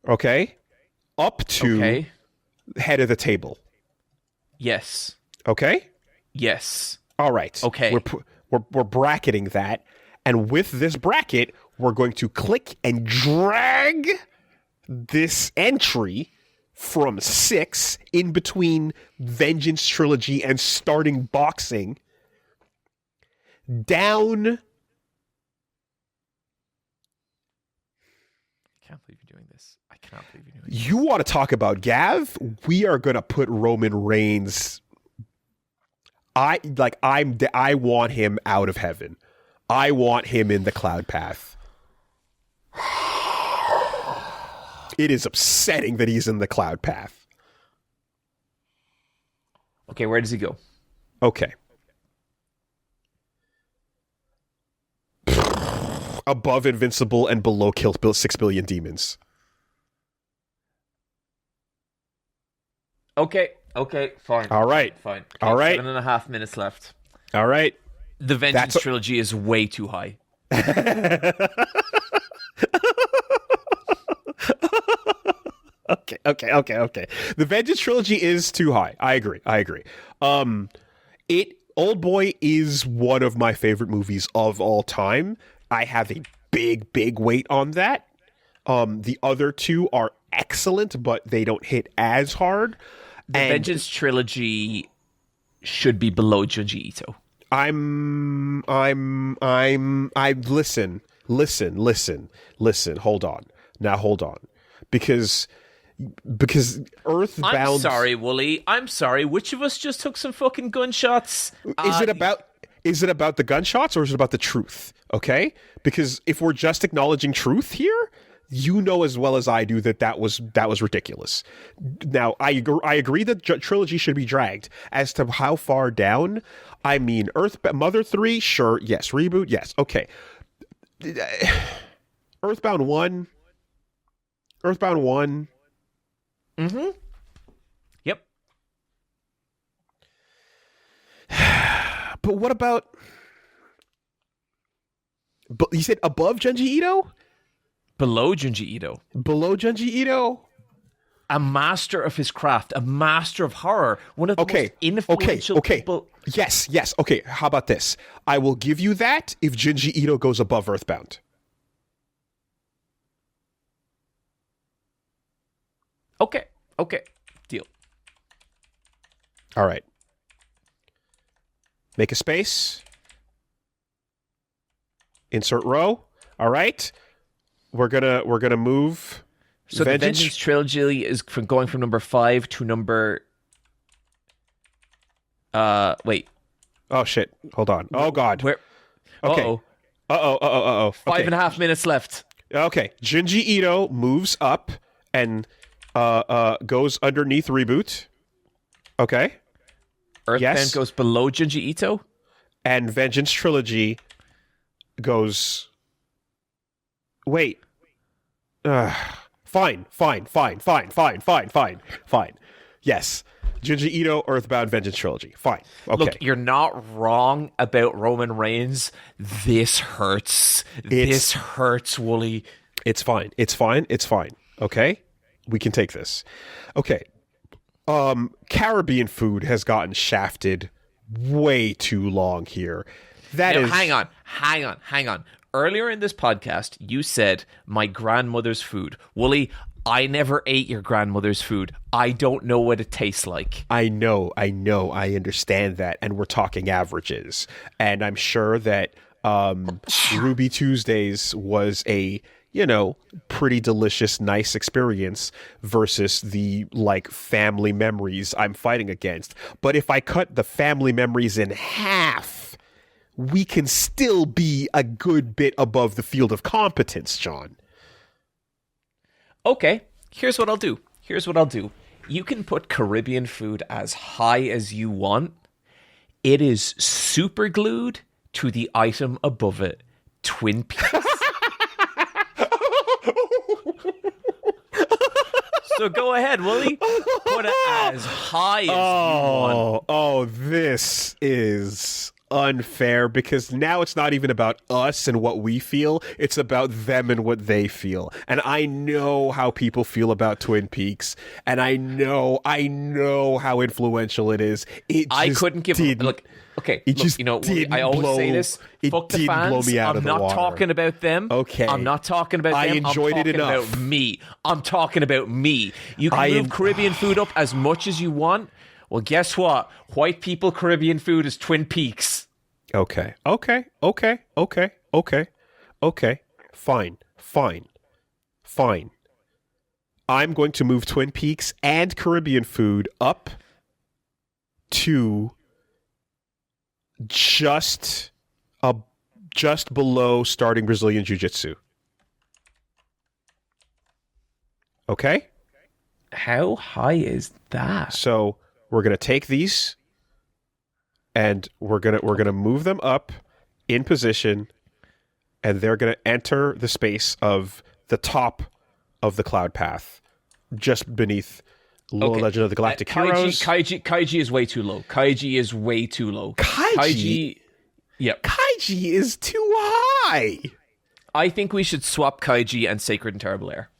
B: Okay, up to head of the table.
A: Yes.
B: Okay.
A: Yes.
B: All right.
A: Okay.
B: We're bracketing that, and with this bracket, we're going to click and drag this entry from 6 in between Vengeance Trilogy and starting boxing down.
A: I can't believe you're doing this. I cannot believe you're doing this.
B: You want to talk about Gav? We are going to put Roman Reigns. I want him out of heaven. I want him in the cloud path. It is upsetting that he's in the cloud path.
A: Okay, where does he go?
B: Okay. Above Invincible and below Kill 6 Billion Demons.
A: Okay, fine.
B: All right.
A: Fine. Okay,
B: all right.
A: 7.5 minutes left.
B: All right.
A: The Vengeance Trilogy is way too high.
B: Okay. The Vengeance Trilogy is too high. I agree. Old Boy is one of my favorite movies of all time. I have a big weight on that. The other two are excellent, but they don't hit as hard.
A: The Vengeance Trilogy should be below Junji Ito.
B: Listen. Hold on. Because Earthbound.
A: I'm sorry, Woolie. I'm sorry. Which of us just took some fucking gunshots?
B: Is it about the gunshots or is it about the truth? Okay? Because if we're just acknowledging truth here, you know as well as I do that was ridiculous. Now, I agree that trilogy should be dragged. As to how far down, I mean, Mother 3, sure, yes. Reboot, yes. Okay. Earthbound 1.
A: Mm-hmm. Yep.
B: But what about... But you said above Junji Ito?
A: Below Junji Ito.
B: Below Junji Ito?
A: A master of his craft, a master of horror, one of the most influential people.
B: Yes. Okay, how about this? I will give you that if Junji Ito goes above Earthbound.
A: Okay. Deal.
B: All right. Make a space. Insert row. All right. We're gonna move.
A: So the Vengeance Trilogy is going from number 5 to number. Wait.
B: Oh shit! Hold on. Oh god.
A: Where?
B: Okay. Uh-oh.
A: 5.5 minutes left.
B: Okay. Junji Ito moves up and goes underneath Reboot. Okay.
A: Earthbound goes below Junji Ito.
B: And Vengeance Trilogy goes... Wait. Fine. Yes. Junji Ito, Earthbound, Vengeance Trilogy. Fine. Okay.
A: Look, you're not wrong about Roman Reigns. This hurts. This hurts, Woolie.
B: It's fine. Okay? We can take this. Okay. Caribbean food has gotten shafted way too long here.
A: Hang on. Earlier in this podcast, you said my grandmother's food. Woolie, I never ate your grandmother's food. I don't know what it tastes like.
B: I know. I understand that. And we're talking averages. And I'm sure that Ruby Tuesdays was a, pretty delicious, nice experience versus the, family memories I'm fighting against. But if I cut the family memories in half, we can still be a good bit above the field of competence, John.
A: Okay, here's what I'll do. You can put Caribbean food as high as you want. It is super glued to the item above it. Twin Peaks. So go ahead, Woolie. Put it as high as you want.
B: Oh, this is unfair because now it's not even about us and what we feel. It's about them and what they feel. And I know how people feel about Twin Peaks, and I know how influential it is.
A: I couldn't give a look. Okay, look, you know, I always say this. Fuck the fans. I'm not talking about them.
B: Okay.
A: I'm not talking about them.
B: I enjoyed it enough.
A: I'm talking about me. I'm talking about me. You can move Caribbean food up as much as you want. Well, guess what? White people Caribbean food is Twin Peaks.
B: Okay. Fine. I'm going to move Twin Peaks and Caribbean food up to just below starting Brazilian Jiu-Jitsu. Okay?
A: How high is that?
B: So we're going to take these and we're going to move them up in position, and they're going to enter the space of the top of the cloud path just beneath Legend of the Galactic Heroes.
A: Kaiji is way too low. Kaiji is way too low.
B: Kaiji?
A: Yep.
B: Kaiji is too high.
A: I think we should swap Kaiji and Sacred and Terrible Air.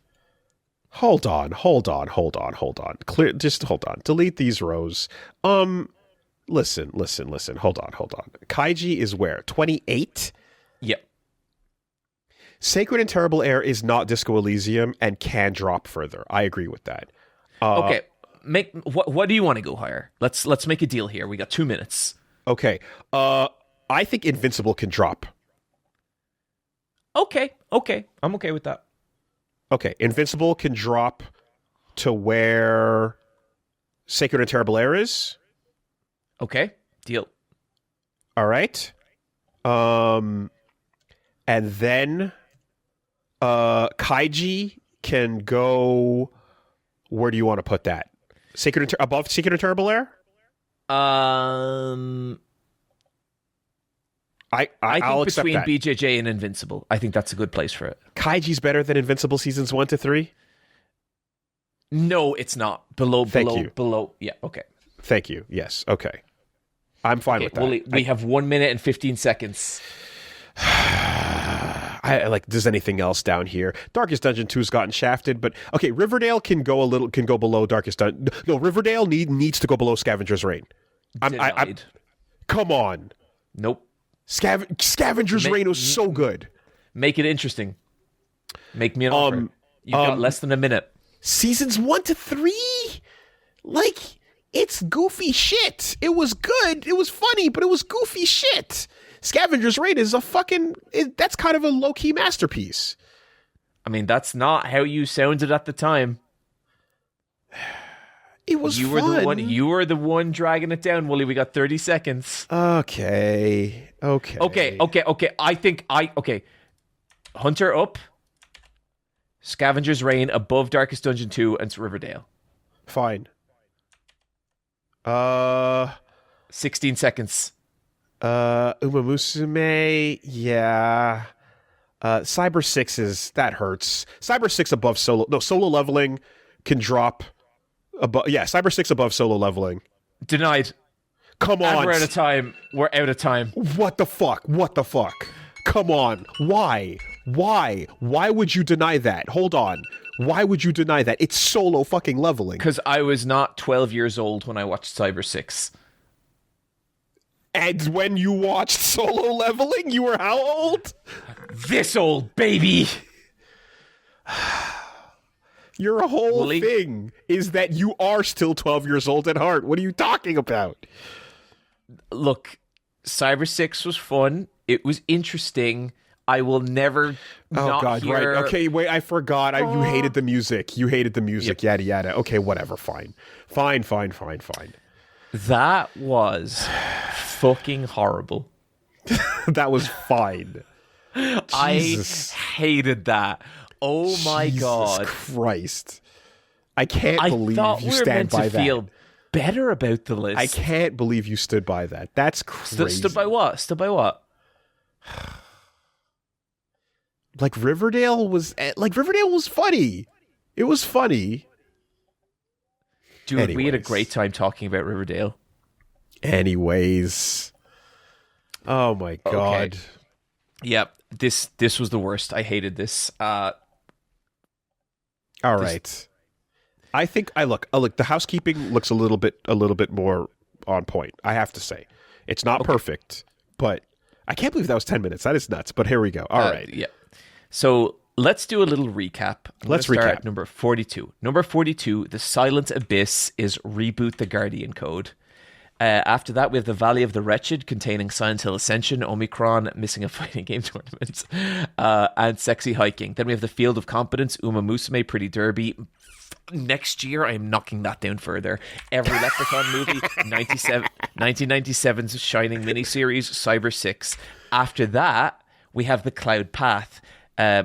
B: Hold on. Clear. Just hold on. Delete these rows. Listen. Hold on. Kaiji is where? 28?
A: Yep.
B: Sacred and Terrible Air is not Disco Elysium and can drop further. I agree with that.
A: Okay. What do you want to go higher? Let's make a deal here. We got 2 minutes.
B: Okay. I think Invincible can drop.
A: Okay. I'm okay with that.
B: Okay. Invincible can drop to where Sacred and Terrible Air is.
A: Okay. Deal.
B: All right. And then Kaiji can go. Where do you want to put that? Above Sacred and Terrible Air? I'll
A: think
B: accept
A: between
B: that.
A: BJJ and Invincible. I think that's a good place for it.
B: Kaiji's better than Invincible seasons 1 to 3?
A: No, it's not. Below. Yeah, okay.
B: Thank you. Yes, okay. I'm fine with that.
A: Well, we have 1 minute and 15 seconds.
B: Does anything else down here? Darkest Dungeon 2's gotten shafted, but okay, Riverdale can go below Darkest Dungeon. No, Riverdale needs to go below Scavenger's Reign. Come on.
A: Nope.
B: Scavenger's Reign was so good.
A: Make it interesting. Make me an offer. You've got less than a minute.
B: Seasons 1 to 3? It's goofy shit. It was good. It was funny, but it was goofy shit. Scavenger's Reign is that's kind of a low-key masterpiece.
A: I mean, that's not how you sounded at the time.
B: It was fun.
A: You were the one dragging it down, Woolie. We got 30 seconds.
B: Okay.
A: I think Hunter up. Scavenger's Reign above Darkest Dungeon 2 and Riverdale.
B: Fine.
A: 16 seconds.
B: Uma Musume, yeah. Cyber 6 that hurts. Cyber 6 above solo. No, solo leveling can drop above. Yeah, Cyber 6 above solo leveling.
A: Denied.
B: Come on.
A: And we're out of time.
B: What the fuck? Come on. Why? Why would you deny that? Hold on. Why would you deny that? It's solo fucking leveling.
A: Because I was not 12 years old when I watched Cyber 6.
B: And when you watched solo leveling, you were how old?
A: This old, baby!
B: Your whole thing is that you are still 12 years old at heart. What are you talking about?
A: Look, Cyber 6 was fun. It was interesting. I will never
B: right. Okay, wait, I forgot. You hated the music. Yep. Yada, yada. Okay, whatever. Fine.
A: That was fucking horrible.
B: That was fine. Jesus.
A: I hated that. Oh my God.
B: Jesus Christ. I can't believe you stand by that. I thought we were meant to feel
A: better about the list.
B: I can't believe you stood by that. That's crazy.
A: Stood by what?
B: like Riverdale was funny. It was funny.
A: Dude,
B: Anyways.
A: we had a great time talking about Riverdale.
B: Anyways. Oh my god.
A: Okay. Yep. This was the worst. I hated this.
B: All right. I think I look. The housekeeping looks a little bit more on point. I have to say, it's not perfect, but I can't believe that was 10 minutes. That is nuts. But here we go. All right.
A: Yeah. So let's do a little recap.
B: Let's recap.
A: At number 42. Number 42. The Silent Abyss is Reboot the Guardian Code. After that, we have the Valley of the Wretched, containing Silent Hill Ascension, Omicron, Missing a Fighting Game Tournament, and Sexy Hiking. Then we have the Field of Competence, Uma Musume, Pretty Derby. Next year, I am knocking that down further. Every Leprechaun movie, 1997's Shining miniseries, Cyber 6. After that, we have the Cloud Path.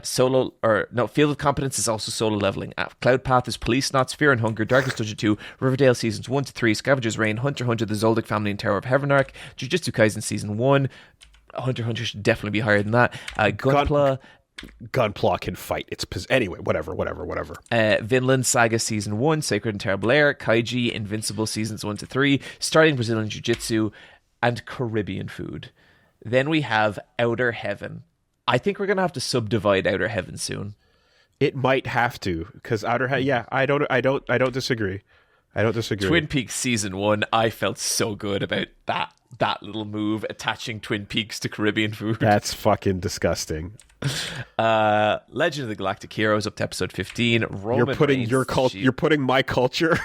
A: Field of Competence is also solo leveling. Cloud Path is Police, Not Sphere and Hunger, Darkest Dungeon 2, Riverdale Seasons 1 to 3, Scavenger's Reign, Hunter x Hunter, The Zoldyck Family and Tower of Heaven Arc, Jujutsu Kaisen Season 1, Hunter x Hunter should definitely be higher than that.
B: Gunpla can fight. Anyway, whatever.
A: Vinland Saga Season 1, Sacred and Terrible Air, Kaiji, Invincible Seasons 1 to 3, Starting Brazilian Jiu-Jitsu, and Caribbean Food. Then we have Outer Heaven. I think we're gonna have to subdivide Outer Heaven soon.
B: It might have to, because Outer Heaven. Yeah, I don't disagree.
A: Twin Peaks Season 1, I felt so good about that little move, attaching Twin Peaks to Caribbean Food.
B: That's fucking disgusting.
A: Legend of the Galactic Heroes up to episode 15.
B: You're putting my culture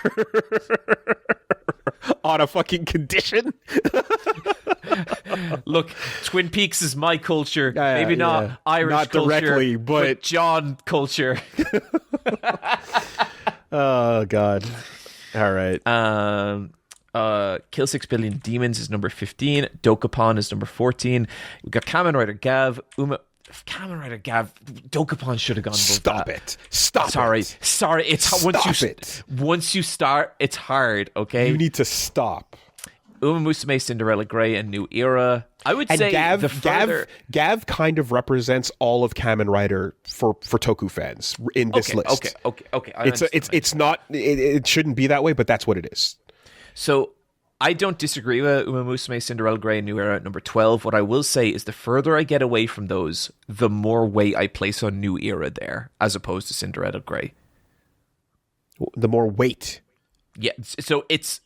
B: on a fucking condition.
A: Look, Twin Peaks is my culture. Maybe not Irish
B: not
A: culture,
B: directly, but
A: John culture.
B: Oh god. All right.
A: Kill 6 Billion Demons is number 15. Dokapon is number 14. We've got Kamen Rider Gav. Dokapon should have gone above that.
B: Stop it.
A: Sorry. It's once you start, it's hard. Okay,
B: you need to stop.
A: Uma Musume, Cinderella Grey, and New Era. I would say
B: Gav kind of represents all of Kamen Rider for Toku fans in this list.
A: Okay.
B: It's not. It shouldn't be that way, but that's what it is.
A: So I don't disagree with Uma Musume, Cinderella Grey, and New Era at number 12. What I will say is the further I get away from those, the more weight I place on New Era there, as opposed to Cinderella Grey.
B: The more weight.
A: Yeah. So it's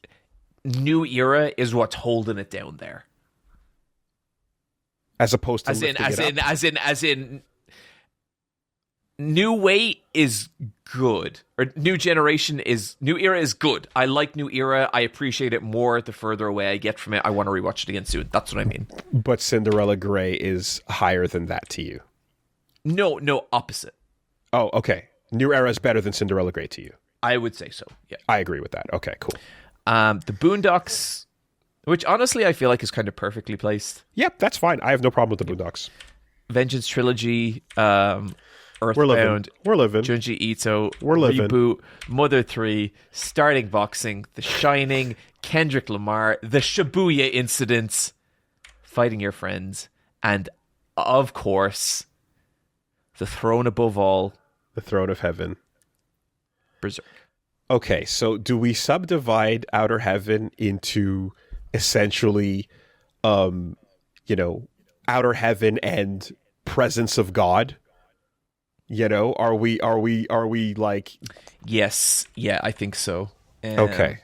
A: New Era is what's holding it down there.
B: As opposed to
A: as in New Weight is good, or New Era is good. I like New Era. I appreciate it more the further away I get from it. I want to rewatch it again soon. That's what I mean.
B: But Cinderella Grey is higher than that to you.
A: No, opposite.
B: Oh, okay. New Era is better than Cinderella Grey to you.
A: I would say so. Yeah,
B: I agree with that. Okay, cool.
A: The Boondocks, which honestly I feel like is kind of perfectly placed.
B: Yep, that's fine. I have no problem with the Boondocks.
A: Vengeance Trilogy, Earthbound,
B: We're living.
A: Junji Ito,
B: We're living.
A: Reboot, Mother 3, Starting Boxing, The Shining, Kendrick Lamar, The Shibuya Incidents, Fighting Your Friends, and of course, The Throne Above All,
B: The Throne of Heaven,
A: Berserk.
B: Okay, so do we subdivide Outer Heaven into essentially, Outer Heaven and Presence of God? Are we like?
A: Yes, yeah, I think so.
B: Okay.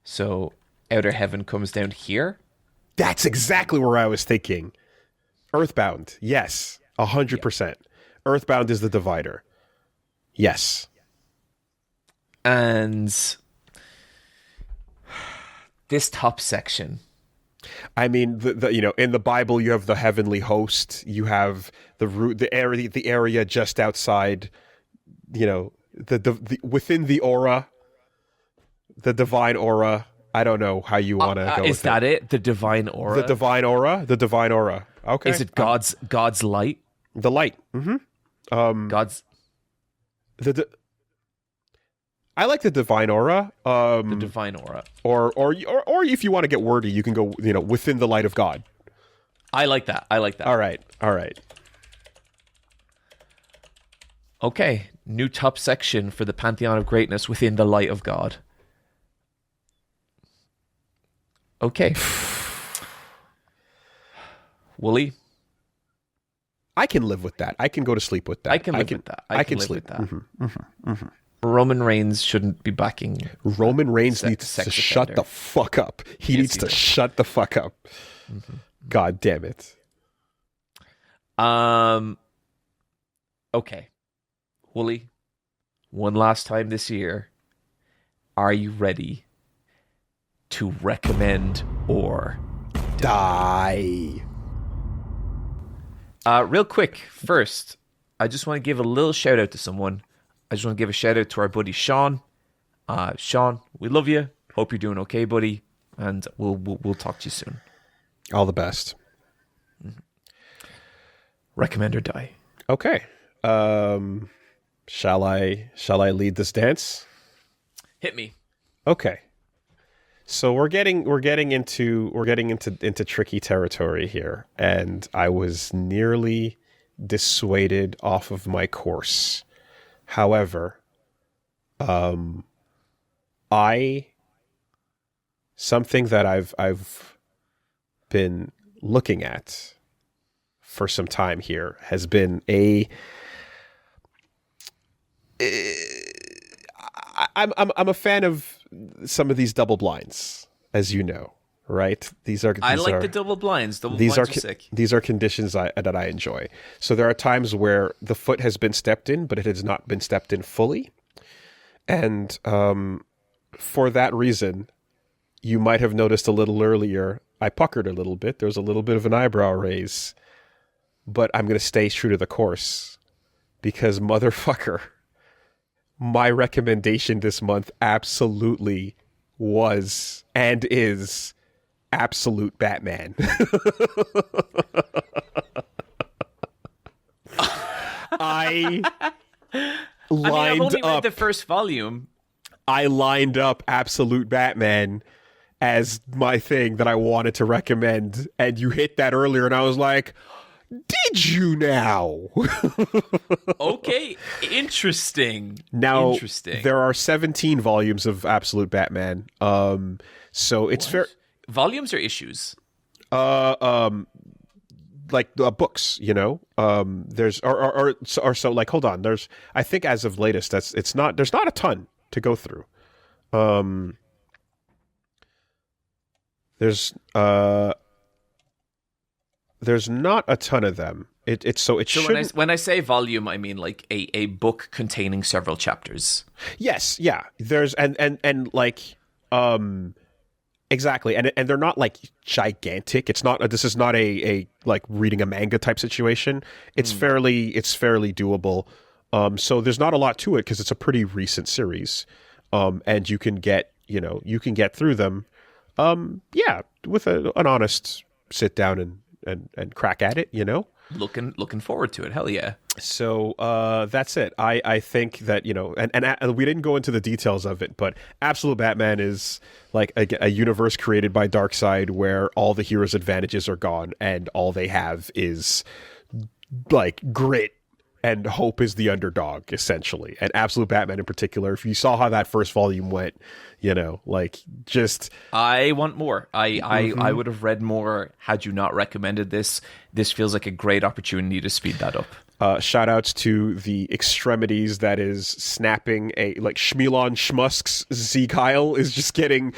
A: So Outer Heaven comes down here.
B: That's exactly where I was thinking. Earthbound, yes, 100%. Earthbound is the divider. Yes.
A: And this top section.
B: I mean, in the Bible, you have the heavenly host. You have the area just outside. The within the aura, the divine aura. I don't know how you want to go.
A: Is that it? The divine aura.
B: The divine aura. The divine aura. Okay.
A: Is it God's light?
B: The light. Mm-hmm.
A: God's.
B: I like the divine aura.
A: The divine aura.
B: Or if you want to get wordy, you can go within the light of God.
A: I like that. I like that.
B: All right. All right.
A: Okay. New top section for the Pantheon of Greatness within the light of God. Okay. Woolie?
B: I can live with that. I can go to sleep with that.
A: I can live with that.
B: I can
A: live
B: sleep
A: with that.
B: Mm-hmm.
A: Roman Reigns shouldn't be backing.
B: Roman Reigns needs to shut the fuck up. He needs to shut the fuck up. Mm-hmm. God damn it.
A: Okay. Woolie, one last time this year, are you ready to recommend or
B: die?
A: Real quick, first, I just want to give a little shout out to someone. I just want to give a shout out to our buddy Sean. Sean, we love you. Hope you're doing okay, buddy. And we'll talk to you soon.
B: All the best.
A: Mm-hmm. Recommend or die.
B: Okay. Shall I lead this dance?
A: Hit me.
B: Okay. So we're getting into tricky territory here, and I was nearly dissuaded off of my course. However, something that I've been looking at for some time here has been I'm a fan of some of these double blinds, as you know, right?
A: I like the double blinds.
B: These are
A: sick.
B: These are conditions that I enjoy. So there are times where the foot has been stepped in, but it has not been stepped in fully. And for that reason, you might have noticed a little earlier, I puckered a little bit. There was a little bit of an eyebrow raise. But I'm going to stay true to the course. Because, motherfucker, my recommendation this month absolutely was and is Absolute Batman. I've only read
A: the first volume.
B: I lined up Absolute Batman as my thing that I wanted to recommend, and you hit that earlier, and I was like, did you now?
A: Okay, interesting.
B: Now, there are 17 volumes of Absolute Batman. So it's fair.
A: Volumes or issues?
B: Like books, you know. There's or so like hold on. There's I think as of latest there's not a ton to go through. There's not a ton of them. So
A: when I say volume, I mean like a book containing several chapters.
B: Yes, yeah. There's and like exactly, and they're not like gigantic. It's not. This is not a like reading a manga type situation. It's fairly doable. So there's not a lot to it because it's a pretty recent series. And you can get through them. Yeah, with an honest sit down and crack at it, you know.
A: Looking forward to it. Hell yeah.
B: So that's it. I think that, you know, and we didn't go into the details of it, but Absolute Batman is like a universe created by Darkseid where all the heroes' advantages are gone and all they have is like grit and hope is the underdog, essentially. And Absolute Batman in particular, if you saw how that first volume went, you know, like just...
A: I want more. I would have read more had you not recommended this. This feels like a great opportunity to speed that up.
B: Shout outs to the extremities that is snapping like Schmilon Schmusk's Z-Kyle is just getting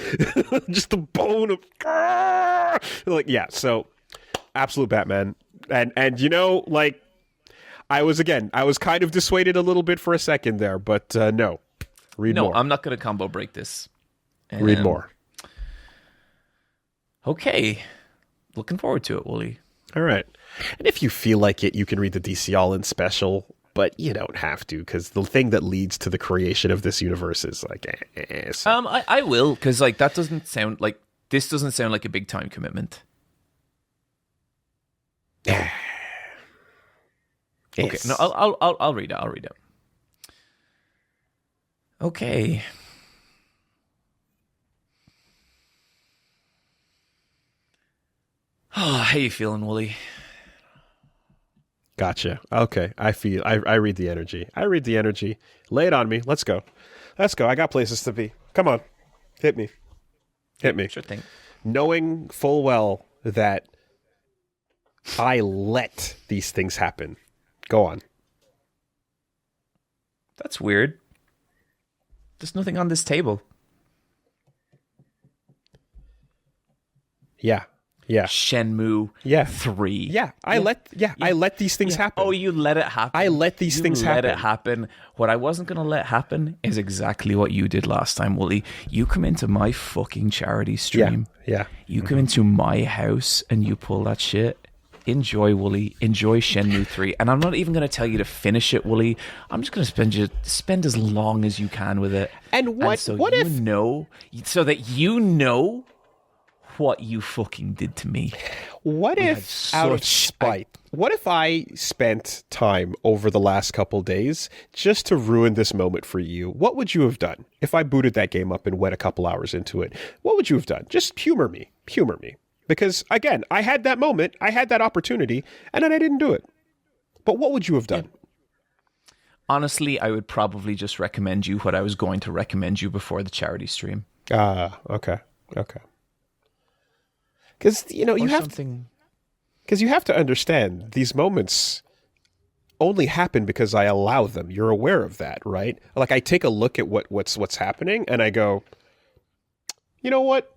B: just the bone of... like, yeah, so Absolute Batman. And you know, like, I was kind of dissuaded a little bit for a second there, but no. Read more.
A: No, I'm not going to combo break this.
B: Read more.
A: Okay. Looking forward to it, Woolie.
B: All right. And if you feel like it, you can read the DC All-In special, but you don't have to, because the thing that leads to the creation of this universe is like... So.
A: I will, because like that doesn't sound like... This doesn't sound like a big time commitment. Okay, no, I'll read it. I'll read it. Okay. Oh, how you feeling, Woolie?
B: Gotcha. Okay. I read the energy. Lay it on me. Let's go. I got places to be. Come on. Hit me.
A: Sure thing.
B: Knowing full well that I let these things happen. Go on.
A: That's weird. There's nothing on this table.
B: Yeah.
A: Shenmue 3.
B: Yeah. I let these things happen.
A: Oh, you let it happen.
B: I let these things happen.
A: Let it happen. What I wasn't going to let happen is exactly what you did last time, Woolie. You come into my fucking charity stream.
B: Yeah.
A: You come into my house and you pull that shit. Enjoy, Woolie. Enjoy Shenmue 3. And I'm not even going to tell you to finish it, Woolie. I'm just going to spend as long as you can with it.
B: And so that
A: you know what you fucking did to me.
B: What if, out of spite, what if I spent time over the last couple days just to ruin this moment for you? What would you have done if I booted that game up and went a couple hours into it? What would you have done? Just humor me. Because, again, I had that moment, I had that opportunity, and then I didn't do it. But what would you have done?
A: Honestly, I would probably just recommend you what I was going to recommend you before the charity stream.
B: Okay. Because, you have to understand, these moments only happen because I allow them. You're aware of that, right? Like, I take a look at what's happening, and I go, you know what?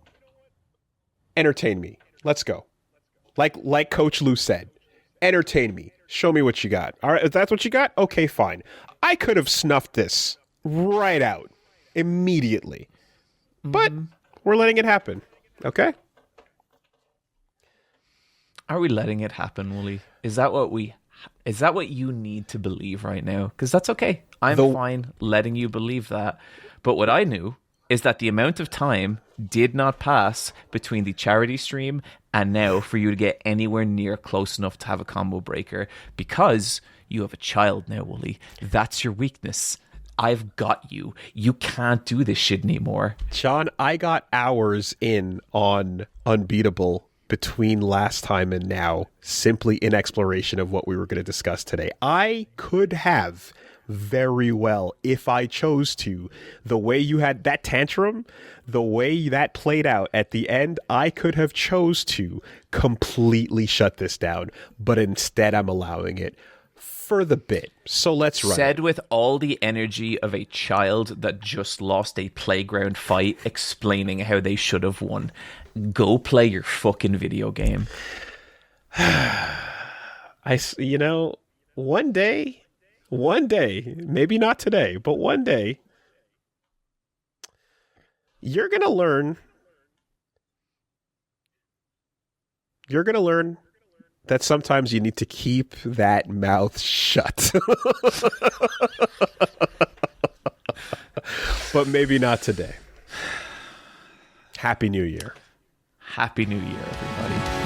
B: Entertain me. Let's go. Like Coach Lou said, entertain me. Show me what you got. All right, if that's what you got, okay, fine. I could have snuffed this right out immediately. But we're letting it happen. Okay?
A: Are we letting it happen, Woolie? Is that what you need to believe right now? Because that's okay. I'm fine letting you believe that. But what I knew is that the amount of time did not pass between the charity stream and now for you to get anywhere near close enough to have a combo breaker, because you have a child now, Woolie. That's your weakness. I've got you. You can't do this shit anymore.
B: John, I got hours in on Unbeatable between last time and now, simply in exploration of what we were going to discuss today. I could have very well, if I chose to, the way you had that tantrum, the way that played out at the end, I could have chose to completely shut this down, but instead I'm allowing it for the bit. So let's run
A: Said
B: it.
A: With all the energy of a child that just lost a playground fight explaining how they should have won. Go play your fucking video game.
B: One day, maybe not today, but one day, you're going to learn that sometimes you need to keep that mouth shut. But maybe not today. Happy New Year.
A: Happy New Year, everybody.